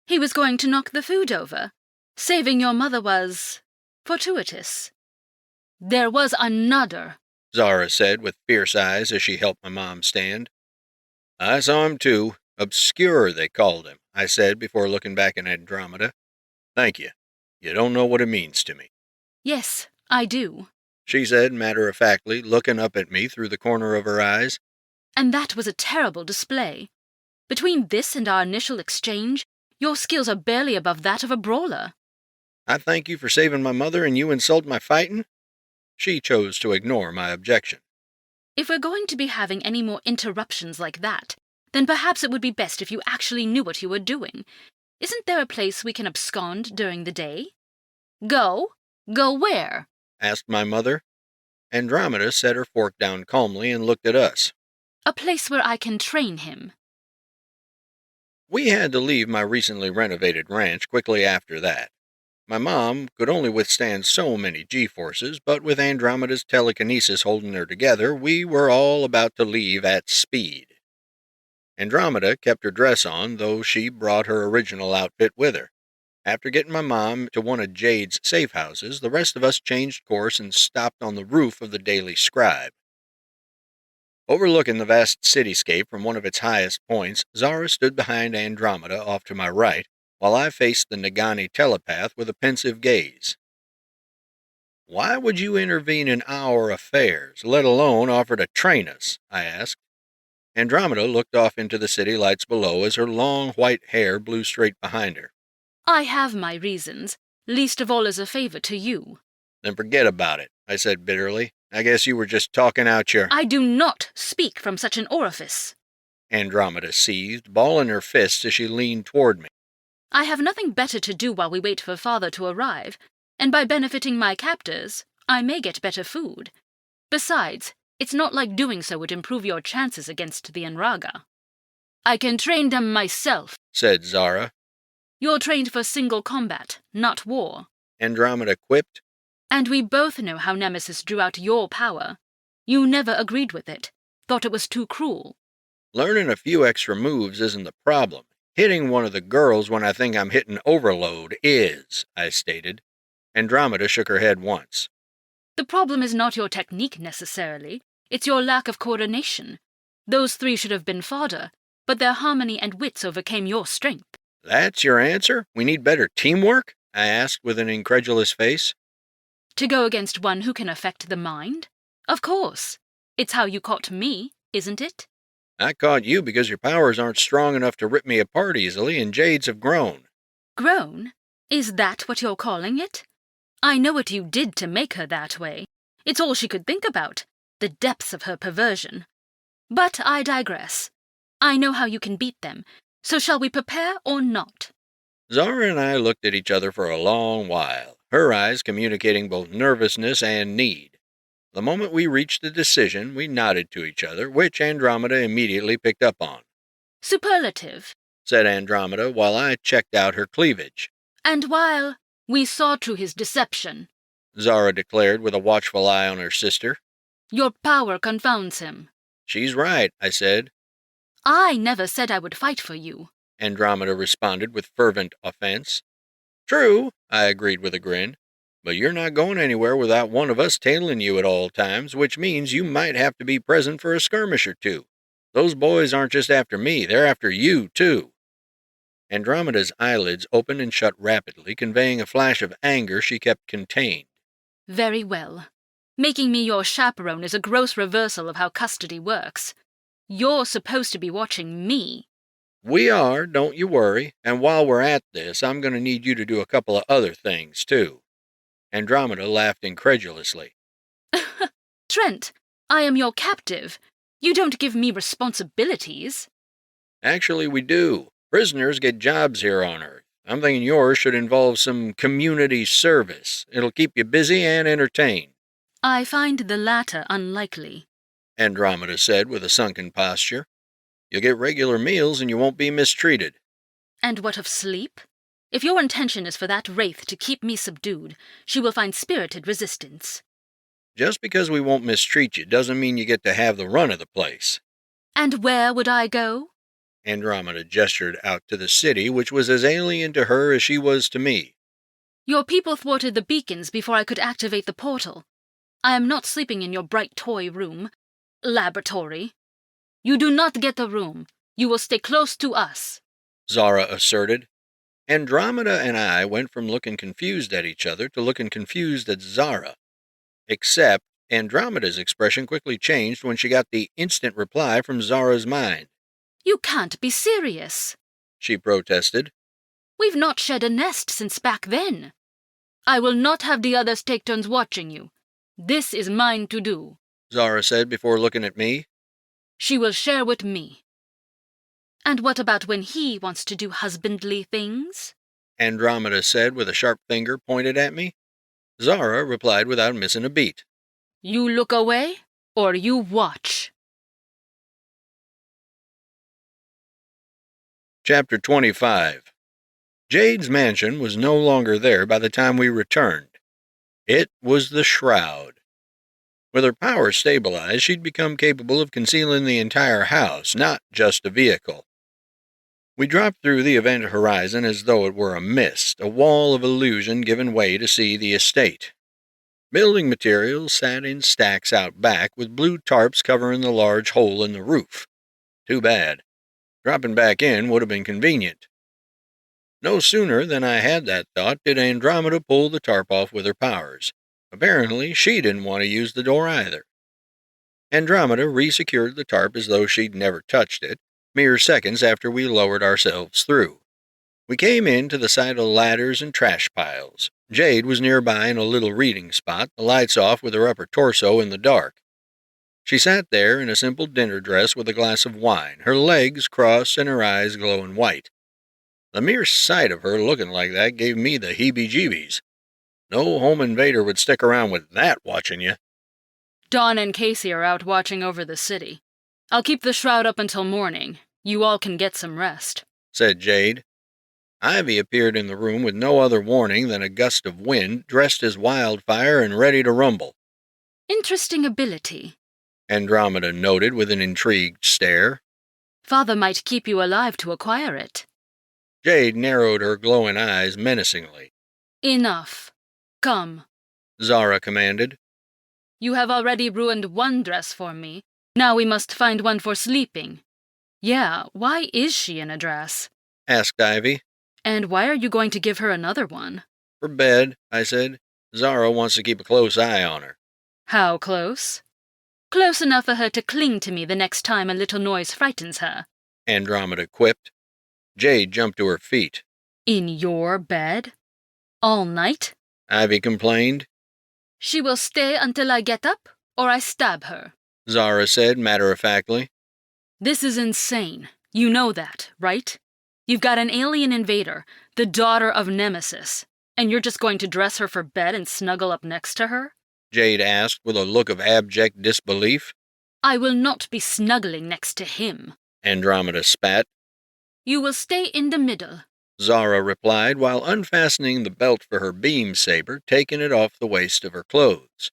"He was going to knock the food over. Saving your mother was fortuitous." "There was another," Zara said with fierce eyes as she helped my mom stand. "I saw him too. Obscure, they called him," I said before looking back at Andromeda. "Thank you. You don't know what it means to me." "Yes, I do." she said matter-of-factly, looking up at me through the corner of her eyes. "And that was a terrible display. Between this and our initial exchange, your skills are barely above that of a brawler." "I thank you for saving my mother and you insult my fighting?" She chose to ignore my objection. "If we're going to be having any more interruptions like that, then perhaps it would be best if you actually knew what you were doing. Isn't there a place we can abscond during the day?" "Go? Go where?" asked my mother. Andromeda set her fork down calmly and looked at us. "A place where I can train him." We had to leave my recently renovated ranch quickly after that. My mom could only withstand so many G-forces, but with Andromeda's telekinesis holding her together, we were all about to leave at speed. Andromeda kept her dress on, though she brought her original outfit with her. After getting my mom to one of Jade's safe houses, the rest of us changed course and stopped on the roof of the Daily Scribe. Overlooking the vast cityscape from one of its highest points, Zara stood behind Andromeda off to my right, while I faced the Nagani telepath with a pensive gaze. "Why would you intervene in our affairs, let alone offer to train us?" I asked. Andromeda looked off into the city lights below as her long white hair blew straight behind her. "I have my reasons, least of all as a favor to you." "Then forget about it," I said bitterly. "I guess you were just talking out your—" "I do not speak from such an orifice." Andromeda seethed, balling her fists as she leaned toward me. "I have nothing better to do while we wait for father to arrive, and by benefiting my captors, I may get better food. Besides, it's not like doing so would improve your chances against the Enraga." "I can train them myself," said Zara. "You're trained for single combat, not war." Andromeda quipped. "And we both know how Nemesis drew out your power. You never agreed with it, thought it was too cruel." "Learning a few extra moves isn't the problem. Hitting one of the girls when I think I'm hitting overload is," I stated. Andromeda shook her head once. "The problem is not your technique necessarily, it's your lack of coordination. Those 3 should have been fodder, but their harmony and wits overcame your strength." "That's your answer? We need better teamwork?" I asked with an incredulous face. "To go against one who can affect the mind? Of course. It's how you caught me, isn't it?" I caught you because your powers aren't strong enough to rip me apart easily, and Jade's have grown. Grown? Is that what you're calling it? I know what you did to make her that way. It's all she could think about, the depths of her perversion. But I digress. I know how you can beat them, so shall we prepare or not? Zara and I looked at each other for a long while, her eyes communicating both nervousness and need. The moment we reached a decision, we nodded to each other, which Andromeda immediately picked up on. Superlative, said Andromeda while I checked out her cleavage. and while we saw through his deception, Zara declared with a watchful eye on her sister. your power confounds him. She's right, I said. I never said I would fight for you, Andromeda responded with fervent offense. True, I agreed with a grin, but you're not going anywhere without one of us tailing you at all times, which means you might have to be present for a skirmish or two. Those boys aren't just after me, they're after you, too. Andromeda's eyelids opened and shut rapidly, conveying a flash of anger she kept contained. Very well. Making me your chaperone is a gross reversal of how custody works. You're supposed to be watching me. We are, don't you worry, and while we're at this, I'm going to need you to do a couple of other things, too. Andromeda laughed incredulously. Trent, I am your captive. You don't give me responsibilities. Actually, we do. Prisoners get jobs here on Earth. I'm thinking yours should involve some community service. It'll keep you busy and entertained. I find the latter unlikely, Andromeda said with a sunken posture. You'll get regular meals and you won't be mistreated. And what of sleep? If your intention is for that wraith to keep me subdued, she will find spirited resistance. Just because we won't mistreat you doesn't mean you get to have the run of the place. And where would I go? Andromeda gestured out to the city, which was as alien to her as she was to me. Your people thwarted the beacons before I could activate the portal. I am not sleeping in your bright toy room. Laboratory. You do not get the room. You will stay close to us, Zara asserted. Andromeda and I went from looking confused at each other to looking confused at Zara. Except Andromeda's expression quickly changed when she got the instant reply from Zara's mind. You can't be serious, she protested. We've not shed a nest since back then. I will not have the others take turns watching you. This is mine to do, Zara said before looking at me. She will share with me. And what about when he wants to do husbandly things? Andromeda said with a sharp finger pointed at me. Zara replied without missing a beat. You look away, or you watch. Chapter 25. Jade's mansion was no longer there by the time we returned. It was the Shroud. With her power stabilized, she'd become capable of concealing the entire house, not just a vehicle. We dropped through the event horizon as though it were a mist, a wall of illusion given way to see the estate. Building materials sat in stacks out back, with blue tarps covering the large hole in the roof. Too bad. Dropping back in would have been convenient. No sooner than I had that thought did Andromeda pull the tarp off with her powers. Apparently, she didn't want to use the door either. Andromeda re-secured the tarp as though she'd never touched it, mere seconds after we lowered ourselves through. We came in to the sight of ladders and trash piles. Jade was nearby in a little reading spot, the lights off with her upper torso in the dark. She sat there in a simple dinner dress with a glass of wine, her legs crossed and her eyes glowing white. The mere sight of her looking like that gave me the heebie-jeebies. No home invader would stick around with that watching you. Dawn and Casey are out watching over the city. I'll keep the shroud up until morning. You all can get some rest, said Jade. Ivy appeared in the room with no other warning than a gust of wind, dressed as wildfire and ready to rumble. Interesting ability, Andromeda noted with an intrigued stare. Father might keep you alive to acquire it. Jade narrowed her glowing eyes menacingly. Enough. Come, Zara commanded. You have already ruined one dress for me. Now we must find one for sleeping. Yeah, why is she in a dress? Asked Ivy. And why are you going to give her another one? For bed, I said. Zara wants to keep a close eye on her. How close? Close enough for her to cling to me the next time a little noise frightens her," Andromeda quipped. Jade jumped to her feet. "In your bed? All night?" Ivy complained. "She will stay until I get up, or I stab her," Zara said matter-of-factly. "This is insane. You know that, right? You've got an alien invader, the daughter of Nemesis, and you're just going to dress her for bed and snuggle up next to her?" Jade asked with a look of abject disbelief. "I will not be snuggling next to him," Andromeda spat. "You will stay in the middle," Zara replied while unfastening the belt for her beam saber, taking it off the waist of her clothes.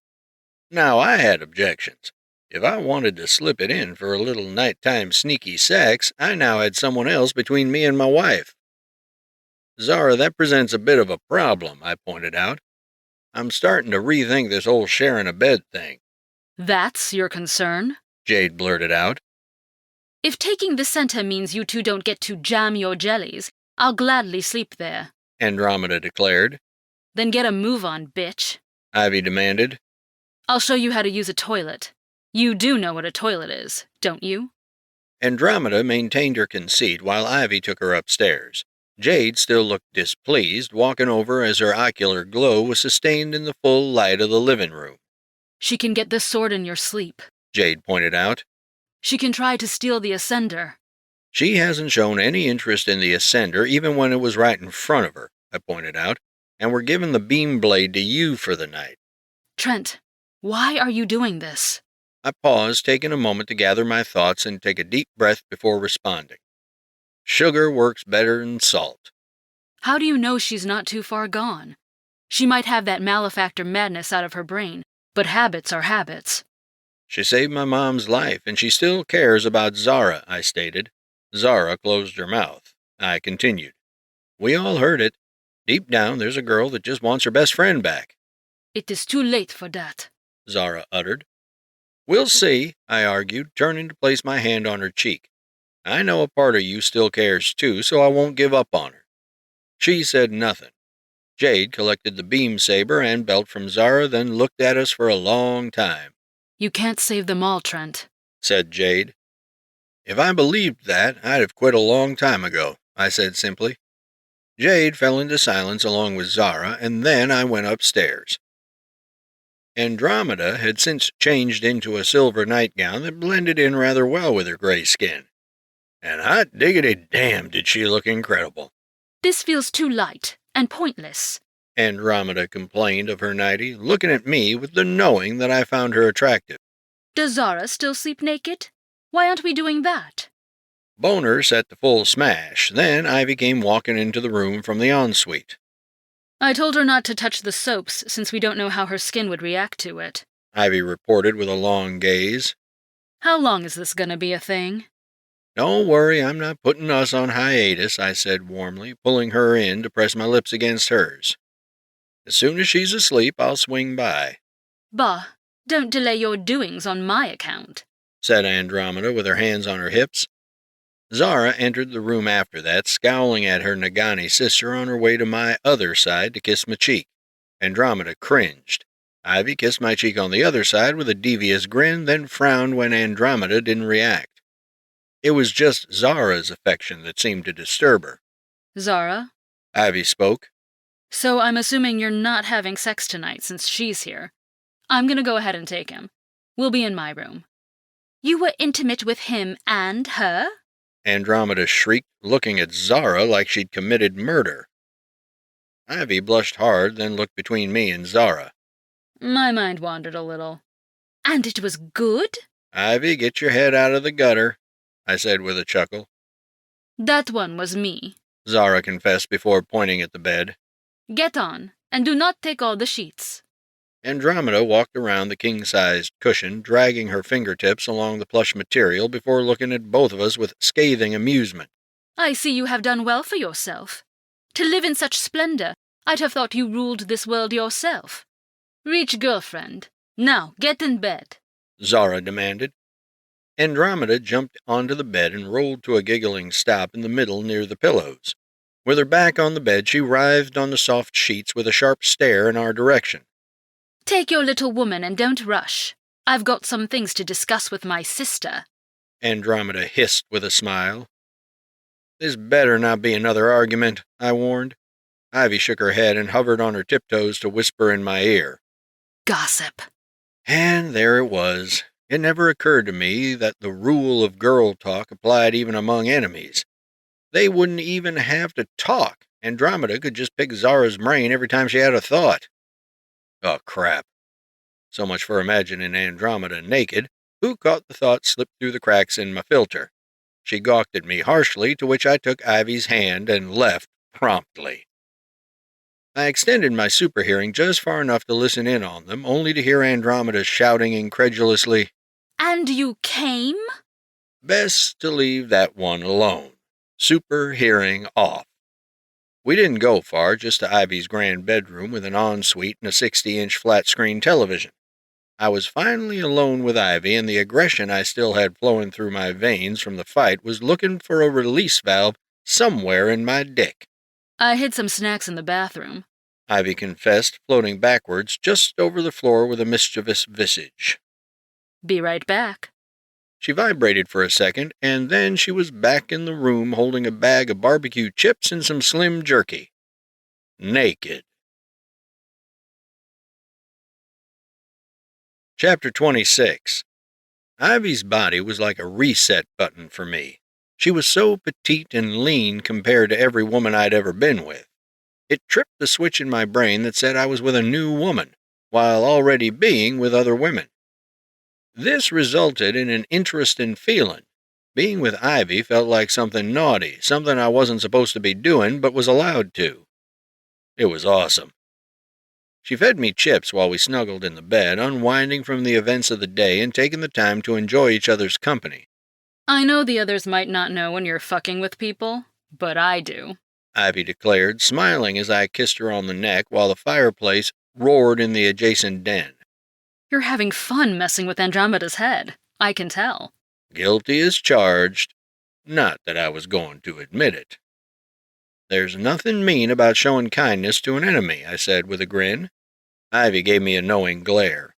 Now I had objections. If I wanted to slip it in for a little nighttime sneaky sex, I now had someone else between me and my wife. "Zara, that presents a bit of a problem," I pointed out. "I'm starting to rethink this whole sharing a bed thing." "That's your concern?" Jade blurted out. "If taking the center means you two don't get to jam your jellies, I'll gladly sleep there," Andromeda declared. "Then get a move on, bitch." Ivy demanded. "I'll show you how to use a toilet. You do know what a toilet is, don't you?" Andromeda maintained her conceit while Ivy took her upstairs. Jade still looked displeased, walking over as her ocular glow was sustained in the full light of the living room. "She can get the sword in your sleep," Jade pointed out. "She can try to steal the ascender." "She hasn't shown any interest in the ascender even when it was right in front of her," I pointed out, "and we're giving the beam blade to you for the night." "Trent, why are you doing this?" I paused, taking a moment to gather my thoughts and take a deep breath before responding. "Sugar works better than salt." "How do you know she's not too far gone? She might have that malefactor madness out of her brain, but habits are habits." "She saved my mom's life, and she still cares about Zara," I stated. Zara closed her mouth. I continued. "We all heard it. Deep down, there's a girl that just wants her best friend back." "It is too late for that," Zara uttered. "We'll see," I argued, turning to place my hand on her cheek. "I know a part of you still cares too, so I won't give up on her." She said nothing. Jade collected the beam saber and belt from Zara, then looked at us for a long time. "You can't save them all, Trent," said Jade. "If I believed that, I'd have quit a long time ago," I said simply. Jade fell into silence along with Zara, and then I went upstairs. Andromeda had since changed into a silver nightgown that blended in rather well with her gray skin. And hot diggity damn did she look incredible. "This feels too light and pointless," Andromeda complained of her nightie, looking at me with the knowing that I found her attractive. "Does Zara still sleep naked? Why aren't we doing that?" Boner set to full smash, then Ivy came walking into the room from the ensuite. "I told her not to touch the soaps since we don't know how her skin would react to it," Ivy reported with a long gaze. "How long is this gonna be a thing?" "Don't worry, I'm not putting us on hiatus," I said warmly, pulling her in to press my lips against hers. "As soon as she's asleep, I'll swing by." "Bah, don't delay your doings on my account," said Andromeda with her hands on her hips. Zara entered the room after that, scowling at her Nagani sister on her way to my other side to kiss my cheek. Andromeda cringed. Ivy kissed my cheek on the other side with a devious grin, then frowned when Andromeda didn't react. It was just Zara's affection that seemed to disturb her. "Zara?" Ivy spoke. "So I'm assuming you're not having sex tonight since she's here. I'm gonna go ahead and take him. We'll be in my room." "You were intimate with him and her?" Andromeda shrieked, looking at Zara like she'd committed murder. Ivy blushed hard, then looked between me and Zara. My mind wandered a little. "And it was good?" "Ivy, get your head out of the gutter," I said with a chuckle. "That one was me," Zara confessed before pointing at the bed. "Get on, and do not take all the sheets." Andromeda walked around the king-sized cushion, dragging her fingertips along the plush material before looking at both of us with scathing amusement. "I see you have done well for yourself. To live in such splendor, I'd have thought you ruled this world yourself. Rich girlfriend. Now, get in bed," Zara demanded. Andromeda jumped onto the bed and rolled to a giggling stop in the middle near the pillows. With her back on the bed, she writhed on the soft sheets with a sharp stare in our direction. "Take your little woman and don't rush. I've got some things to discuss with my sister, Andromeda hissed with a smile. This better not be another argument, I warned. Ivy shook her head and hovered on her tiptoes to whisper in my ear. Gossip. And there it was. It never occurred to me that the rule of girl talk applied even among enemies. They wouldn't even have to talk. Andromeda could just pick Zara's brain every time she had a thought. Oh, crap. So much for imagining Andromeda naked, who caught the thought slip through the cracks in my filter. She gawked at me harshly, to which I took Ivy's hand and left promptly. I extended my super hearing just far enough to listen in on them, only to hear Andromeda shouting incredulously, And you came? Best to leave that one alone. Super hearing off. We didn't go far, just to Ivy's grand bedroom with an ensuite and a 60-inch flat-screen television. I was finally alone with Ivy, and the aggression I still had flowing through my veins from the fight was looking for a release valve somewhere in my dick. I hid some snacks in the bathroom, Ivy confessed, floating backwards just over the floor with a mischievous visage. Be right back. She vibrated for a second, and then she was back in the room holding a bag of barbecue chips and some slim jerky. Naked. Chapter 26. Ivy's body was like a reset button for me. She was so petite and lean compared to every woman I'd ever been with. It tripped the switch in my brain that said I was with a new woman, while already being with other women. This resulted in an interesting feeling. Being with Ivy felt like something naughty, something I wasn't supposed to be doing but was allowed to. It was awesome. She fed me chips while we snuggled in the bed, unwinding from the events of the day and taking the time to enjoy each other's company. I know the others might not know when you're fucking with people, but I do, Ivy declared, smiling as I kissed her on the neck while the fireplace roared in the adjacent den. You're having fun messing with Andromeda's head, I can tell. Guilty as charged. Not that I was going to admit it. There's nothing mean about showing kindness to an enemy, I said with a grin. Ivy gave me a knowing glare.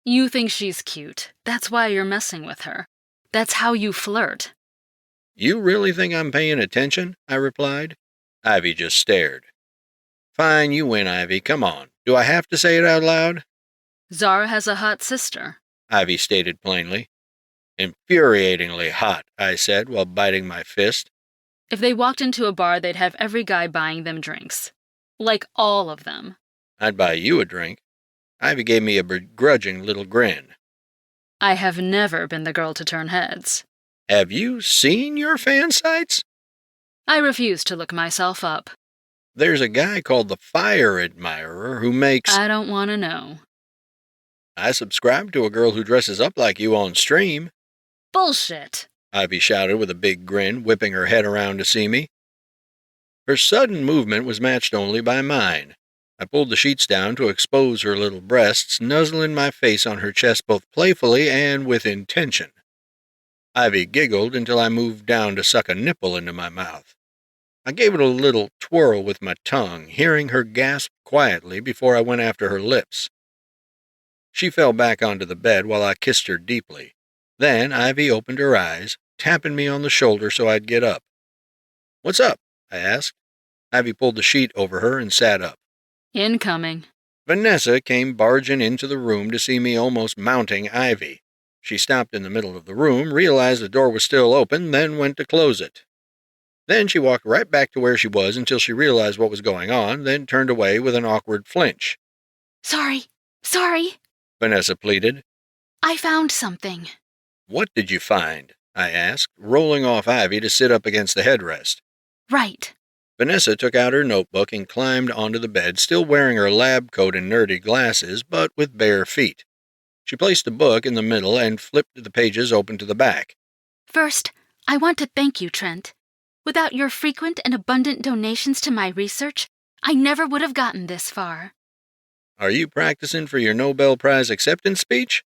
You think she's cute. That's why you're messing with her. That's how you flirt. You really think I'm paying attention? I replied. Ivy just stared. Fine, you win, Ivy. Come on. Do I have to say it out loud? Zara has a hot sister, Ivy stated plainly. Infuriatingly hot, I said while biting my fist. If they walked into a bar, they'd have every guy buying them drinks. Like all of them. I'd buy you a drink. Ivy gave me a begrudging little grin. I have never been the girl to turn heads. Have you seen your fan sites? I refuse to look myself up. There's a guy called the Fire Admirer who makes... I don't want to know. I subscribe to a girl who dresses up like you on stream. Bullshit! Ivy shouted with a big grin, whipping her head around to see me. Her sudden movement was matched only by mine. I pulled the sheets down to expose her little breasts, nuzzling my face on her chest both playfully and with intention. Ivy giggled until I moved down to suck a nipple into my mouth. I gave it a little twirl with my tongue, hearing her gasp quietly before I went after her lips. She fell back onto the bed while I kissed her deeply. Then Ivy opened her eyes, tapping me on the shoulder so I'd get up. "What's up?" I asked. Ivy pulled the sheet over her and sat up. Incoming. Vanessa came barging into the room to see me almost mounting Ivy. She stopped in the middle of the room, realized the door was still open, then went to close it. Then she walked right back to where she was until she realized what was going on, then turned away with an awkward flinch. Sorry, Vanessa pleaded. I found something. What did you find? I asked, rolling off Ivy to sit up against the headrest. Right. Vanessa took out her notebook and climbed onto the bed, still wearing her lab coat and nerdy glasses, but with bare feet. She placed the book in the middle and flipped the pages open to the back. First, I want to thank you, Trent. Without your frequent and abundant donations to my research, I never would have gotten this far. Are you practicing for your Nobel Prize acceptance speech?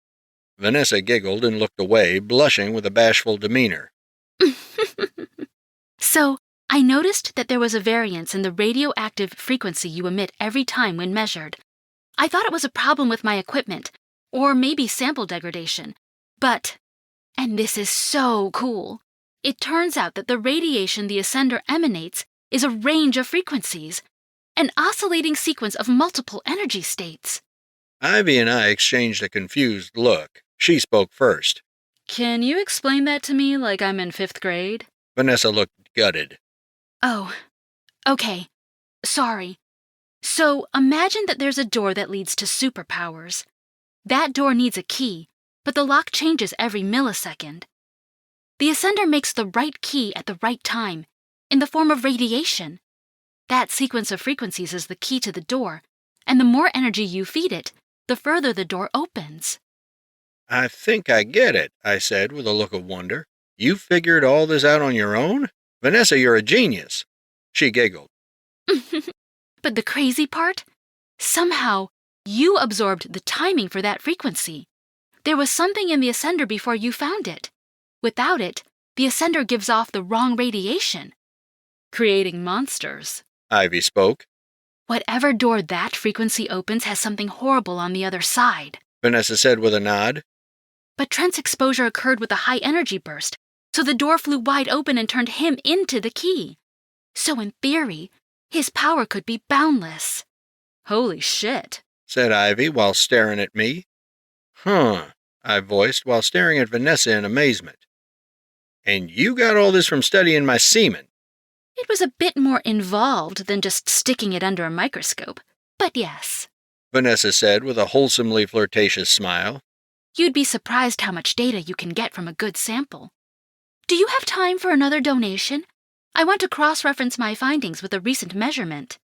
Vanessa giggled and looked away, blushing with a bashful demeanor. So, I noticed that there was a variance in the radioactive frequency you emit every time when measured. I thought it was a problem with my equipment, or maybe sample degradation. But, and this is so cool, it turns out that the radiation the ascender emanates is a range of frequencies, an oscillating sequence of multiple energy states. Ivy and I exchanged a confused look. She spoke first. Can you explain that to me like I'm in 5th grade? Vanessa looked gutted. Oh, okay. Sorry. So imagine that there's a door that leads to superpowers. That door needs a key, but the lock changes every millisecond. The ascender makes the right key at the right time, in the form of radiation. That sequence of frequencies is the key to the door, and the more energy you feed it, the further the door opens. I think I get it, I said with a look of wonder. You figured all this out on your own? Vanessa, you're a genius. She giggled. But the crazy part? Somehow, you absorbed the timing for that frequency. There was something in the ascender before you found it. Without it, the ascender gives off the wrong radiation, creating monsters. Ivy spoke. Whatever door that frequency opens has something horrible on the other side. Vanessa said with a nod. But Trent's exposure occurred with a high energy burst, so the door flew wide open and turned him into the key. So in theory, his power could be boundless. Holy shit, said Ivy while staring at me. Huh, I voiced while staring at Vanessa in amazement. And you got all this from studying my semen? It was a bit more involved than just sticking it under a microscope, but yes. Vanessa said with a wholesomely flirtatious smile. You'd be surprised how much data you can get from a good sample. Do you have time for another donation? I want to cross-reference my findings with a recent measurement.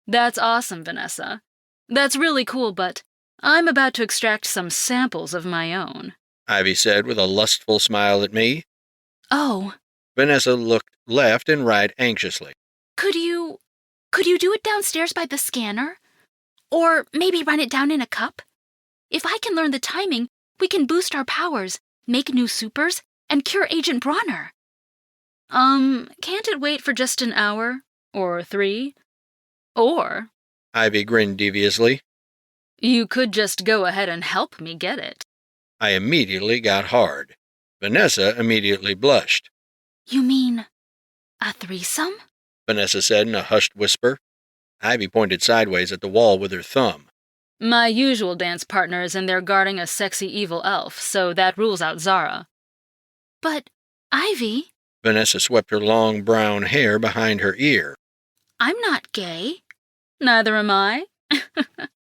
That's awesome, Vanessa. That's really cool, but I'm about to extract some samples of my own, Ivy said with a lustful smile at me. Oh. Vanessa looked left and right anxiously. Could you do it downstairs by the scanner? Or maybe run it down in a cup? If I can learn the timing, we can boost our powers, make new supers, and cure Agent Bronner. Can't it wait for just an hour? Or 3? Or... Ivy grinned deviously. You could just go ahead and help me get it. I immediately got hard. Vanessa immediately blushed. You mean a threesome? Vanessa said in a hushed whisper. Ivy pointed sideways at the wall with her thumb. My usual dance partner is in there guarding a sexy evil elf, so that rules out Zara. But, Ivy... Vanessa swept her long brown hair behind her ear. I'm not gay. Neither am I.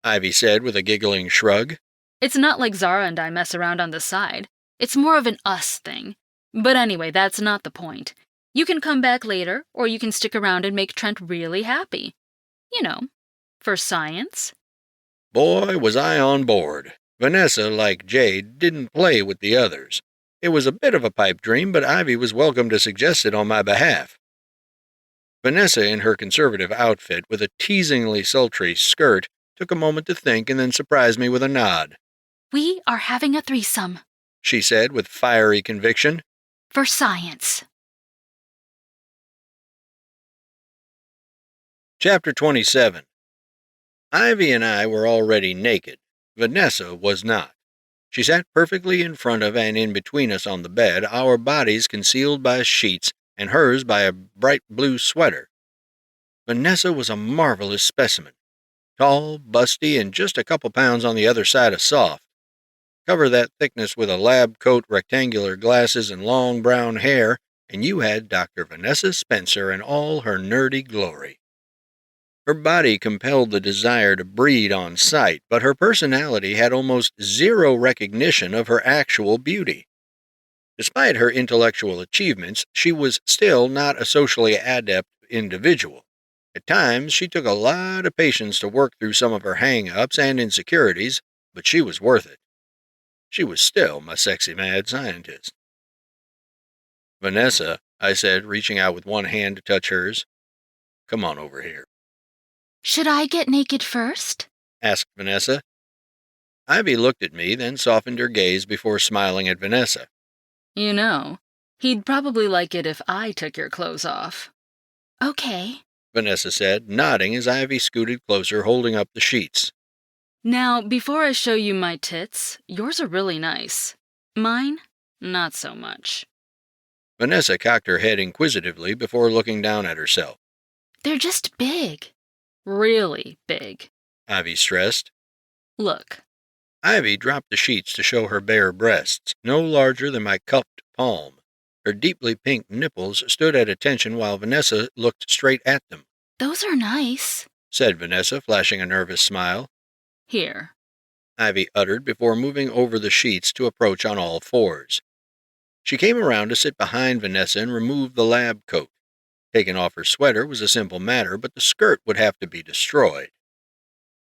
Ivy said with a giggling shrug. It's not like Zara and I mess around on the side. It's more of an us thing. But anyway, that's not the point. You can come back later, or you can stick around and make Trent really happy. You know, for science. Boy, was I on board. Vanessa, like Jade, didn't play with the others. It was a bit of a pipe dream, but Ivy was welcome to suggest it on my behalf. Vanessa, in her conservative outfit with a teasingly sultry skirt, took a moment to think and then surprised me with a nod. We are having a threesome, she said with fiery conviction. For science. Chapter 27. Ivy and I were already naked. Vanessa was not. She sat perfectly in front of and in between us on the bed, our bodies concealed by sheets and hers by a bright blue sweater. Vanessa was a marvelous specimen. Tall, busty, and just a couple pounds on the other side of soft. Cover that thickness with a lab coat, rectangular glasses, and long brown hair, and you had Dr. Vanessa Spencer in all her nerdy glory. Her body compelled the desire to breed on sight, but her personality had almost zero recognition of her actual beauty. Despite her intellectual achievements, she was still not a socially adept individual. At times, she took a lot of patience to work through some of her hang-ups and insecurities, but she was worth it. She was still my sexy mad scientist. Vanessa, I said, reaching out with one hand to touch hers. Come on over here. Should I get naked first? Asked Vanessa. Ivy looked at me, then softened her gaze before smiling at Vanessa. You know, he'd probably like it if I took your clothes off. Okay, Vanessa said, nodding as Ivy scooted closer, holding up the sheets. Now, before I show you my tits, yours are really nice. Mine, not so much. Vanessa cocked her head inquisitively before looking down at herself. They're just big. Really big. Ivy stressed. Look. Ivy dropped the sheets to show her bare breasts, no larger than my cupped palm. Her deeply pink nipples stood at attention while Vanessa looked straight at them. Those are nice, said Vanessa, flashing a nervous smile. Here, Ivy uttered before moving over the sheets to approach on all fours. She came around to sit behind Vanessa and remove the lab coat. Taking off her sweater was a simple matter, but the skirt would have to be destroyed.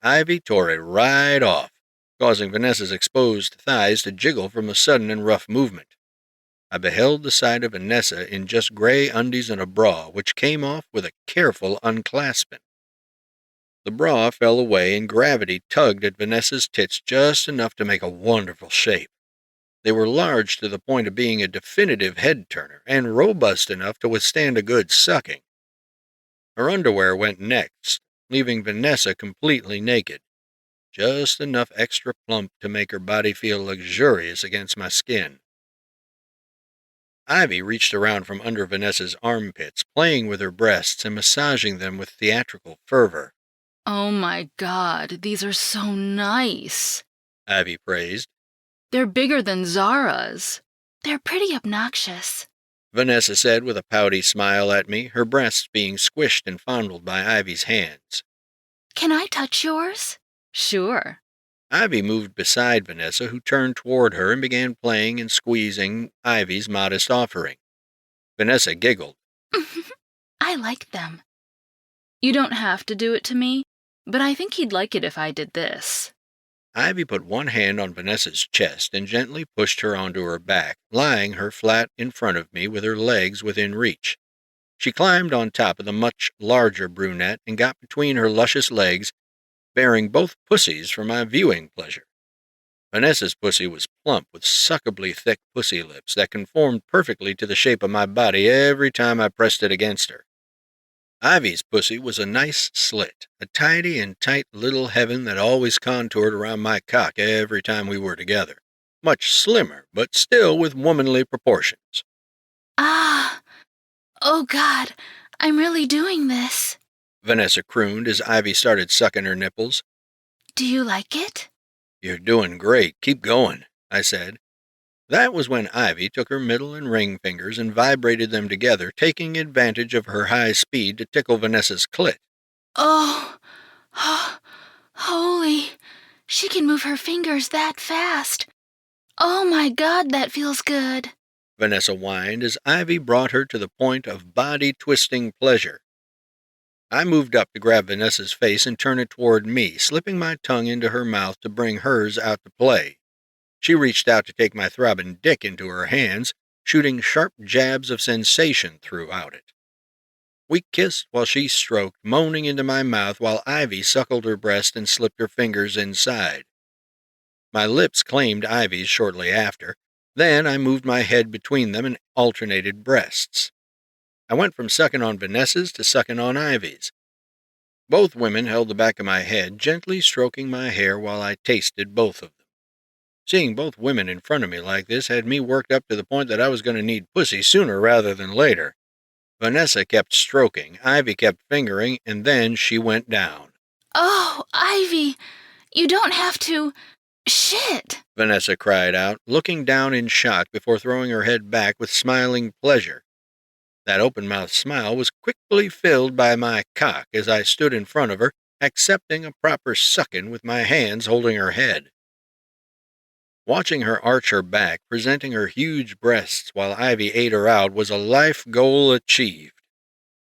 Ivy tore it right off, causing Vanessa's exposed thighs to jiggle from the sudden and rough movement. I beheld the side of Vanessa in just gray undies and a bra, which came off with a careful unclasping. The bra fell away and gravity tugged at Vanessa's tits just enough to make a wonderful shape. They were large to the point of being a definitive head-turner and robust enough to withstand a good sucking. Her underwear went next, leaving Vanessa completely naked. Just enough extra plump to make her body feel luxurious against my skin. Ivy reached around from under Vanessa's armpits, playing with her breasts and massaging them with theatrical fervor. Oh my God, these are so nice, Ivy praised. They're bigger than Zara's. They're pretty obnoxious, Vanessa said with a pouty smile at me, her breasts being squished and fondled by Ivy's hands. Can I touch yours? Sure. Ivy moved beside Vanessa, who turned toward her and began playing and squeezing Ivy's modest offering. Vanessa giggled. I like them. You don't have to do it to me, but I think he'd like it if I did this. Ivy put one hand on Vanessa's chest and gently pushed her onto her back, lying her flat in front of me with her legs within reach. She climbed on top of the much larger brunette and got between her luscious legs, bearing both pussies for my viewing pleasure. Vanessa's pussy was plump with suckably thick pussy lips that conformed perfectly to the shape of my body every time I pressed it against her. Ivy's pussy was a nice slit, a tidy and tight little heaven that always contoured around my cock every time we were together. Much slimmer, but still with womanly proportions. Ah! Oh God, I'm really doing this, Vanessa crooned as Ivy started sucking her nipples. Do you like it? You're doing great. Keep going, I said. That was when Ivy took her middle and ring fingers and vibrated them together, taking advantage of her high speed to tickle Vanessa's clit. Oh, holy, she can move her fingers that fast. Oh my God, that feels good, Vanessa whined as Ivy brought her to the point of body-twisting pleasure. I moved up to grab Vanessa's face and turn it toward me, slipping my tongue into her mouth to bring hers out to play. She reached out to take my throbbing dick into her hands, shooting sharp jabs of sensation throughout it. We kissed while she stroked, moaning into my mouth while Ivy suckled her breast and slipped her fingers inside. My lips claimed Ivy's shortly after. Then I moved my head between them and alternated breasts. I went from sucking on Vanessa's to sucking on Ivy's. Both women held the back of my head, gently stroking my hair while I tasted both of them. Seeing both women in front of me like this had me worked up to the point that I was going to need pussy sooner rather than later. Vanessa kept stroking, Ivy kept fingering, and then she went down. Oh, Ivy, you don't have to... Shit, Vanessa cried out, looking down in shock before throwing her head back with smiling pleasure. That open-mouthed smile was quickly filled by my cock as I stood in front of her, accepting a proper sucking with my hands holding her head. Watching her arch her back, presenting her huge breasts while Ivy ate her out was a life goal achieved.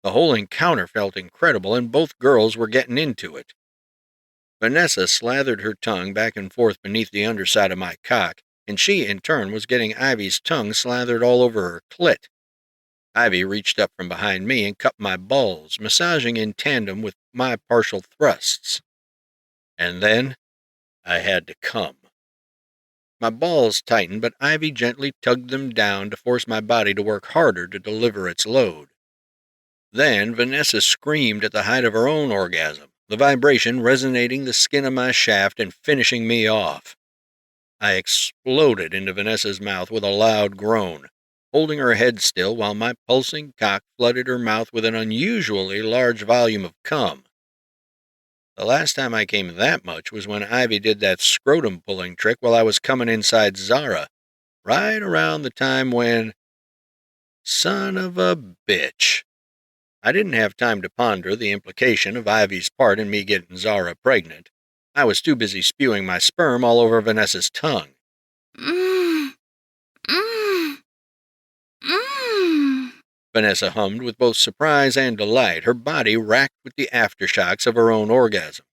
The whole encounter felt incredible, and both girls were getting into it. Vanessa slathered her tongue back and forth beneath the underside of my cock, and she, in turn, was getting Ivy's tongue slathered all over her clit. Ivy reached up from behind me and cupped my balls, massaging in tandem with my partial thrusts. And then I had to come. My balls tightened, but Ivy gently tugged them down to force my body to work harder to deliver its load. Then Vanessa screamed at the height of her own orgasm, the vibration resonating the skin of my shaft and finishing me off. I exploded into Vanessa's mouth with a loud groan, holding her head still while my pulsing cock flooded her mouth with an unusually large volume of cum. The last time I came that much was when Ivy did that scrotum-pulling trick while I was coming inside Zara, right around the time when... Son of a bitch. I didn't have time to ponder the implication of Ivy's part in me getting Zara pregnant. I was too busy spewing my sperm all over Vanessa's tongue. Vanessa hummed with both surprise and delight, her body racked with the aftershocks of her own orgasm.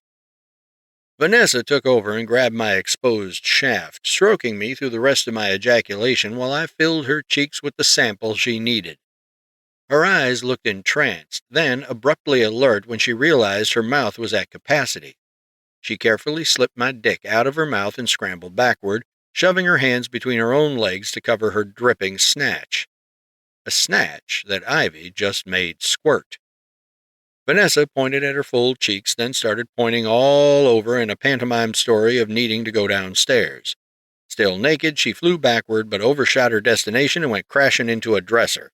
Vanessa took over and grabbed my exposed shaft, stroking me through the rest of my ejaculation while I filled her cheeks with the sample she needed. Her eyes looked entranced, then abruptly alert when she realized her mouth was at capacity. She carefully slipped my dick out of her mouth and scrambled backward, shoving her hands between her own legs to cover her dripping snatch. A snatch that Ivy just made squirt. Vanessa pointed at her full cheeks, then started pointing all over in a pantomime story of needing to go downstairs. Still naked, she flew backward but overshot her destination and went crashing into a dresser.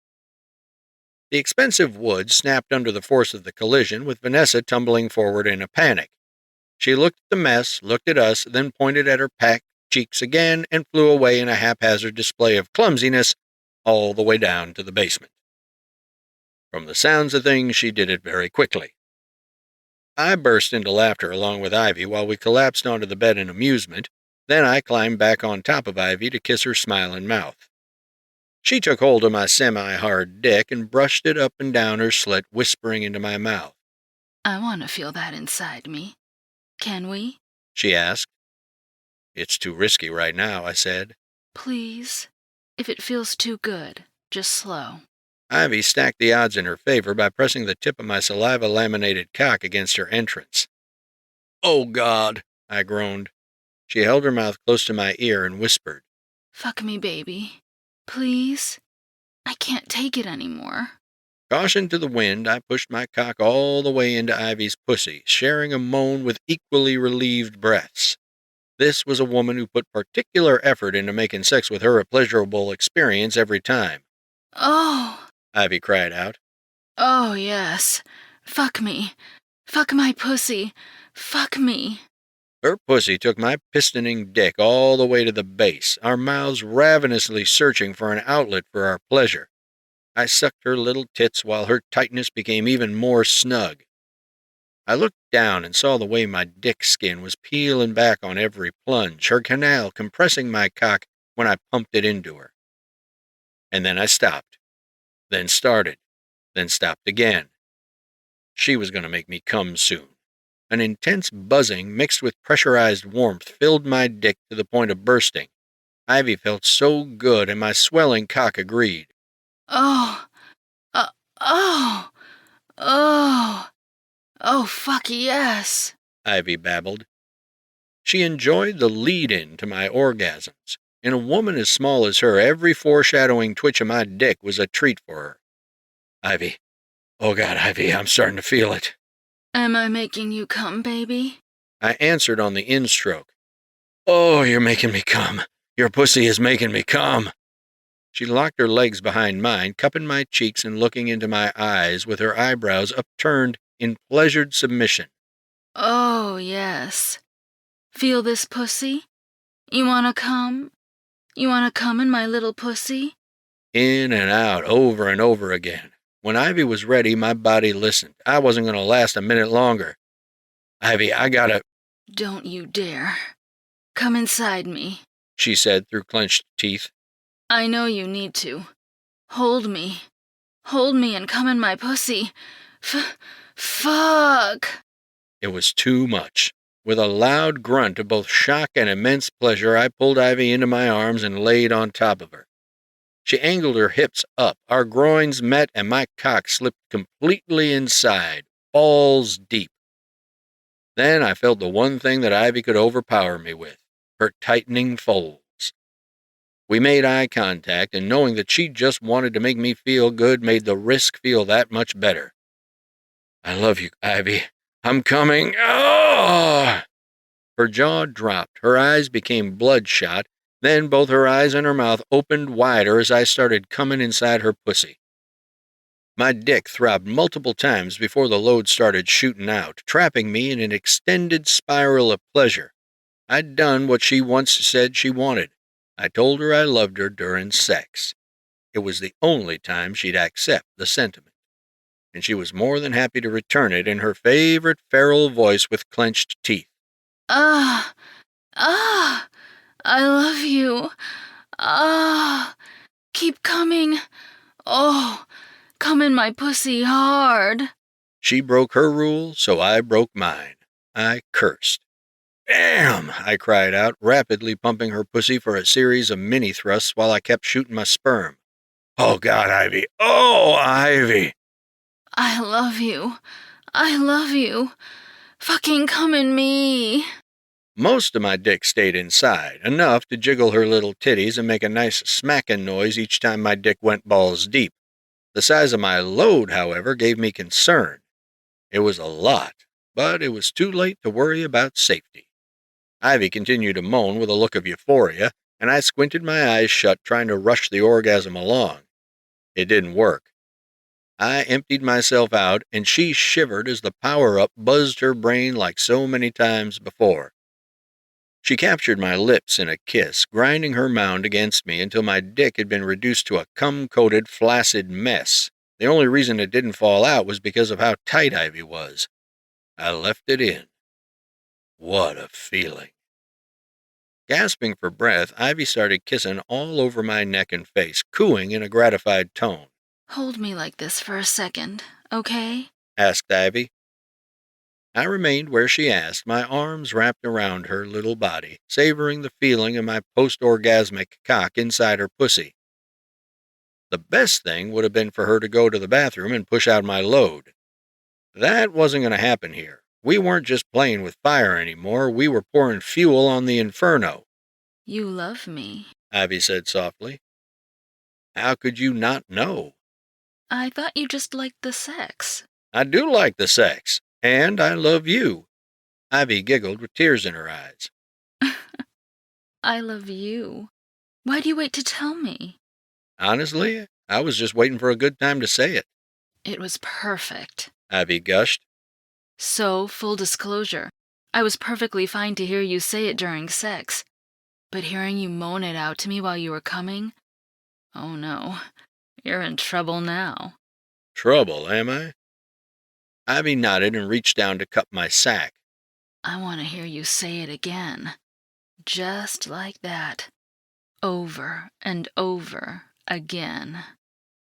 The expensive wood snapped under the force of the collision, with Vanessa tumbling forward in a panic. She looked at the mess, looked at us, then pointed at her packed cheeks again and flew away in a haphazard display of clumsiness all the way down to the basement. From the sounds of things, she did it very quickly. I burst into laughter along with Ivy while we collapsed onto the bed in amusement. Then I climbed back on top of Ivy to kiss her smiling mouth. She took hold of my semi-hard dick and brushed it up and down her slit, whispering into my mouth. I want to feel that inside me. Can we? She asked. It's too risky right now, I said. Please. If it feels too good, just slow. Ivy stacked the odds in her favor by pressing the tip of my saliva-laminated cock against her entrance. Oh, God, I groaned. She held her mouth close to my ear and whispered. Fuck me, baby. Please? I can't take it anymore. Caution to the wind, I pushed my cock all the way into Ivy's pussy, sharing a moan with equally relieved breaths. This was a woman who put particular effort into making sex with her a pleasurable experience every time. Oh! Ivy cried out. Oh, yes. Fuck me. Fuck my pussy. Fuck me. Her pussy took my pistoning dick all the way to the base, our mouths ravenously searching for an outlet for our pleasure. I sucked her little tits while her tightness became even more snug. I looked down and saw the way my dick skin was peeling back on every plunge, her canal compressing my cock when I pumped it into her. And then I stopped, then started, then stopped again. She was going to make me come soon. An intense buzzing mixed with pressurized warmth filled my dick to the point of bursting. Ivy felt so good and my swelling cock agreed. Oh, fuck yes, Ivy babbled. She enjoyed the lead-in to my orgasms. In a woman as small as her, every foreshadowing twitch of my dick was a treat for her. Ivy. Oh, God, Ivy, I'm starting to feel it. Am I making you come, baby? I answered on the in-stroke. Oh, you're making me come. Your pussy is making me come. She locked her legs behind mine, cupping my cheeks and looking into my eyes with her eyebrows upturned in pleasured submission. Oh, yes. Feel this pussy? You wanna come? You wanna come in my little pussy? In and out, over and over again. When Ivy was ready, my body listened. I wasn't going to last a minute longer. Ivy, I gotta... Don't you dare. Come inside me, she said through clenched teeth. I know you need to. Hold me. Hold me and come in my pussy. Fuck! It was too much. With a loud grunt of both shock and immense pleasure, I pulled Ivy into my arms and laid on top of her. She angled her hips up, our groins met, and my cock slipped completely inside, balls deep. Then I felt the one thing that Ivy could overpower me with, her tightening folds. We made eye contact, and knowing that she just wanted to make me feel good made the risk feel that much better. I love you, Ivy. I'm coming. Oh! Her jaw dropped, her eyes became bloodshot, then both her eyes and her mouth opened wider as I started coming inside her pussy. My dick throbbed multiple times before the load started shooting out, trapping me in an extended spiral of pleasure. I'd done what she once said she wanted. I told her I loved her during sex. It was the only time she'd accept the sentiment, and she was more than happy to return it in her favorite feral voice with clenched teeth. Ah, ah, I love you. Ah, keep coming. Oh, come in my pussy hard. She broke her rule, so I broke mine. I cursed. Damn! I cried out, rapidly pumping her pussy for a series of mini-thrusts while I kept shooting my sperm. Oh, God, Ivy. Oh, Ivy. I love you. I love you. Fucking come in me. Most of my dick stayed inside, enough to jiggle her little titties and make a nice smacking noise each time my dick went balls deep. The size of my load, however, gave me concern. It was a lot, but it was too late to worry about safety. Ivy continued to moan with a look of euphoria, and I squinted my eyes shut trying to rush the orgasm along. It didn't work. I emptied myself out, and she shivered as the power-up buzzed her brain like so many times before. She captured my lips in a kiss, grinding her mound against me until my dick had been reduced to a cum-coated, flaccid mess. The only reason it didn't fall out was because of how tight Ivy was. I left it in. What a feeling. Gasping for breath, Ivy started kissing all over my neck and face, cooing in a gratified tone. Hold me like this for a second, okay? Asked Ivy. I remained where she asked, my arms wrapped around her little body, savoring the feeling of my post-orgasmic cock inside her pussy. The best thing would have been for her to go to the bathroom and push out my load. That wasn't going to happen here. We weren't just playing with fire anymore, we were pouring fuel on the inferno. You love me, Ivy said softly. How could you not know? I thought you just liked the sex. I do like the sex, and I love you. Ivy giggled with tears in her eyes. I love you. Why'd you wait to tell me? Honestly, I was just waiting for a good time to say it. It was perfect. Ivy gushed. So, full disclosure, I was perfectly fine to hear you say it during sex. But hearing you moan it out to me while you were coming? Oh no, you're in trouble now. Trouble, am I? Ivy nodded and reached down to cup my sack. I want to hear you say it again. Just like that. Over and over again.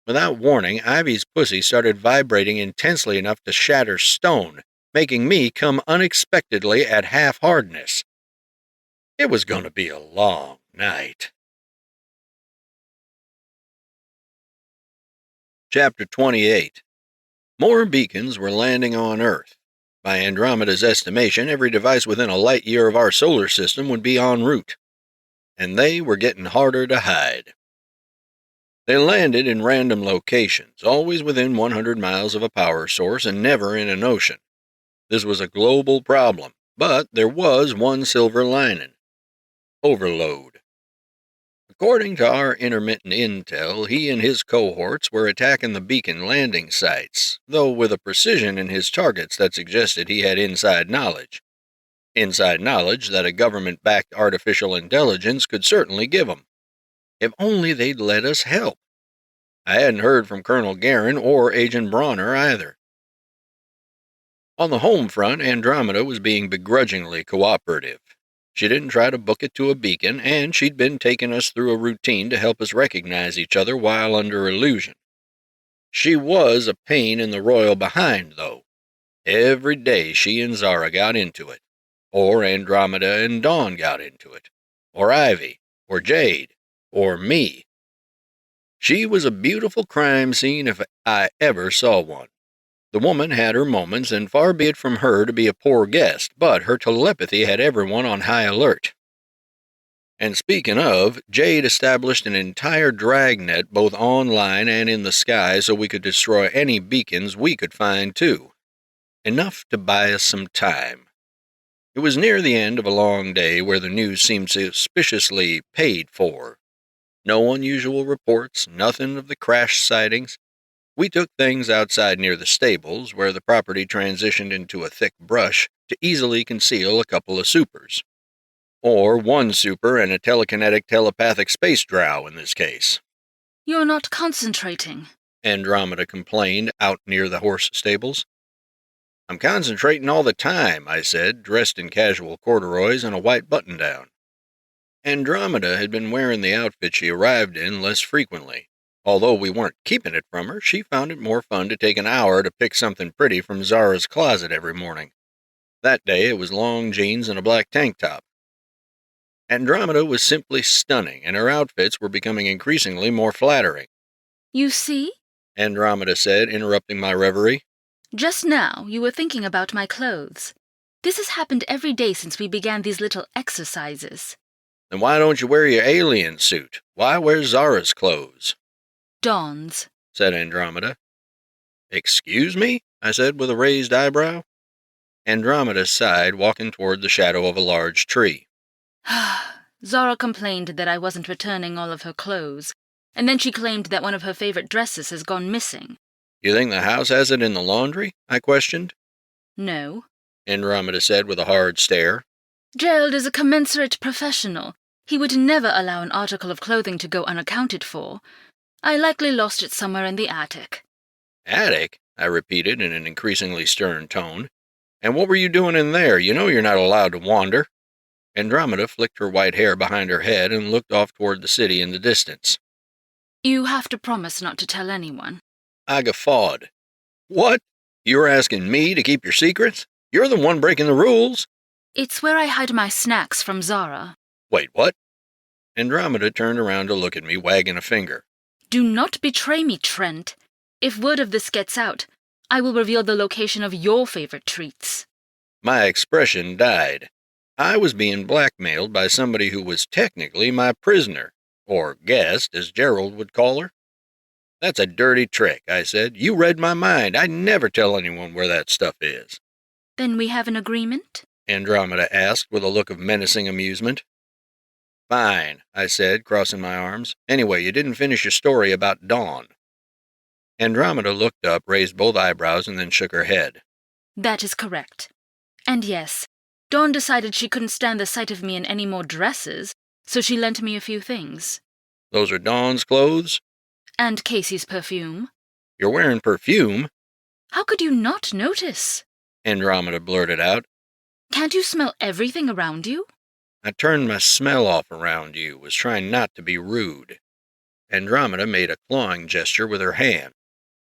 Without warning, Ivy's pussy started vibrating intensely enough to shatter stone, making me come unexpectedly at half-hardness. It was going to be a long night. Chapter 28. More beacons were landing on Earth. By Andromeda's estimation, every device within a light year of our solar system would be en route. And they were getting harder to hide. They landed in random locations, always within 100 miles of a power source and never in an ocean. This was a global problem, but there was one silver lining. Overload. According to our intermittent intel, he and his cohorts were attacking the beacon landing sites, though with a precision in his targets that suggested he had inside knowledge. Inside knowledge that a government-backed artificial intelligence could certainly give him. If only they'd let us help. I hadn't heard from Colonel Guerin or Agent Bronner either. On the home front, Andromeda was being begrudgingly cooperative. She didn't try to book it to a beacon, and she'd been taking us through a routine to help us recognize each other while under illusion. She was a pain in the royal behind, though. Every day she and Zara got into it, or Andromeda and Dawn got into it, or Ivy, or Jade, or me. She was a beautiful crime scene if I ever saw one. The woman had her moments, and far be it from her to be a poor guest, but her telepathy had everyone on high alert. And speaking of, Jade established an entire dragnet both online and in the sky so we could destroy any beacons we could find too. enough to buy us some time. It was near the end of a long day where the news seemed suspiciously paid for. No unusual reports, nothing of the crash sightings. We took things outside near the stables, where the property transitioned into a thick brush to easily conceal a couple of supers. Or one super and a telekinetic telepathic space drow in this case. You're not concentrating, Andromeda complained out near the horse stables. I'm concentrating all the time, I said, dressed in casual corduroys and a white button-down. Andromeda had been wearing the outfit she arrived in less frequently. Although we weren't keeping it from her, she found it more fun to take an hour to pick something pretty from Zara's closet every morning. That day it was long jeans and a black tank top. Andromeda was simply stunning, and her outfits were becoming increasingly more flattering. You see? Andromeda said, interrupting my reverie. Just now, you were thinking about my clothes. This has happened every day since we began these little exercises. Then why don't you wear your alien suit? Why wear Zara's clothes? Dawn's, said Andromeda. Excuse me? I said with a raised eyebrow. Andromeda sighed, walking toward the shadow of a large tree. Zara complained that I wasn't returning all of her clothes, and then she claimed that one of her favorite dresses has gone missing. You think the house has it in the laundry? I questioned. No, Andromeda said with a hard stare. Gerald is a commensurate professional. He would never allow an article of clothing to go unaccounted for. I likely lost it somewhere in the attic. Attic? I repeated in an increasingly stern tone. And what were you doing in there? You know you're not allowed to wander. Andromeda flicked her white hair behind her head and looked off toward the city in the distance. You have to promise not to tell anyone. I guffawed. What? You're asking me to keep your secrets? You're the one breaking the rules. It's where I hide my snacks from Zara. Wait, what? Andromeda turned around to look at me, wagging a finger. Do not betray me, Trent. If word of this gets out, I will reveal the location of your favorite treats. My expression died. I was being blackmailed by somebody who was technically my prisoner, or guest, as Gerald would call her. That's a dirty trick, I said. You read my mind. I never tell anyone where that stuff is. Then we have an agreement? Andromeda asked with a look of menacing amusement. Fine, I said, crossing my arms. Anyway, you didn't finish your story about Dawn. Andromeda looked up, raised both eyebrows, and then shook her head. That is correct. And yes, Dawn decided she couldn't stand the sight of me in any more dresses, so she lent me a few things. Those are Dawn's clothes? And Casey's perfume. You're wearing perfume? How could you not notice? Andromeda blurted out. Can't you smell everything around you? I turned my smell off around you, was trying not to be rude. Andromeda made a clawing gesture with her hand.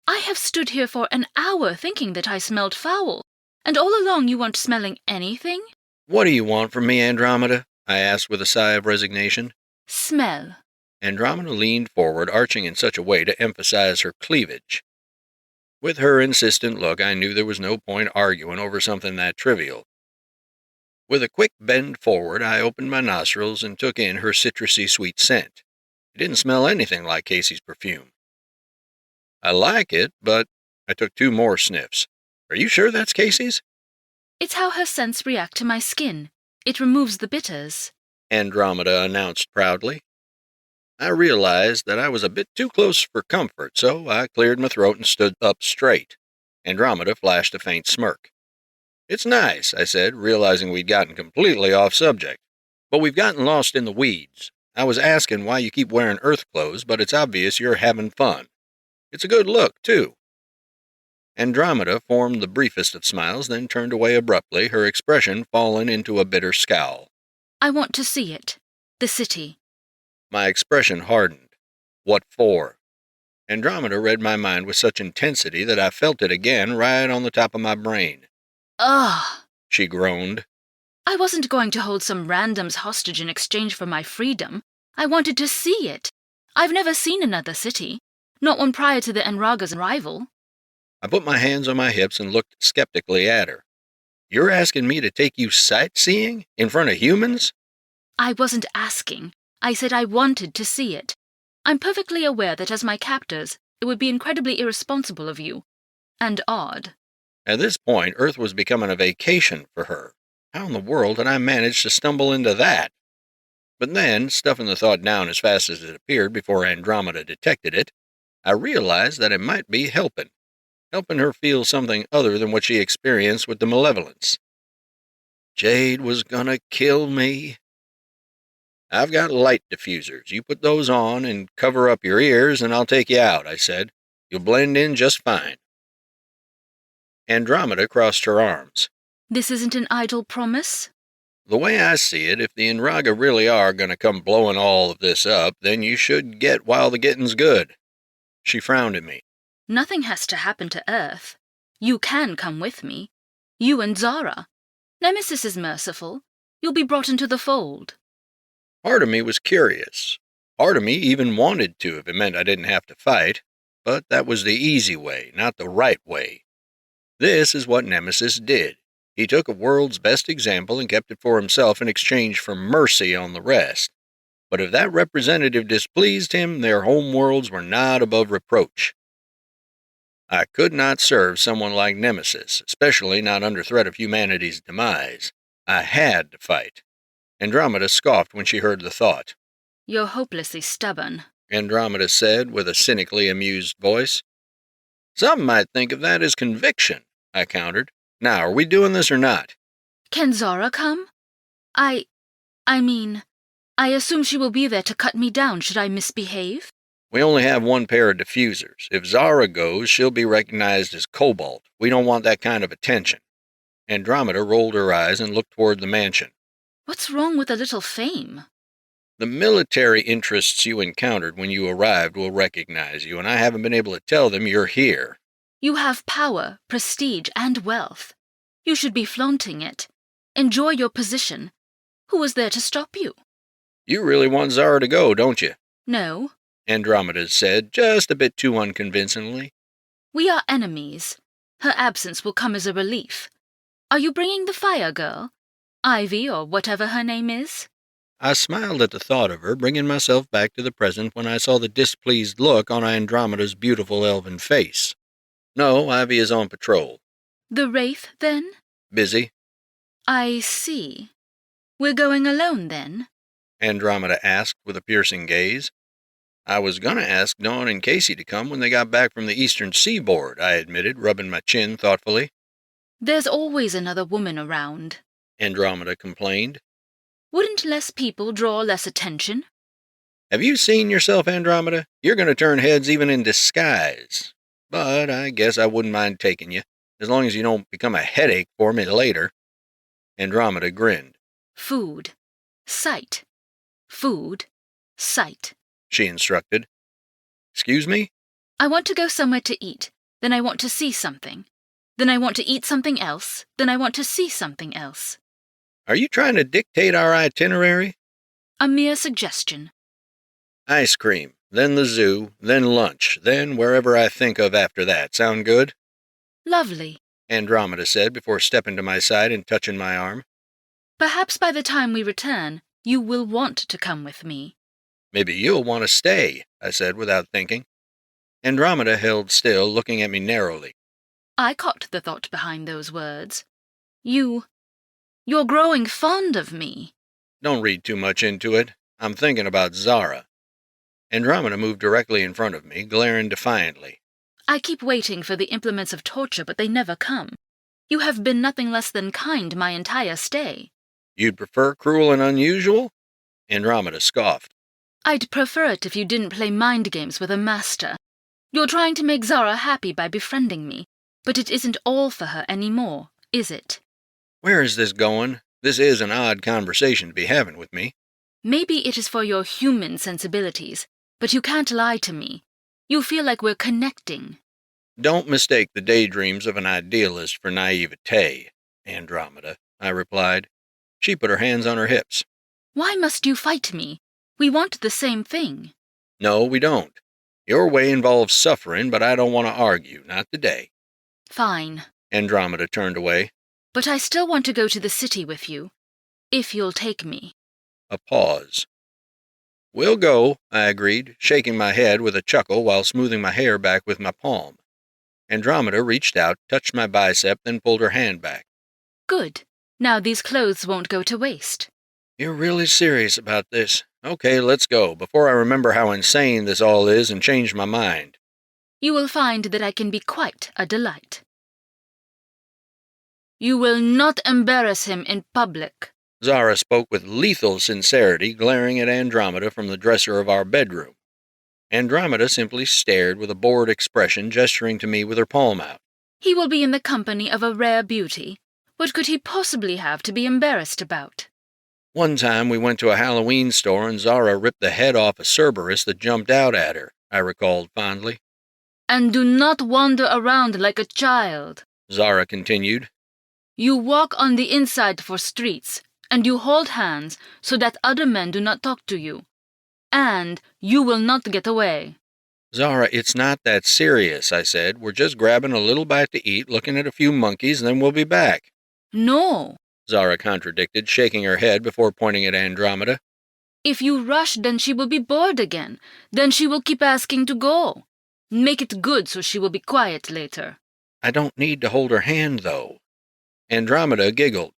I have stood here for an hour thinking that I smelled foul, and all along you weren't smelling anything? What do you want from me, Andromeda? I asked with a sigh of resignation. Smell. Andromeda leaned forward, arching in such a way to emphasize her cleavage. With her insistent look, I knew there was no point arguing over something that trivial. With a quick bend forward, I opened my nostrils and took in her citrusy sweet scent. It didn't smell anything like Casey's perfume. I like it, but I took 2 more sniffs. Are you sure that's Casey's? It's how her scents react to my skin. It removes the bitters, Andromeda announced proudly. I realized that I was a bit too close for comfort, so I cleared my throat and stood up straight. Andromeda flashed a faint smirk. It's nice, I said, realizing we'd gotten completely off subject. But we've gotten lost in the weeds. I was asking why you keep wearing Earth clothes, but it's obvious you're having fun. It's a good look, too. Andromeda formed the briefest of smiles, then turned away abruptly, her expression fallen into a bitter scowl. I want to see it. The city. My expression hardened. What for? Andromeda read my mind with such intensity that I felt it again right on the top of my brain. Ugh, She groaned. I wasn't going to hold some randoms hostage in exchange for my freedom. I wanted to see it. I've never seen another city. Not one prior to the Enraga's arrival. I put my hands on my hips and looked skeptically at her. You're asking me to take you sightseeing? In front of humans? I wasn't asking. I said I wanted to see it. I'm perfectly aware that as my captors, it would be incredibly irresponsible of you. And odd. At this point, Earth was becoming a vacation for her. How in the world had I managed to stumble into that? But then, stuffing the thought down as fast as it appeared before Andromeda detected it, I realized that it might be helping her feel something other than what she experienced with the malevolence. Jade was gonna kill me. I've got light diffusers. You put those on and cover up your ears, and I'll take you out, I said. You'll blend in just fine. Andromeda crossed her arms. This isn't an idle promise? The way I see it, if the Inraga really are going to come blowing all of this up, then you should get while the getting's good. She frowned at me. Nothing has to happen to Earth. You can come with me. You and Zara. Nemesis is merciful. You'll be brought into the fold. Part of me was curious. Part of me even wanted to if it meant I didn't have to fight. But that was the easy way, not the right way. This is what Nemesis did. He took a world's best example and kept it for himself in exchange for mercy on the rest. But if that representative displeased him, their home worlds were not above reproach. I could not serve someone like Nemesis, especially not under threat of humanity's demise. I had to fight. Andromeda scoffed when she heard the thought. You're hopelessly stubborn, Andromeda said with a cynically amused voice. Some might think of that as conviction, I countered. Now, are we doing this or not? Can Zara come? I assume she will be there to cut me down should I misbehave? We only have one pair of diffusers. If Zara goes, she'll be recognized as Cobalt. We don't want that kind of attention. Andromeda rolled her eyes and looked toward the mansion. What's wrong with a little fame? The military interests you encountered when you arrived will recognize you, and I haven't been able to tell them you're here. You have power, prestige, and wealth. You should be flaunting it. Enjoy your position. Who was there to stop you? You really want Zara to go, don't you? No. Andromeda said, just a bit too unconvincingly. We are enemies. Her absence will come as a relief. Are you bringing the fire girl? Ivy, or whatever her name is? I smiled at the thought of her, bringing myself back to the present when I saw the displeased look on Andromeda's beautiful elven face. No, Ivy is on patrol. The Wraith, then? Busy. I see. We're going alone, then? Andromeda asked with a piercing gaze. I was going to ask Dawn and Casey to come when they got back from the eastern seaboard, I admitted, rubbing my chin thoughtfully. There's always another woman around, Andromeda complained. Wouldn't less people draw less attention? Have you seen yourself, Andromeda? You're going to turn heads even in disguise. But I guess I wouldn't mind taking you, as long as you don't become a headache for me later. Andromeda grinned. Food. Sight. Food. Sight. She instructed. Excuse me? I want to go somewhere to eat. Then I want to see something. Then I want to eat something else. Then I want to see something else. Are you trying to dictate our itinerary? A mere suggestion. Ice cream, then the zoo, then lunch, then wherever I think of after that. Sound good? Lovely, Andromeda said before stepping to my side and touching my arm. Perhaps by the time we return, you will want to come with me. Maybe you'll want to stay, I said without thinking. Andromeda held still, looking at me narrowly. I caught the thought behind those words. You're growing fond of me. Don't read too much into it. I'm thinking about Zara. Andromeda moved directly in front of me, glaring defiantly. I keep waiting for the implements of torture, but they never come. You have been nothing less than kind my entire stay. You'd prefer cruel and unusual? Andromeda scoffed. I'd prefer it if you didn't play mind games with a master. You're trying to make Zara happy by befriending me, but it isn't all for her anymore, is it? Where is this going? This is an odd conversation to be having with me. Maybe it is for your human sensibilities, but you can't lie to me. You feel like we're connecting. Don't mistake the daydreams of an idealist for naivete, Andromeda, I replied. She put her hands on her hips. Why must you fight me? We want the same thing. No, we don't. Your way involves suffering, but I don't want to argue, not today. Fine. Andromeda turned away. But I still want to go to the city with you, if you'll take me. A pause. We'll go, I agreed, shaking my head with a chuckle while smoothing my hair back with my palm. Andromeda reached out, touched my bicep, then pulled her hand back. Good. Now these clothes won't go to waste. You're really serious about this. Okay, let's go, before I remember how insane this all is and change my mind. You will find that I can be quite a delight. You will not embarrass him in public. Zara spoke with lethal sincerity, glaring at Andromeda from the dresser of our bedroom. Andromeda simply stared with a bored expression, gesturing to me with her palm out. He will be in the company of a rare beauty. What could he possibly have to be embarrassed about? One time we went to a Halloween store and Zara ripped the head off a Cerberus that jumped out at her, I recalled fondly. And do not wander around like a child, Zara continued. You walk on the inside for streets, and you hold hands so that other men do not talk to you. And you will not get away. Zara, it's not that serious, I said. We're just grabbing a little bite to eat, looking at a few monkeys, and then we'll be back. No. Zara contradicted, shaking her head before pointing at Andromeda. If you rush, then she will be bored again. Then she will keep asking to go. Make it good so she will be quiet later. I don't need to hold her hand, though. Andromeda giggled.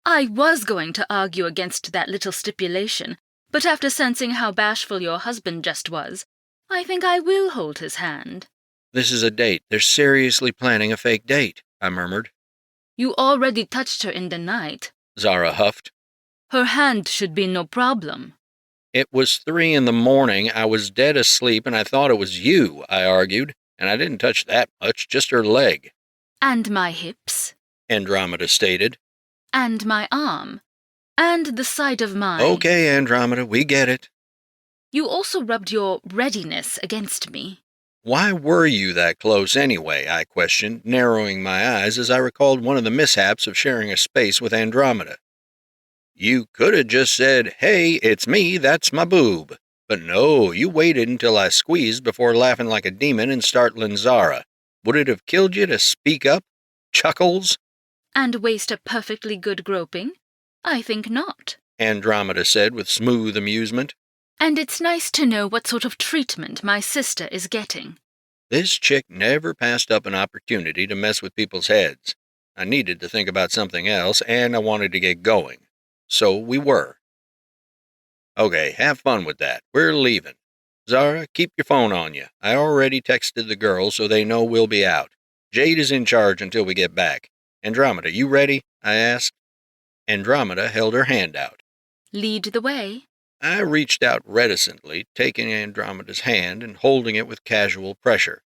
I was going to argue against that little stipulation, but after sensing how bashful your husband just was, I think I will hold his hand. This is a date. They're seriously planning a fake date, I murmured. You already touched her in the night. Zara huffed. Her hand should be no problem. It was 3 a.m. I was dead asleep, and I thought it was you, I argued, and I didn't touch that much, just her leg. And my hips. Andromeda stated. And my arm. And the side of my... Okay, Andromeda, we get it. You also rubbed your readiness against me. Why were you that close anyway, I questioned, narrowing my eyes as I recalled one of the mishaps of sharing a space with Andromeda. You could have just said, hey, it's me, that's my boob. But no, you waited until I squeezed before laughing like a demon and startling Zara. Would it have killed you to speak up? Chuckles? And waste a perfectly good groping? I think not, Andromeda said with smooth amusement. And it's nice to know what sort of treatment my sister is getting. This chick never passed up an opportunity to mess with people's heads. I needed to think about something else, and I wanted to get going. So we were. Okay, have fun with that. We're leaving. Zara, keep your phone on you. I already texted the girls so they know we'll be out. Jade is in charge until we get back. Andromeda, you ready? I asked. Andromeda held her hand out. Lead the way. I reached out reticently, taking Andromeda's hand and holding it with casual pressure.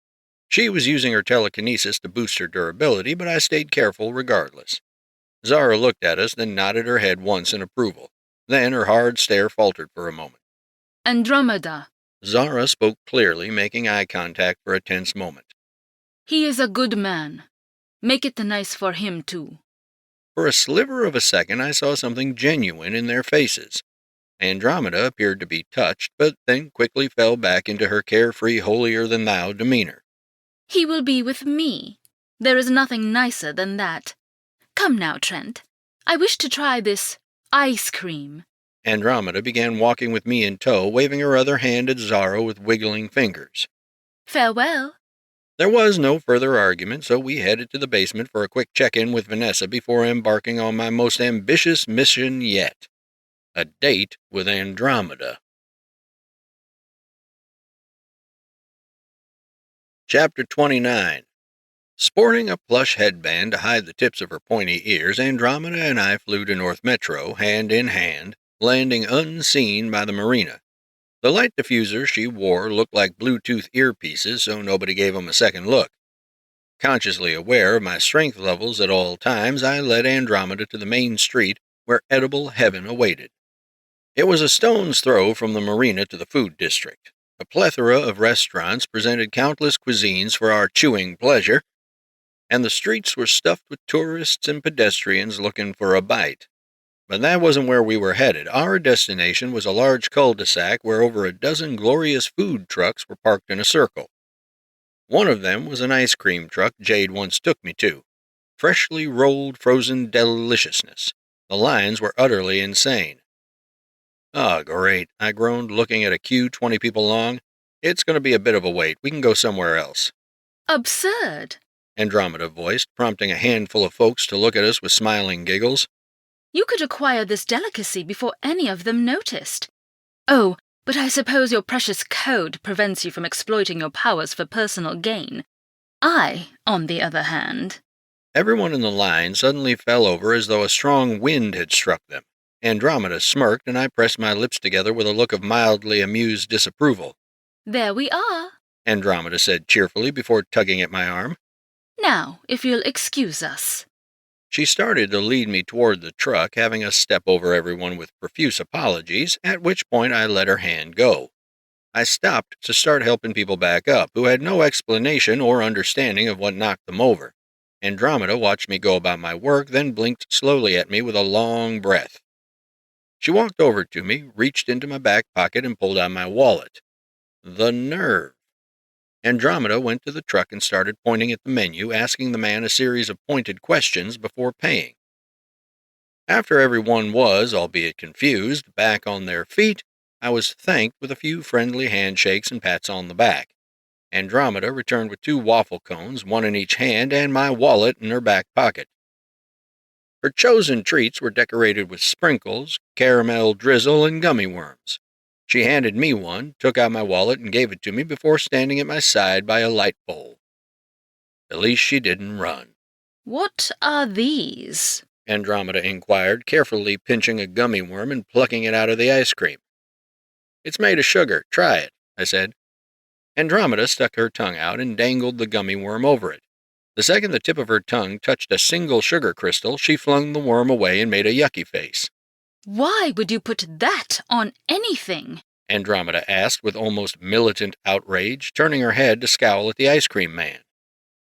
She was using her telekinesis to boost her durability, but I stayed careful regardless. Zara looked at us, then nodded her head once in approval. Then her hard stare faltered for a moment. Andromeda. Zara spoke clearly, making eye contact for a tense moment. He is a good man. Make it nice for him, too. For a sliver of a second, I saw something genuine in their faces. Andromeda appeared to be touched, but then quickly fell back into her carefree, holier-than-thou demeanor. He will be with me. There is nothing nicer than that. Come now, Trent. I wish to try this ice cream. Andromeda began walking with me in tow, waving her other hand at Zara with wiggling fingers. Farewell. There was no further argument, so we headed to the basement for a quick check-in with Vanessa before embarking on my most ambitious mission yet. A date with Andromeda. Chapter 29. Sporting a plush headband to hide the tips of her pointy ears, Andromeda and I flew to North Metro, hand in hand, landing unseen by the marina. The light diffusers she wore looked like Bluetooth earpieces, so nobody gave them a second look. Consciously aware of my strength levels at all times, I led Andromeda to the main street where edible heaven awaited. It was a stone's throw from the marina to the food district. A plethora of restaurants presented countless cuisines for our chewing pleasure, and the streets were stuffed with tourists and pedestrians looking for a bite. But that wasn't where we were headed. Our destination was a large cul-de-sac where over a dozen glorious food trucks were parked in a circle. One of them was an ice cream truck Jade once took me to. Freshly rolled frozen deliciousness. The lines were utterly insane. "Ah, great," I groaned, looking at a queue 20 people long. "It's going to be a bit of a wait. We can go somewhere else." Absurd. Andromeda voiced, prompting a handful of folks to look at us with smiling giggles. You could acquire this delicacy before any of them noticed. Oh, but I suppose your precious code prevents you from exploiting your powers for personal gain. I, on the other hand— Everyone in the line suddenly fell over as though a strong wind had struck them. Andromeda smirked, and I pressed my lips together with a look of mildly amused disapproval. There we are. Andromeda said cheerfully before tugging at my arm. Now, if you'll excuse us. She started to lead me toward the truck, having us step over everyone with profuse apologies, at which point I let her hand go. I stopped to start helping people back up, who had no explanation or understanding of what knocked them over. Andromeda watched me go about my work, then blinked slowly at me with a long breath. She walked over to me, reached into my back pocket, and pulled out my wallet. The nerve! Andromeda went to the truck and started pointing at the menu, asking the man a series of pointed questions before paying. After everyone was, albeit confused, back on their feet, I was thanked with a few friendly handshakes and pats on the back. Andromeda returned with 2 waffle cones, one in each hand, and my wallet in her back pocket. Her chosen treats were decorated with sprinkles, caramel drizzle, and gummy worms. She handed me one, took out my wallet, and gave it to me before standing at my side by a light bowl. At least she didn't run. What are these? Andromeda inquired, carefully pinching a gummy worm and plucking it out of the ice cream. It's made of sugar. Try it, I said. Andromeda stuck her tongue out and dangled the gummy worm over it. The second the tip of her tongue touched a single sugar crystal, she flung the worm away and made a yucky face. Why would you put that on anything? Andromeda asked with almost militant outrage, turning her head to scowl at the ice cream man.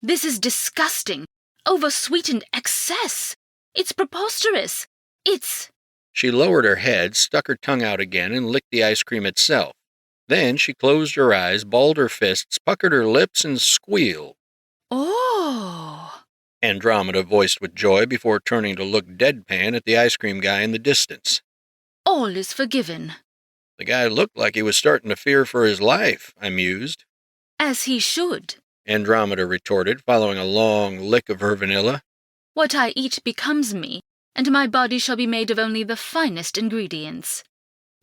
This is disgusting. Over-sweetened excess. It's preposterous. It's— She lowered her head, stuck her tongue out again, and licked the ice cream itself. Then she closed her eyes, balled her fists, puckered her lips, and squealed. Oh! Andromeda voiced with joy before turning to look deadpan at the ice cream guy in the distance. All is forgiven. The guy looked like he was starting to fear for his life, I mused. As he should. Andromeda retorted, following a long lick of her vanilla. What I eat becomes me, and my body shall be made of only the finest ingredients.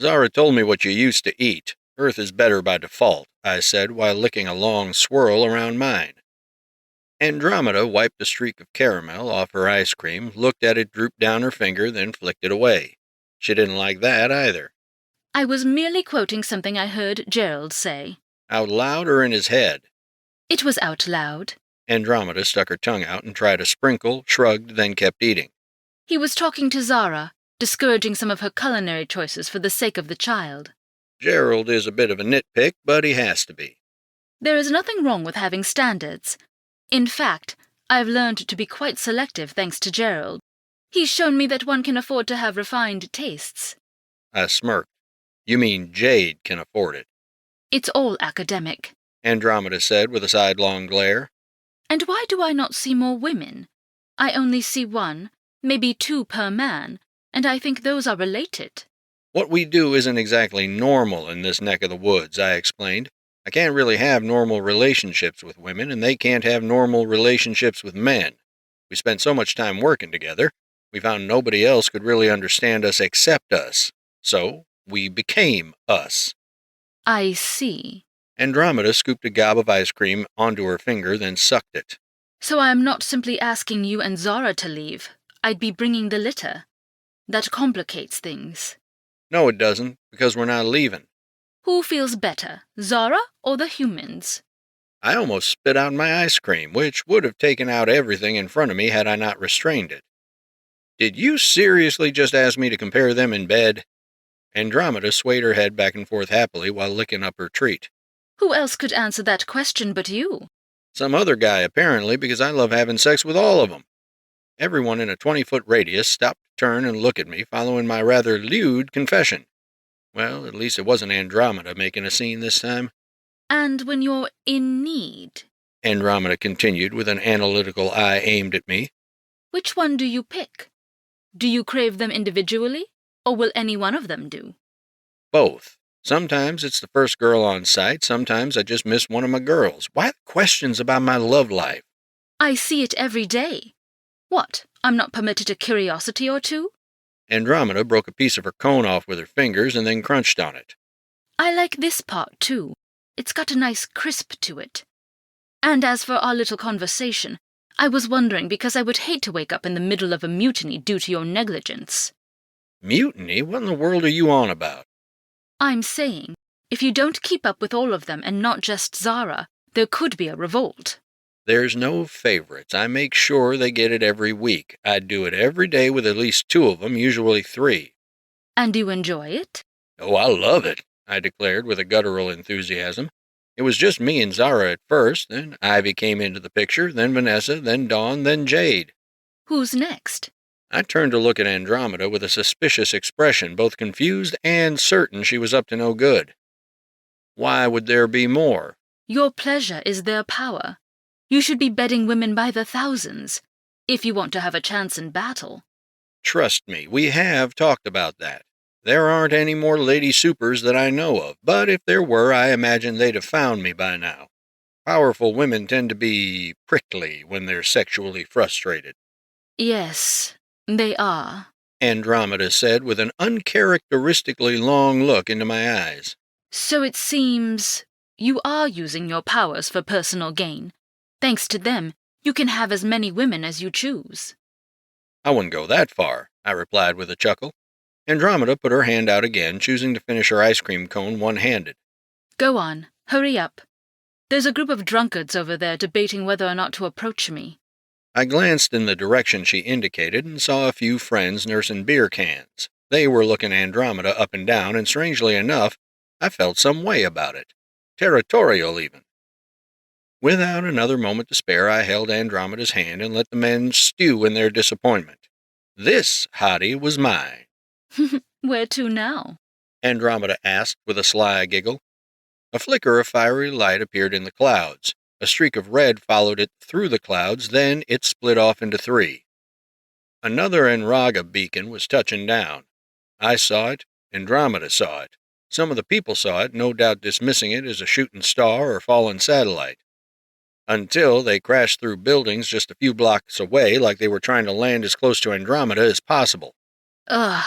Zara told me what you used to eat. Earth is better by default, I said, while licking a long swirl around mine. Andromeda wiped a streak of caramel off her ice cream, looked at it droop down her finger, then flicked it away. She didn't like that either. I was merely quoting something I heard Gerald say. Out loud or in his head? It was out loud. Andromeda stuck her tongue out and tried a sprinkle, shrugged, then kept eating. He was talking to Zara, discouraging some of her culinary choices for the sake of the child. Gerald is a bit of a nitpick, but he has to be. There is nothing wrong with having standards. In fact, I've learned to be quite selective thanks to Gerald. He's shown me that one can afford to have refined tastes. I smirked. You mean Jade can afford it? It's all academic, Andromeda said with a sidelong glare. And why do I not see more women? I only see 1, maybe 2 per man, and I think those are related. What we do isn't exactly normal in this neck of the woods, I explained. I can't really have normal relationships with women, and they can't have normal relationships with men. We spent so much time working together, we found nobody else could really understand us except us. So, we became us. I see. Andromeda scooped a gob of ice cream onto her finger, then sucked it. So I am not simply asking you and Zara to leave. I'd be bringing the litter. That complicates things. No, it doesn't, because we're not leaving. Who feels better, Zara or the humans? I almost spit out my ice cream, which would have taken out everything in front of me had I not restrained it. Did you seriously just ask me to compare them in bed? Andromeda swayed her head back and forth happily while licking up her treat. Who else could answer that question but you? Some other guy, apparently, because I love having sex with all of them. Everyone in a 20-foot radius stopped to turn and look at me, following my rather lewd confession. Well, at least it wasn't Andromeda making a scene this time. And when you're in need? Andromeda continued with an analytical eye aimed at me. Which one do you pick? Do you crave them individually, or will any one of them do? Both. Sometimes it's the first girl on sight, sometimes I just miss one of my girls. Why the questions about my love life? I see it every day. What, I'm not permitted a curiosity or two? Andromeda broke a piece of her cone off with her fingers and then crunched on it. I like this part, too. It's got a nice crisp to it. And as for our little conversation, I was wondering because I would hate to wake up in the middle of a mutiny due to your negligence. Mutiny? What in the world are you on about? I'm saying, if you don't keep up with all of them and not just Zara, there could be a revolt. There's no favorites. I make sure they get it every week. I do it every day with at least 2 of them, usually 3. And you enjoy it? Oh, I love it, I declared with a guttural enthusiasm. It was just me and Zara at first, then Ivy came into the picture, then Vanessa, then Dawn, then Jade. Who's next? I turned to look at Andromeda with a suspicious expression, both confused and certain she was up to no good. Why would there be more? Your pleasure is their power. You should be bedding women by the thousands, if you want to have a chance in battle. Trust me, we have talked about that. There aren't any more lady supers that I know of, but if there were, I imagine they'd have found me by now. Powerful women tend to be prickly when they're sexually frustrated. Yes, they are, Andromeda said with an uncharacteristically long look into my eyes. So it seems you are using your powers for personal gain. Thanks to them, you can have as many women as you choose. I wouldn't go that far, I replied with a chuckle. Andromeda put her hand out again, choosing to finish her ice cream cone one-handed. Go on, hurry up. There's a group of drunkards over there debating whether or not to approach me. I glanced in the direction she indicated and saw a few friends nursing beer cans. They were looking Andromeda up and down, and strangely enough, I felt some way about it. Territorial, even. Without another moment to spare, I held Andromeda's hand and let the men stew in their disappointment. This hottie was mine. Where to now? Andromeda asked with a sly giggle. A flicker of fiery light appeared in the clouds. A streak of red followed it through the clouds, then it split off into 3. Another Enraga beacon was touching down. I saw it, Andromeda saw it. Some of the people saw it, no doubt dismissing it as a shooting star or fallen satellite. Until they crashed through buildings just a few blocks away like they were trying to land as close to Andromeda as possible. Ugh,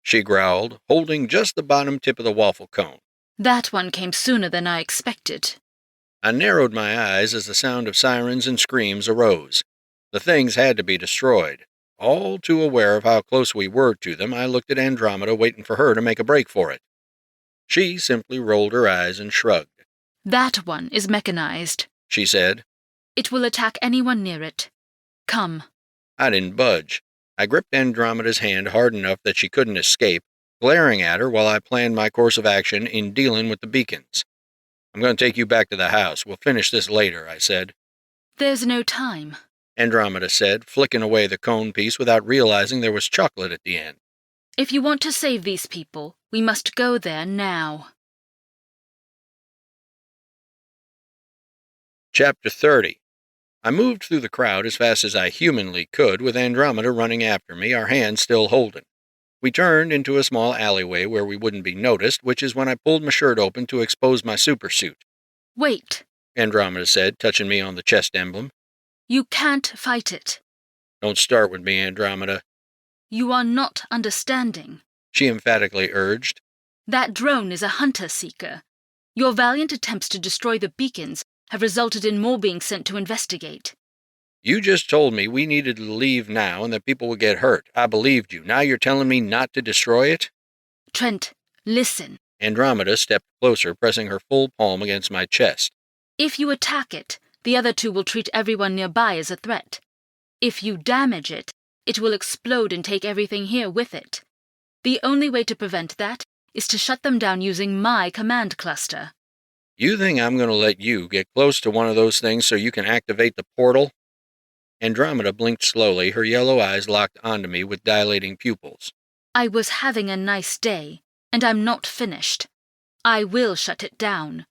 She growled, holding just the bottom tip of the waffle cone. that one came sooner than I expected. I narrowed my eyes as the sound of sirens and screams arose. The things had to be destroyed. All too aware of how close we were to them, I looked at Andromeda, waiting for her to make a break for it. She simply rolled her eyes and shrugged. That one is mechanized, She said. It will attack anyone near it. Come. I didn't budge. I gripped Andromeda's hand hard enough that she couldn't escape, glaring at her while I planned my course of action in dealing with the beacons. I'm going to take you back to the house. We'll finish this later, I said. There's no time, Andromeda said, flicking away the cone piece without realizing there was chocolate at the end. If you want to save these people, we must go there now. Chapter 30. I moved through the crowd as fast as I humanly could, with Andromeda running after me, our hands still holding. We turned into a small alleyway where we wouldn't be noticed, which is when I pulled my shirt open to expose my supersuit. Wait. Andromeda said, touching me on the chest emblem. You can't fight it. Don't start with me, Andromeda. You are not understanding. She emphatically urged. That drone is a hunter-seeker. Your valiant attempts to destroy the beacons have resulted in more being sent to investigate. You just told me we needed to leave now and that people would get hurt. I believed you. Now you're telling me not to destroy it? Trent, listen. Andromeda stepped closer, pressing her full palm against my chest. If you attack it, the other two will treat everyone nearby as a threat. If you damage it, it will explode and take everything here with it. The only way to prevent that is to shut them down using my command cluster. You think I'm going to let you get close to one of those things so you can activate the portal? Andromeda blinked slowly, her yellow eyes locked onto me with dilating pupils. I was having a nice day, and I'm not finished. I will shut it down.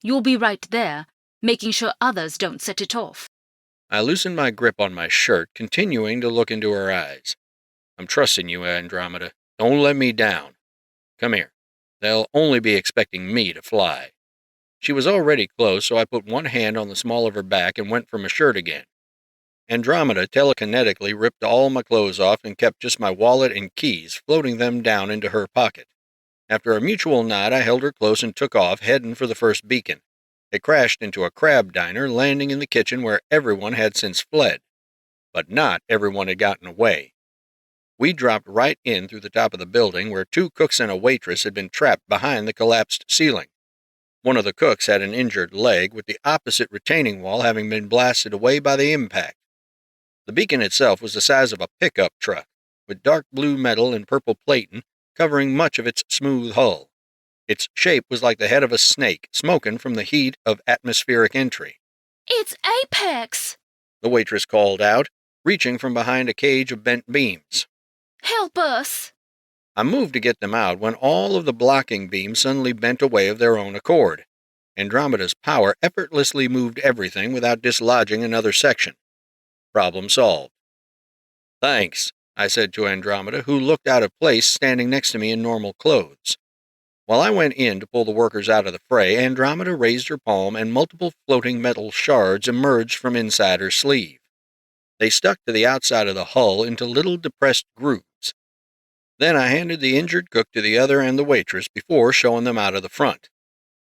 You'll be right there, making sure others don't set it off. I loosened my grip on my shirt, continuing to look into her eyes. I'm trusting you, Andromeda. Don't let me down. Come here. They'll only be expecting me to fly. She was already close, so I put one hand on the small of her back and went for my shirt again. Andromeda telekinetically ripped all my clothes off and kept just my wallet and keys, floating them down into her pocket. After a mutual nod, I held her close and took off, heading for the first beacon. It crashed into a crab diner, landing in the kitchen where everyone had since fled. But not everyone had gotten away. We dropped right in through the top of the building, where 2 cooks and a waitress had been trapped behind the collapsed ceiling. One of the cooks had an injured leg, with the opposite retaining wall having been blasted away by the impact. The beacon itself was the size of a pickup truck, with dark blue metal and purple plating covering much of its smooth hull. Its shape was like the head of a snake, smoking from the heat of atmospheric entry. It's Apex! The waitress called out, reaching from behind a cage of bent beams. Help us! I moved to get them out when all of the blocking beams suddenly bent away of their own accord. Andromeda's power effortlessly moved everything without dislodging another section. Problem solved. Thanks, I said to Andromeda, who looked out of place standing next to me in normal clothes. While I went in to pull the workers out of the fray, Andromeda raised her palm and multiple floating metal shards emerged from inside her sleeve. They stuck to the outside of the hull into little depressed grooves. Then I handed the injured cook to the other and the waitress before showing them out of the front.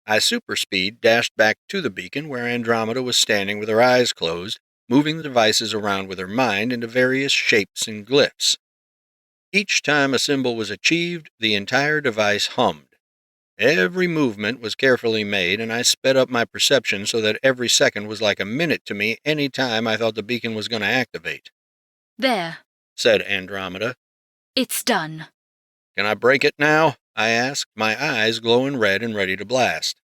I super-speed dashed back to the beacon where Andromeda was standing with her eyes closed, moving the devices around with her mind into various shapes and glyphs. Each time a symbol was achieved, the entire device hummed. Every movement was carefully made, and I sped up my perception so that every second was like a minute to me any time I thought the beacon was going to activate. There. Said Andromeda. It's done. Can I break it now? I asked, my eyes glowing red and ready to blast.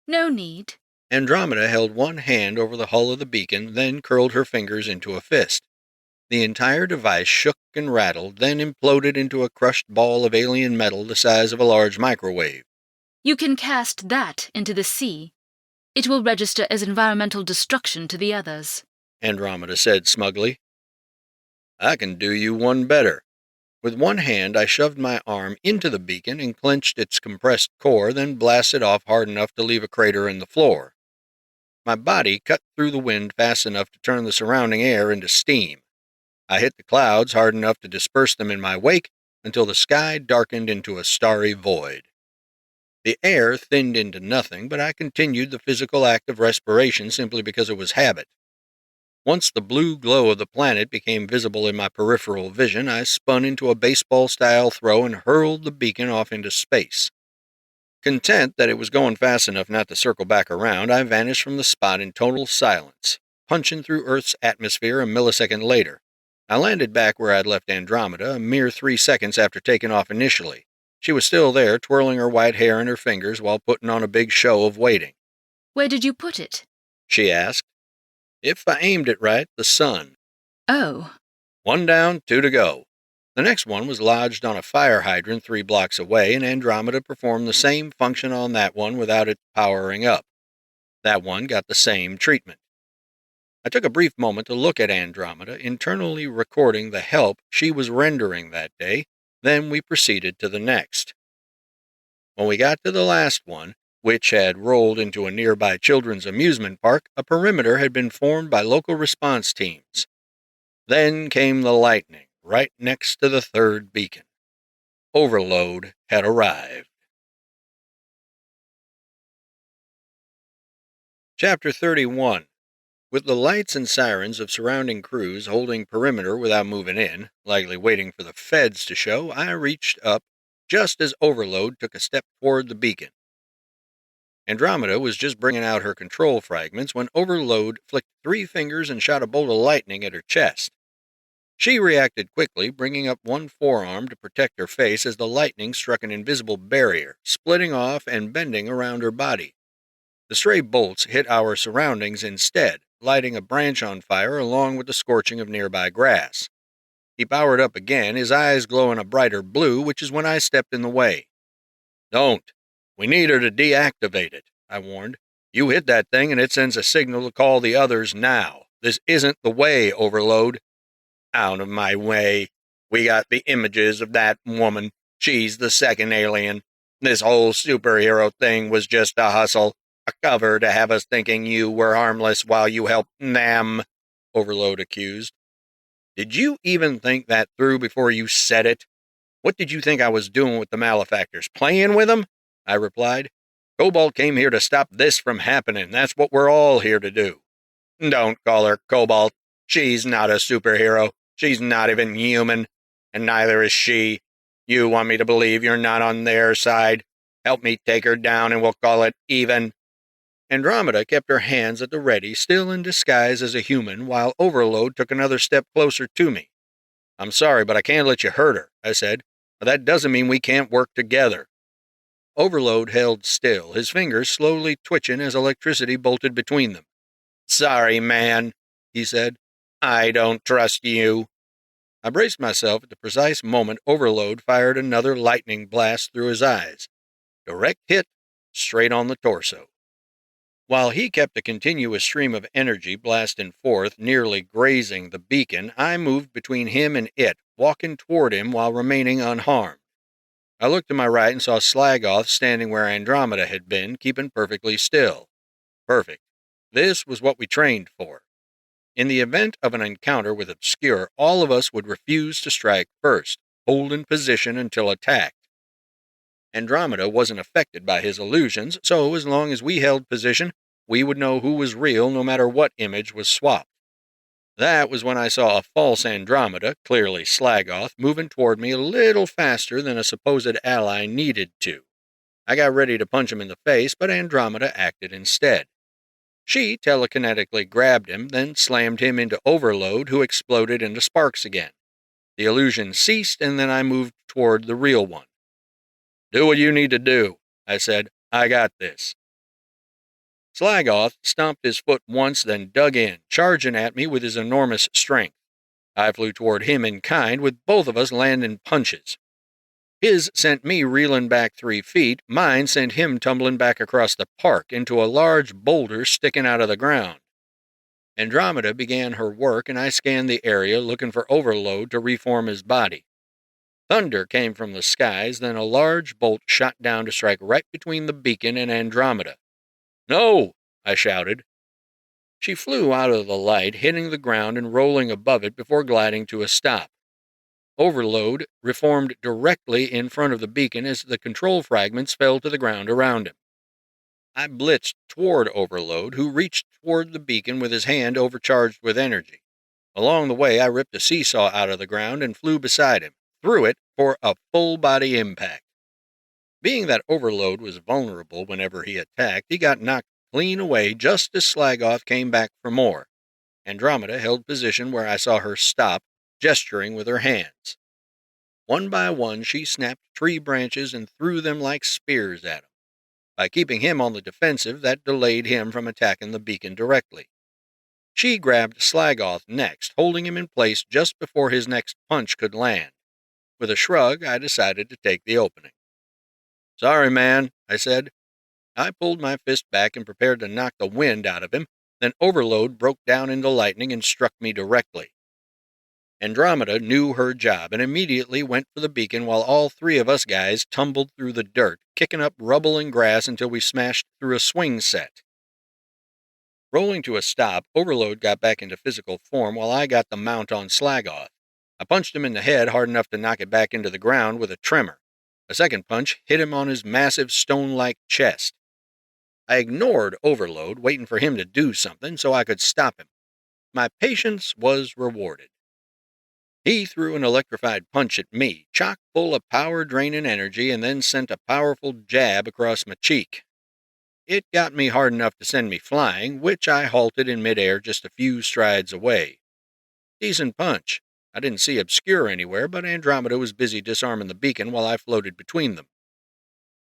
No need. Andromeda held one hand over the hull of the beacon, then curled her fingers into a fist. The entire device shook and rattled, then imploded into a crushed ball of alien metal the size of a large microwave. You can cast that into the sea. It will register as environmental destruction to the others, Andromeda said smugly. I can do you one better. With one hand, I shoved my arm into the beacon and clenched its compressed core, then blasted off hard enough to leave a crater in the floor. My body cut through the wind fast enough to turn the surrounding air into steam. I hit the clouds hard enough to disperse them in my wake until the sky darkened into a starry void. The air thinned into nothing, but I continued the physical act of respiration simply because it was habit. Once the blue glow of the planet became visible in my peripheral vision, I spun into a baseball-style throw and hurled the beacon off into space. Content that it was going fast enough not to circle back around, I vanished from the spot in total silence, punching through Earth's atmosphere a millisecond later. I landed back where I'd left Andromeda a mere 3 seconds after taking off initially. She was still there, twirling her white hair in her fingers while putting on a big show of waiting. Where did you put it? She asked. If I aimed it right, the sun. Oh. 1 down, 2 to go. The next one was lodged on a fire hydrant 3 blocks away, and Andromeda performed the same function on that one without it powering up. That one got the same treatment. I took a brief moment to look at Andromeda, internally recording the help she was rendering that day, then we proceeded to the next. When we got to the last one, which had rolled into a nearby children's amusement park, a perimeter had been formed by local response teams. Then came the lightning, right next to the 3rd beacon. Overload had arrived. Chapter 31. With the lights and sirens of surrounding crews holding perimeter without moving in, likely waiting for the feds to show, I reached up just as Overload took a step toward the beacon. Andromeda was just bringing out her control fragments when Overload flicked 3 fingers and shot a bolt of lightning at her chest. She reacted quickly, bringing up one forearm to protect her face as the lightning struck an invisible barrier, splitting off and bending around her body. The stray bolts hit our surroundings instead, lighting a branch on fire along with the scorching of nearby grass. He powered up again, his eyes glowing a brighter blue, which is when I stepped in the way. Don't. We need her to deactivate it, I warned. You hit that thing and it sends a signal to call the others now. This isn't the way, Overload. Out of my way. We got the images of that woman. She's the second alien. This whole superhero thing was just a hustle, a cover to have us thinking you were harmless while you helped them, Overload accused. Did you even think that through before you said it? What did you think I was doing with the malefactors? Playing with them? I replied. Cobalt came here to stop this from happening. That's what we're all here to do. Don't call her Cobalt. She's not a superhero. She's not even human. And neither is she. You want me to believe you're not on their side? Help me take her down and we'll call it even. Andromeda kept her hands at the ready, still in disguise as a human, while Overload took another step closer to me. I'm sorry, but I can't let you hurt her, I said. But that doesn't mean we can't work together. Overload held still, his fingers slowly twitching as electricity bolted between them. Sorry, man, he said. I don't trust you. I braced myself at the precise moment Overload fired another lightning blast through his eyes. Direct hit, straight on the torso. While he kept a continuous stream of energy blasting forth, nearly grazing the beacon, I moved between him and it, walking toward him while remaining unharmed. I looked to my right and saw Slagoth standing where Andromeda had been, keeping perfectly still. Perfect. This was what we trained for. In the event of an encounter with Obscure, all of us would refuse to strike first, hold in position until attacked. Andromeda wasn't affected by his illusions, so as long as we held position, we would know who was real no matter what image was swapped. That was when I saw a false Andromeda, clearly Slagoth, moving toward me a little faster than a supposed ally needed to. I got ready to punch him in the face, but Andromeda acted instead. She telekinetically grabbed him, then slammed him into Overload, who exploded into sparks again. The illusion ceased, and then I moved toward the real one. Do what you need to do, I said. I got this. Slagoth stomped his foot once, then dug in, charging at me with his enormous strength. I flew toward him in kind, with both of us landing punches. His sent me reeling back 3 feet, mine sent him tumbling back across the park into a large boulder sticking out of the ground. Andromeda began her work, and I scanned the area looking for Overload to reform his body. Thunder came from the skies, then a large bolt shot down to strike right between the beacon and Andromeda. No! I shouted. She flew out of the light, hitting the ground and rolling above it before gliding to a stop. Overload reformed directly in front of the beacon as the control fragments fell to the ground around him. I blitzed toward Overload, who reached toward the beacon with his hand overcharged with energy. Along the way, I ripped a seesaw out of the ground and flew beside him, through it for a full-body impact. Being that Overload was vulnerable whenever he attacked, he got knocked clean away just as Slagoth came back for more. Andromeda held position where I saw her stop, gesturing with her hands. One by one, she snapped tree branches and threw them like spears at him. By keeping him on the defensive, that delayed him from attacking the beacon directly. She grabbed Slagoth next, holding him in place just before his next punch could land. With a shrug, I decided to take the opening. Sorry, man, I said. I pulled my fist back and prepared to knock the wind out of him, then Overload broke down into lightning and struck me directly. Andromeda knew her job and immediately went for the beacon while all 3 of us guys tumbled through the dirt, kicking up rubble and grass until we smashed through a swing set. Rolling to a stop, Overload got back into physical form while I got the mount on Slagoth. I punched him in the head hard enough to knock it back into the ground with a tremor. A second punch hit him on his massive stone-like chest. I ignored Overload, waiting for him to do something so I could stop him. My patience was rewarded. He threw an electrified punch at me, chock full of power-draining energy, and then sent a powerful jab across my cheek. It got me hard enough to send me flying, which I halted in midair just a few strides away. Decent punch. I didn't see Obscure anywhere, but Andromeda was busy disarming the beacon while I floated between them.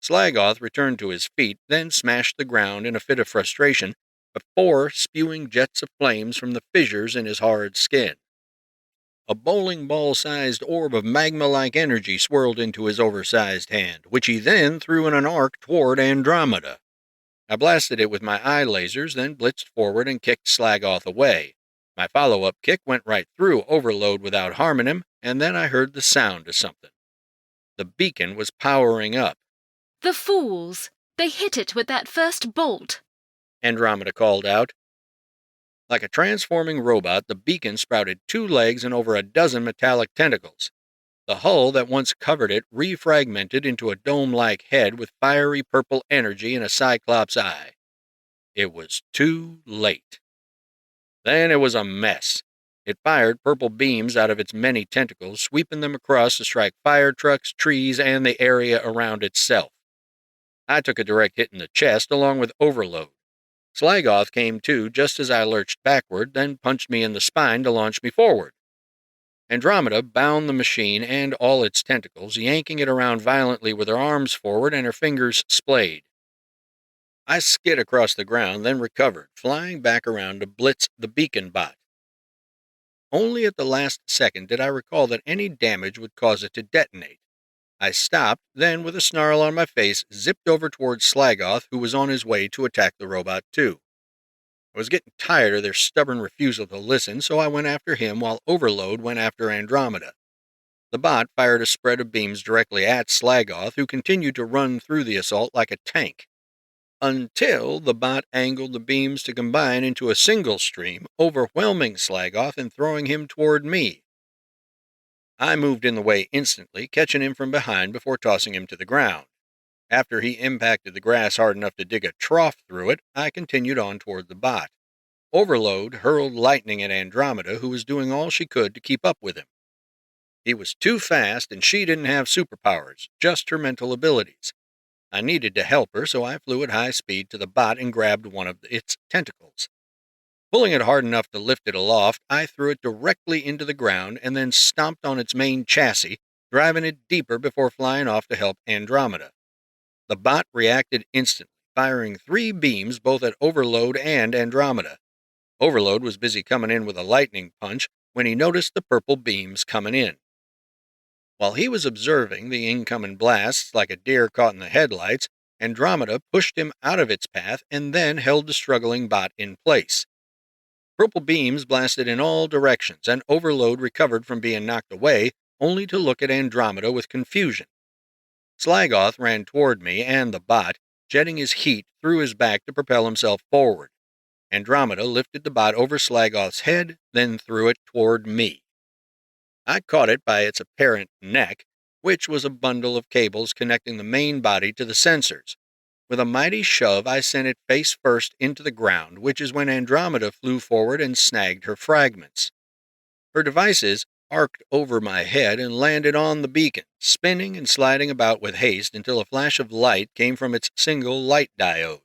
Slagoth returned to his feet, then smashed the ground in a fit of frustration, before spewing jets of flames from the fissures in his hard skin. A bowling ball-sized orb of magma-like energy swirled into his oversized hand, which he then threw in an arc toward Andromeda. I blasted it with my eye lasers, then blitzed forward and kicked Slagoth away. My follow-up kick went right through Overload without harming him, and then I heard the sound of something. The beacon was powering up. The fools! They hit it with that first bolt, Andromeda called out. Like a transforming robot, the beacon sprouted 2 legs and over a dozen metallic tentacles. The hull that once covered it refragmented into a dome-like head with fiery purple energy and a cyclops eye. It was too late. Then it was a mess. It fired purple beams out of its many tentacles, sweeping them across to strike fire trucks, trees, and the area around itself. I took a direct hit in the chest along with overload. Slagoth came to just as I lurched backward, then punched me in the spine to launch me forward. Andromeda bound the machine and all its tentacles, yanking it around violently with her arms forward and her fingers splayed. I skid across the ground, then recovered, flying back around to blitz the beacon bot. Only at the last second did I recall that any damage would cause it to detonate. I stopped, then with a snarl on my face, zipped over towards Slagoth, who was on his way to attack the robot too. I was getting tired of their stubborn refusal to listen, so I went after him while Overload went after Andromeda. The bot fired a spread of beams directly at Slagoth, who continued to run through the assault like a tank. Until the bot angled the beams to combine into a single stream, overwhelming Slagoth and throwing him toward me. I moved in the way instantly, catching him from behind before tossing him to the ground. After he impacted the grass hard enough to dig a trough through it, I continued on toward the bot. Overload hurled lightning at Andromeda, who was doing all she could to keep up with him. He was too fast, and she didn't have superpowers, just her mental abilities. I needed to help her, so I flew at high speed to the bot and grabbed one of its tentacles. Pulling it hard enough to lift it aloft, I threw it directly into the ground and then stomped on its main chassis, driving it deeper before flying off to help Andromeda. The bot reacted instantly, firing 3 beams both at Overload and Andromeda. Overload was busy coming in with a lightning punch when he noticed the purple beams coming in. While he was observing the incoming blasts like a deer caught in the headlights, Andromeda pushed him out of its path and then held the struggling bot in place. Purple beams blasted in all directions, and Overload recovered from being knocked away, only to look at Andromeda with confusion. Slagoth ran toward me and the bot, jetting his heat through his back to propel himself forward. Andromeda lifted the bot over Slagoth's head, then threw it toward me. I caught it by its apparent neck, which was a bundle of cables connecting the main body to the sensors. With a mighty shove, I sent it face first into the ground, which is when Andromeda flew forward and snagged her fragments. Her devices arced over my head and landed on the beacon, spinning and sliding about with haste until a flash of light came from its single light diode.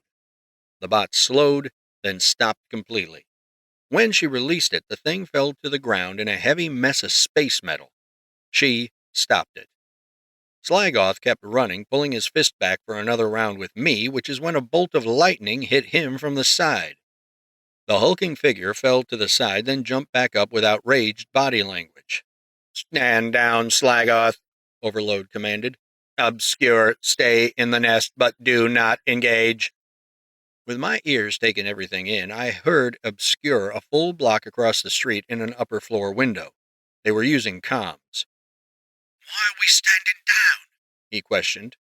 The bot slowed, then stopped completely. When she released it, the thing fell to the ground in a heavy mess of space metal. She stopped it. Slagoth kept running, pulling his fist back for another round with me, which is when a bolt of lightning hit him from the side. The hulking figure fell to the side, then jumped back up with outraged body language. "Stand down, Slagoth," Overload commanded. "Obscure, stay in the nest, but do not engage." With my ears taking everything in, I heard Obscure a full block across the street in an upper floor window. They were using comms. "Why are we standing down?" he questioned.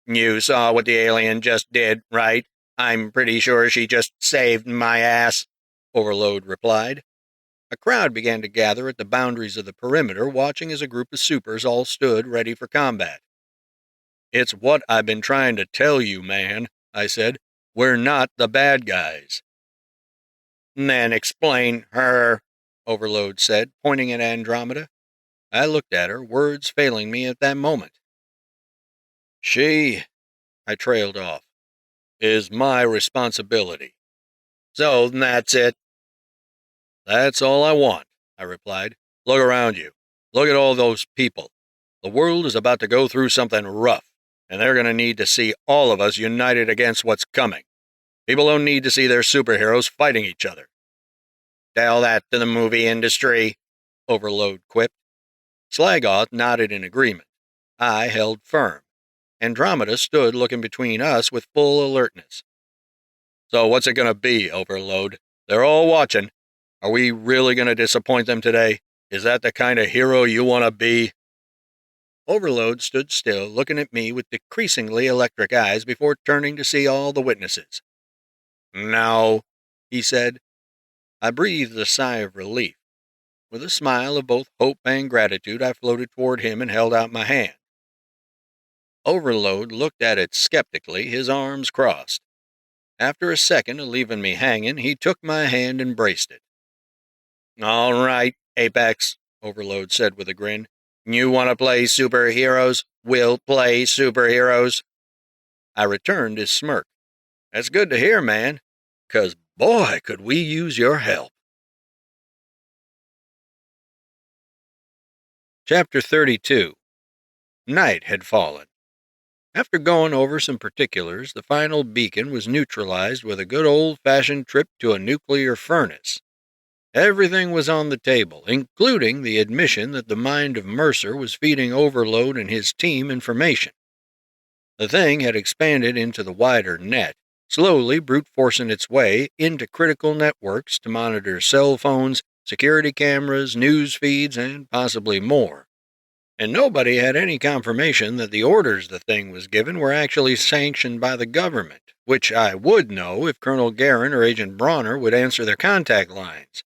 "You saw what the alien just did, right? I'm pretty sure she just saved my ass," Overload replied. A crowd began to gather at the boundaries of the perimeter, watching as a group of supers all stood ready for combat. "It's what I've been trying to tell you, man," I said. "We're not the bad guys." "Then explain her," Overload said, pointing at Andromeda. I looked at her, words failing me at that moment. "She," I trailed off, "is my responsibility." "So that's it?" "That's all I want," I replied. "Look around you. Look at all those people. The world is about to go through something rough, and they're going to need to see all of us united against what's coming. People don't need to see their superheroes fighting each other." "Tell that to the movie industry," Overload quipped. Slagoth nodded in agreement. I held firm. Andromeda stood looking between us with full alertness. "So what's it going to be, Overload? They're all watching. Are we really going to disappoint them today? Is that the kind of hero you want to be?" Overload stood still, looking at me with decreasingly electric eyes before turning to see all the witnesses. "No," he said. I breathed a sigh of relief. With a smile of both hope and gratitude, I floated toward him and held out my hand. Overload looked at it skeptically, his arms crossed. After a second of leaving me hanging, he took my hand and braced it. "All right, Apex," Overload said with a grin. "You want to play superheroes? We'll play superheroes." I returned his smirk. "That's good to hear, man, 'cause boy, could we use your help." Chapter 32. Night had fallen. After going over some particulars, the final beacon was neutralized with a good old-fashioned trip to a nuclear furnace. Everything was on the table, including the admission that the mind of Mercer was feeding Overload and his team information. The thing had expanded into the wider net, slowly brute-forcing its way into critical networks to monitor cell phones, security cameras, news feeds, and possibly more. And nobody had any confirmation that the orders the thing was given were actually sanctioned by the government, which I would know if Colonel Guerin or Agent Bronner would answer their contact lines.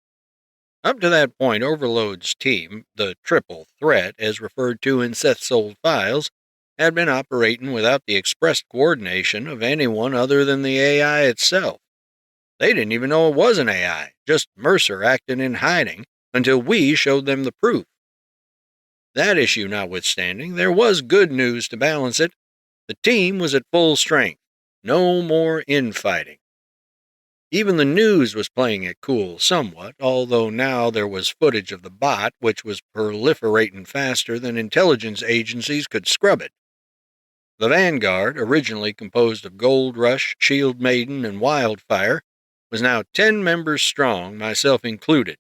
Up to that point, Overload's team, the Triple Threat as referred to in Seth's old files, had been operating without the express coordination of anyone other than the AI itself. They didn't even know it was an AI, just Mercer acting in hiding until we showed them the proof. That issue notwithstanding, there was good news to balance it. The team was at full strength. No more infighting. Even the news was playing it cool somewhat, although now there was footage of the bot, which was proliferating faster than intelligence agencies could scrub it. The Vanguard, originally composed of Gold Rush, Shield Maiden, and Wildfire, was now 10 members strong, myself included.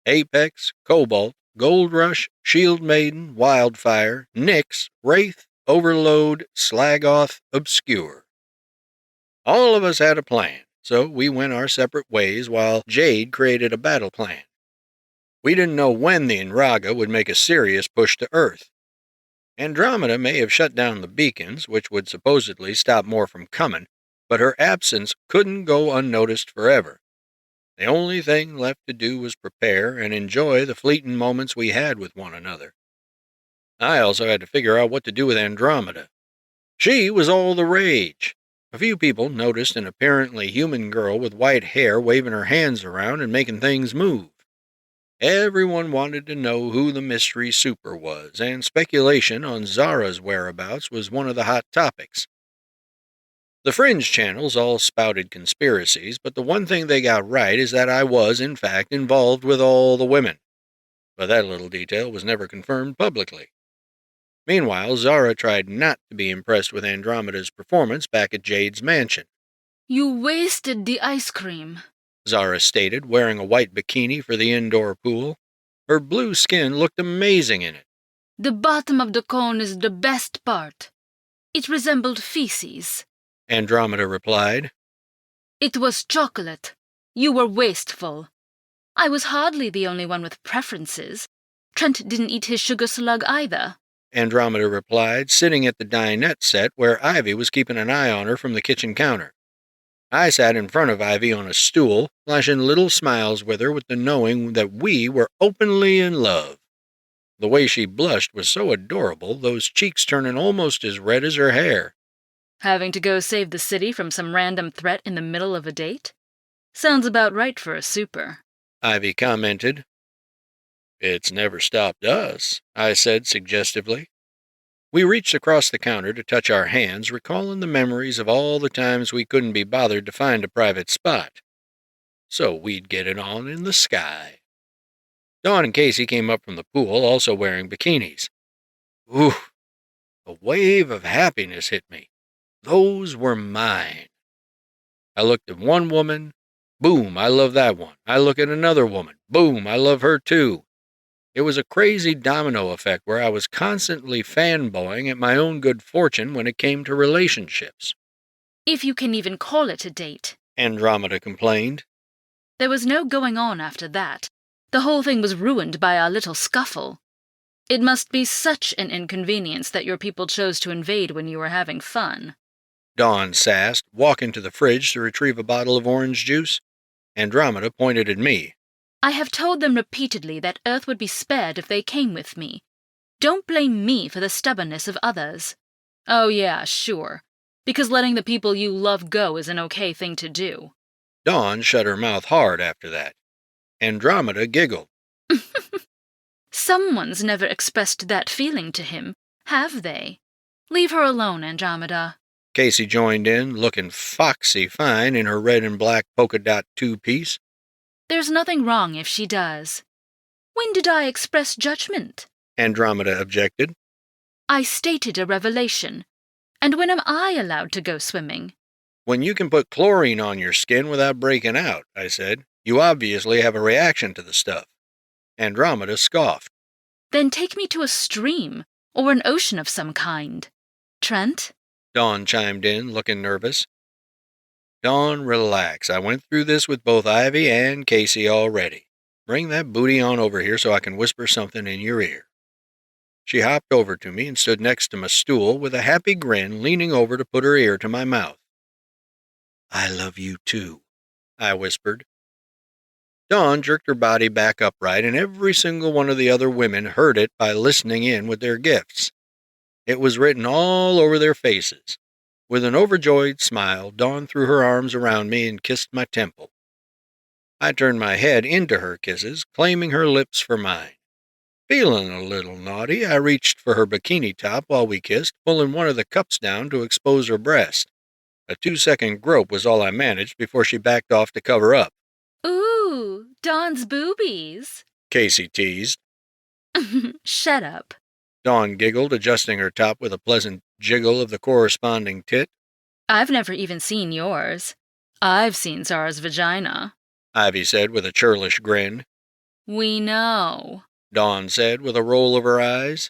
Apex, Cobalt, Gold Rush, Shield Maiden, Wildfire, Nyx, Wraith, Overload, Slagoth, Obscure. All of us had a plan, so we went our separate ways while Jade created a battle plan. We didn't know when the Inraga would make a serious push to Earth. Andromeda may have shut down the beacons, which would supposedly stop more from coming, but her absence couldn't go unnoticed forever. The only thing left to do was prepare and enjoy the fleeting moments we had with one another. I also had to figure out what to do with Andromeda. She was all the rage. A few people noticed an apparently human girl with white hair waving her hands around and making things move. Everyone wanted to know who the mystery super was, and speculation on Zara's whereabouts was one of the hot topics. The fringe channels all spouted conspiracies, but the one thing they got right is that I was, in fact, involved with all the women. But that little detail was never confirmed publicly. Meanwhile, Zara tried not to be impressed with Andromeda's performance back at Jade's mansion. "You wasted the ice cream," Zara stated, wearing a white bikini for the indoor pool. Her blue skin looked amazing in it. "The bottom of the cone is the best part. It resembled feces." Andromeda replied. "It was chocolate. You were wasteful. I was hardly the only one with preferences. Trent didn't eat his sugar slug either," Andromeda replied, sitting at the dinette set where Ivy was keeping an eye on her from the kitchen counter. I sat in front of Ivy on a stool, flashing little smiles with her with the knowing that we were openly in love. The way she blushed was so adorable, those cheeks turning almost as red as her hair. "Having to go save the city from some random threat in the middle of a date? Sounds about right for a super," Ivy commented. "It's never stopped us," I said suggestively. We reached across the counter to touch our hands, recalling the memories of all the times we couldn't be bothered to find a private spot. So we'd get it on in the sky. Dawn and Casey came up from the pool, also wearing bikinis. Ooh, a wave of happiness hit me. Those were mine. I looked at one woman. Boom, I love that one. I look at another woman. Boom, I love her too. It was a crazy domino effect where I was constantly fanboying at my own good fortune when it came to relationships. "If you can even call it a date," Andromeda complained. "There was no going on after that. The whole thing was ruined by our little scuffle. It must be such an inconvenience that your people chose to invade when you were having fun. Dawn sassed, walking to the fridge to retrieve a bottle of orange juice. Andromeda pointed at me. I have told them repeatedly that Earth would be spared if they came with me. Don't blame me for the stubbornness of others. Oh yeah, sure. Because letting the people you love go is an okay thing to do. Dawn shut her mouth hard after that. Andromeda giggled. Someone's never expressed that feeling to him, have they? Leave her alone, Andromeda. Casey joined in, looking foxy fine in her red and black polka dot two-piece. There's nothing wrong if she does. When did I express judgment? Andromeda objected. I stated a revelation. And when am I allowed to go swimming? When you can put chlorine on your skin without breaking out, I said. You obviously have a reaction to the stuff. Andromeda scoffed. Then take me to a stream, or an ocean of some kind. Trent? Dawn chimed in, looking nervous. Dawn, relax. I went through this with both Ivy and Casey already. Bring that booty on over here so I can whisper something in your ear. She hopped over to me and stood next to my stool with a happy grin, leaning over to put her ear to my mouth. I love you too, I whispered. Dawn jerked her body back upright, and every single one of the other women heard it by listening in with their gifts. It was written all over their faces. With an overjoyed smile, Dawn threw her arms around me and kissed my temple. I turned my head into her kisses, claiming her lips for mine. Feeling a little naughty, I reached for her bikini top while we kissed, pulling one of the cups down to expose her breast. A 2-second grope was all I managed before she backed off to cover up. Ooh, Dawn's boobies. Casey teased. Shut up. Dawn giggled, adjusting her top with a pleasant jiggle of the corresponding tit. I've never even seen yours. I've seen Zara's vagina, Ivy said with a churlish grin. We know, Dawn said with a roll of her eyes.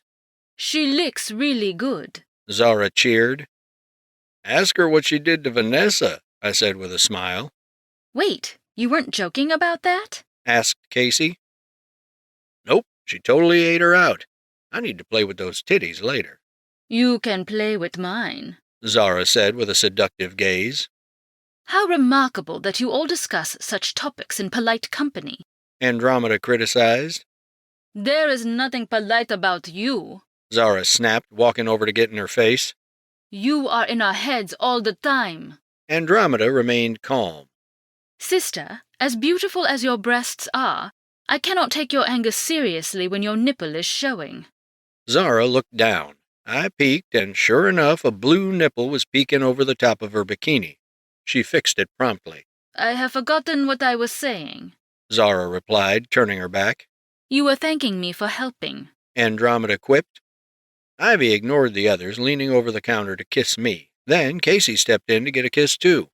She licks really good. Zara cheered. Ask her what she did to Vanessa, I said with a smile. Wait, you weren't joking about that? Asked Casey. Nope, she totally ate her out. I need to play with those titties later. You can play with mine, Zara said with a seductive gaze. How remarkable that you all discuss such topics in polite company. Andromeda criticized. There is nothing polite about you, Zara snapped, walking over to get in her face. You are in our heads all the time. Andromeda remained calm. Sister, as beautiful as your breasts are, I cannot take your anger seriously when your nipple is showing. Zara looked down. I peeked, and sure enough, a blue nipple was peeking over the top of her bikini. She fixed it promptly. I have forgotten what I was saying, Zara replied, turning her back. You were thanking me for helping, Andromeda quipped. Ivy ignored the others, leaning over the counter to kiss me. Then Casey stepped in to get a kiss too.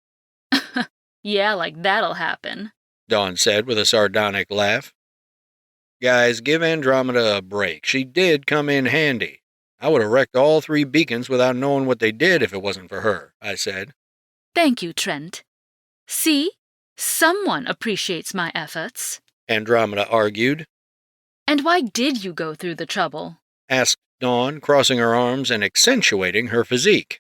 Yeah, like that'll happen, Dawn said with a sardonic laugh. Guys, give Andromeda a break. She did come in handy. I would have wrecked all 3 beacons without knowing what they did if it wasn't for her, I said. Thank you, Trent. See? Someone appreciates my efforts. Andromeda argued. And why did you go through the trouble? Asked Dawn, crossing her arms and accentuating her physique.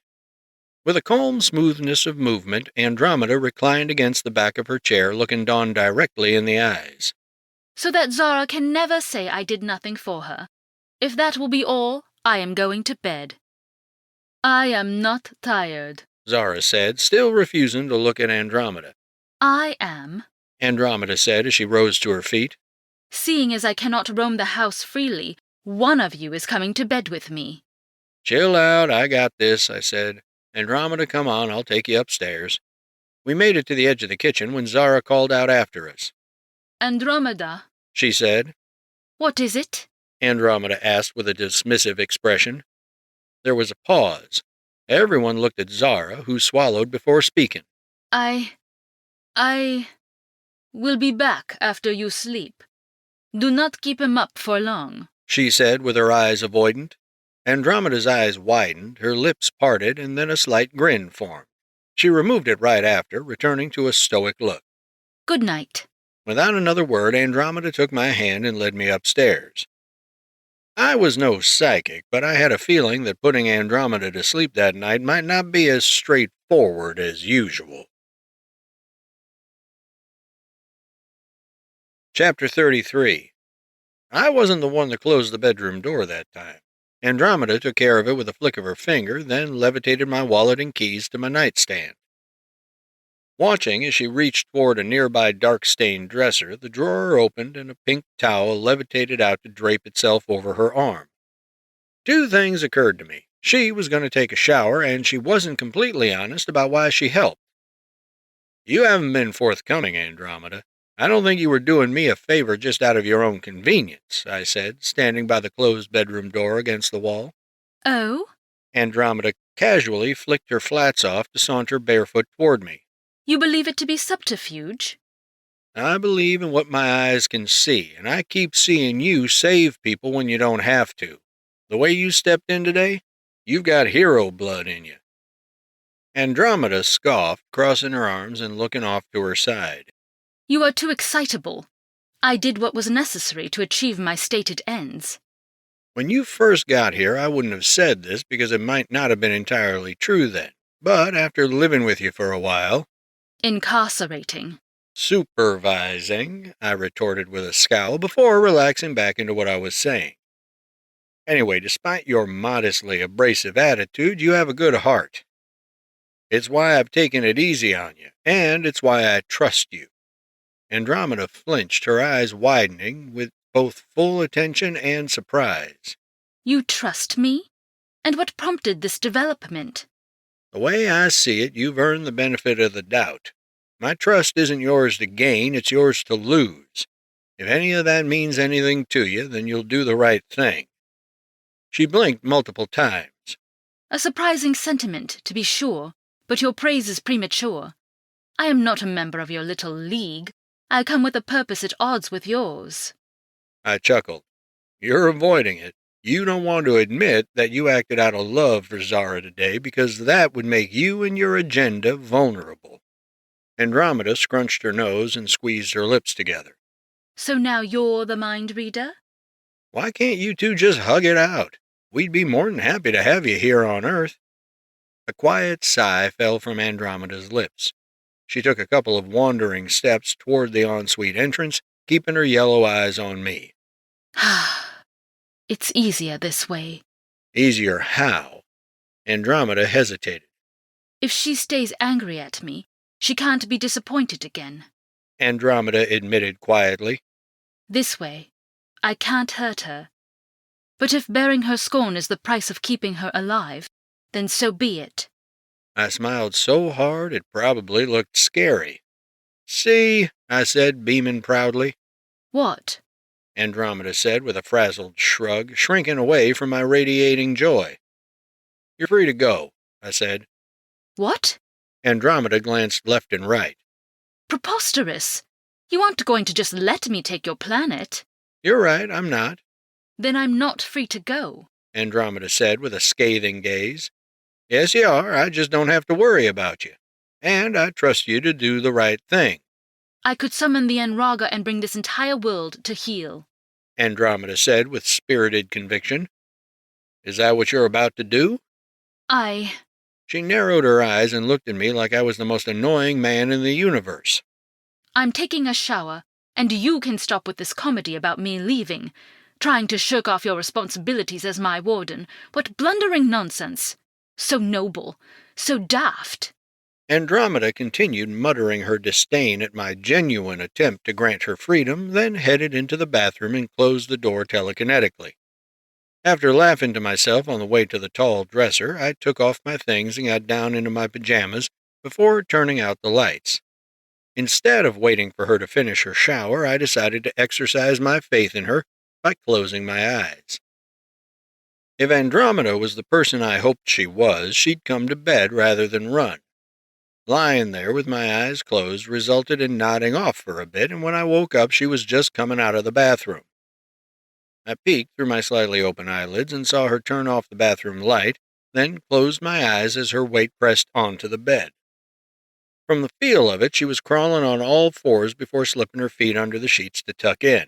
With a calm smoothness of movement, Andromeda reclined against the back of her chair, looking Dawn directly in the eyes. So that Zara can never say I did nothing for her. If that will be all, I am going to bed. I am not tired, Zara said, still refusing to look at Andromeda. I am, Andromeda said as she rose to her feet. Seeing as I cannot roam the house freely, one of you is coming to bed with me. Chill out, I got this, I said. Andromeda, come on, I'll take you upstairs. We made it to the edge of the kitchen when Zara called out after us. Andromeda, She said. What is it? Andromeda asked with a dismissive expression. There was a pause. Everyone looked at Zara, who swallowed before speaking. I will be back after you sleep. Do not keep him up for long, She said with her eyes avoidant. Andromeda's eyes widened, her lips parted, and then a slight grin formed. She removed it right after, returning to a stoic look. Good night. Without another word, Andromeda took my hand and led me upstairs. I was no psychic, but I had a feeling that putting Andromeda to sleep that night might not be as straightforward as usual. Chapter 33. I wasn't the one that closed the bedroom door that time. Andromeda took care of it with a flick of her finger, then levitated my wallet and keys to my nightstand. Watching as she reached toward a nearby dark-stained dresser, the drawer opened and a pink towel levitated out to drape itself over her arm. Two things occurred to me. She was going to take a shower, and she wasn't completely honest about why she helped. You haven't been forthcoming, Andromeda. I don't think you were doing me a favor just out of your own convenience, I said, standing by the closed bedroom door against the wall. Oh? Andromeda casually flicked her flats off to saunter barefoot toward me. You believe it to be subterfuge? I believe in what my eyes can see, and I keep seeing you save people when you don't have to. The way you stepped in today, you've got hero blood in you. Andromeda scoffed, crossing her arms and looking off to her side. You are too excitable. I did what was necessary to achieve my stated ends. When you first got here, I wouldn't have said this because it might not have been entirely true then. But after living with you for a while... Incarcerating. Supervising, I retorted with a scowl before relaxing back into what I was saying. Anyway, despite your modestly abrasive attitude, you have a good heart. It's why I've taken it easy on you, and it's why I trust you. Andromeda flinched, her eyes widening with both full attention and surprise. You trust me? And what prompted this development? The way I see it, you've earned the benefit of the doubt. My trust isn't yours to gain, it's yours to lose. If any of that means anything to you, then you'll do the right thing. She blinked multiple times. A surprising sentiment, to be sure, but your praise is premature. I am not a member of your little league. I come with a purpose at odds with yours. I chuckled. You're avoiding it. You don't want to admit that you acted out of love for Zara today because that would make you and your agenda vulnerable. Andromeda scrunched her nose and squeezed her lips together. So now you're the mind reader? Why can't you two just hug it out? We'd be more than happy to have you here on Earth. A quiet sigh fell from Andromeda's lips. She took a couple of wandering steps toward the ensuite entrance, keeping her yellow eyes on me. It's easier this way. Easier how? Andromeda hesitated. If she stays angry at me, she can't be disappointed again. Andromeda admitted quietly. This way, I can't hurt her. But if bearing her scorn is the price of keeping her alive, then so be it. I smiled so hard it probably looked scary. See, I said, beaming proudly. What? Andromeda said with a frazzled shrug, shrinking away from my radiating joy. You're free to go, I said. What? Andromeda glanced left and right. Preposterous! You aren't going to just let me take your planet. You're right, I'm not. Then I'm not free to go, Andromeda said with a scathing gaze. Yes, you are. I just don't have to worry about you. And I trust you to do the right thing. I could summon the Enraga and bring this entire world to heel, Andromeda said with spirited conviction. Is that what you're about to do? She narrowed her eyes and looked at me like I was the most annoying man in the universe. I'm taking a shower, and you can stop with this comedy about me leaving. Trying to shirk off your responsibilities as my warden. What blundering nonsense. So noble, so daft. Andromeda continued muttering her disdain at my genuine attempt to grant her freedom, then headed into the bathroom and closed the door telekinetically. After laughing to myself on the way to the tall dresser, I took off my things and got down into my pajamas before turning out the lights. Instead of waiting for her to finish her shower, I decided to exercise my faith in her by closing my eyes. If Andromeda was the person I hoped she was, she'd come to bed rather than run. Lying there with my eyes closed resulted in nodding off for a bit, and when I woke up she was just coming out of the bathroom. I peeked through my slightly open eyelids and saw her turn off the bathroom light, then closed my eyes as her weight pressed onto the bed. From the feel of it, she was crawling on all fours before slipping her feet under the sheets to tuck in.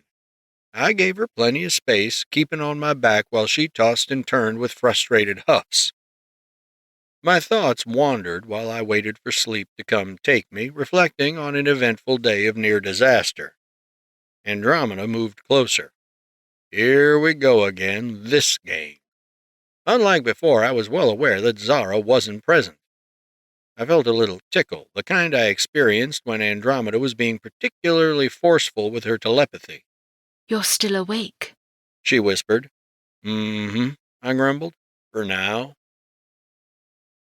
I gave her plenty of space, keeping on my back while she tossed and turned with frustrated huffs. My thoughts wandered while I waited for sleep to come take me, reflecting on an eventful day of near disaster. Andromeda moved closer. Here we go again, this game. Unlike before, I was well aware that Zara wasn't present. I felt a little tickle, the kind I experienced when Andromeda was being particularly forceful with her telepathy. You're still awake, She whispered. I grumbled. For now.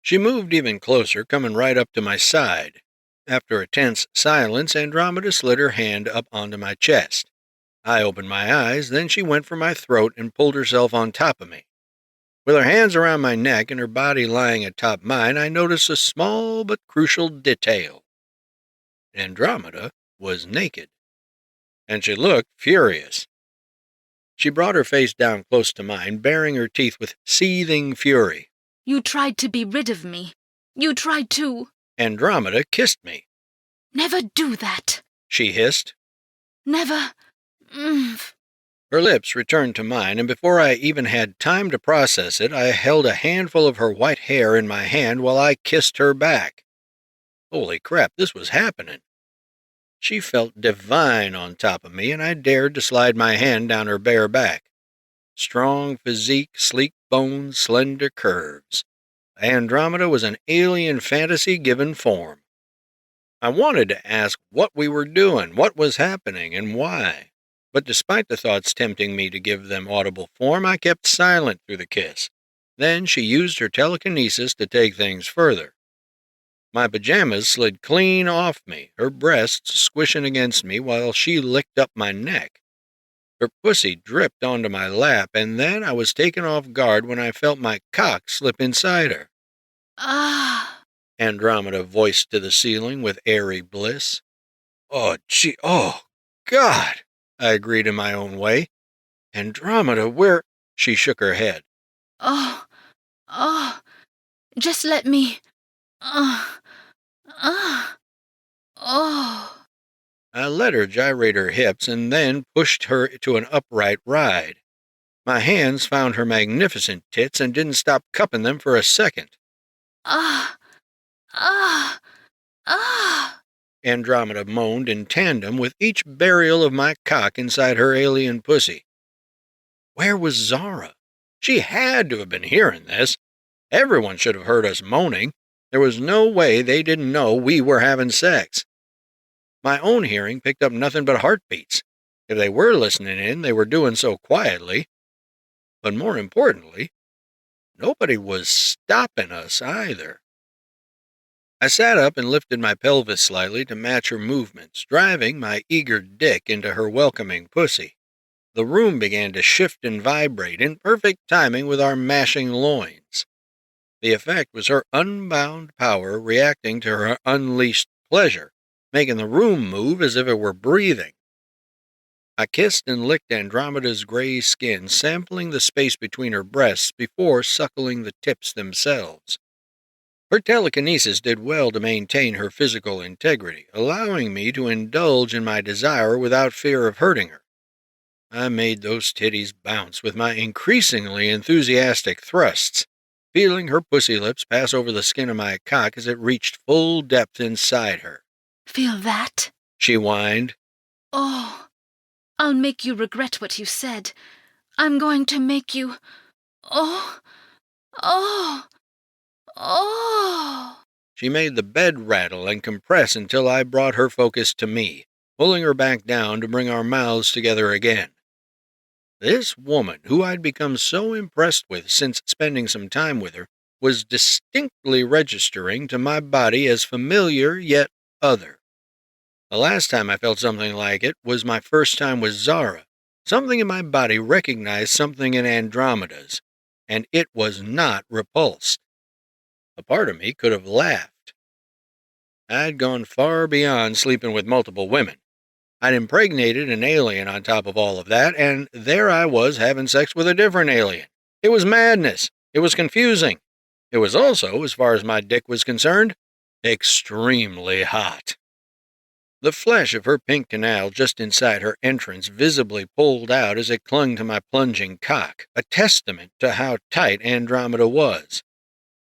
She moved even closer, coming right up to my side. After a tense silence, Andromeda slid her hand up onto my chest. I opened my eyes, then she went for my throat and pulled herself on top of me. With her hands around my neck and her body lying atop mine, I noticed a small but crucial detail. Andromeda was naked, and she looked furious. She brought her face down close to mine, baring her teeth with seething fury. You tried to be rid of me. You tried to... Andromeda kissed me. Never do that. She hissed. Never... Her lips returned to mine, and before I even had time to process it, I held a handful of her white hair in my hand while I kissed her back. Holy crap, this was happening. She felt divine on top of me, and I dared to slide my hand down her bare back. Strong physique, sleek bones, slender curves. Andromeda was an alien fantasy given form. I wanted to ask what we were doing, what was happening, and why. But despite the thoughts tempting me to give them audible form, I kept silent through the kiss. Then she used her telekinesis to take things further. My pajamas slid clean off me, her breasts squishing against me while she licked up my neck. Her pussy dripped onto my lap, and then I was taken off guard when I felt my cock slip inside her. Ah! Andromeda voiced to the ceiling with airy bliss. Oh, God! I agreed in my own way. Andromeda, where... She shook her head. Oh, just let me... I let her gyrate her hips and then pushed her to an upright ride. My hands found her magnificent tits and didn't stop cupping them for a second. Andromeda moaned in tandem with each burial of my cock inside her alien pussy. Where was Zara? She had to have been hearing this. Everyone should have heard us moaning. There was no way they didn't know we were having sex. My own hearing picked up nothing but heartbeats. If they were listening in, they were doing so quietly. But more importantly, nobody was stopping us either. I sat up and lifted my pelvis slightly to match her movements, driving my eager dick into her welcoming pussy. The room began to shift and vibrate in perfect timing with our mashing loins. The effect was her unbound power reacting to her unleashed pleasure, making the room move as if it were breathing. I kissed and licked Andromeda's gray skin, sampling the space between her breasts before suckling the tips themselves. Her telekinesis did well to maintain her physical integrity, allowing me to indulge in my desire without fear of hurting her. I made those titties bounce with my increasingly enthusiastic thrusts, feeling her pussy lips pass over the skin of my cock as it reached full depth inside her. Feel that? She whined. Oh, I'll make you regret what you said. I'm going to make you... Oh. She made the bed rattle and compress until I brought her focus to me, pulling her back down to bring our mouths together again. This woman, who I'd become so impressed with since spending some time with her, was distinctly registering to my body as familiar yet other. The last time I felt something like it was my first time with Zara. Something in my body recognized something in Andromeda's, and it was not repulsed. A part of me could have laughed. I'd gone far beyond sleeping with multiple women. I'd impregnated an alien on top of all of that, and there I was having sex with a different alien. It was madness. It was confusing. It was also, as far as my dick was concerned, extremely hot. The flesh of her pink canal just inside her entrance visibly pulled out as it clung to my plunging cock, a testament to how tight Andromeda was.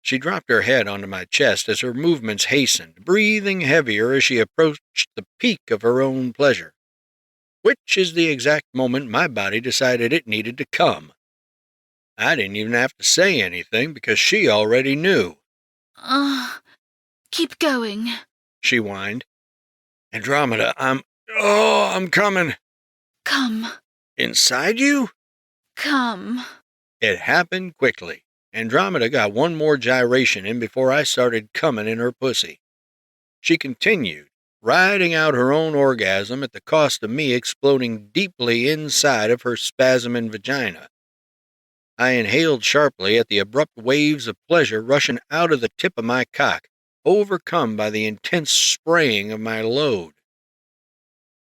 She dropped her head onto my chest as her movements hastened, breathing heavier as she approached the peak of her own pleasure, which is the exact moment my body decided it needed to come. I didn't even have to say anything because she already knew. Keep going, she whined. Andromeda, I'm coming. Come. Inside you? Come. It happened quickly. Andromeda got one more gyration in before I started coming in her pussy. She continued, riding out her own orgasm at the cost of me exploding deeply inside of her spasming vagina. I inhaled sharply at the abrupt waves of pleasure rushing out of the tip of my cock, overcome by the intense spraying of my load.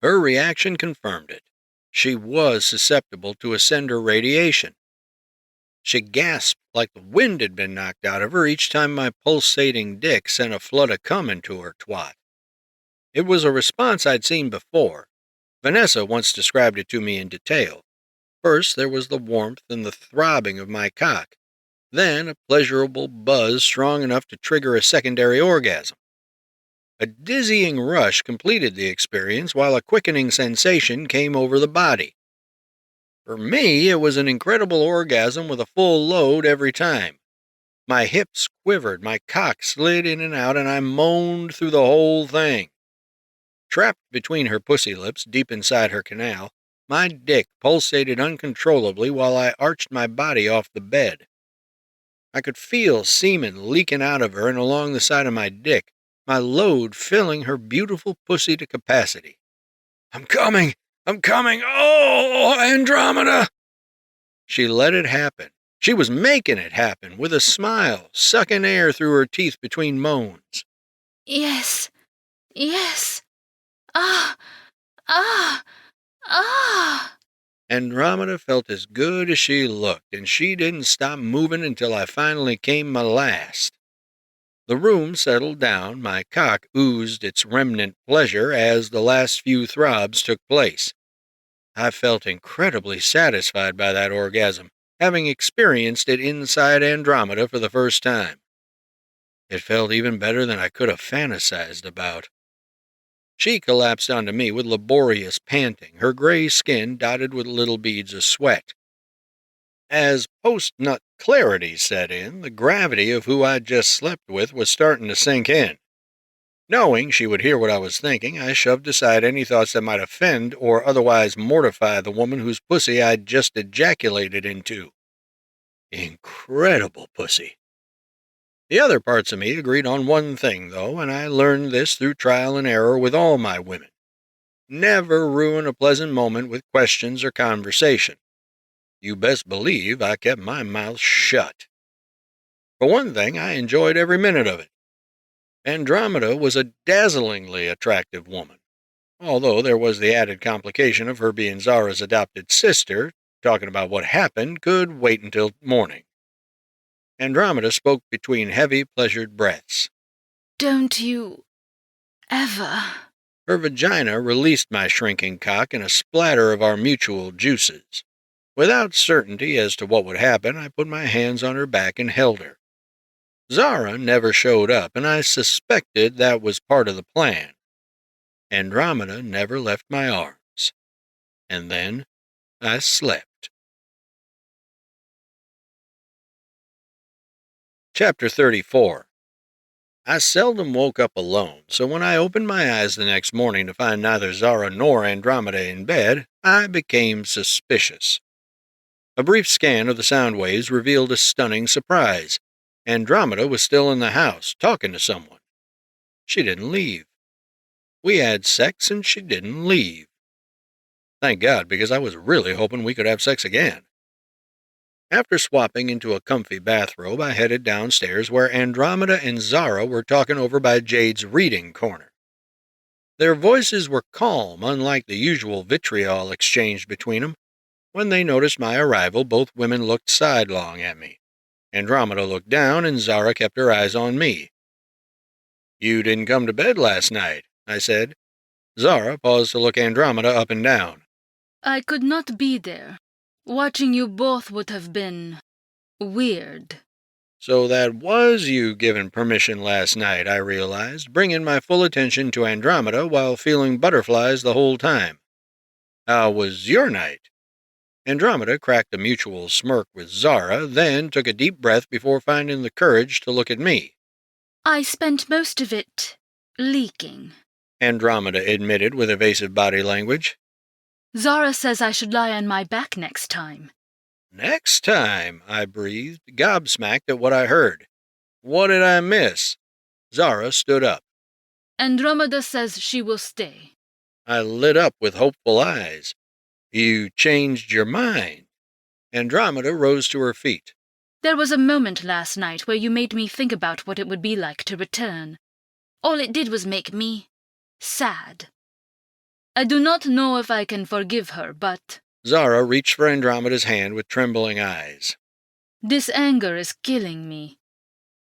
Her reaction confirmed it. She was susceptible to ascender radiation. She gasped like the wind had been knocked out of her each time my pulsating dick sent a flood of cum into her twat. It was a response I'd seen before. Vanessa once described it to me in detail. First, there was the warmth and the throbbing of my cock. Then, a pleasurable buzz strong enough to trigger a secondary orgasm. A dizzying rush completed the experience while a quickening sensation came over the body. For me, it was an incredible orgasm with a full load every time. My hips quivered, my cock slid in and out, and I moaned through the whole thing. Trapped between her pussy lips, deep inside her canal, my dick pulsated uncontrollably while I arched my body off the bed. I could feel semen leaking out of her and along the side of my dick, my load filling her beautiful pussy to capacity. I'm coming! Oh, Andromeda! She let it happen. She was making it happen, with a smile, sucking air through her teeth between moans. Yes. Andromeda felt as good as she looked, and she didn't stop moving until I finally came my last. The room settled down, my cock oozed its remnant pleasure as the last few throbs took place. I felt incredibly satisfied by that orgasm, having experienced it inside Andromeda for the first time. It felt even better than I could have fantasized about. She collapsed onto me with laborious panting, her gray skin dotted with little beads of sweat. As post-nut clarity set in, the gravity of who I'd just slept with was starting to sink in. Knowing she would hear what I was thinking, I shoved aside any thoughts that might offend or otherwise mortify the woman whose pussy I'd just ejaculated into. Incredible pussy. The other parts of me agreed on one thing, though, and I learned this through trial and error with all my women. Never ruin a pleasant moment with questions or conversation. You best believe I kept my mouth shut. For one thing, I enjoyed every minute of it. Andromeda was a dazzlingly attractive woman, although there was the added complication of her being Zara's adopted sister. Talking about what happened could wait until morning. Andromeda spoke between heavy, pleasured breaths. Don't you ever? Her vagina released my shrinking cock in a splatter of our mutual juices. Without certainty as to what would happen, I put my hands on her back and held her. Zara never showed up, and I suspected that was part of the plan. Andromeda never left my arms. And then I slept. Chapter 34. I seldom woke up alone, so when I opened my eyes the next morning to find neither Zara nor Andromeda in bed, I became suspicious. A brief scan of the sound waves revealed a stunning surprise. Andromeda was still in the house, talking to someone. She didn't leave. We had sex and she didn't leave. Thank God, because I was really hoping we could have sex again. After swapping into a comfy bathrobe, I headed downstairs where Andromeda and Zara were talking over by Jade's reading corner. Their voices were calm, unlike the usual vitriol exchanged between them. When they noticed my arrival, both women looked sidelong at me. Andromeda looked down, and Zara kept her eyes on me. You didn't come to bed last night, I said. Zara paused to look Andromeda up and down. I could not be there. Watching you both would have been weird. So that was you given permission last night, I realized, bringing my full attention to Andromeda while feeling butterflies the whole time. How was your night? Andromeda cracked a mutual smirk with Zara, then took a deep breath before finding the courage to look at me. I spent most of it leaking, Andromeda admitted with evasive body language. Zara says I should lie on my back next time. Next time, I breathed, gobsmacked at what I heard. What did I miss? Zara stood up. Andromeda says she will stay. I lit up with hopeful eyes. You changed your mind. Andromeda rose to her feet. There was a moment last night where you made me think about what it would be like to return. All it did was make me sad. I do not know if I can forgive her, but... Zara reached for Andromeda's hand with trembling eyes. This anger is killing me.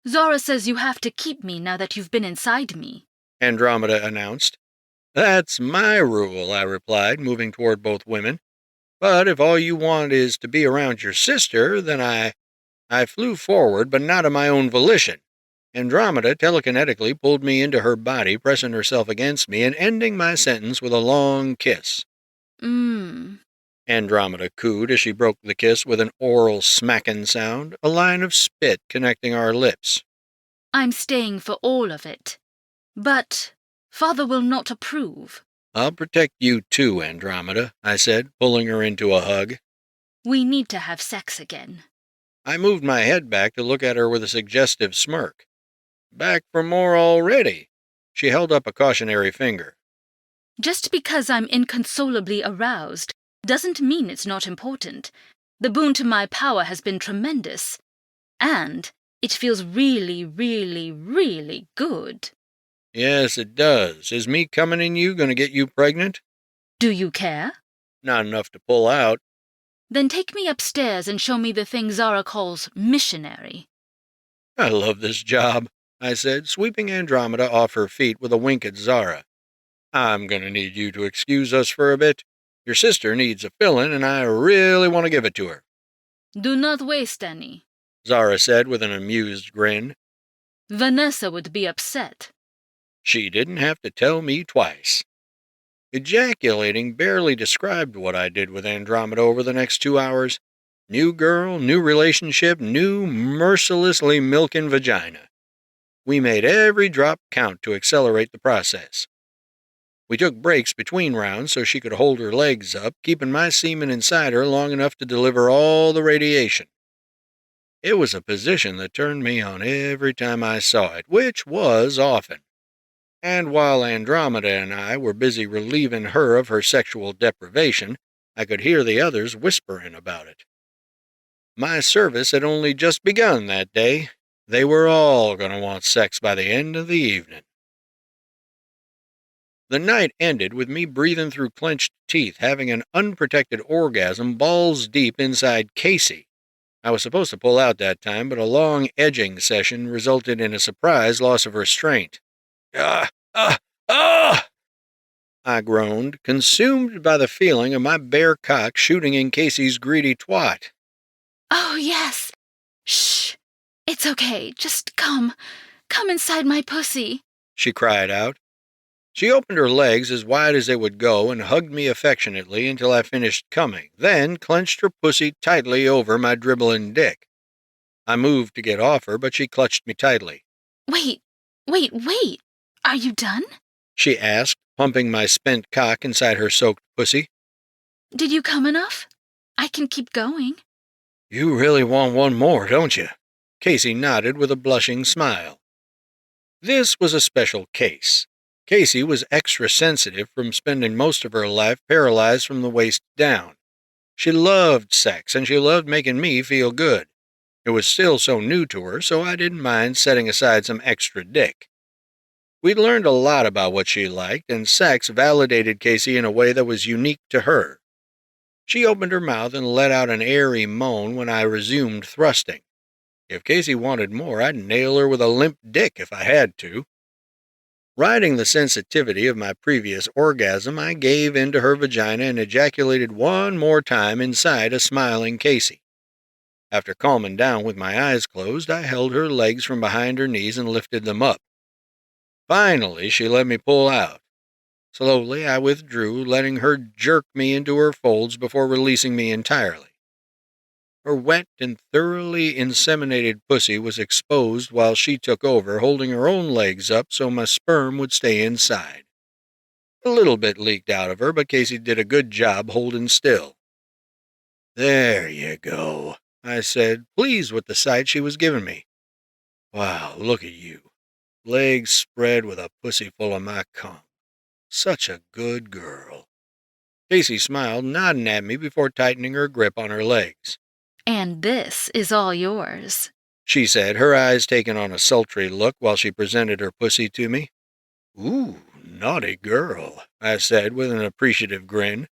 Zara says you have to keep me now that you've been inside me, Andromeda announced. That's my rule, I replied, moving toward both women. But if all you want is to be around your sister, then I flew forward, but not of my own volition. Andromeda telekinetically pulled me into her body, pressing herself against me and ending my sentence with a long kiss. Andromeda cooed as she broke the kiss with an oral smacking sound, a line of spit connecting our lips. I'm staying for all of it. But Father will not approve. I'll protect you too, Andromeda, I said, pulling her into a hug. We need to have sex again. I moved my head back to look at her with a suggestive smirk. Back for more already. She held up a cautionary finger. Just because I'm inconsolably aroused doesn't mean it's not important. The boon to my power has been tremendous. And it feels really, really, really good. Yes, it does. Is me coming in you going to get you pregnant? Do you care? Not enough to pull out. Then take me upstairs and show me the thing Zara calls missionary. I love this job, I said, sweeping Andromeda off her feet with a wink at Zara. I'm going to need you to excuse us for a bit. Your sister needs a fill-in, and I really want to give it to her. Do not waste any, Zara said with an amused grin. Vanessa would be upset. She didn't have to tell me twice. Ejaculating barely described what I did with Andromeda over the next 2 hours. New girl, new relationship, new mercilessly milking vagina. We made every drop count to accelerate the process. We took breaks between rounds so she could hold her legs up, keeping my semen inside her long enough to deliver all the radiation. It was a position that turned me on every time I saw it, which was often. And while Andromeda and I were busy relieving her of her sexual deprivation, I could hear the others whispering about it. My service had only just begun that day. They were all going to want sex by the end of the evening. The night ended with me breathing through clenched teeth, having an unprotected orgasm balls deep inside Casey. I was supposed to pull out that time, but a long edging session resulted in a surprise loss of restraint. I groaned, consumed by the feeling of my bare cock shooting in Casey's greedy twat. Oh, yes. Shh. It's okay. Just come. Come inside my pussy, she cried out. She opened her legs as wide as they would go and hugged me affectionately until I finished coming, then clenched her pussy tightly over my dribbling dick. I moved to get off her, but she clutched me tightly. Wait. Are you done? She asked, pumping my spent cock inside her soaked pussy. Did you come enough? I can keep going. You really want one more, don't you? Casey nodded with a blushing smile. This was a special case. Casey was extra sensitive from spending most of her life paralyzed from the waist down. She loved sex, and she loved making me feel good. It was still so new to her, so I didn't mind setting aside some extra dick. We'd learned a lot about what she liked, and sex validated Casey in a way that was unique to her. She opened her mouth and let out an airy moan when I resumed thrusting. If Casey wanted more, I'd nail her with a limp dick if I had to. Riding the sensitivity of my previous orgasm, I gave into her vagina and ejaculated one more time inside a smiling Casey. After calming down with my eyes closed, I held her legs from behind her knees and lifted them up. Finally, she let me pull out. Slowly, I withdrew, letting her jerk me into her folds before releasing me entirely. Her wet and thoroughly inseminated pussy was exposed while she took over, holding her own legs up so my sperm would stay inside. A little bit leaked out of her, but Casey did a good job holding still. "There you go," I said, pleased with the sight she was giving me. "Wow, look at you. Legs spread with a pussy full of my cum. Such a good girl." Casey smiled, nodding at me before tightening her grip on her legs. "And this is all yours," she said, her eyes taking on a sultry look while she presented her pussy to me. "Ooh, naughty girl," I said with an appreciative grin.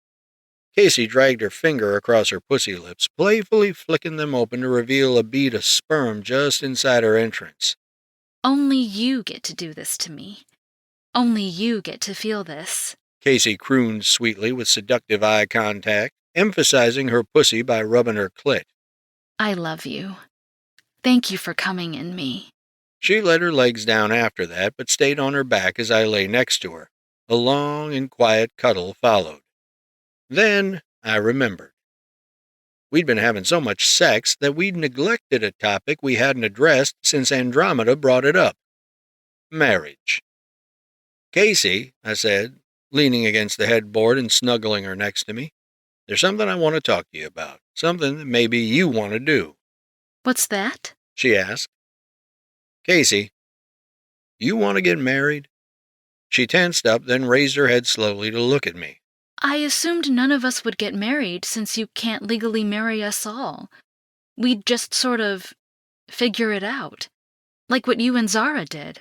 Casey dragged her finger across her pussy lips, playfully flicking them open to reveal a bead of sperm just inside her entrance. "Only you get to do this to me. Only you get to feel this," Casey crooned sweetly with seductive eye contact, emphasizing her pussy by rubbing her clit. "I love you. Thank you for coming in me." She let her legs down after that, but stayed on her back as I lay next to her. A long and quiet cuddle followed. Then I remembered. We'd been having so much sex that we'd neglected a topic we hadn't addressed since Andromeda brought it up. Marriage. "Casey," I said, leaning against the headboard and snuggling her next to me, "there's something I want to talk to you about. Something that maybe you want to do." "What's that?" she asked. "Casey, you want to get married?" She tensed up, then raised her head slowly to look at me. "I assumed none of us would get married since you can't legally marry us all. We'd just sort of figure it out, like what you and Zara did."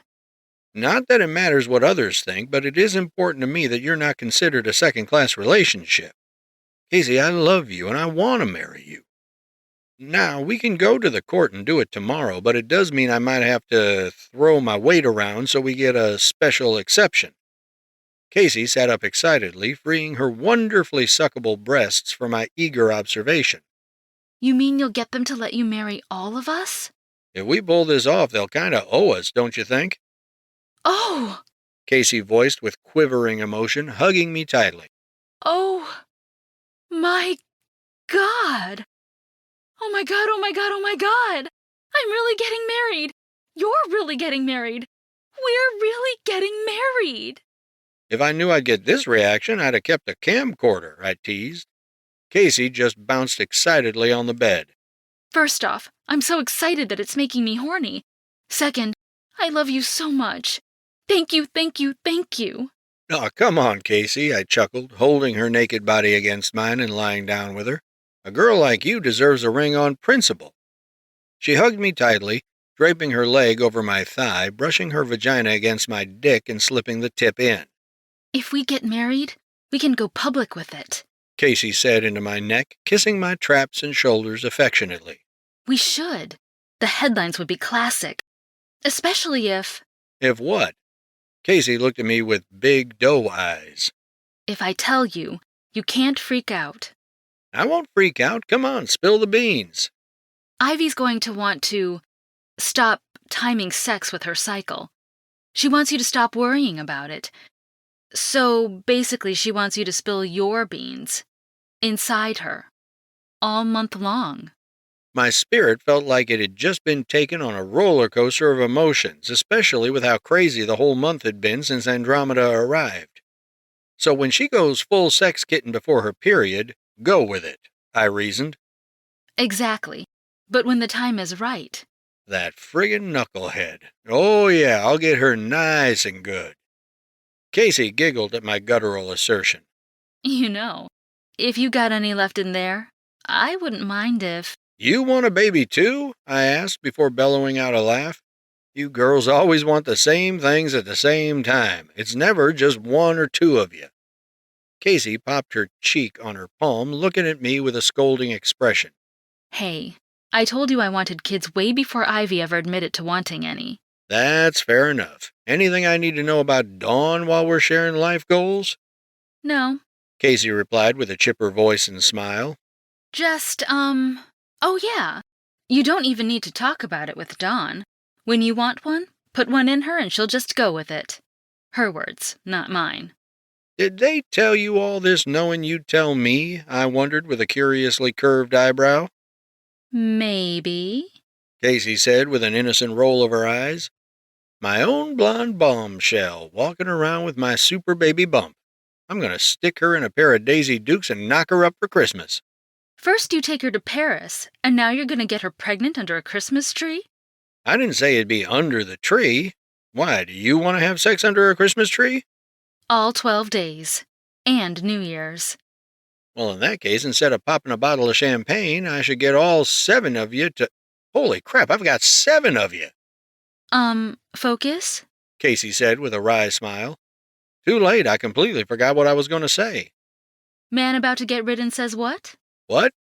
"Not that it matters what others think, but it is important to me that you're not considered a second-class relationship. Casey, I love you and I want to marry you. Now, we can go to the court and do it tomorrow, but it does mean I might have to throw my weight around so we get a special exception." Casey sat up excitedly, freeing her wonderfully suckable breasts for my eager observation. "You mean you'll get them to let you marry all of us?" "If we pull this off, they'll kind of owe us, don't you think?" "Oh! Casey voiced with quivering emotion, hugging me tightly. Oh! My God! Oh my God, oh my God, oh my God! I'm really getting married! You're really getting married! We're really getting married!" "If I knew I'd get this reaction, I'd have kept a camcorder," I teased. Casey just bounced excitedly on the bed. "First off, I'm so excited that it's making me horny. Second, I love you so much. Thank you, thank you, thank you." "Oh, come on, Casey," I chuckled, holding her naked body against mine and lying down with her. "A girl like you deserves a ring on principle." She hugged me tightly, draping her leg over my thigh, brushing her vagina against my dick and slipping the tip in. "If we get married, we can go public with it." Casey said into my neck, kissing my traps and shoulders affectionately. "We should. The headlines would be classic. Especially if..." "If what?" Casey looked at me with big doe eyes. "If I tell you, you can't freak out." "I won't freak out. Come on, spill the beans." Ivy's going to want to stop timing sex with her cycle. She wants you to stop worrying about it. So basically, she wants you to spill your beans inside her all month long. My spirit felt like it had just been taken on a roller coaster of emotions, especially with how crazy the whole month had been since Andromeda arrived. So when she goes full sex kitten before her period, go with it, I reasoned. Exactly. But when the time is right. That friggin' knucklehead. Oh yeah, I'll get her nice and good. Casey giggled at my guttural assertion. You know, if you got any left in there, I wouldn't mind if... "You want a baby too?" I asked before bellowing out a laugh. "You girls always want the same things at the same time. It's never just one or two of you." Casey popped her cheek on her palm, looking at me with a scolding expression. Hey, I told you I wanted kids way before Ivy ever admitted to wanting any. That's fair enough. Anything I need to know about Dawn while we're sharing life goals? No, Casey replied with a chipper voice and smile. just, oh yeah. You don't even need to talk about it with Dawn. When you want one, put one in her and she'll just go with it. Her words, not mine. Did they tell you all this knowing you'd tell me? I wondered with a curiously curved eyebrow. Maybe. Casey said with an innocent roll of her eyes. My own blonde bombshell, walking around with my super baby bump. I'm going to stick her in a pair of Daisy Dukes and knock her up for Christmas. First you take her to Paris, and now you're gonna get her pregnant under a Christmas tree? I didn't say it'd be under the tree. Why, do you want to have sex under a Christmas tree? All 12 days. And New Year's. Well, in that case, instead of popping a bottle of champagne, I should get all 7 of you to... Holy crap, I've got 7 of you! Focus? Casey said with a wry smile. Too late, I completely forgot what I was going to say. Man about to get ridden says what? What?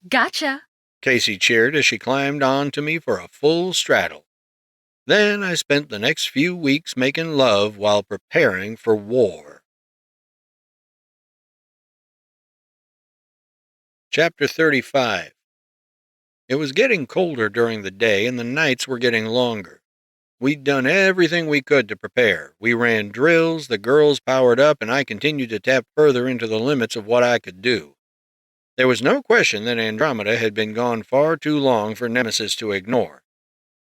Gotcha! Casey cheered as she climbed on to me for a full straddle. Then I spent the next few weeks making love while preparing for war. Chapter 35. It was getting colder during the day and the nights were getting longer. We'd done everything we could to prepare. We ran drills, the girls powered up, and I continued to tap further into the limits of what I could do. There was no question that Andromeda had been gone far too long for Nemesis to ignore.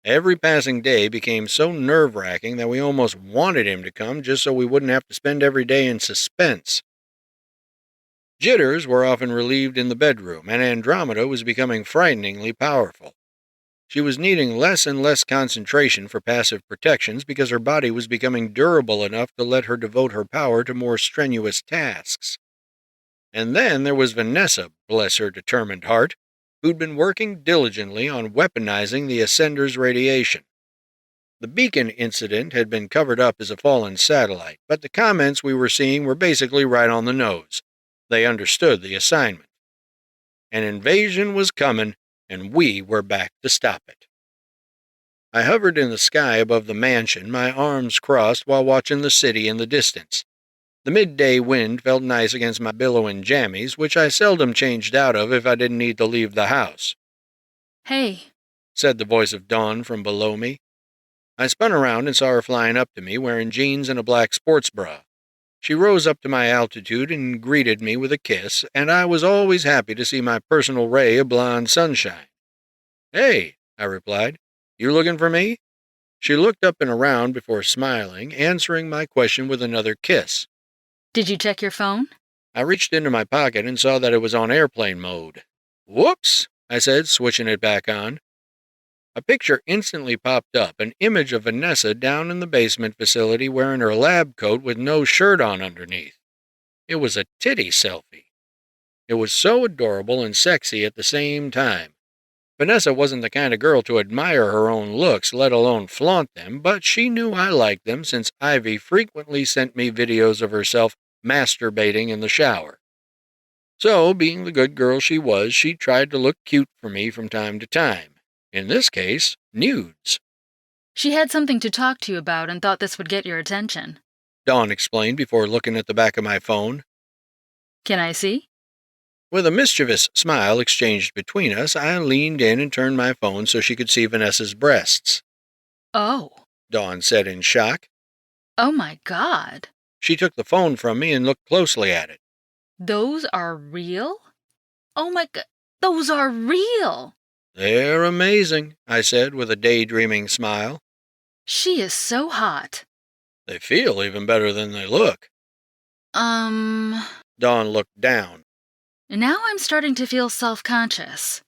Every passing day became so nerve-wracking that we almost wanted him to come just so we wouldn't have to spend every day in suspense. Jitters were often relieved in the bedroom, and Andromeda was becoming frighteningly powerful. She was needing less and less concentration for passive protections because her body was becoming durable enough to let her devote her power to more strenuous tasks. And then there was Vanessa, bless her determined heart, who'd been working diligently on weaponizing the Ascender's radiation. The beacon incident had been covered up as a fallen satellite, but the comments we were seeing were basically right on the nose. They understood the assignment. An invasion was coming, and we were back to stop it. I hovered in the sky above the mansion, my arms crossed while watching the city in the distance. The midday wind felt nice against my billowing jammies, which I seldom changed out of if I didn't need to leave the house. Hey, Said the voice of Dawn from below me. I spun around and saw her flying up to me wearing jeans and a black sports bra. She rose up to my altitude and greeted me with a kiss, and I was always happy to see my personal ray of blonde sunshine. Hey, I replied, you looking for me? She looked up and around before smiling, answering my question with another kiss. did you check your phone? I reached into my pocket and saw that it was on airplane mode. Whoops, I said, switching it back on. A picture instantly popped up, an image of Vanessa down in the basement facility wearing her lab coat with no shirt on underneath. It was a titty selfie. It was so adorable and sexy at the same time. Vanessa wasn't the kind of girl to admire her own looks, let alone flaunt them, but she knew I liked them since Ivy frequently sent me videos of herself masturbating in the shower. So, being the good girl she was, she tried to look cute for me from time to time. In this case, nudes. She had something to talk to you about and thought this would get your attention. Dawn explained before looking at the back of my phone. Can I see? With a mischievous smile exchanged between us, I leaned in and turned my phone so she could see Vanessa's breasts. Oh. Dawn said in shock. Oh my God. She took the phone from me and looked closely at it. Those are real? Oh my God. Those are real. They're amazing, I said with a daydreaming smile. She is so hot. They feel even better than they look. Dawn looked down. Now I'm starting to feel self-conscious.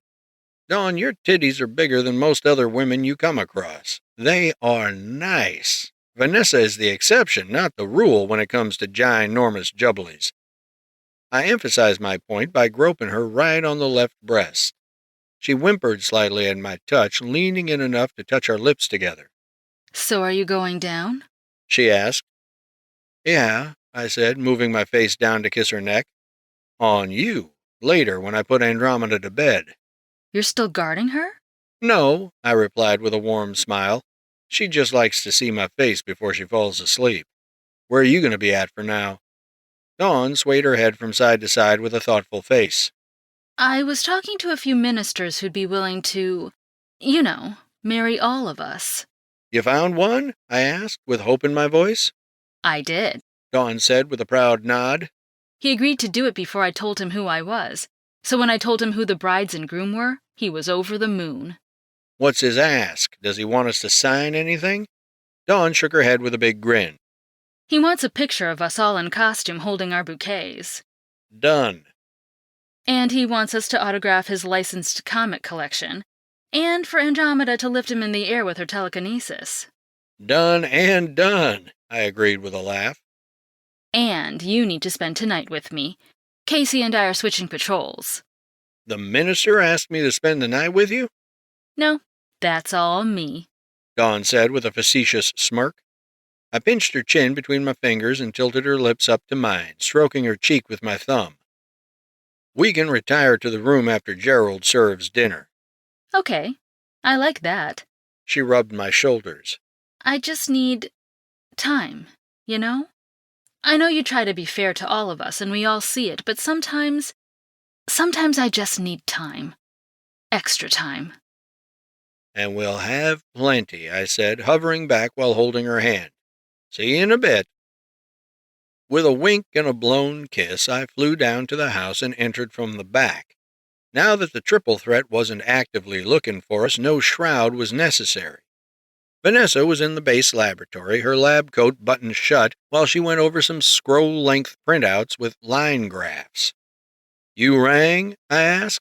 Dawn, your titties are bigger than most other women you come across. They are nice. Vanessa is the exception, not the rule when it comes to ginormous jubblies. I emphasized my point by groping her right on the left breast. She whimpered slightly at my touch, leaning in enough to touch our lips together. So are you going down? She asked. Yeah, I said, moving my face down to kiss her neck. On you, later when I put Andromeda to bed. You're still guarding her? No, I replied with a warm smile. She just likes to see my face before she falls asleep. Where are you going to be at for now?" Dawn swayed her head from side to side with a thoughtful face. I was talking to a few ministers who'd be willing to, marry all of us. "You found one?" I asked, with hope in my voice. I did. Dawn said with a proud nod. He agreed to do it before I told him who I was. So when I told him who the brides and groom were, he was over the moon. "What's his ask? Does he want us to sign anything?" Dawn shook her head with a big grin. He wants a picture of us all in costume holding our bouquets. "Done." And he wants us to autograph his licensed comic collection. And for Andromeda to lift him in the air with her telekinesis. "Done and done," I agreed with a laugh. And you need to spend tonight with me. Casey and I are switching patrols. "The minister asked me to spend the night with you?" No, that's all me. Dawn said with a facetious smirk. I pinched her chin between my fingers and tilted her lips up to mine, stroking her cheek with my thumb. "We can retire to the room after Gerald serves dinner." Okay, I like that. She rubbed my shoulders. I just need time, I know you try to be fair to all of us and we all see it, but sometimes I just need time. Extra time. "And we'll have plenty," I said, hovering back while holding her hand. "See you in a bit." With a wink and a blown kiss, I flew down to the house and entered from the back. Now that the triple threat wasn't actively looking for us, no shroud was necessary. Vanessa was in the base laboratory, her lab coat buttoned shut, while she went over some scroll-length printouts with line graphs. "You rang?" I asked.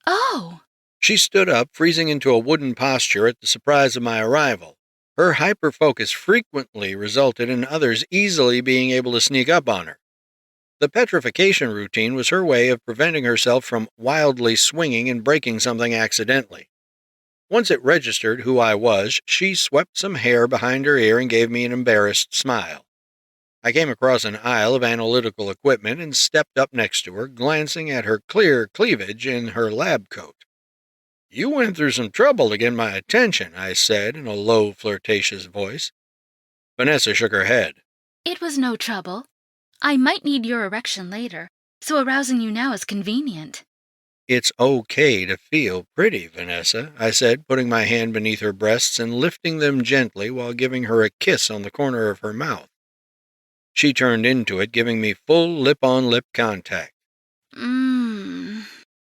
Oh! She stood up, freezing into a wooden posture at the surprise of my arrival. Her hyper-focus frequently resulted in others easily being able to sneak up on her. The petrification routine was her way of preventing herself from wildly swinging and breaking something accidentally. Once it registered who I was, she swept some hair behind her ear and gave me an embarrassed smile. I came across an aisle of analytical equipment and stepped up next to her, glancing at her clear cleavage in her lab coat. "You went through some trouble to get my attention," I said in a low, flirtatious voice. Vanessa shook her head. It was no trouble. I might need your erection later, so arousing you now is convenient. "It's okay to feel pretty, Vanessa," I said, putting my hand beneath her breasts and lifting them gently while giving her a kiss on the corner of her mouth. She turned into it, giving me full lip-on-lip contact.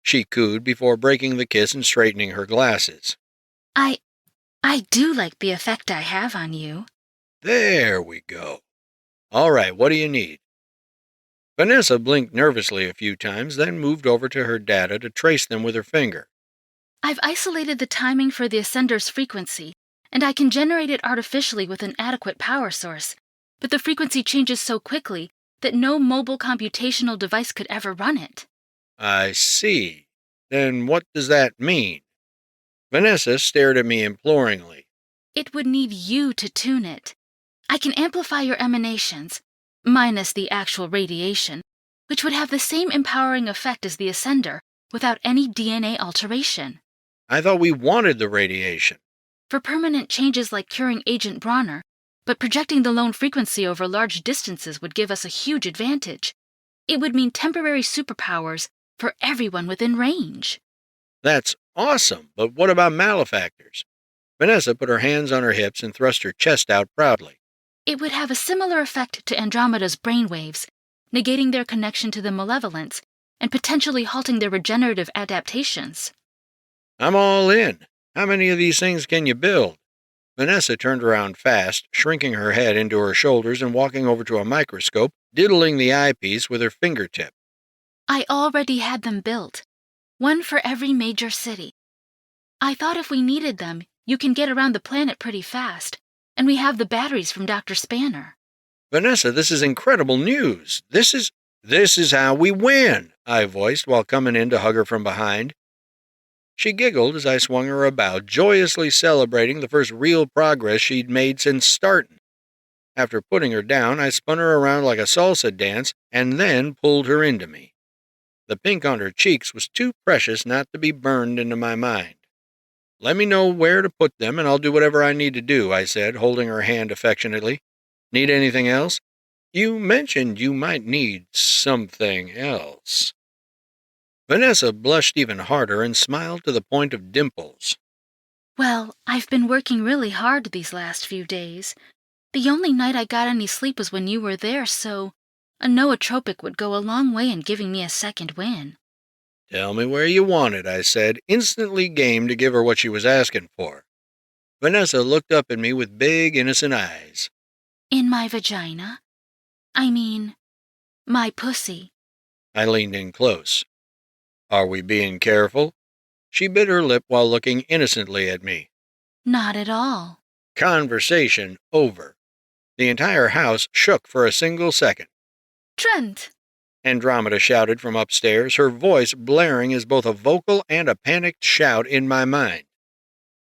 She cooed before breaking the kiss and straightening her glasses. I do like the effect I have on you. There we go. All right, what do you need? Vanessa blinked nervously a few times, then moved over to her data to trace them with her finger. I've isolated the timing for the ascender's frequency, and I can generate it artificially with an adequate power source, but the frequency changes so quickly that no mobile computational device could ever run it. I see. Then what does that mean? Vanessa stared at me imploringly. It would need you to tune it. I can amplify your emanations, minus the actual radiation, which would have the same empowering effect as the ascender, without any DNA alteration. I thought we wanted the radiation. For permanent changes like curing Agent Bronner, but projecting the lone frequency over large distances would give us a huge advantage. It would mean temporary superpowers for everyone within range. That's awesome, but what about malefactors? Vanessa put her hands on her hips and thrust her chest out proudly. It would have a similar effect to Andromeda's brainwaves, negating their connection to the malevolence and potentially halting their regenerative adaptations. I'm all in. How many of these things can you build? Vanessa turned around fast, shrinking her head into her shoulders and walking over to a microscope, diddling the eyepiece with her fingertip. I already had them built. One for every major city. I thought if we needed them, you can get around the planet pretty fast, and we have the batteries from Dr. Spanner. Vanessa, this is incredible news. This is how we win, I voiced while coming in to hug her from behind. She giggled as I swung her about, joyously celebrating the first real progress she'd made since starting. After putting her down, I spun her around like a salsa dance and then pulled her into me. The pink on her cheeks was too precious not to be burned into my mind. Let me know where to put them, and I'll do whatever I need to do, I said, holding her hand affectionately. Need anything else? You mentioned you might need something else. Vanessa blushed even harder and smiled to the point of dimples. Well, I've been working really hard these last few days. The only night I got any sleep was when you were there, so a nootropic would go a long way in giving me a second win. Tell me where you want it, I said, instantly game to give her what she was asking for. Vanessa looked up at me with big, innocent eyes. In my vagina? I mean, my pussy. I leaned in close. Are we being careful? She bit her lip while looking innocently at me. Not at all. Conversation over. The entire house shook for a single second. Trent! Andromeda shouted from upstairs, her voice blaring as both a vocal and a panicked shout in my mind.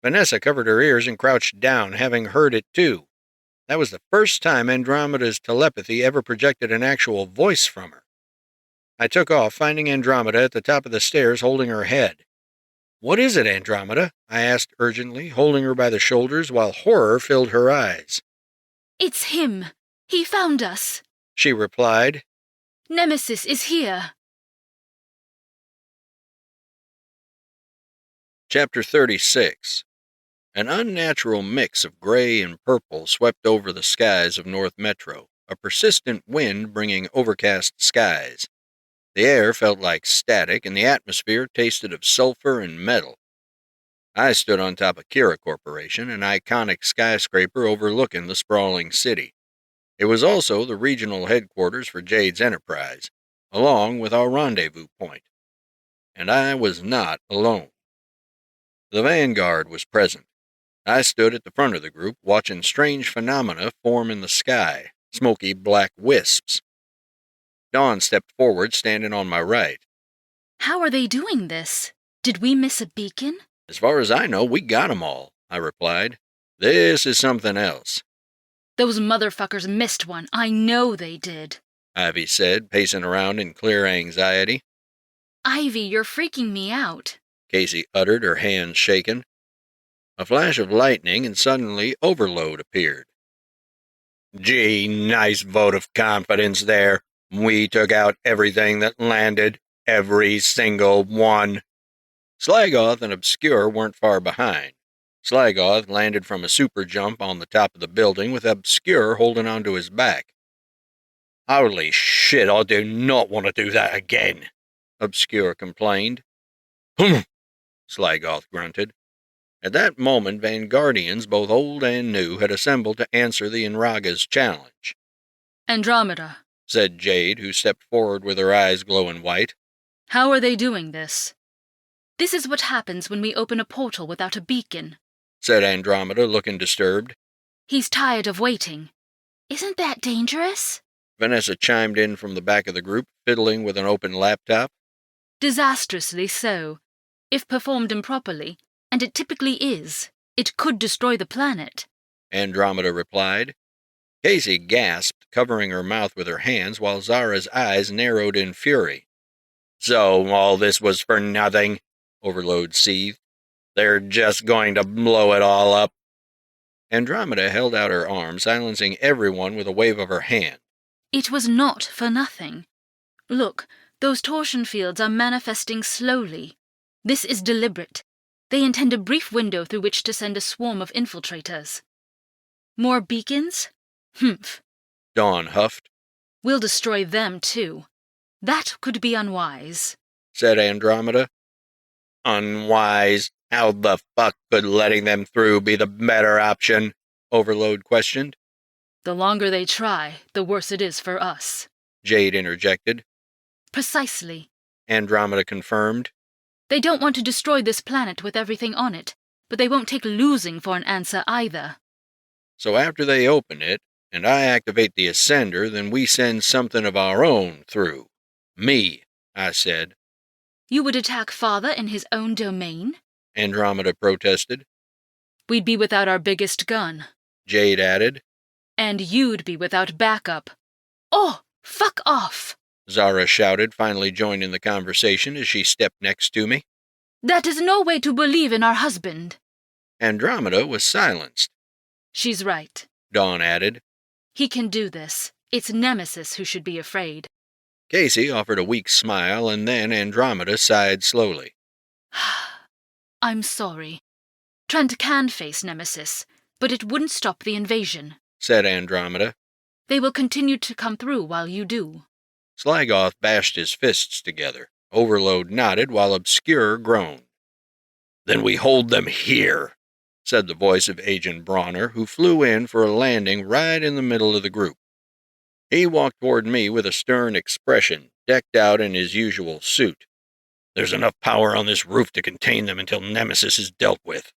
Vanessa covered her ears and crouched down, having heard it too. That was the first time Andromeda's telepathy ever projected an actual voice from her. I took off, finding Andromeda at the top of the stairs holding her head. What is it, Andromeda? I asked urgently, holding her by the shoulders while horror filled her eyes. It's him. He found us, she replied. Nemesis is here. Chapter 36. An unnatural mix of gray and purple swept over the skies of North Metro, a persistent wind bringing overcast skies. The air felt like static, and the atmosphere tasted of sulfur and metal. I stood on top of Kira Corporation, an iconic skyscraper overlooking the sprawling city. It was also the regional headquarters for Jade's enterprise, along with our rendezvous point. And I was not alone. The Vanguard was present. I stood at the front of the group, watching strange phenomena form in the sky, smoky black wisps. Dawn stepped forward, standing on my right. How are they doing this? Did we miss a beacon? As far as I know, we got 'em all, I replied. This is something else. Those motherfuckers missed one. I know they did, Ivy said, pacing around in clear anxiety. Ivy, you're freaking me out, Casey uttered, her hands shaking. A flash of lightning, and suddenly Overload appeared. Gee, nice vote of confidence there. We took out everything that landed. Every single one. Slagoth and Obscure weren't far behind. Slagoth landed from a super jump on the top of the building with Obscure holding onto his back. Holy shit, I do not want to do that again, Obscure complained. Slagoth grunted. At that moment, Vanguardians, both old and new, had assembled to answer the Inraga's challenge. Andromeda, said Jade, who stepped forward with her eyes glowing white. How are they doing this? This is what happens when we open a portal without a beacon, said Andromeda, looking disturbed. He's tired of waiting. Isn't that dangerous? Vanessa chimed in from the back of the group, fiddling with an open laptop. Disastrously so. If performed improperly, and it typically is, it could destroy the planet, Andromeda replied. Casey gasped, covering her mouth with her hands while Zara's eyes narrowed in fury. So all this was for nothing, Overload seethed. They're just going to blow it all up. Andromeda held out her arm, silencing everyone with a wave of her hand. It was not for nothing. Look, those torsion fields are manifesting slowly. This is deliberate. They intend a brief window through which to send a swarm of infiltrators. More beacons? Humph. Dawn huffed. We'll destroy them, too. That could be unwise, said Andromeda. Unwise? How the fuck could letting them through be the better option? Overload questioned. The longer they try, the worse it is for us, Jade interjected. Precisely, Andromeda confirmed. They don't want to destroy this planet with everything on it, but they won't take losing for an answer either. So after they open it, and I activate the Ascender, then we send something of our own through. Me, I said. You would attack Father in his own domain? Andromeda protested. We'd be without our biggest gun, Jade added. And you'd be without backup. Oh, fuck off! Zara shouted, finally joining the conversation as she stepped next to me. That is no way to believe in our husband. Andromeda was silenced. She's right, Dawn added. he can do this. It's Nemesis who should be afraid. Casey offered a weak smile, and then Andromeda sighed slowly. I'm sorry. Trent can face Nemesis, but it wouldn't stop the invasion, said Andromeda. They will continue to come through while you do. Sligoth bashed his fists together. Overload nodded while Obscure groaned. Then we hold them here, said the voice of Agent Bronner, who flew in for a landing right in the middle of the group. He walked toward me with a stern expression, decked out in his usual suit. There's enough power on this roof to contain them until Nemesis is dealt with.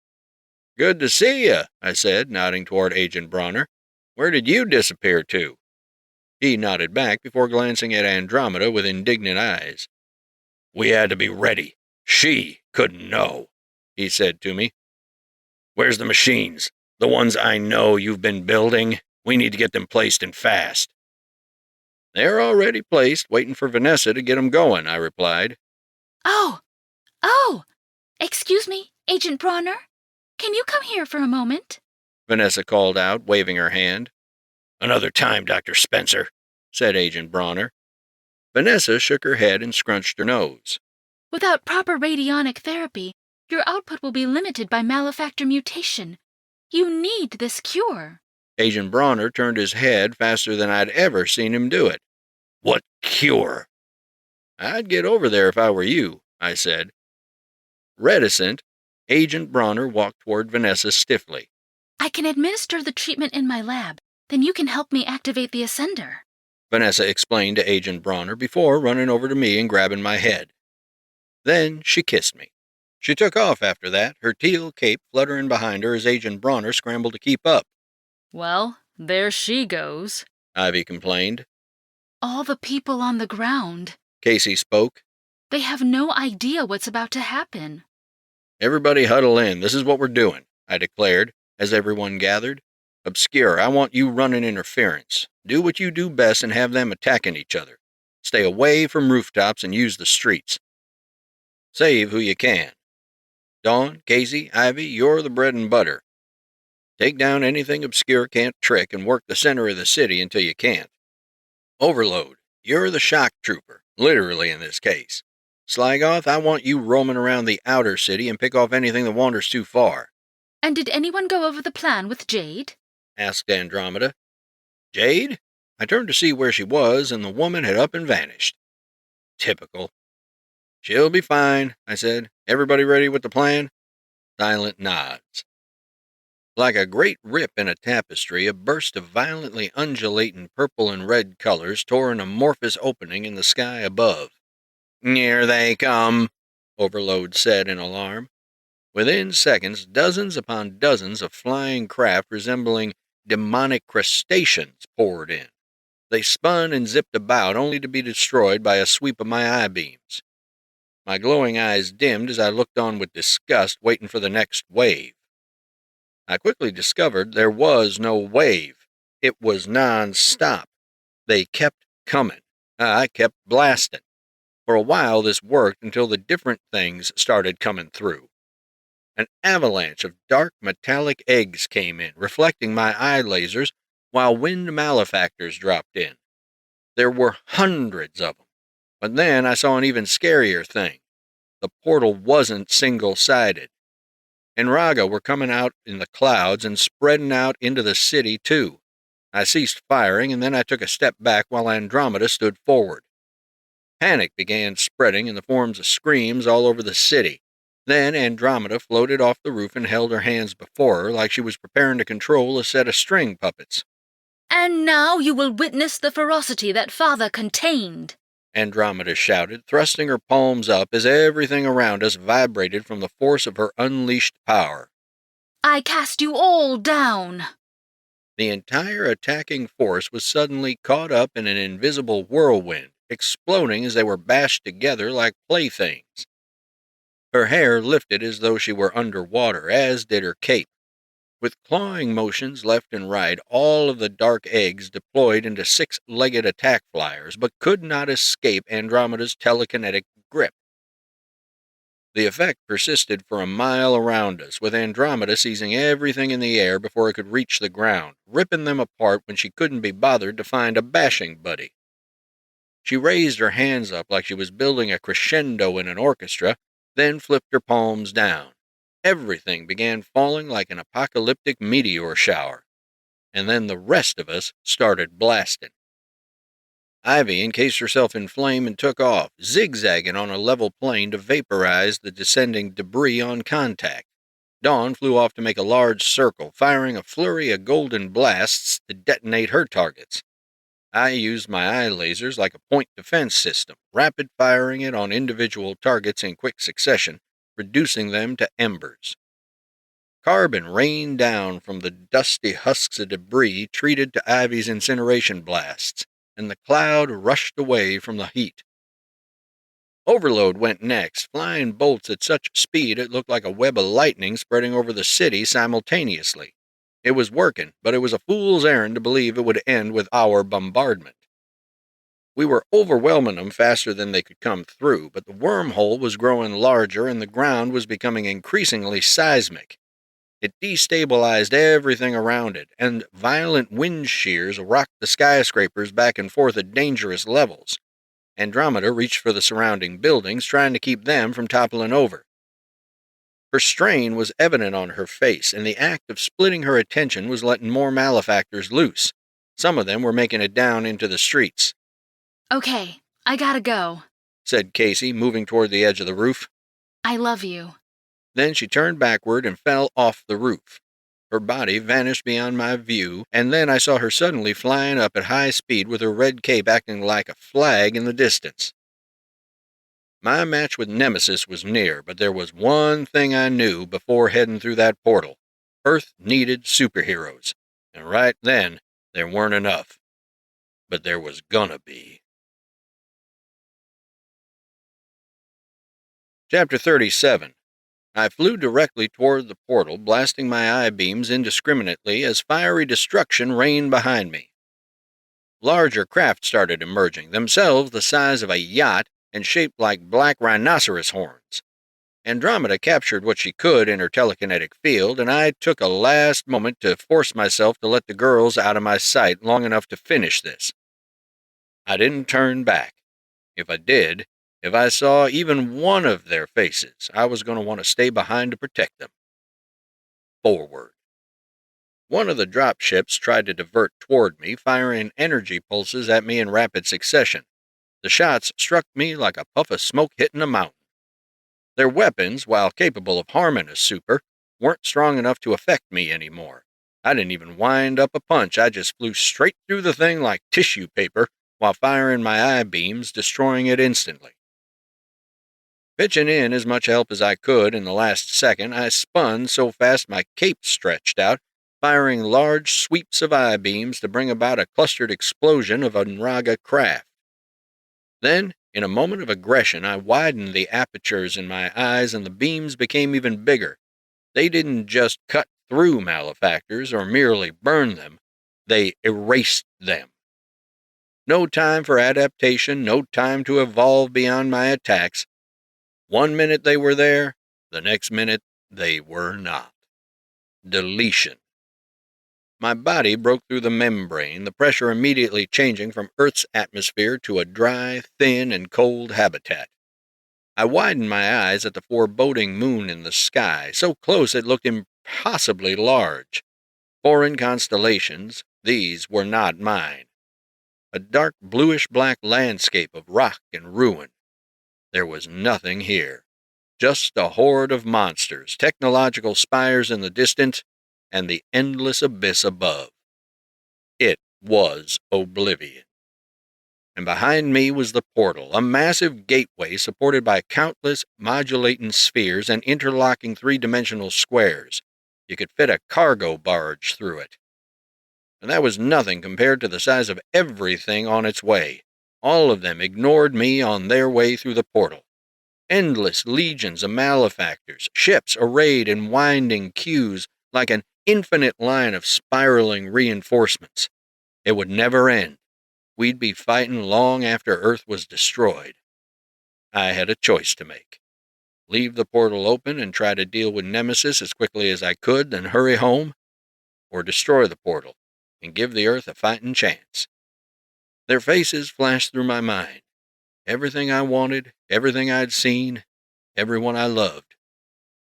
Good to see you, I said, nodding toward Agent Bronner. Where did you disappear to? He nodded back before glancing at Andromeda with indignant eyes. We had to be ready. She couldn't know, he said to me. Where's the machines? The ones I know you've been building? We need to get them placed and fast. They're already placed, waiting for Vanessa to get them going, I replied. Oh! Excuse me, Agent Bronner? Can you come here for a moment? Vanessa called out, waving her hand. Another time, Dr. Spencer, said Agent Bronner. Vanessa shook her head and scrunched her nose. Without proper radionic therapy, your output will be limited by malefactor mutation. You need this cure. Agent Bronner turned his head faster than I'd ever seen him do it. What cure? I'd get over there if I were you, I said. Reticent, Agent Bronner walked toward Vanessa stiffly. I can administer the treatment in my lab. Then you can help me activate the ascender. Vanessa explained to Agent Bronner before running over to me and grabbing my head. Then she kissed me. She took off after that, her teal cape fluttering behind her as Agent Bronner scrambled to keep up. Well, there she goes, Ivy complained. All the people on the ground. Casey spoke. They have no idea what's about to happen. Everybody huddle in. This is what we're doing, I declared, as everyone gathered. Obscure, I want you running interference. Do what you do best and have them attacking each other. Stay away from rooftops and use the streets. Save who you can. Dawn, Casey, Ivy, you're the bread and butter. Take down anything Obscure can't trick and work the center of the city until you can't. Overload, you're the shock trooper, literally in this case. Sligoth, I want you roaming around the outer city and pick off anything that wanders too far. And did anyone go over the plan with Jade? Asked Andromeda. Jade? I turned to see where she was, and the woman had up and vanished. Typical. She'll be fine, I said. Everybody ready with the plan? Silent nods. Like a great rip in a tapestry, a burst of violently undulating purple and red colors tore an amorphous opening in the sky above. Here they come, Overload said in alarm. Within seconds, dozens upon dozens of flying craft resembling demonic crustaceans poured in. They spun and zipped about, only to be destroyed by a sweep of my eye-beams. My glowing eyes dimmed as I looked on with disgust, waiting for the next wave. I quickly discovered there was no wave. It was non-stop. They kept coming. I kept blasting. For a while this worked until the different things started coming through. An avalanche of dark metallic eggs came in, reflecting my eye lasers, while wind malefactors dropped in. There were hundreds of them. But then I saw an even scarier thing. The portal wasn't single-sided. Enraga were coming out in the clouds and spreading out into the city, too. I ceased firing, and then I took a step back while Andromeda stood forward. Panic began spreading in the forms of screams all over the city. Then Andromeda floated off the roof and held her hands before her like she was preparing to control a set of string puppets. And now you will witness the ferocity that Father contained, Andromeda shouted, thrusting her palms up as everything around us vibrated from the force of her unleashed power. I cast you all down. The entire attacking force was suddenly caught up in an invisible whirlwind, exploding as they were bashed together like playthings. Her hair lifted as though she were underwater, as did her cape. With clawing motions left and right, all of the dark eggs deployed into six-legged attack flyers, but could not escape Andromeda's telekinetic grip. The effect persisted for a mile around us, with Andromeda seizing everything in the air before it could reach the ground, ripping them apart when she couldn't be bothered to find a bashing buddy. She raised her hands up like she was building a crescendo in an orchestra, then flipped her palms down. Everything began falling like an apocalyptic meteor shower, and then the rest of us started blasting. Ivy encased herself in flame and took off, zigzagging on a level plane to vaporize the descending debris on contact. Dawn flew off to make a large circle, firing a flurry of golden blasts to detonate her targets. I used my eye lasers like a point defense system, rapid-firing it on individual targets in quick succession, reducing them to embers. Carbon rained down from the dusty husks of debris treated to Ivy's incineration blasts, and the cloud rushed away from the heat. Overload went next, flying bolts at such speed it looked like a web of lightning spreading over the city simultaneously. It was working, but it was a fool's errand to believe it would end with our bombardment. We were overwhelming them faster than they could come through, but the wormhole was growing larger and the ground was becoming increasingly seismic. It destabilized everything around it, and violent wind shears rocked the skyscrapers back and forth at dangerous levels. Andromeda reached for the surrounding buildings, trying to keep them from toppling over. Her strain was evident on her face, and the act of splitting her attention was letting more malefactors loose. Some of them were making it down into the streets. Okay, I gotta go, said Casey, moving toward the edge of the roof. I love you. Then she turned backward and fell off the roof. Her body vanished beyond my view, and then I saw her suddenly flying up at high speed with her red cape acting like a flag in the distance. My match with Nemesis was near, but there was one thing I knew before heading through that portal. Earth needed superheroes, and right then there weren't enough. But there was gonna be. Chapter 37. I flew directly toward the portal, blasting my eye beams indiscriminately as fiery destruction rained behind me. Larger craft started emerging, themselves the size of a yacht and shaped like black rhinoceros horns. Andromeda captured what she could in her telekinetic field, and I took a last moment to force myself to let the girls out of my sight long enough to finish this. I didn't turn back. If I did, if I saw even one of their faces, I was going to want to stay behind to protect them. Forward. One of the drop ships tried to divert toward me, firing energy pulses at me in rapid succession. The shots struck me like a puff of smoke hitting a mountain. Their weapons, while capable of harming a super, weren't strong enough to affect me anymore. I didn't even wind up a punch. I just flew straight through the thing like tissue paper while firing my eye beams, destroying it instantly. Pitching in as much help as I could in the last second, I spun so fast my cape stretched out, firing large sweeps of eye beams to bring about a clustered explosion of Nraga craft. Then, in a moment of aggression, I widened the apertures in my eyes and the beams became even bigger. They didn't just cut through malefactors or merely burn them, they erased them. No time for adaptation, no time to evolve beyond my attacks. 1 minute they were there, the next minute they were not. Deletion. My body broke through the membrane, the pressure immediately changing from Earth's atmosphere to a dry, thin, and cold habitat. I widened my eyes at the foreboding moon in the sky, so close it looked impossibly large. Foreign constellations, these were not mine. A dark bluish-black landscape of rock and ruin. There was nothing here. Just a horde of monsters, technological spires in the distance, and the endless abyss above. It was oblivion. And behind me was the portal, a massive gateway supported by countless modulating spheres and interlocking three-dimensional squares. You could fit a cargo barge through it. And that was nothing compared to the size of everything on its way. All of them ignored me on their way through the portal. Endless legions of malefactors, ships arrayed in winding queues like an infinite line of spiraling reinforcements. It would never end. We'd be fighting long after Earth was destroyed. I had a choice to make. Leave the portal open and try to deal with Nemesis as quickly as I could, then hurry home, or destroy the portal and give the Earth a fighting chance. Their faces flashed through my mind. Everything I wanted, everything I'd seen, everyone I loved.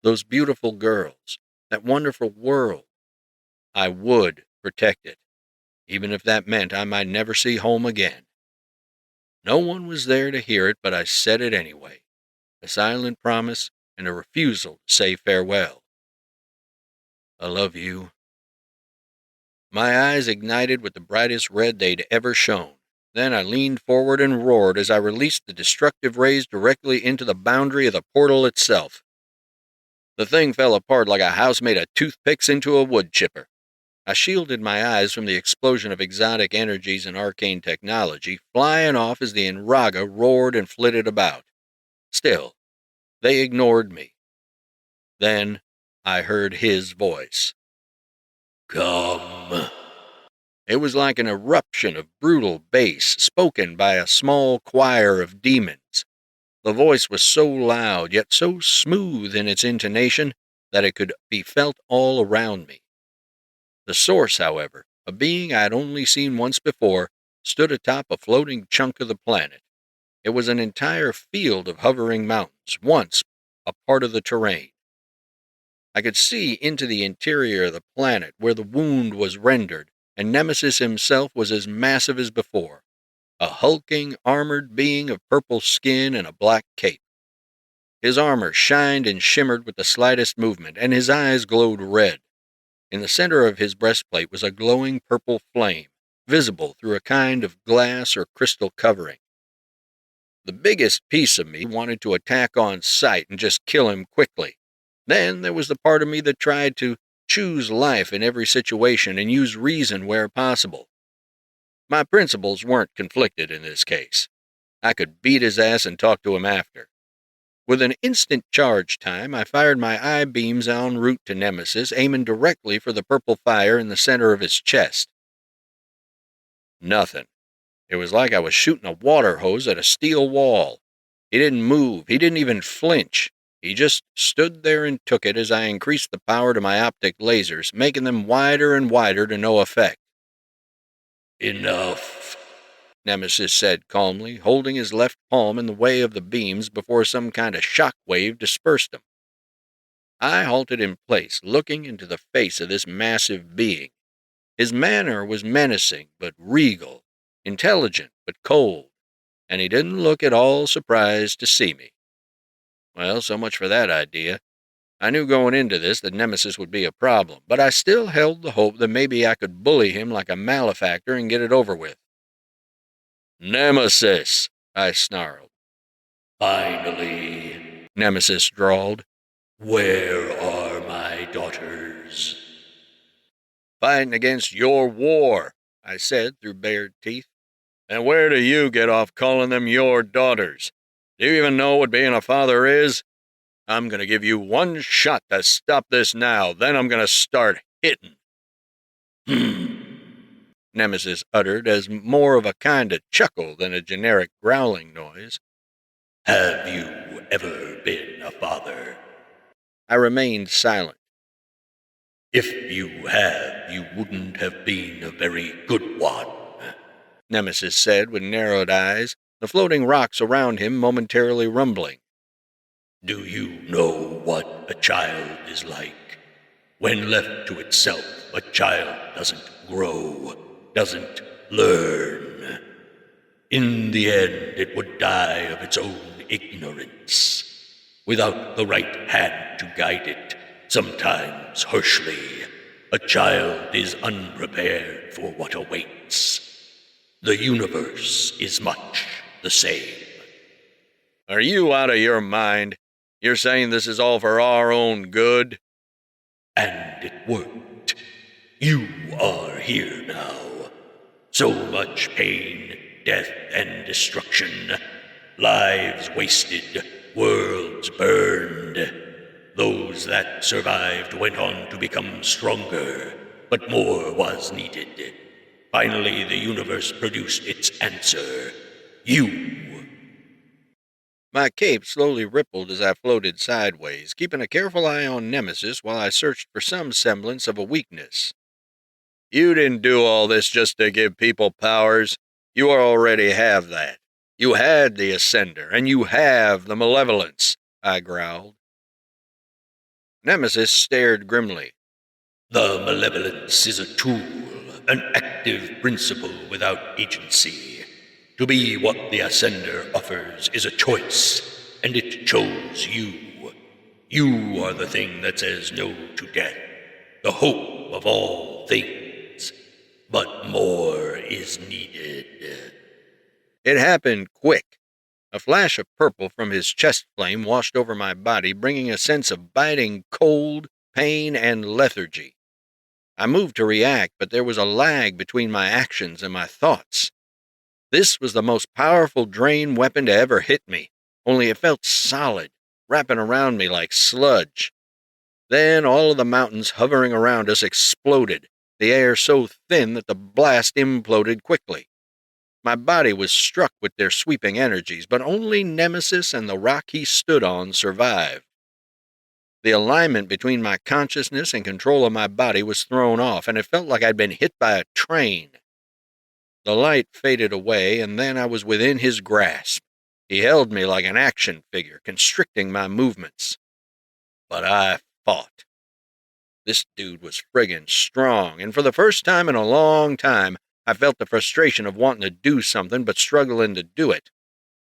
Those beautiful girls, that wonderful world. I would protect it, even if that meant I might never see home again. No one was there to hear it, but I said it anyway. A silent promise and a refusal to say farewell. I love you. My eyes ignited with the brightest red they'd ever shown. Then I leaned forward and roared as I released the destructive rays directly into the boundary of the portal itself. The thing fell apart like a house made of toothpicks into a wood chipper. I shielded my eyes from the explosion of exotic energies and arcane technology, flying off as the Enraga roared and flitted about. Still, they ignored me. Then I heard his voice. Come. It was like an eruption of brutal bass spoken by a small choir of demons. The voice was so loud, yet so smooth in its intonation that it could be felt all around me. The source, however, a being I had only seen once before, stood atop a floating chunk of the planet. It was an entire field of hovering mountains, once a part of the terrain. I could see into the interior of the planet where the wound was rendered, and Nemesis himself was as massive as before, a hulking, armored being of purple skin and a black cape. His armor shined and shimmered with the slightest movement, and his eyes glowed red. In the center of his breastplate was a glowing purple flame, visible through a kind of glass or crystal covering. The biggest piece of me wanted to attack on sight and just kill him quickly. Then there was the part of me that tried to choose life in every situation and use reason where possible. My principles weren't conflicted in this case. I could beat his ass and talk to him after. With an instant charge time, I fired my eye beams en route to Nemesis, aiming directly for the purple fire in the center of his chest. Nothing. It was like I was shooting a water hose at a steel wall. He didn't move. He didn't even flinch. He just stood there and took it as I increased the power to my optic lasers, making them wider and wider to no effect. Enough, Nemesis said calmly, holding his left palm in the way of the beams before some kind of shock wave dispersed them. I halted in place, looking into the face of this massive being. His manner was menacing but regal, intelligent but cold, and he didn't look at all surprised to see me. Well, so much for that idea. I knew going into this that Nemesis would be a problem, but I still held the hope that maybe I could bully him like a malefactor and get it over with. Nemesis, I snarled. Finally, Nemesis drawled. Where are my daughters? Fighting against your war, I said through bared teeth. And where do you get off calling them your daughters? Do you even know what being a father is? I'm going to give you one shot to stop this now, then I'm going to start hitting. Nemesis uttered as more of a kind of chuckle than a generic growling noise. Have you ever been a father? I remained silent. If you have, you wouldn't have been a very good one, Nemesis said with narrowed eyes, the floating rocks around him momentarily rumbling. Do you know what a child is like? When left to itself, a child doesn't grow, doesn't learn. In the end, it would die of its own ignorance. Without the right hand to guide it, sometimes harshly, a child is unprepared for what awaits. The universe is much the same. Are you out of your mind? You're saying this is all for our own good? And it worked. You are here now. So much pain, death, and destruction. Lives wasted, worlds burned. Those that survived went on to become stronger, but more was needed. Finally, the universe produced its answer. You. My cape slowly rippled as I floated sideways, keeping a careful eye on Nemesis while I searched for some semblance of a weakness. You didn't do all this just to give people powers. You already have that. You had the Ascender, and you have the Malevolence, I growled. Nemesis stared grimly. The malevolence is a tool, an active principle without agency. To be what the Ascender offers is a choice, and it chose you. You are the thing that says no to death, the hope of all things. But more is needed. It happened quick. A flash of purple from his chest flame washed over my body, bringing a sense of biting cold, pain, and lethargy. I moved to react, but there was a lag between my actions and my thoughts. This was the most powerful drain weapon to ever hit me, only it felt solid, wrapping around me like sludge. Then all of the mountains hovering around us exploded, the air so thin that the blast imploded quickly. My body was struck with their sweeping energies, but only Nemesis and the rock he stood on survived. The alignment between my consciousness and control of my body was thrown off, and it felt like I'd been hit by a train. The light faded away, and then I was within his grasp. He held me like an action figure, constricting my movements. But I fought. This dude was friggin' strong, and for the first time in a long time, I felt the frustration of wanting to do something but struggling to do it.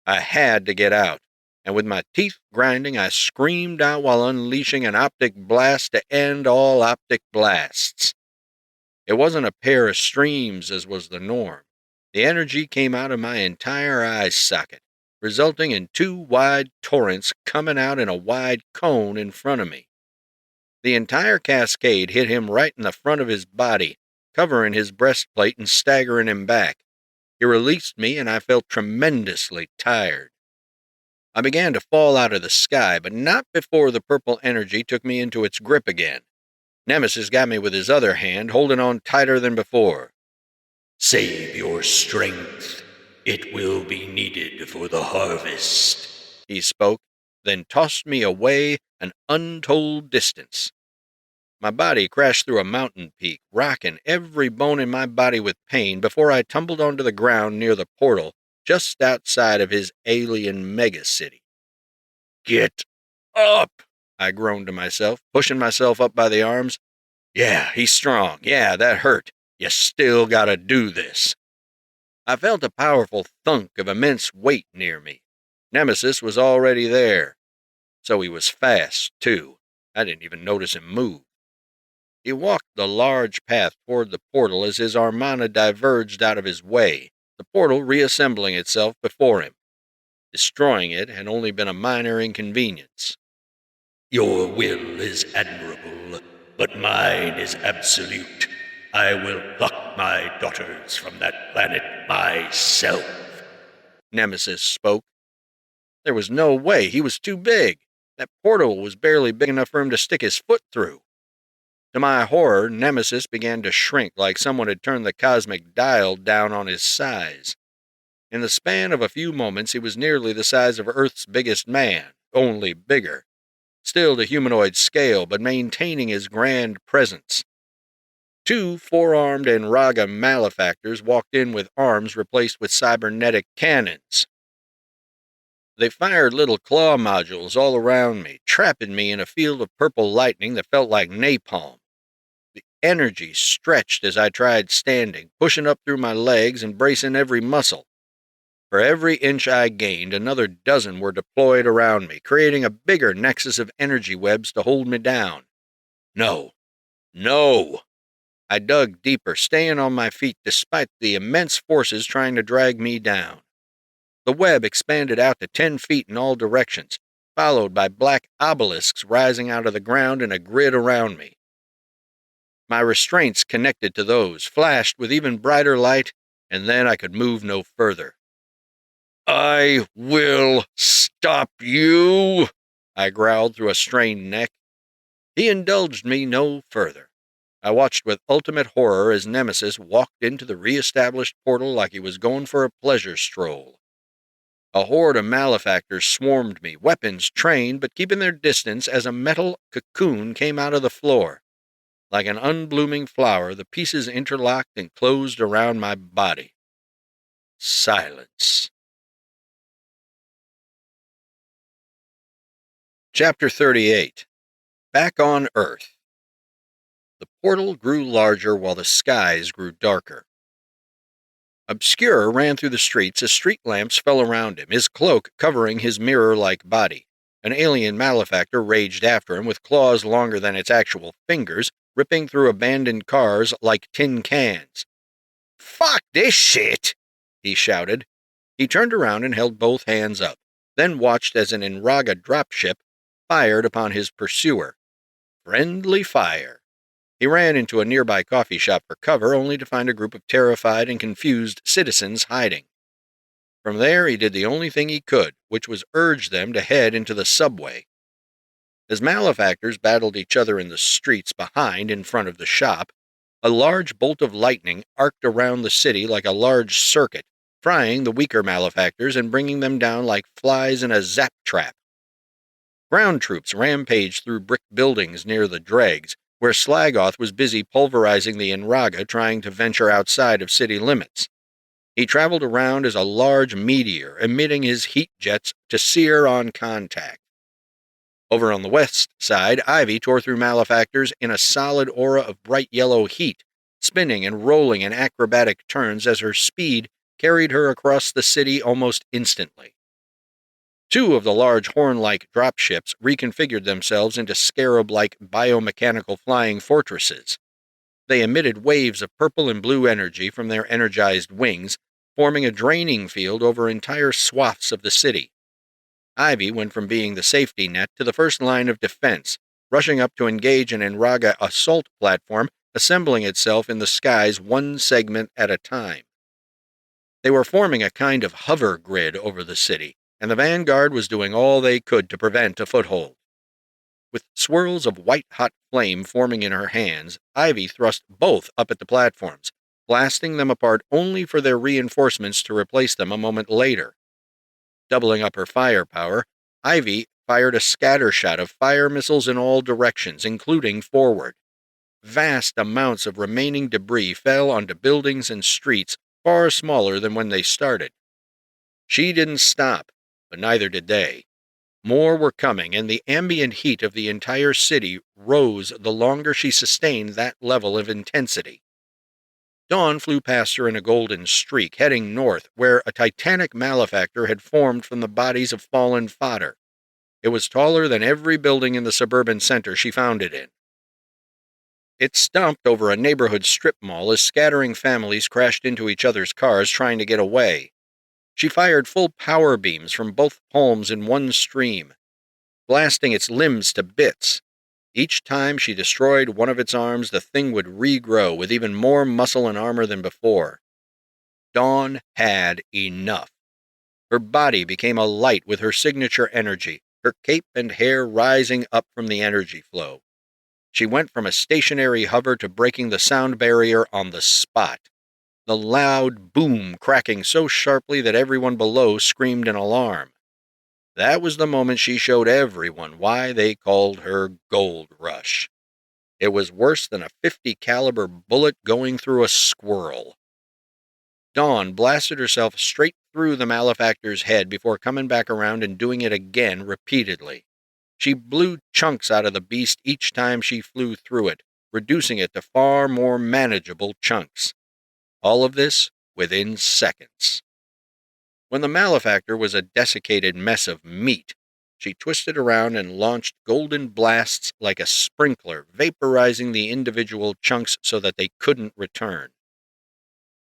I had to get out, and with my teeth grinding, I screamed out while unleashing an optic blast to end all optic blasts. It wasn't a pair of streams as was the norm. The energy came out of my entire eye socket, resulting in 2 wide torrents coming out in a wide cone in front of me. The entire cascade hit him right in the front of his body, covering his breastplate and staggering him back. He released me, and I felt tremendously tired. I began to fall out of the sky, but not before the purple energy took me into its grip again. Nemesis got me with his other hand, holding on tighter than before. Save your strength. It will be needed for the harvest, he spoke, then tossed me away an untold distance. My body crashed through a mountain peak, rocking every bone in my body with pain before I tumbled onto the ground near the portal just outside of his alien megacity. Get up, I groaned to myself, pushing myself up by the arms. Yeah, he's strong. Yeah, that hurt. You still gotta do this. I felt a powerful thunk of immense weight near me. Nemesis was already there. So he was fast, too. I didn't even notice him move. He walked the large path toward the portal as his armada diverged out of his way, the portal reassembling itself before him. Destroying it had only been a minor inconvenience. Your will is admirable, but mine is absolute. I will pluck my daughters from that planet myself, Nemesis spoke. There was no way. He was too big. That portal was barely big enough for him to stick his foot through. To my horror, Nemesis began to shrink like someone had turned the cosmic dial down on his size. In the span of a few moments, he was nearly the size of Earth's biggest man, only bigger. Still to humanoid scale, but maintaining his grand presence. 2 four-armed Enraga malefactors walked in with arms replaced with cybernetic cannons. They fired little claw modules all around me, trapping me in a field of purple lightning that felt like napalm. The energy stretched as I tried standing, pushing up through my legs and bracing every muscle. For every inch I gained, another dozen were deployed around me, creating a bigger nexus of energy webs to hold me down. No. I dug deeper, staying on my feet despite the immense forces trying to drag me down. The web expanded out to 10 feet in all directions, followed by black obelisks rising out of the ground in a grid around me. My restraints connected to those, flashed with even brighter light, and then I could move no further. I will stop you, I growled through a strained neck. He indulged me no further. I watched with ultimate horror as Nemesis walked into the re-established portal like he was going for a pleasure stroll. A horde of malefactors swarmed me, weapons trained but keeping their distance as a metal cocoon came out of the floor. Like an unblooming flower, the pieces interlocked and closed around my body. Silence. Chapter 38. Back on Earth. The portal grew larger while the skies grew darker. Obscure ran through the streets as street lamps fell around him, his cloak covering his mirror-like body. An alien malefactor raged after him with claws longer than its actual fingers, ripping through abandoned cars like tin cans. "Fuck this shit!" he shouted. He turned around and held both hands up, then watched as an Enraga dropship fired upon his pursuer. Friendly fire. He ran into a nearby coffee shop for cover, only to find a group of terrified and confused citizens hiding. From there, he did the only thing he could, which was urge them to head into the subway. As malefactors battled each other in the streets behind in front of the shop, a large bolt of lightning arced around the city like a large circuit, frying the weaker malefactors and bringing them down like flies in a zap trap. Ground troops rampaged through brick buildings near the dregs, where Slagoth was busy pulverizing the Enraga trying to venture outside of city limits. He traveled around as a large meteor, emitting his heat jets to sear on contact. Over on the west side, Ivy tore through malefactors in a solid aura of bright yellow heat, spinning and rolling in acrobatic turns as her speed carried her across the city almost instantly. Two of the large horn-like dropships reconfigured themselves into scarab-like biomechanical flying fortresses. They emitted waves of purple and blue energy from their energized wings, forming a draining field over entire swaths of the city. Ivy went from being the safety net to the first line of defense, rushing up to engage an Enraga assault platform, assembling itself in the skies one segment at a time. They were forming a kind of hover grid over the city, and the vanguard was doing all they could to prevent a foothold. With swirls of white-hot flame forming in her hands, Ivy thrust both up at the platforms, blasting them apart only for their reinforcements to replace them a moment later. Doubling up her firepower, Ivy fired a scattershot of fire missiles in all directions, including forward. Vast amounts of remaining debris fell onto buildings and streets far smaller than when they started. She didn't stop, but neither did they. More were coming, and the ambient heat of the entire city rose the longer she sustained that level of intensity. Dawn flew past her in a golden streak, heading north, where a titanic malefactor had formed from the bodies of fallen fodder. It was taller than every building in the suburban center she found it in. It stomped over a neighborhood strip mall as scattering families crashed into each other's cars trying to get away. She fired full power beams from both palms in one stream, blasting its limbs to bits. Each time she destroyed one of its arms, the thing would regrow with even more muscle and armor than before. Dawn had enough. Her body became alight with her signature energy, her cape and hair rising up from the energy flow. She went from a stationary hover to breaking the sound barrier on the spot, the loud boom cracking so sharply that everyone below screamed in alarm. That was the moment she showed everyone why they called her Gold Rush. It was worse than a .50 caliber bullet going through a squirrel. Dawn blasted herself straight through the malefactor's head before coming back around and doing it again repeatedly. She blew chunks out of the beast each time she flew through it, reducing it to far more manageable chunks. All of this within seconds. When the malefactor was a desiccated mess of meat, she twisted around and launched golden blasts like a sprinkler, vaporizing the individual chunks so that they couldn't return.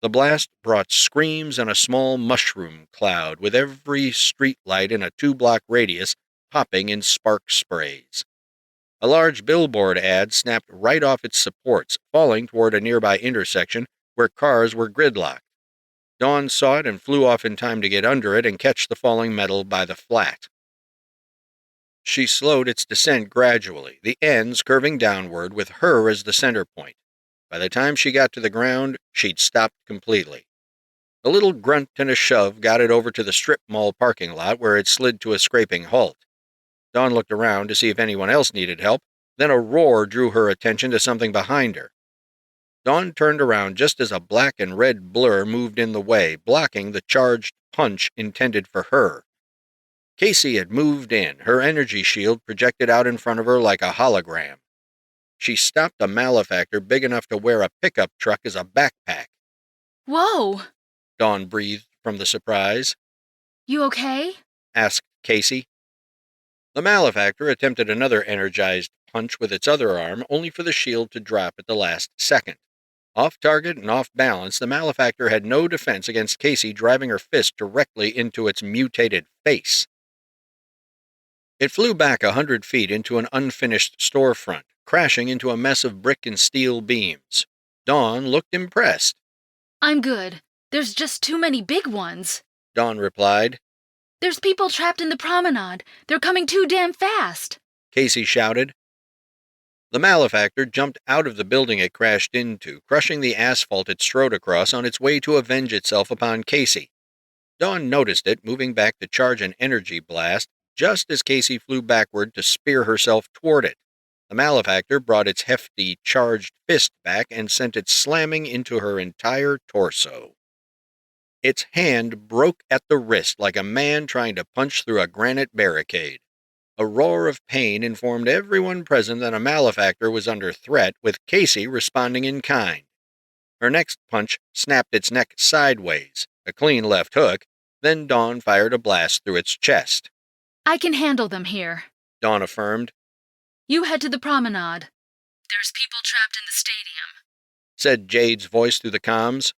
The blast brought screams and a small mushroom cloud, with every streetlight in a 2-block radius popping in spark sprays. A large billboard ad snapped right off its supports, falling toward a nearby intersection where cars were gridlocked. Dawn saw it and flew off in time to get under it and catch the falling metal by the flat. She slowed its descent gradually, the ends curving downward with her as the center point. By the time she got to the ground, she'd stopped completely. A little grunt and a shove got it over to the strip mall parking lot where it slid to a scraping halt. Dawn looked around to see if anyone else needed help, then a roar drew her attention to something behind her. Dawn turned around just as a black and red blur moved in the way, blocking the charged punch intended for her. Casey had moved in, her energy shield projected out in front of her like a hologram. She stopped a malefactor big enough to wear a pickup truck as a backpack. Whoa! Dawn breathed from the surprise. You okay? Asked Casey. The malefactor attempted another energized punch with its other arm, only for the shield to drop at the last second. Off target and off balance, the malefactor had no defense against Casey driving her fist directly into its mutated face. It flew back 100 feet into an unfinished storefront, crashing into a mess of brick and steel beams. Dawn looked impressed. I'm good. There's just too many big ones. Dawn replied. There's people trapped in the promenade. They're coming too damn fast. Casey shouted. The malefactor jumped out of the building it crashed into, crushing the asphalt it strode across on its way to avenge itself upon Casey. Dawn noticed it, moving back to charge an energy blast, just as Casey flew backward to spear herself toward it. The malefactor brought its hefty, charged fist back and sent it slamming into her entire torso. Its hand broke at the wrist like a man trying to punch through a granite barricade. A roar of pain informed everyone present that a malefactor was under threat, with Casey responding in kind. Her next punch snapped its neck sideways, a clean left hook, then Dawn fired a blast through its chest. I can handle them here, Dawn affirmed. You head to the promenade. There's people trapped in the stadium, said Jade's voice through the comms.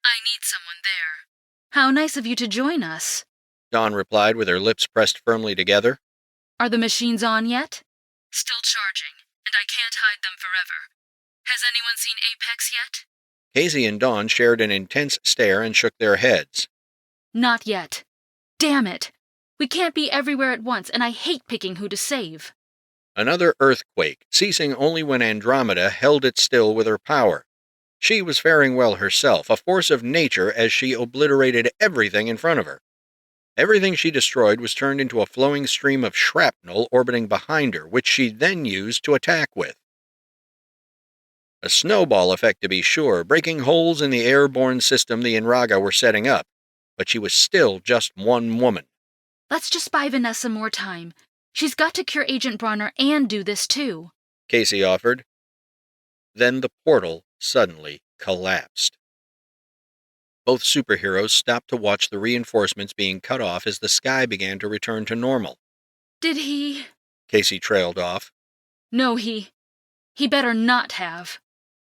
I need someone there. How nice of you to join us, Dawn replied with her lips pressed firmly together. Are the machines on yet? Still charging, and I can't hide them forever. Has anyone seen Apex yet? Casey and Dawn shared an intense stare and shook their heads. Not yet. Damn it. We can't be everywhere at once, and I hate picking who to save. Another earthquake, ceasing only when Andromeda held it still with her power. She was faring well herself, a force of nature as she obliterated everything in front of her. Everything she destroyed was turned into a flowing stream of shrapnel orbiting behind her, which she then used to attack with. A snowball effect to be sure, breaking holes in the airborne system the Inraga were setting up, but she was still just one woman. Let's just buy Vanessa more time. She's got to cure Agent Bronner and do this too, Casey offered. Then the portal suddenly collapsed. Both superheroes stopped to watch the reinforcements being cut off as the sky began to return to normal. Did he? Casey trailed off. No, he better not have,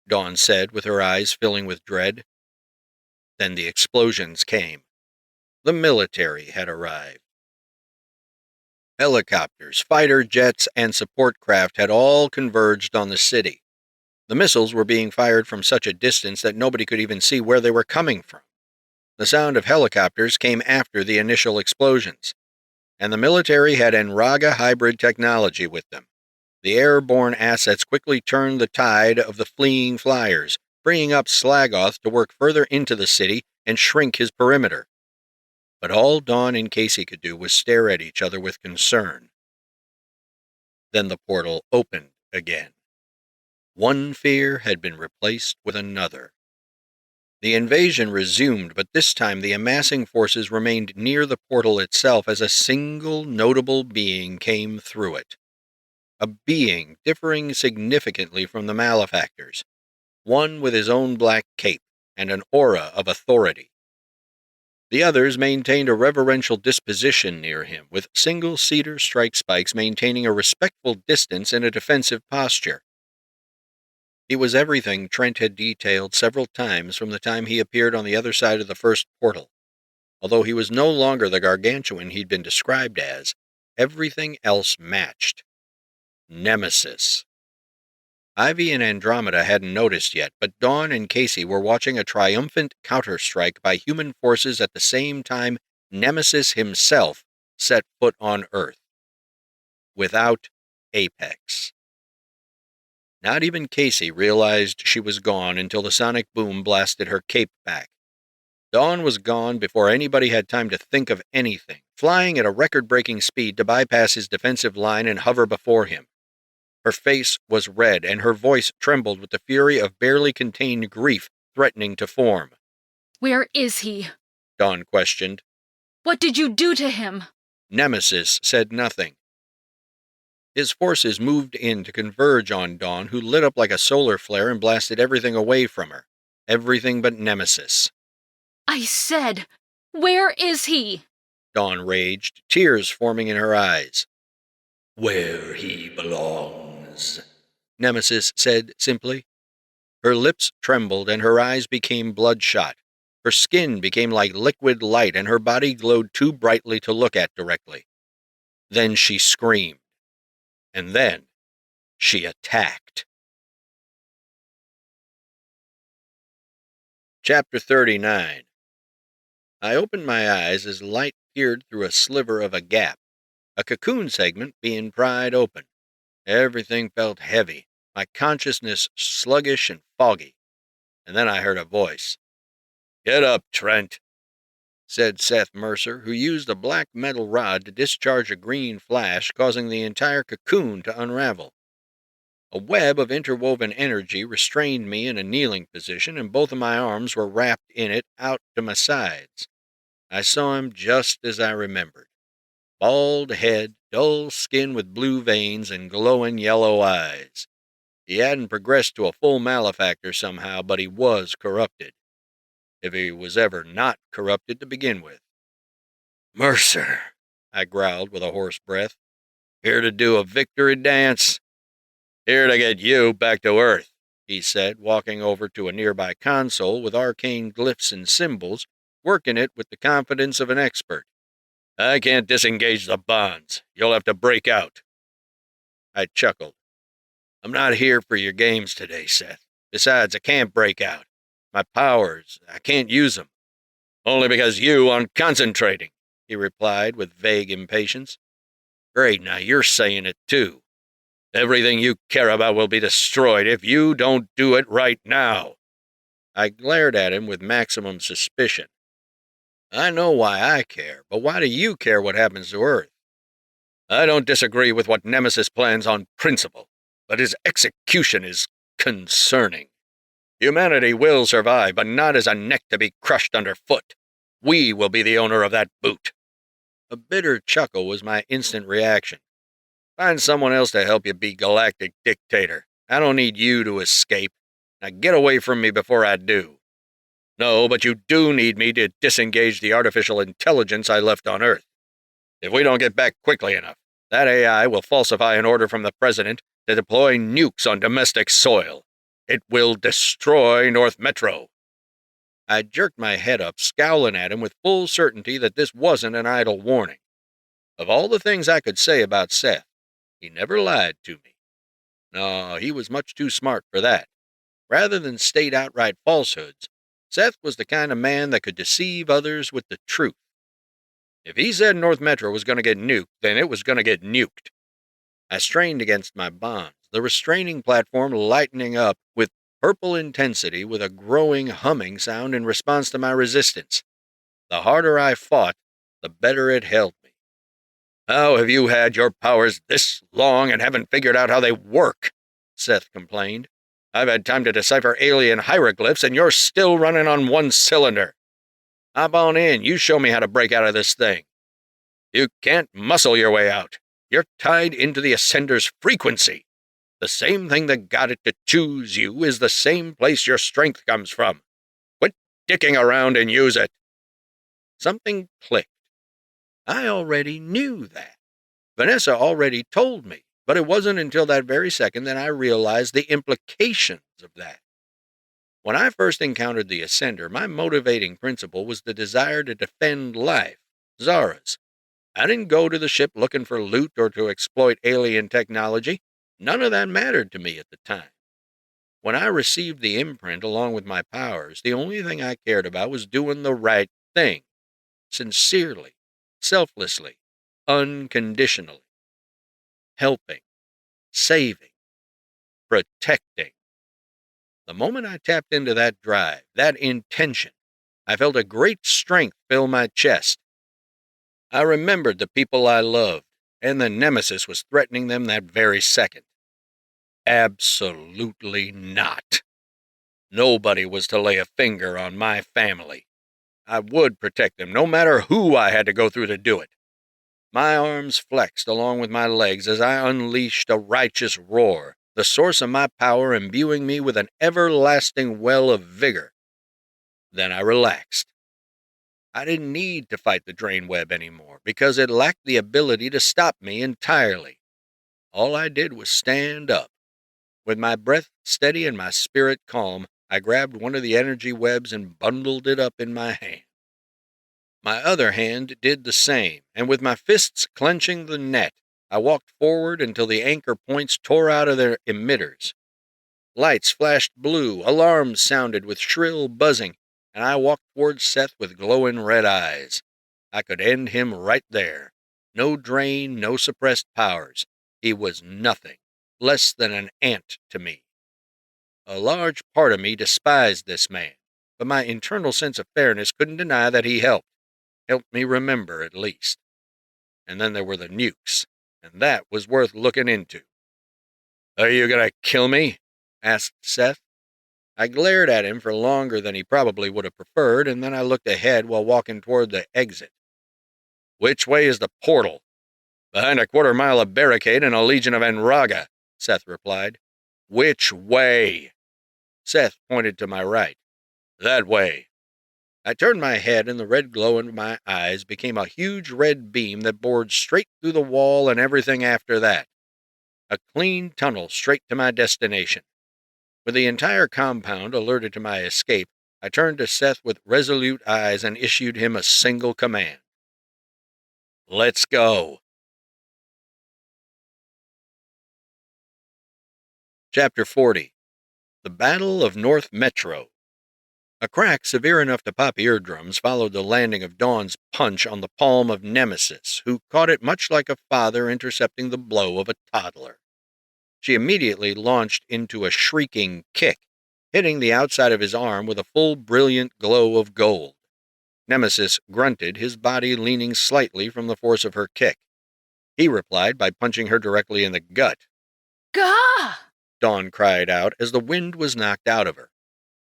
Dawn said with her eyes filling with dread. Then the explosions came. The military had arrived. Helicopters, fighter jets, and support craft had all converged on the city. The missiles were being fired from such a distance that nobody could even see where they were coming from. The sound of helicopters came after the initial explosions, and the military had Inraga hybrid technology with them. The airborne assets quickly turned the tide of the fleeing flyers, freeing up Slagoth to work further into the city and shrink his perimeter. But all Dawn and Casey could do was stare at each other with concern. Then the portal opened again. One fear had been replaced with another. The invasion resumed, but this time the amassing forces remained near the portal itself as a single notable being came through it. A being differing significantly from the malefactors, one with his own black cape and an aura of authority. The others maintained a reverential disposition near him, with single cedar strike spikes maintaining a respectful distance and a defensive posture. He was everything Trent had detailed several times from the time he appeared on the other side of the first portal. Although he was no longer the gargantuan he'd been described as, everything else matched. Nemesis. Ivy and Andromeda hadn't noticed yet, but Dawn and Casey were watching a triumphant counterstrike by human forces at the same time Nemesis himself set foot on Earth. Without Apex. Not even Casey realized she was gone until the sonic boom blasted her cape back. Dawn was gone before anybody had time to think of anything, flying at a record-breaking speed to bypass his defensive line and hover before him. Her face was red, and her voice trembled with the fury of barely contained grief threatening to form. "Where is he?" Dawn questioned. "What did you do to him?" Nemesis said nothing. His forces moved in to converge on Dawn, who lit up like a solar flare and blasted everything away from her. Everything but Nemesis. "I said, where is he?" Dawn raged, tears forming in her eyes. "Where he belongs," Nemesis said simply. Her lips trembled and her eyes became bloodshot. Her skin became like liquid light and her body glowed too brightly to look at directly. Then she screamed. And then she attacked. Chapter 39. I opened my eyes as light peered through a sliver of a gap, a cocoon segment being pried open. Everything felt heavy, my consciousness sluggish and foggy. And then I heard a voice. "Get up, Trent," said Seth Mercer, who used a black metal rod to discharge a green flash, causing the entire cocoon to unravel. A web of interwoven energy restrained me in a kneeling position, and both of my arms were wrapped in it out to my sides. I saw him just as I remembered. Bald head, dull skin with blue veins, and glowing yellow eyes. He hadn't progressed to a full malefactor somehow, but he was corrupted. If he was ever not corrupted to begin with. "Mercer," I growled with a hoarse breath. "here to do a victory dance?" "Here to get you back to Earth," he said, walking over to a nearby console with arcane glyphs and symbols, working it with the confidence of an expert. "I can't disengage the bonds. You'll have to break out." I chuckled. "I'm not here for your games today, Seth. Besides, I can't break out. My powers, I can't use them." "Only because you aren't concentrating," he replied with vague impatience. "Great, now you're saying it too. Everything you care about will be destroyed if you don't do it right now." I glared at him with maximum suspicion. "I know why I care, but why do you care what happens to Earth?" "I don't disagree with what Nemesis plans on principle, but his execution is concerning. Humanity will survive, but not as a neck to be crushed underfoot. We will be the owner of that boot." A bitter chuckle was my instant reaction. "Find someone else to help you be galactic dictator. I don't need you to escape. Now get away from me before I do." "No, but you do need me to disengage the artificial intelligence I left on Earth. If we don't get back quickly enough, that AI will falsify an order from the President to deploy nukes on domestic soil. It will destroy North Metro." I jerked my head up, scowling at him with full certainty that this wasn't an idle warning. Of all the things I could say about Seth, he never lied to me. No, he was much too smart for that. Rather than state outright falsehoods, Seth was the kind of man that could deceive others with the truth. If he said North Metro was going to get nuked, then it was going to get nuked. I strained against my bonds, the restraining platform lightening up with purple intensity with a growing humming sound in response to my resistance. The harder I fought, the better it held me. "How have you had your powers this long and haven't figured out how they work?" Seth complained. "I've had time to decipher alien hieroglyphs and you're still running on one cylinder. Hop on in, you show me how to break out of this thing." "You can't muscle your way out. You're tied into the Ascender's frequency. The same thing that got it to choose you is the same place your strength comes from. Quit dicking around and use it." Something clicked. I already knew that. Vanessa already told me, but it wasn't until that very second that I realized the implications of that. When I first encountered the Ascender, my motivating principle was the desire to defend life, Zara's. I didn't go to the ship looking for loot or to exploit alien technology. None of that mattered to me at the time. When I received the imprint along with my powers, the only thing I cared about was doing the right thing. Sincerely, selflessly, unconditionally. Helping, saving, protecting. The moment I tapped into that drive, that intention, I felt a great strength fill my chest. I remembered the people I loved, and the nemesis was threatening them that very second. Absolutely not. Nobody was to lay a finger on my family. I would protect them, no matter who I had to go through to do it. My arms flexed along with my legs as I unleashed a righteous roar, the source of my power imbuing me with an everlasting well of vigor. Then I relaxed. I didn't need to fight the drain web anymore, because it lacked the ability to stop me entirely. All I did was stand up. With my breath steady and my spirit calm, I grabbed one of the energy webs and bundled it up in my hand. My other hand did the same, and with my fists clenching the net, I walked forward until the anchor points tore out of their emitters. Lights flashed blue, alarms sounded with shrill buzzing, and I walked toward Seth with glowing red eyes. I could end him right there. No drain, no suppressed powers. He was nothing, less than an ant to me. A large part of me despised this man, but my internal sense of fairness couldn't deny that he helped me remember at least. And then there were the nukes, and that was worth looking into. "Are you going to kill me?" asked Seth. I glared at him for longer than he probably would have preferred, and then I looked ahead while walking toward the exit. "Which way is the portal?" "Behind a quarter-mile of barricade and a legion of Enraga," Seth replied. "Which way?" Seth pointed to my right. "That way." I turned my head, and the red glow in my eyes became a huge red beam that bored straight through the wall and everything after that. A clean tunnel straight to my destination. With the entire compound alerted to my escape, I turned to Seth with resolute eyes and issued him a single command. "Let's go." Chapter 40. The Battle of North Metro. A crack severe enough to pop eardrums followed the landing of Dawn's punch on the palm of Nemesis, who caught it much like a father intercepting the blow of a toddler. She immediately launched into a shrieking kick, hitting the outside of his arm with a full brilliant glow of gold. Nemesis grunted, his body leaning slightly from the force of her kick. He replied by punching her directly in the gut. Gah! Dawn cried out as the wind was knocked out of her.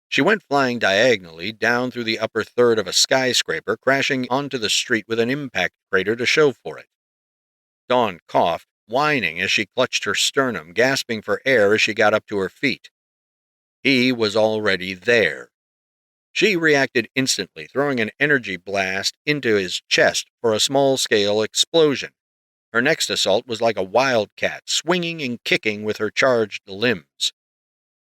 She went flying diagonally down through the upper third of a skyscraper, crashing onto the street with an impact crater to show for it. Dawn coughed, whining as she clutched her sternum, gasping for air as she got up to her feet. He was already there. She reacted instantly, throwing an energy blast into his chest for a small-scale explosion. Her next assault was like a wildcat, swinging and kicking with her charged limbs.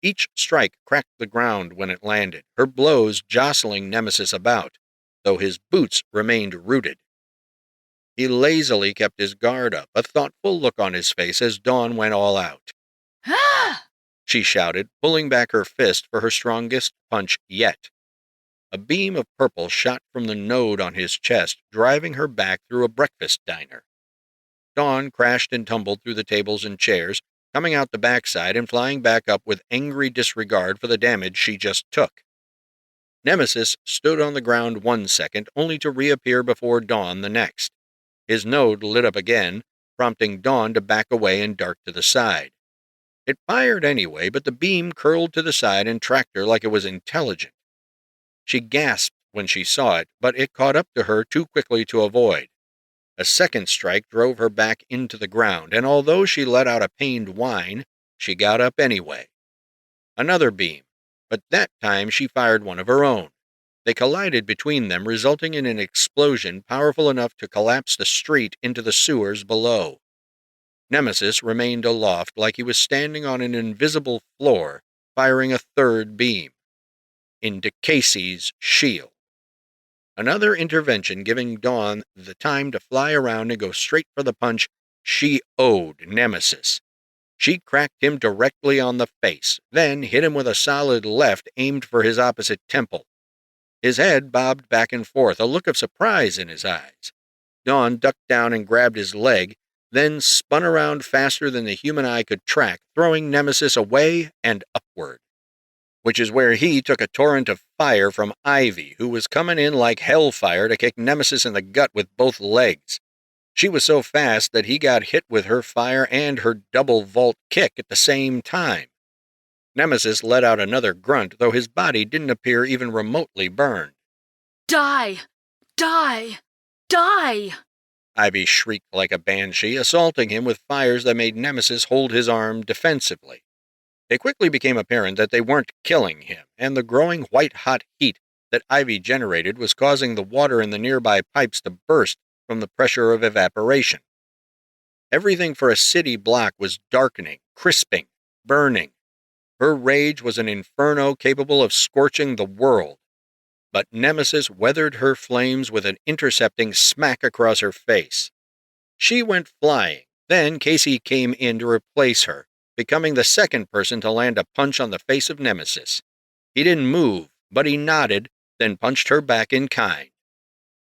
Each strike cracked the ground when it landed, her blows jostling Nemesis about, though his boots remained rooted. He lazily kept his guard up, a thoughtful look on his face as Dawn went all out. Ah! She shouted, pulling back her fist for her strongest punch yet. A beam of purple shot from the node on his chest, driving her back through a breakfast diner. Dawn crashed and tumbled through the tables and chairs, coming out the backside and flying back up with angry disregard for the damage she just took. Nemesis stood on the ground 1 second, only to reappear before Dawn the next. His node lit up again, prompting Dawn to back away and dart to the side. It fired anyway, but the beam curled to the side and tracked her like it was intelligent. She gasped when she saw it, but it caught up to her too quickly to avoid. A second strike drove her back into the ground, and although she let out a pained whine, she got up anyway. Another beam, but that time she fired one of her own. They collided between them, resulting in an explosion powerful enough to collapse the street into the sewers below. Nemesis remained aloft like he was standing on an invisible floor, firing a third beam. Into Casey's shield. Another intervention giving Dawn the time to fly around and go straight for the punch she owed Nemesis. She cracked him directly on the face, then hit him with a solid left aimed for his opposite temple. His head bobbed back and forth, a look of surprise in his eyes. Dawn ducked down and grabbed his leg, then spun around faster than the human eye could track, throwing Nemesis away and upward. which is where he took a torrent of fire from Ivy, who was coming in like hellfire to kick Nemesis in the gut with both legs. She was so fast that he got hit with her fire and her double vault kick at the same time. Nemesis let out another grunt, though his body didn't appear even remotely burned. Die! Die! Die! Ivy shrieked like a banshee, assaulting him with fires that made Nemesis hold his arm defensively. It quickly became apparent that they weren't killing him, and the growing white-hot heat that Ivy generated was causing the water in the nearby pipes to burst from the pressure of evaporation. Everything for a city block was darkening, crisping, burning. Her rage was an inferno capable of scorching the world. But Nemesis weathered her flames with an intercepting smack across her face. She went flying. Then Casey came in to replace her, becoming the second person to land a punch on the face of Nemesis. He didn't move, but he nodded, then punched her back in kind.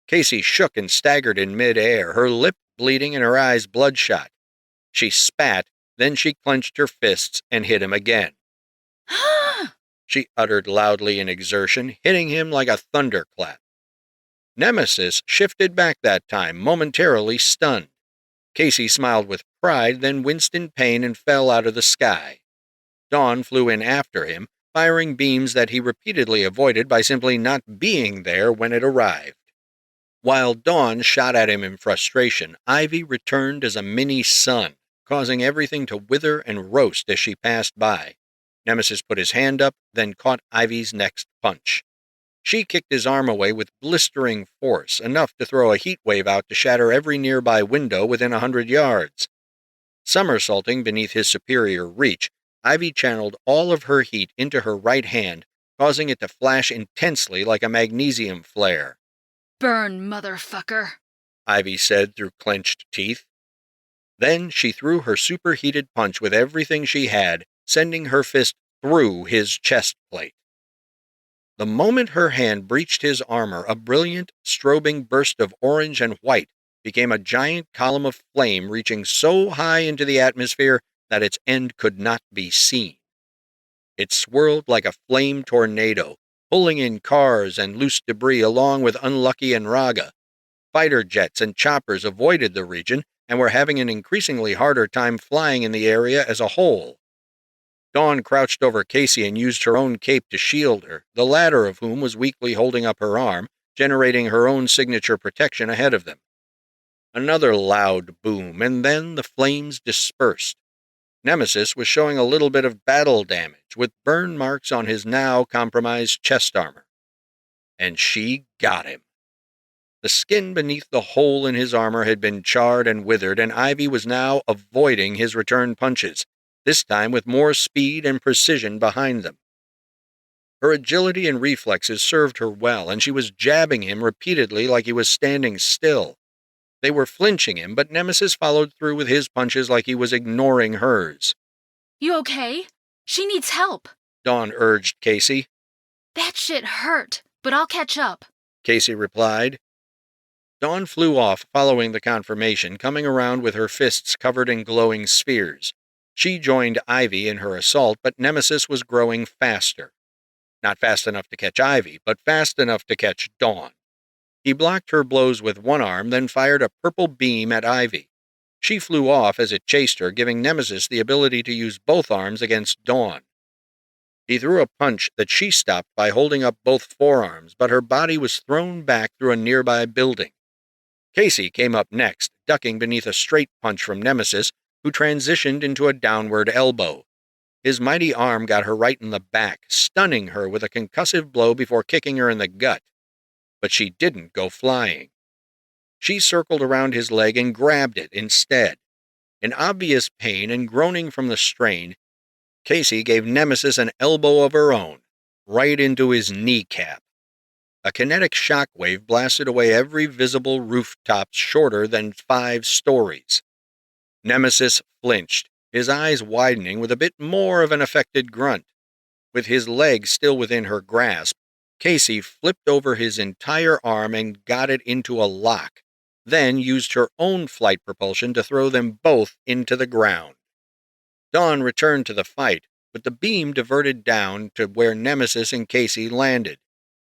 Casey shook and staggered in mid-air, her lip bleeding and her eyes bloodshot. She spat, then she clenched her fists and hit him again. She uttered loudly in exertion, hitting him like a thunderclap. Nemesis shifted back that time, momentarily stunned. Casey smiled with pride, then winced in pain and fell out of the sky. Dawn flew in after him, firing beams that he repeatedly avoided by simply not being there when it arrived. While Dawn shot at him in frustration, Ivy returned as a mini-sun, causing everything to wither and roast as she passed by. Nemesis put his hand up, then caught Ivy's next punch. She kicked his arm away with blistering force, enough to throw a heat wave out to shatter every nearby window within 100 yards. Somersaulting beneath his superior reach, Ivy channeled all of her heat into her right hand, causing it to flash intensely like a magnesium flare. Burn, motherfucker, Ivy said through clenched teeth. Then she threw her superheated punch with everything she had, sending her fist through his chest plate. The moment her hand breached his armor, a brilliant, strobing burst of orange and white became a giant column of flame reaching so high into the atmosphere that its end could not be seen. It swirled like a flame tornado, pulling in cars and loose debris along with Unlucky and Raga. Fighter jets and choppers avoided the region and were having an increasingly harder time flying in the area as a whole. Dawn crouched over Casey and used her own cape to shield her, the latter of whom was weakly holding up her arm, generating her own signature protection ahead of them. Another loud boom, and then the flames dispersed. Nemesis was showing a little bit of battle damage, with burn marks on his now compromised chest armor. And she got him. The skin beneath the hole in his armor had been charred and withered, and Ivy was now avoiding his return punches, this time with more speed and precision behind them. Her agility and reflexes served her well, and she was jabbing him repeatedly like he was standing still. They were flinching him, but Nemesis followed through with his punches like he was ignoring hers. You okay? She needs help, Dawn urged Casey. That shit hurt, but I'll catch up, Casey replied. Dawn flew off following the confirmation, coming around with her fists covered in glowing spheres. She joined Ivy in her assault, but Nemesis was growing faster. Not fast enough to catch Ivy, but fast enough to catch Dawn. He blocked her blows with one arm, then fired a purple beam at Ivy. She flew off as it chased her, giving Nemesis the ability to use both arms against Dawn. He threw a punch that she stopped by holding up both forearms, but her body was thrown back through a nearby building. Casey came up next, ducking beneath a straight punch from Nemesis, who transitioned into a downward elbow. His mighty arm got her right in the back, stunning her with a concussive blow before kicking her in the gut. But she didn't go flying. She circled around his leg and grabbed it instead. In obvious pain and groaning from the strain, Casey gave Nemesis an elbow of her own, right into his kneecap. A kinetic shockwave blasted away every visible rooftop shorter than 5 stories. Nemesis flinched, his eyes widening with a bit more of an affected grunt. With his leg still within her grasp, Casey flipped over his entire arm and got it into a lock, then used her own flight propulsion to throw them both into the ground. Dawn returned to the fight, but the beam diverted down to where Nemesis and Casey landed.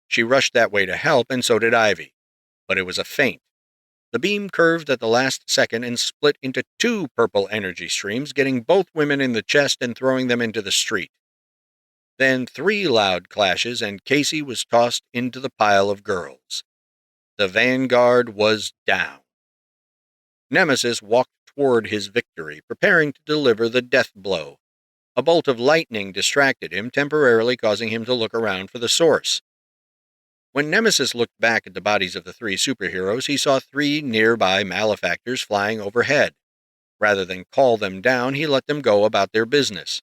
She rushed that way to help, and so did Ivy. But it was a feint. The beam curved at the last second and split into 2 purple energy streams, getting both women in the chest and throwing them into the street. Then 3 loud clashes, and Casey was tossed into the pile of girls. The vanguard was down. Nemesis walked toward his victory, preparing to deliver the death blow. A bolt of lightning distracted him, temporarily causing him to look around for the source. When Nemesis looked back at the bodies of the 3 superheroes, he saw 3 nearby malefactors flying overhead. Rather than call them down, he let them go about their business.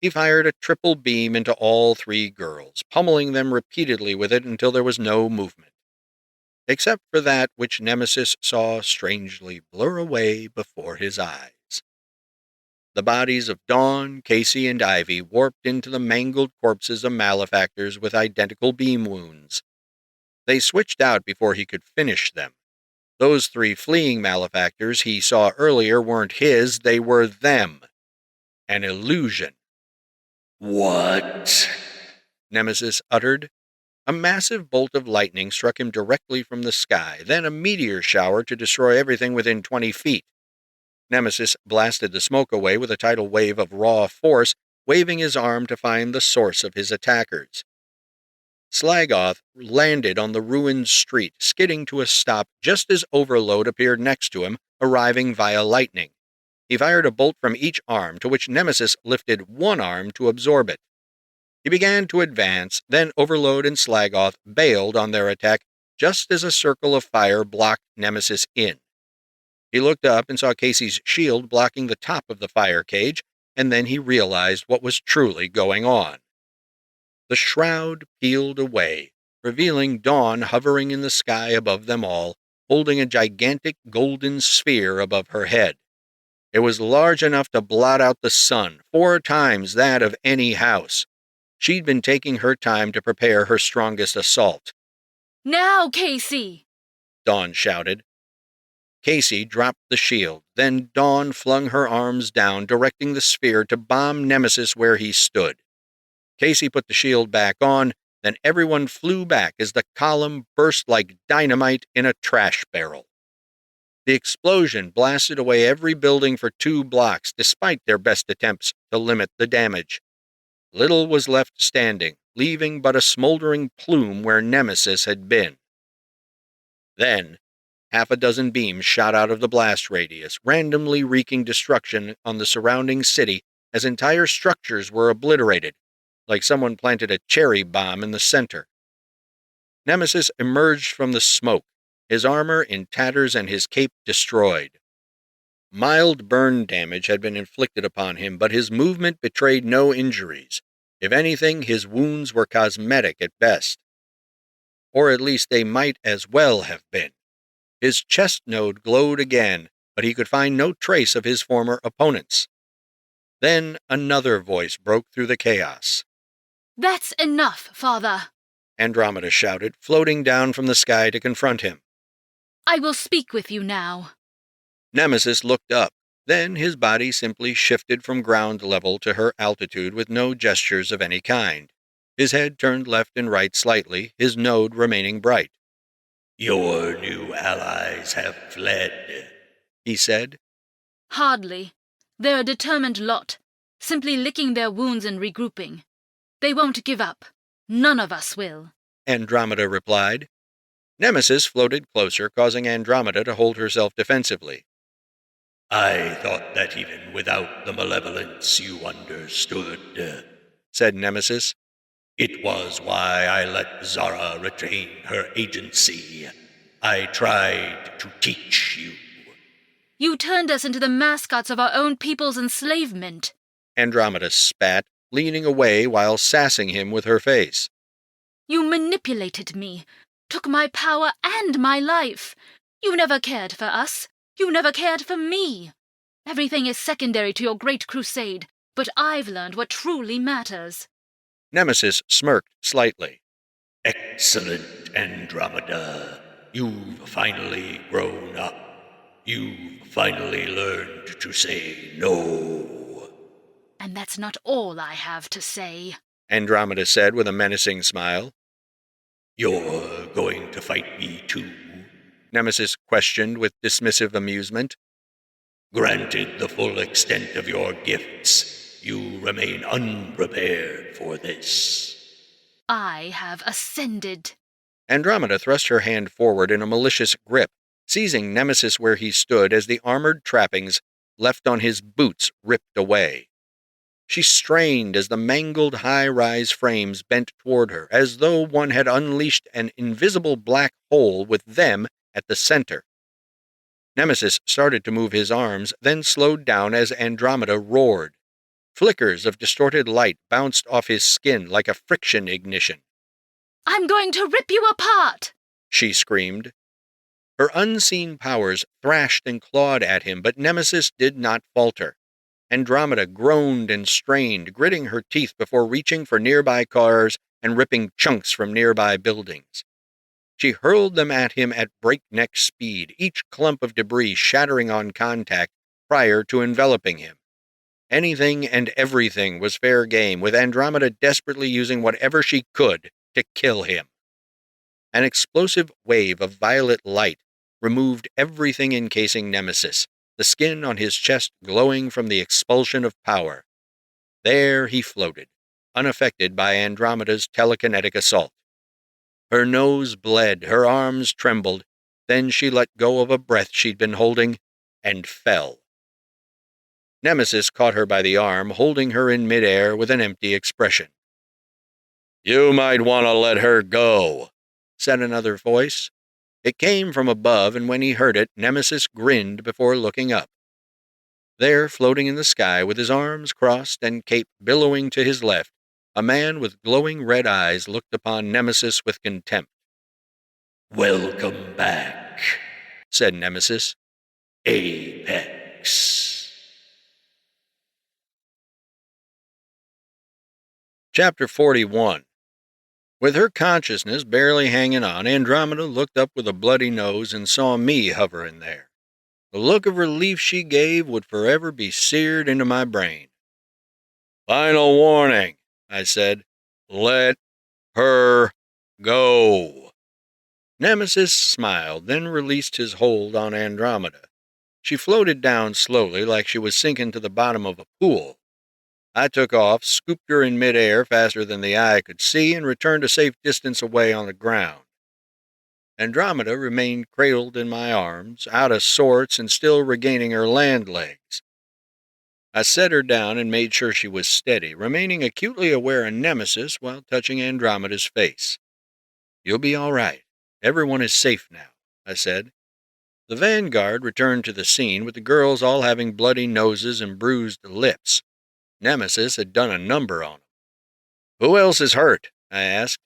He fired a triple beam into all 3 girls, pummeling them repeatedly with it until there was no movement, except for that which Nemesis saw strangely blur away before his eyes. The bodies of Dawn, Casey, and Ivy warped into the mangled corpses of malefactors with identical beam wounds. They switched out before he could finish them. Those 3 fleeing malefactors he saw earlier weren't his, they were them. An illusion. "What?" Nemesis uttered. A massive bolt of lightning struck him directly from the sky, then a meteor shower to destroy everything within 20 feet. Nemesis blasted the smoke away with a tidal wave of raw force, waving his arm to find the source of his attackers. Slagoth landed on the ruined street, skidding to a stop just as Overload appeared next to him, arriving via lightning. He fired a bolt from each arm, to which Nemesis lifted one arm to absorb it. He began to advance, then Overload and Slagoth bailed on their attack just as a circle of fire blocked Nemesis in. He looked up and saw Casey's shield blocking the top of the fire cage, and then he realized what was truly going on. The shroud peeled away, revealing Dawn hovering in the sky above them all, holding a gigantic golden sphere above her head. It was large enough to blot out the sun, 4 times that of any house. She'd been taking her time to prepare her strongest assault. "Now, Casey!" Dawn shouted. Casey dropped the shield, then Dawn flung her arms down, directing the sphere to bomb Nemesis where he stood. Casey put the shield back on, then everyone flew back as the column burst like dynamite in a trash barrel. The explosion blasted away every building for 2 blocks, despite their best attempts to limit the damage. Little was left standing, leaving but a smoldering plume where Nemesis had been. Then, 6 beams shot out of the blast radius, randomly wreaking destruction on the surrounding city as entire structures were obliterated, like someone planted a cherry bomb in the center. Nemesis emerged from the smoke, his armor in tatters and his cape destroyed. Mild burn damage had been inflicted upon him, but his movement betrayed no injuries. If anything, his wounds were cosmetic at best. Or at least they might as well have been. His chest node glowed again, but he could find no trace of his former opponents. Then another voice broke through the chaos. "That's enough, Father!" Andromeda shouted, floating down from the sky to confront him. "I will speak with you now." Nemesis looked up. Then his body simply shifted from ground level to her altitude with no gestures of any kind. His head turned left and right slightly, his node remaining bright. "Your new allies have fled," he said. "Hardly. They're a determined lot, simply licking their wounds and regrouping. They won't give up. None of us will," Andromeda replied. Nemesis floated closer, causing Andromeda to hold herself defensively. "I thought that even without the malevolence you understood," said Nemesis. "It was why I let Zara retain her agency. I tried to teach you." "You turned us into the mascots of our own people's enslavement," Andromeda spat, leaning away while sassing him with her face. "You manipulated me, took my power and my life. You never cared for us. You never cared for me. Everything is secondary to your great crusade, but I've learned what truly matters." Nemesis smirked slightly. "Excellent, Andromeda. You've finally grown up. You've finally learned to say no." And that's not all I have to say, Andromeda said with a menacing smile. You're going to fight me too? Nemesis questioned with dismissive amusement. Granted the full extent of your gifts, you remain unprepared for this. I have ascended. Andromeda thrust her hand forward in a malicious grip, seizing Nemesis where he stood as the armored trappings left on his boots ripped away. She strained as the mangled high-rise frames bent toward her, as though one had unleashed an invisible black hole with them at the center. Nemesis started to move his arms, then slowed down as Andromeda roared. Flickers of distorted light bounced off his skin like a friction ignition. I'm going to rip you apart! She screamed. Her unseen powers thrashed and clawed at him, but Nemesis did not falter. Andromeda groaned and strained, gritting her teeth before reaching for nearby cars and ripping chunks from nearby buildings. She hurled them at him at breakneck speed, each clump of debris shattering on contact prior to enveloping him. Anything and everything was fair game, with Andromeda desperately using whatever she could to kill him. An explosive wave of violet light removed everything encasing Nemesis, the skin on his chest glowing from the expulsion of power. There he floated, unaffected by Andromeda's telekinetic assault. Her nose bled, her arms trembled, then she let go of a breath she'd been holding and fell. Nemesis caught her by the arm, holding her in midair with an empty expression. You might want to let her go, said another voice. It came from above, and when he heard it, Nemesis grinned before looking up. There, floating in the sky, with his arms crossed and cape billowing to his left, a man with glowing red eyes looked upon Nemesis with contempt. Welcome back, said Nemesis. Apex. Chapter 41. With her consciousness barely hanging on, Andromeda looked up with a bloody nose and saw me hovering there. The look of relief she gave would forever be seared into my brain. Final warning, I said. Let her go. Nemesis smiled, then released his hold on Andromeda. She floated down slowly like she was sinking to the bottom of a pool. I took off, scooped her in midair faster than the eye could see, and returned a safe distance away on the ground. Andromeda remained cradled in my arms, out of sorts and still regaining her land legs. I set her down and made sure she was steady, remaining acutely aware of Nemesis while touching Andromeda's face. You'll be all right. Everyone is safe now, I said. The vanguard returned to the scene, with the girls all having bloody noses and bruised lips. Nemesis had done a number on them. Who else is hurt? I asked.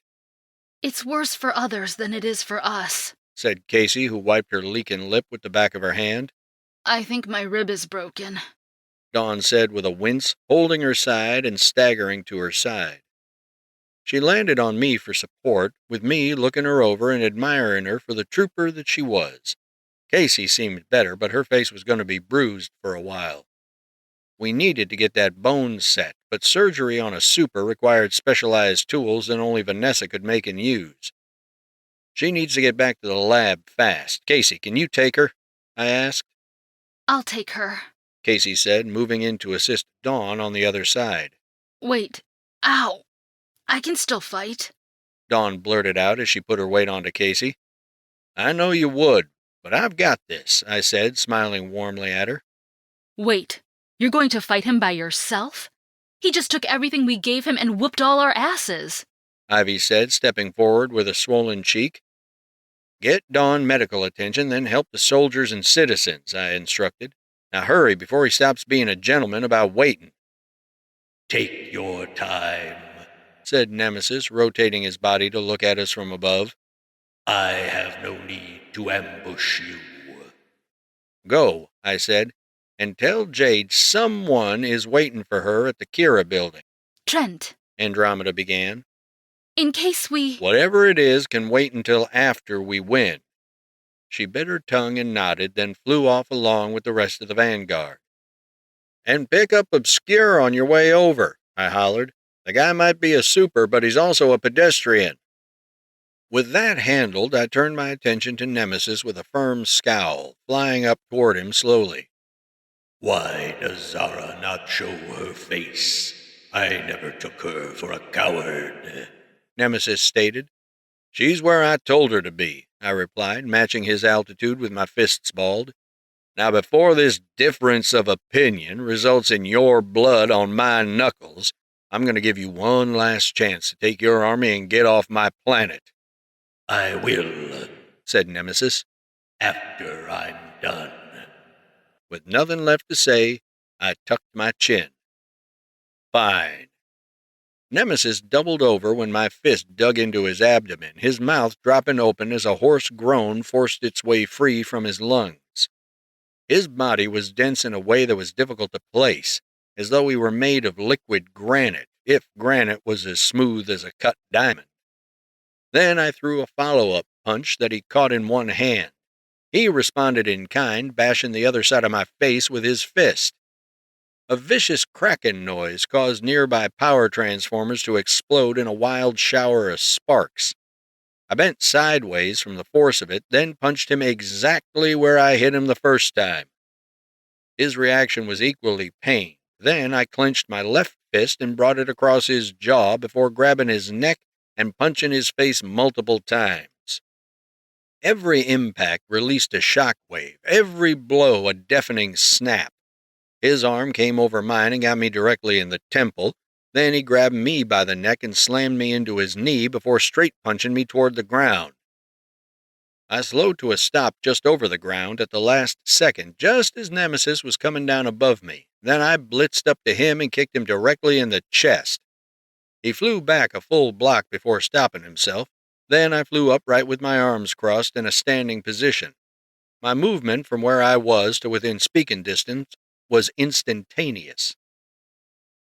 It's worse for others than it is for us, said Casey, who wiped her leaking lip with the back of her hand. I think my rib is broken, Dawn said with a wince, holding her side and staggering to her side. She landed on me for support, with me looking her over and admiring her for the trooper that she was. Casey seemed better, but her face was going to be bruised for a while. We needed to get that bone set, but surgery on a super required specialized tools that only Vanessa could make and use. She needs to get back to the lab fast. Casey, can you take her? I asked. I'll take her, Casey said, moving in to assist Dawn on the other side. Wait. Ow! I can still fight, Dawn blurted out as she put her weight onto Casey. I know you would, but I've got this, I said, smiling warmly at her. Wait, you're going to fight him by yourself? He just took everything we gave him and whooped all our asses, Ivy said, stepping forward with a swollen cheek. Get Dawn medical attention, then help the soldiers and citizens, I instructed. Now hurry before he stops being a gentleman about waiting. Take your time, said Nemesis, rotating his body to look at us from above. I have no need to ambush you. Go, I said, and tell Jade someone is waiting for her at the Kira building. Trent, Andromeda began. In case we... Whatever it is can wait until after we win. She bit her tongue and nodded, then flew off along with the rest of the vanguard. And pick up Obscure on your way over, I hollered. The guy might be a super, but he's also a pedestrian. With that handled, I turned my attention to Nemesis with a firm scowl, flying up toward him slowly. Why does Zara not show her face? I never took her for a coward, Nemesis stated. She's where I told her to be, I replied, matching his altitude with my fists balled. Now, before this difference of opinion results in your blood on my knuckles, I'm going to give you one last chance to take your army and get off my planet. I will, said Nemesis. After I'm done. With nothing left to say, I tucked my chin. Fine. Nemesis doubled over when my fist dug into his abdomen, his mouth dropping open as a hoarse groan forced its way free from his lungs. His body was dense in a way that was difficult to place, as though he were made of liquid granite, if granite was as smooth as a cut diamond. Then I threw a follow-up punch that he caught in one hand. He responded in kind, bashing the other side of my face with his fist. A vicious cracking noise caused nearby power transformers to explode in a wild shower of sparks. I bent sideways from the force of it, then punched him exactly where I hit him the first time. His reaction was equally pained. Then I clenched my left fist and brought it across his jaw before grabbing his neck and punching his face multiple times. Every impact released a shock wave, every blow a deafening snap. His arm came over mine and got me directly in the temple. Then he grabbed me by the neck and slammed me into his knee before straight punching me toward the ground. I slowed to a stop just over the ground at the last second, just as Nemesis was coming down above me. Then I blitzed up to him and kicked him directly in the chest. He flew back a full block before stopping himself. Then I flew upright with my arms crossed in a standing position. My movement from where I was to within speaking distance was instantaneous.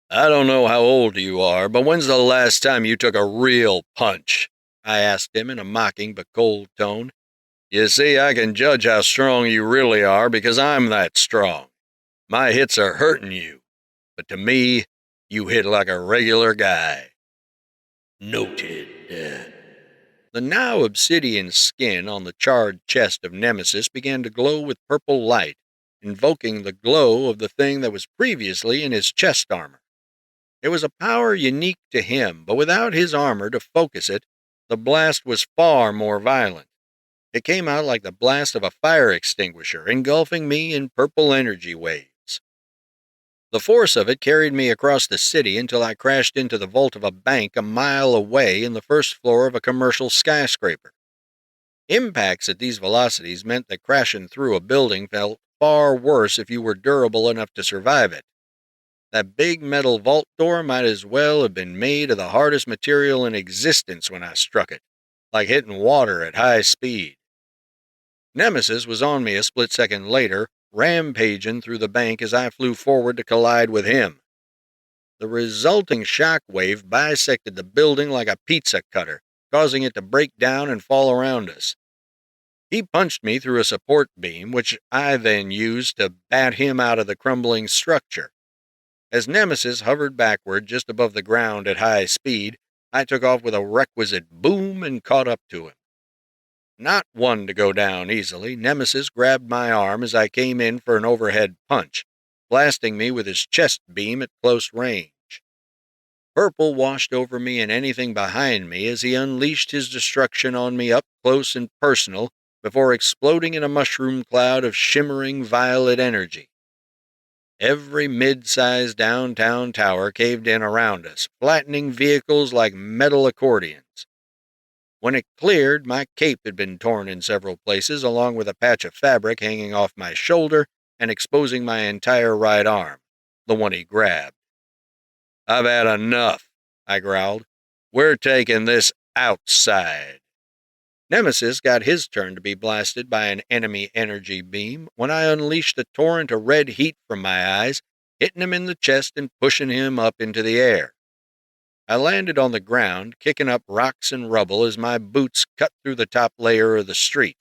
I don't know how old you are, but when's the last time you took a real punch? I asked him in a mocking but cold tone. You see, I can judge how strong you really are because I'm that strong. My hits are hurting you, but to me, you hit like a regular guy. Noted. The now obsidian skin on the charred chest of Nemesis began to glow with purple light, invoking the glow of the thing that was previously in his chest armor. It was a power unique to him, but without his armor to focus it, the blast was far more violent. It came out like the blast of a fire extinguisher, engulfing me in purple energy waves. The force of it carried me across the city until I crashed into the vault of a bank a mile away in the first floor of a commercial skyscraper. Impacts at these velocities meant that crashing through a building felt far worse if you were durable enough to survive it. That big metal vault door might as well have been made of the hardest material in existence when I struck it, like hitting water at high speed. Nemesis was on me a split second later, rampaging through the bank as I flew forward to collide with him. The resulting shock wave bisected the building like a pizza cutter, causing it to break down and fall around us. He punched me through a support beam, which I then used to bat him out of the crumbling structure. As Nemesis hovered backward just above the ground at high speed, I took off with a requisite boom and caught up to him. Not one to go down easily, Nemesis grabbed my arm as I came in for an overhead punch, blasting me with his chest beam at close range. Purple washed over me and anything behind me as he unleashed his destruction on me up close and personal before exploding in a mushroom cloud of shimmering violet energy. Every mid-sized downtown tower caved in around us, flattening vehicles like metal accordions. When it cleared, my cape had been torn in several places, along with a patch of fabric hanging off my shoulder and exposing my entire right arm, the one he grabbed. I've had enough, I growled. We're taking this outside. Nemesis got his turn to be blasted by an enemy energy beam when I unleashed a torrent of red heat from my eyes, hitting him in the chest and pushing him up into the air. I landed on the ground, kicking up rocks and rubble as my boots cut through the top layer of the street.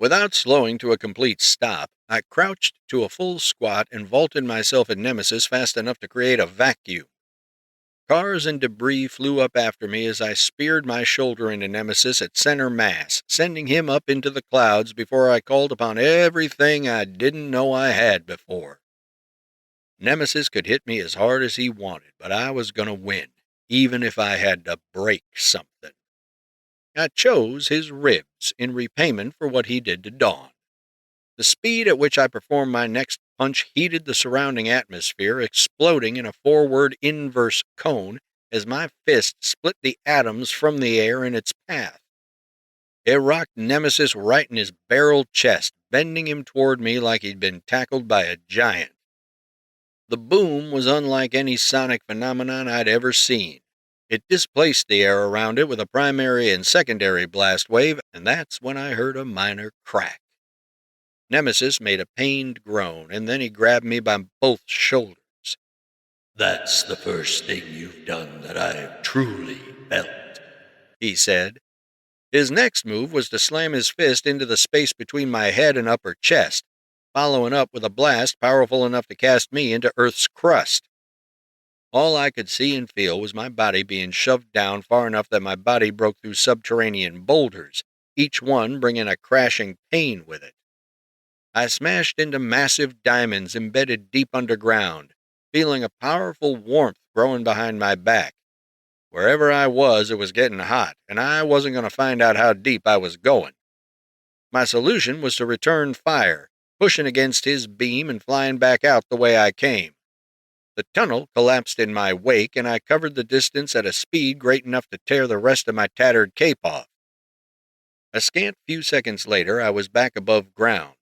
Without slowing to a complete stop, I crouched to a full squat and vaulted myself at Nemesis fast enough to create a vacuum. Cars and debris flew up after me as I speared my shoulder into Nemesis at center mass, sending him up into the clouds before I called upon everything I didn't know I had before. Nemesis could hit me as hard as he wanted, but I was going to win, even if I had to break something. I chose his ribs in repayment for what he did to Dawn. The speed at which I performed my next punch heated the surrounding atmosphere, exploding in a forward inverse cone as my fist split the atoms from the air in its path. It rocked Nemesis right in his barrel chest, bending him toward me like he'd been tackled by a giant. The boom was unlike any sonic phenomenon I'd ever seen. It displaced the air around it with a primary and secondary blast wave, and that's when I heard a minor crack. Nemesis made a pained groan, and then he grabbed me by both shoulders. "That's the first thing you've done that I've truly felt," he said. His next move was to slam his fist into the space between my head and upper chest, following up with a blast powerful enough to cast me into Earth's crust. All I could see and feel was my body being shoved down far enough that my body broke through subterranean boulders, each one bringing a crashing pain with it. I smashed into massive diamonds embedded deep underground, feeling a powerful warmth growing behind my back. Wherever I was, it was getting hot, and I wasn't going to find out how deep I was going. My solution was to return fire, pushing against his beam and flying back out the way I came. The tunnel collapsed in my wake, and I covered the distance at a speed great enough to tear the rest of my tattered cape off. A scant few seconds later, I was back above ground.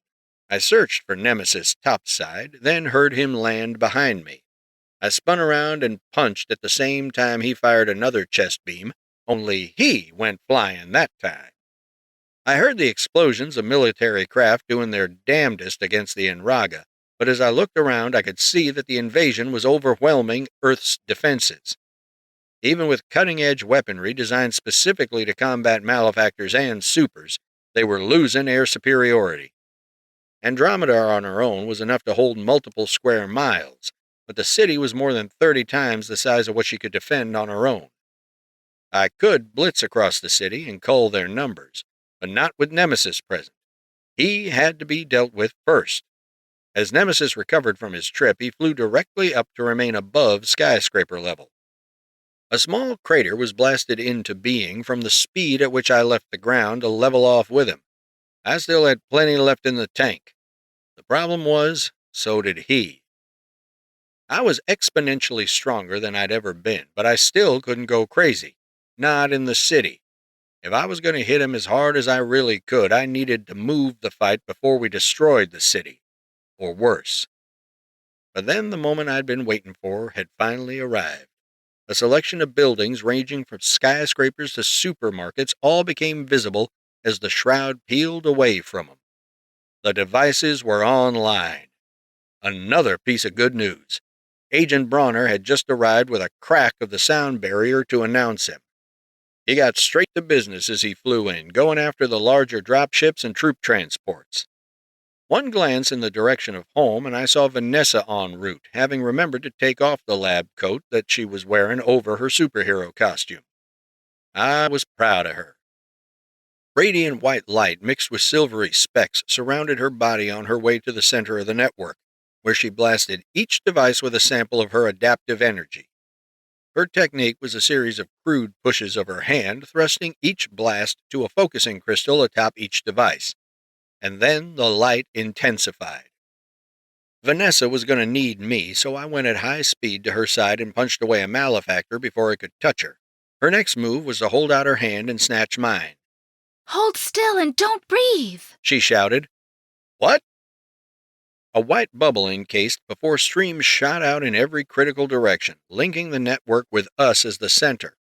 I searched for Nemesis topside, then heard him land behind me. I spun around and punched at the same time he fired another chest beam, only he went flying that time. I heard the explosions of military craft doing their damnedest against the Enraga, but as I looked around I could see that the invasion was overwhelming Earth's defenses. Even with cutting-edge weaponry designed specifically to combat malefactors and supers, they were losing air superiority. Andromeda on her own was enough to hold multiple square miles, but the city was more than 30 times the size of what she could defend on her own. I could blitz across the city and cull their numbers, but not with Nemesis present. He had to be dealt with first. As Nemesis recovered from his trip, he flew directly up to remain above skyscraper level. A small crater was blasted into being from the speed at which I left the ground to level off with him. I still had plenty left in the tank. The problem was, so did he. I was exponentially stronger than I'd ever been, but I still couldn't go crazy. Not in the city. If I was going to hit him as hard as I really could, I needed to move the fight before we destroyed the city. Or worse. But then the moment I'd been waiting for had finally arrived. A selection of buildings ranging from skyscrapers to supermarkets all became visible as the shroud peeled away from them. The devices were online. Another piece of good news. Agent Bronner had just arrived with a crack of the sound barrier to announce him. He got straight to business as he flew in, going after the larger dropships and troop transports. One glance in the direction of home, and I saw Vanessa en route, having remembered to take off the lab coat that she was wearing over her superhero costume. I was proud of her. Radiant white light mixed with silvery specks surrounded her body on her way to the center of the network, where she blasted each device with a sample of her adaptive energy. Her technique was a series of crude pushes of her hand, thrusting each blast to a focusing crystal atop each device. And then the light intensified. Vanessa was going to need me, so I went at high speed to her side and punched away a malefactor before I could touch her. Her next move was to hold out her hand and snatch mine. Hold still and don't breathe, she shouted. What? A white bubble encased before streams shot out in every critical direction, linking the network with us as the center.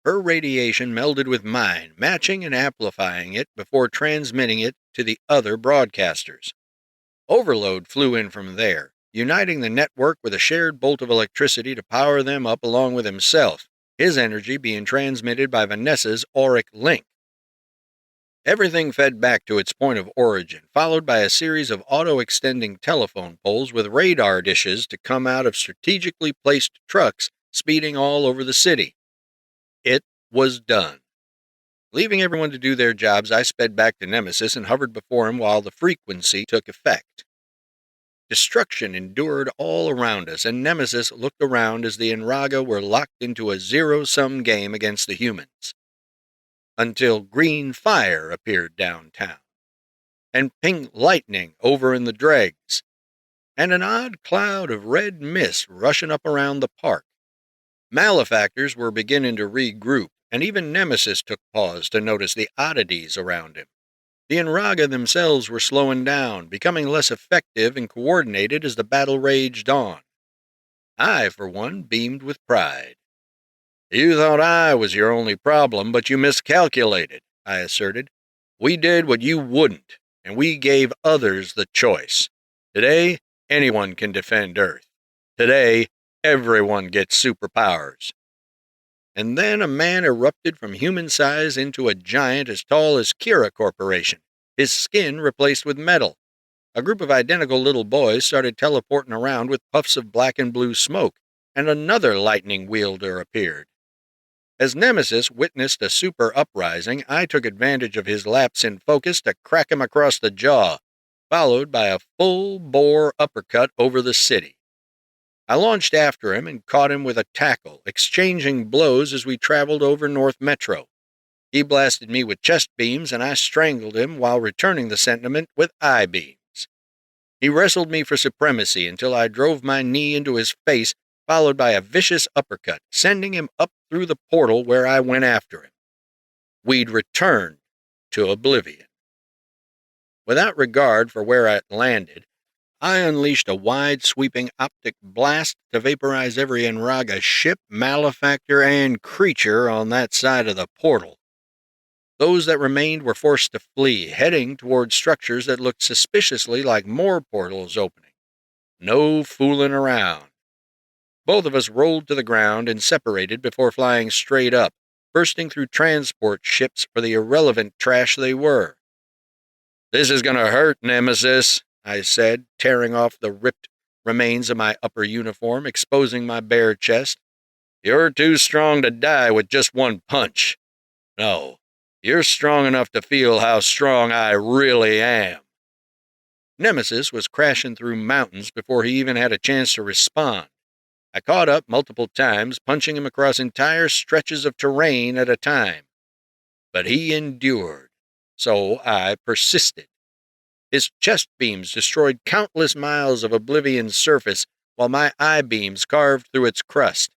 Her radiation melded with mine, matching and amplifying it before transmitting it to the other broadcasters. Overload flew in from there, uniting the network with a shared bolt of electricity to power them up along with himself, his energy being transmitted by Vanessa's auric link. Everything fed back to its point of origin, followed by a series of auto-extending telephone poles with radar dishes to come out of strategically placed trucks speeding all over the city. It was done. Leaving everyone to do their jobs, I sped back to Nemesis and hovered before him while the frequency took effect. Destruction endured all around us, and Nemesis looked around as the Enraga were locked into a zero-sum game against the humans. Until green fire appeared downtown, and pink lightning over in the dregs, and an odd cloud of red mist rushing up around the park. Malefactors were beginning to regroup, and even Nemesis took pause to notice the oddities around him. The Enraga themselves were slowing down, becoming less effective and coordinated as the battle raged on. I, for one, beamed with pride. "You thought I was your only problem, but you miscalculated," I asserted. "We did what you wouldn't, and we gave others the choice. Today, anyone can defend Earth. Today, everyone gets superpowers." And then a man erupted from human size into a giant as tall as Kira Corporation, his skin replaced with metal. A group of identical little boys started teleporting around with puffs of black and blue smoke, and another lightning wielder appeared. As Nemesis witnessed a super uprising, I took advantage of his lapse in focus to crack him across the jaw, followed by a full-bore uppercut over the city. I launched after him and caught him with a tackle, exchanging blows as we traveled over North Metro. He blasted me with chest beams, and I strangled him while returning the sentiment with eye beams. He wrestled me for supremacy until I drove my knee into his face, followed by a vicious uppercut, sending him up through the portal where I went after him. We'd returned to oblivion. Without regard for where I landed, I unleashed a wide-sweeping optic blast to vaporize every Enraga ship, malefactor, and creature on that side of the portal. Those that remained were forced to flee, heading toward structures that looked suspiciously like more portals opening. No fooling around. Both of us rolled to the ground and separated before flying straight up, bursting through transport ships for the irrelevant trash they were. "This is going to hurt, Nemesis," I said, tearing off the ripped remains of my upper uniform, exposing my bare chest. "You're too strong to die with just one punch. No, you're strong enough to feel how strong I really am." Nemesis was crashing through mountains before he even had a chance to respond. I caught up multiple times, punching him across entire stretches of terrain at a time. But he endured, so I persisted. His chest beams destroyed countless miles of Oblivion's surface, while my eye beams carved through its crust,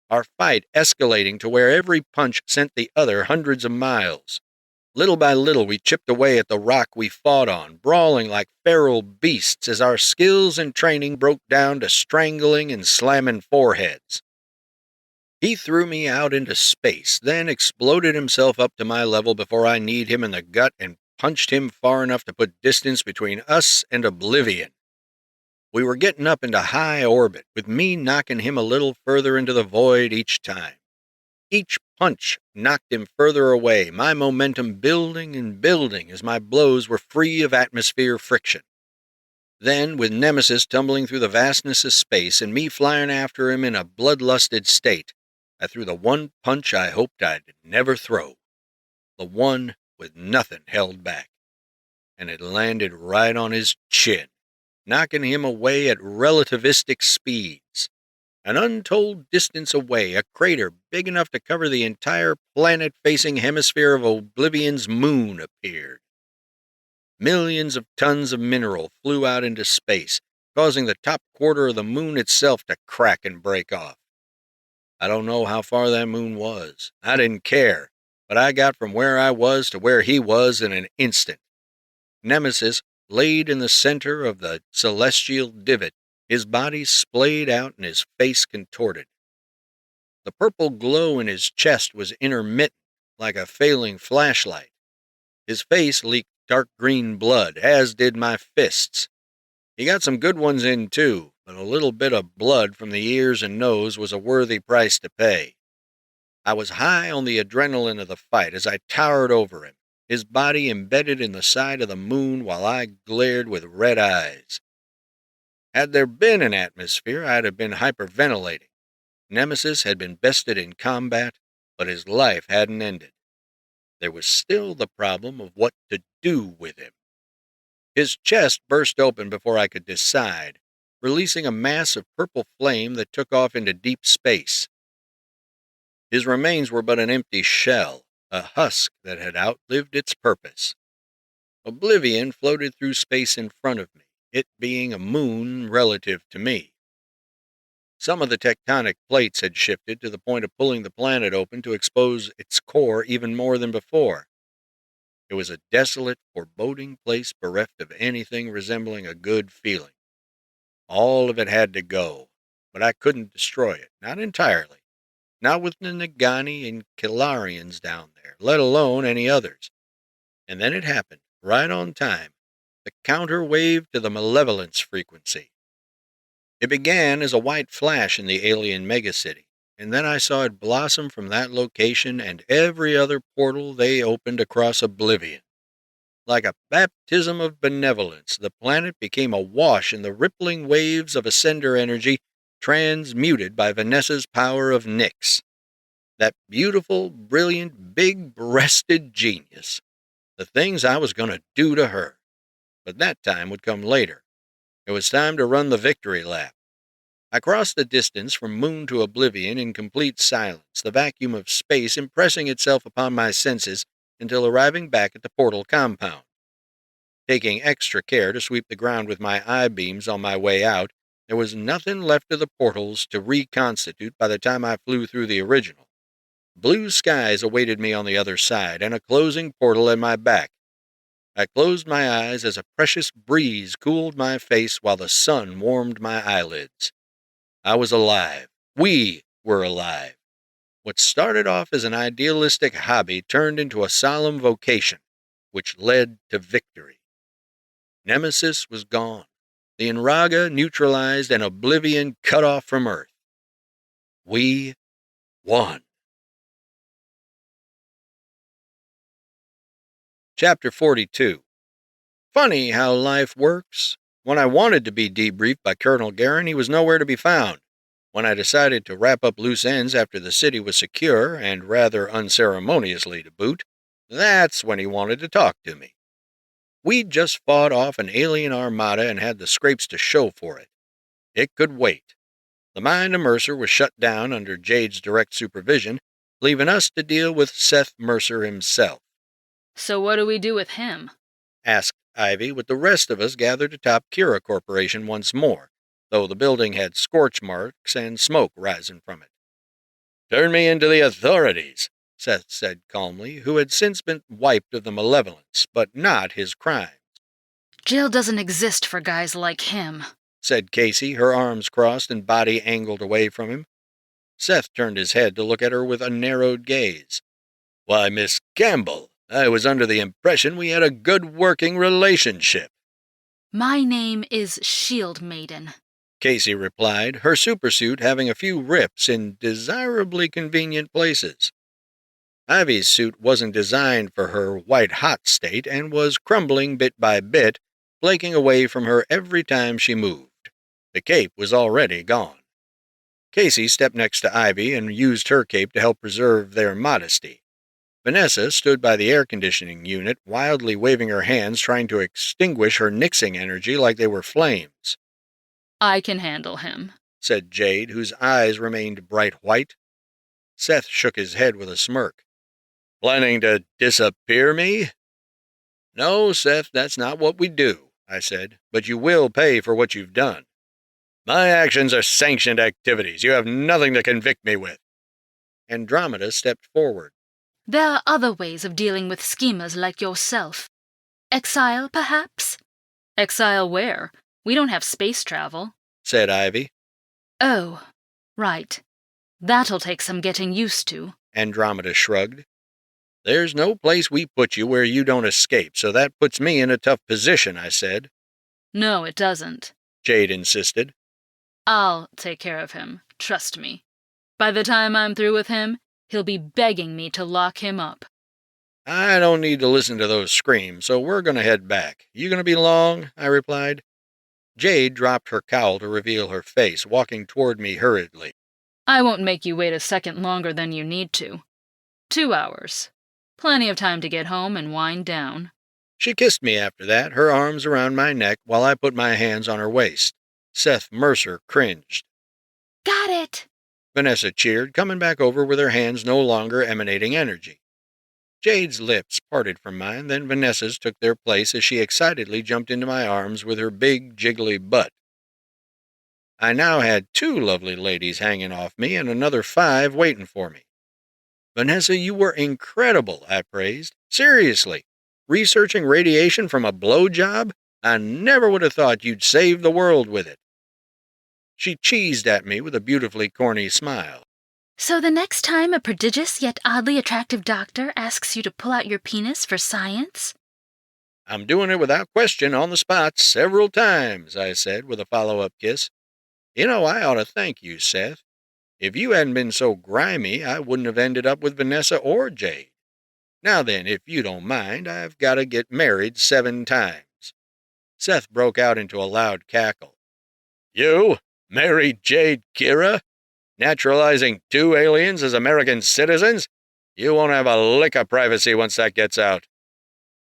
our fight escalating to where every punch sent the other hundreds of miles. Little by little, we chipped away at the rock we fought on, brawling like feral beasts as our skills and training broke down to strangling and slamming foreheads. He threw me out into space, then exploded himself up to my level before I kneed him in the gut and punched him far enough to put distance between us and oblivion. We were getting up into high orbit, with me knocking him a little further into the void each time. Each punch knocked him further away, my momentum building and building as my blows were free of atmosphere friction. Then, with Nemesis tumbling through the vastness of space and me flying after him in a bloodlusted state, I threw the one punch I hoped I'd never throw. The one with nothing held back. And it landed right on his chin, knocking him away at relativistic speeds. An untold distance away, a crater big enough to cover the entire planet-facing hemisphere of Oblivion's moon appeared. Millions of tons of mineral flew out into space, causing the top quarter of the moon itself to crack and break off. I don't know how far that moon was. I didn't care, but I got from where I was to where he was in an instant. Nemesis laid in the center of the celestial divot, his body splayed out and his face contorted. The purple glow in his chest was intermittent, like a failing flashlight. His face leaked dark green blood, as did my fists. He got some good ones in, too, but a little bit of blood from the ears and nose was a worthy price to pay. I was high on the adrenaline of the fight as I towered over him, his body embedded in the side of the moon while I glared with red eyes. Had there been an atmosphere, I'd have been hyperventilating. Nemesis had been bested in combat, but his life hadn't ended. There was still the problem of what to do with him. His chest burst open before I could decide, releasing a mass of purple flame that took off into deep space. His remains were but an empty shell, a husk that had outlived its purpose. Oblivion floated through space in front of me, it being a moon relative to me. Some of the tectonic plates had shifted to the point of pulling the planet open to expose its core even more than before. It was a desolate, foreboding place bereft of anything resembling a good feeling. All of it had to go, but I couldn't destroy it, not entirely. Not with the Nagani and Kilarians down there, let alone any others. And then it happened, right on time, the counter-wave to the malevolence frequency. It began as a white flash in the alien megacity, and then I saw it blossom from that location and every other portal they opened across oblivion. Like a baptism of benevolence, the planet became awash in the rippling waves of ascender energy transmuted by Vanessa's power of Nyx. That beautiful, brilliant, big-breasted genius. The things I was going to do to her. But that time would come later. It was time to run the victory lap. I crossed the distance from moon to oblivion in complete silence, the vacuum of space impressing itself upon my senses until arriving back at the portal compound. Taking extra care to sweep the ground with my eye-beams on my way out, there was nothing left of the portals to reconstitute by the time I flew through the original. Blue skies awaited me on the other side, and a closing portal at my back. I closed my eyes as a precious breeze cooled my face while the sun warmed my eyelids. I was alive. We were alive. What started off as an idealistic hobby turned into a solemn vocation, which led to victory. Nemesis was gone, the Enraga neutralized, and oblivion cut off from Earth. We won. Chapter 42. Funny how life works. When I wanted to be debriefed by Colonel Guerin, he was nowhere to be found. When I decided to wrap up loose ends after the city was secure, and rather unceremoniously to boot, that's when he wanted to talk to me. We'd just fought off an alien armada and had the scrapes to show for it. It could wait. The mind of Mercer was shut down under Jade's direct supervision, leaving us to deal with Seth Mercer himself. So what do we do with him? Asked Ivy, with the rest of us gathered atop Kira Corporation once more, though the building had scorch marks and smoke rising from it. "Turn me into the authorities," Seth said calmly, who had since been wiped of the malevolence, but not his crimes. Jail doesn't exist for guys like him, said Casey, her arms crossed and body angled away from him. Seth turned his head to look at her with a narrowed gaze. "Why, Miss Campbell, I was under the impression we had a good working relationship." My name is Shield Maiden, Casey replied, her supersuit having a few rips in desirably convenient places. Ivy's suit wasn't designed for her white-hot state and was crumbling bit by bit, flaking away from her every time she moved. The cape was already gone. Casey stepped next to Ivy and used her cape to help preserve their modesty. Vanessa stood by the air conditioning unit, wildly waving her hands, trying to extinguish her nixing energy like they were flames. I can handle him, said Jade, whose eyes remained bright white. Seth shook his head with a smirk. "Planning to disappear me?" "No, Seth, that's not what we do," I said, "but you will pay for what you've done." "My actions are sanctioned activities. You have nothing to convict me with." Andromeda stepped forward. There are other ways of dealing with schemers like yourself. Exile, perhaps? Exile where? We don't have space travel, said Ivy. Oh, right. That'll take some getting used to, Andromeda shrugged. There's no place we put you where you don't escape, so that puts me in a tough position, I said. No, it doesn't, Jade insisted. I'll take care of him, trust me. By the time I'm through with him, he'll be begging me to lock him up. I don't need to listen to those screams, so we're going to head back. You going to be long? I replied. Jade dropped her cowl to reveal her face, walking toward me hurriedly. I won't make you wait a second longer than you need to. 2 hours. Plenty of time to get home and wind down. She kissed me after that, her arms around my neck while I put my hands on her waist. Seth Mercer cringed. Got it! Vanessa cheered, coming back over with her hands no longer emanating energy. Jade's lips parted from mine, then Vanessa's took their place as she excitedly jumped into my arms with her big, jiggly butt. I now had 2 lovely ladies hanging off me and another 5 waiting for me. Vanessa, you were incredible, I praised. Seriously, researching radiation from a blowjob? I never would have thought you'd save the world with it. She cheesed at me with a beautifully corny smile. So the next time a prodigious yet oddly attractive doctor asks you to pull out your penis for science? I'm doing it without question on the spot several times, I said with a follow-up kiss. You know, I ought to thank you, Seth. If you hadn't been so grimy, I wouldn't have ended up with Vanessa or Jade. Now then, if you don't mind, I've got to get married 7 times. Seth broke out into a loud cackle. You? Marry Jade Kira? Naturalizing 2 aliens as American citizens? You won't have a lick of privacy once that gets out.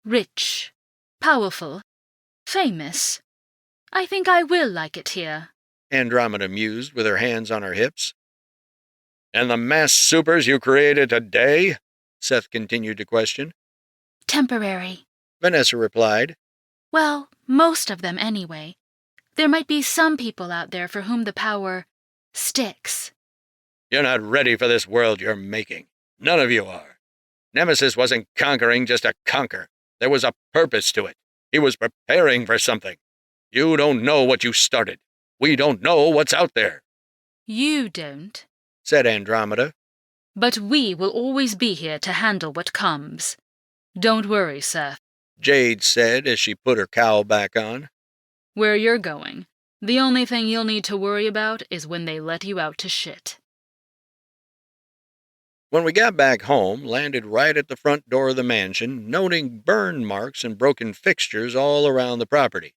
Rich, powerful, famous. I think I will like it here, Andromeda mused with her hands on her hips. And the mass supers you created today? Seth continued to question. Temporary. Vanessa replied. Well, most of them anyway. There might be some people out there for whom the power sticks. You're not ready for this world you're making. None of you are. Nemesis wasn't conquering just to conquer. There was a purpose to it. He was preparing for something. You don't know what you started. We don't know what's out there. You don't, said Andromeda. But we will always be here to handle what comes. Don't worry, Seth, Jade said as she put her cowl back on. Where you're going, the only thing you'll need to worry about is when they let you out to shit. When we got back home, landed right at the front door of the mansion, noting burn marks and broken fixtures all around the property.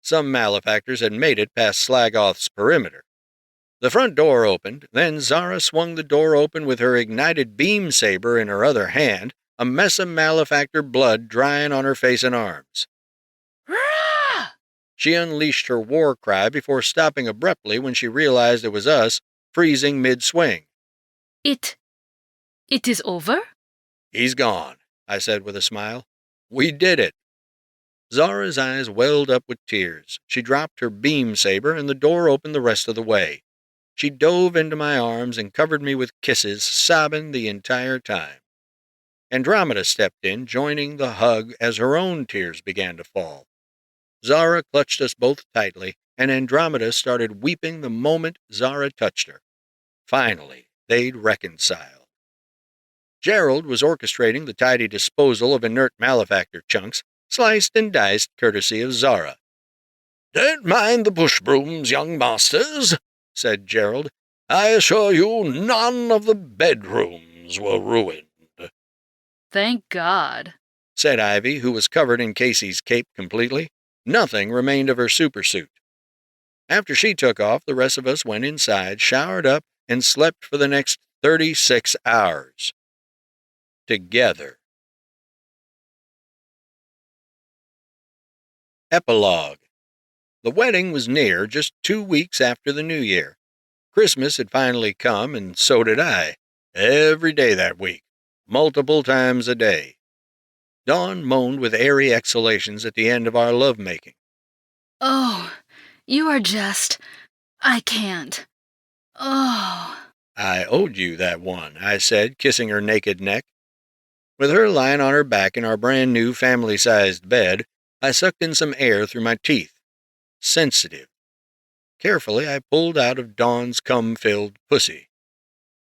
Some malefactors had made it past Slagoth's perimeter. The front door opened, then Zara swung the door open with her ignited beam saber in her other hand, a mess of malefactor blood drying on her face and arms. Rah! She unleashed her war cry before stopping abruptly when she realized it was us, freezing mid-swing. It is over? He's gone, I said with a smile. We did it. Zara's eyes welled up with tears. She dropped her beam saber and the door opened the rest of the way. She dove into my arms and covered me with kisses, sobbing the entire time. Andromeda stepped in, joining the hug as her own tears began to fall. Zara clutched us both tightly, and Andromeda started weeping the moment Zara touched her. Finally, they'd reconciled. Gerald was orchestrating the tidy disposal of inert malefactor chunks, sliced and diced courtesy of Zara. "Don't mind the push brooms, young masters," said Gerald. "I assure you none of the bedrooms were ruined." Thank God, said Ivy, who was covered in Casey's cape completely. Nothing remained of her supersuit. After she took off, the rest of us went inside, showered up, and slept for the next 36 hours. Together. Epilogue. The wedding was near, just 2 weeks after the New Year. Christmas had finally come, and so did I. Every day that week. Multiple times a day. Dawn moaned with airy exhalations at the end of our love-making. Oh, you are just... I can't. Oh. I owed you that one, I said, kissing her naked neck. With her lying on her back in our brand-new family-sized bed, I sucked in some air through my teeth. Sensitive. Carefully, I pulled out of Dawn's cum-filled pussy.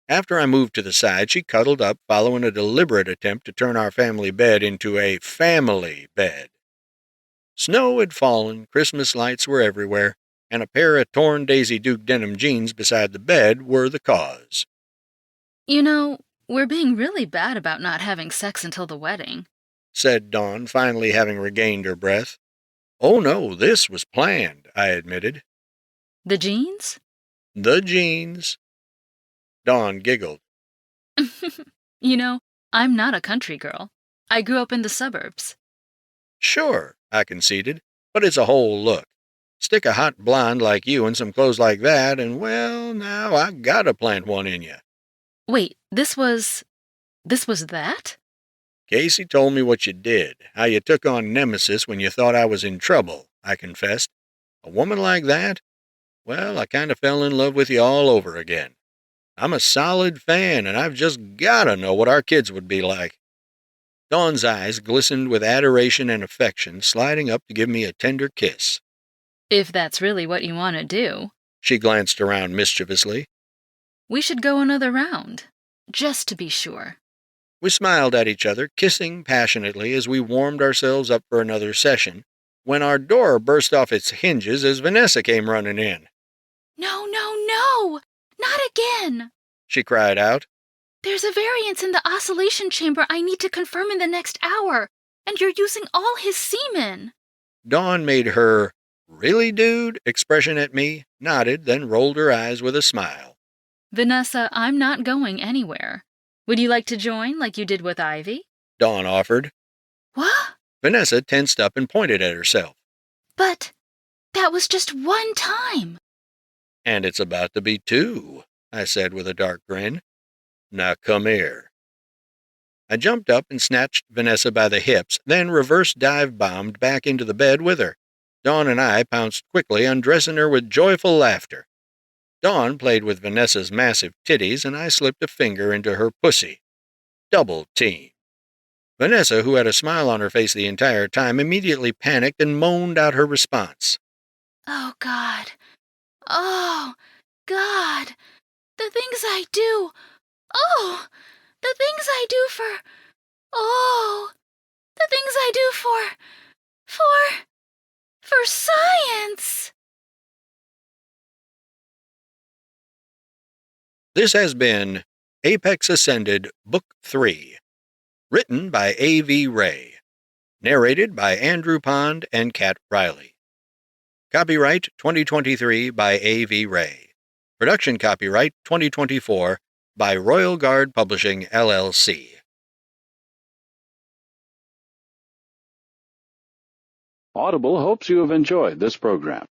After I moved to the side, she cuddled up, following a deliberate attempt to turn our family bed into a family bed. Snow had fallen, Christmas lights were everywhere, and a pair of torn Daisy Duke denim jeans beside the bed were the cause. You know, We're being really bad about not having sex until the wedding, said Dawn, finally having regained her breath. Oh no, this was planned, I admitted. The jeans? The jeans. Dawn giggled. You know, I'm not a country girl. I grew up in the suburbs. Sure, I conceded, but it's a whole look. Stick a hot blonde like you in some clothes like that, and well, now I gotta plant one in you. Wait, this was that? Casey told me what you did, how you took on Nemesis when you thought I was in trouble, I confessed. A woman like that? Well, I kind of fell in love with you all over again. I'm a solid fan, and I've just gotta know what our kids would be like. Dawn's eyes glistened with adoration and affection, sliding up to give me a tender kiss. If that's really what you want to do. She glanced around mischievously. We should go another round, just to be sure. We smiled at each other, kissing passionately as we warmed ourselves up for another session, when our door burst off its hinges as Vanessa came running in. No, no, no! Not again! She cried out. There's a variance in the oscillation chamber I need to confirm in the next hour, and you're using all his semen. Dawn made her "really, dude?" expression at me, nodded, then rolled her eyes with a smile. Vanessa, I'm not going anywhere. Would you like to join like you did with Ivy? Dawn offered. What? Vanessa tensed up and pointed at herself. But that was just one time. And it's about to be two, I said with a dark grin. Now come here. I jumped up and snatched Vanessa by the hips, then reverse dive-bombed back into the bed with her. Dawn and I pounced quickly, undressing her with joyful laughter. Dawn played with Vanessa's massive titties, and I slipped a finger into her pussy. Double team. Vanessa, who had a smile on her face the entire time, immediately panicked and moaned out her response. Oh, God. Oh, God. The things I do. Oh, the things I do for... Oh, the things I do for science. This has been Apex Ascended Book 3, written by A.V. Ray, narrated by Andrew Pond and Kat Riley. Copyright 2023 by A.V. Ray. Production copyright 2024 by Royal Guard Publishing, LLC. Audible hopes you have enjoyed this program.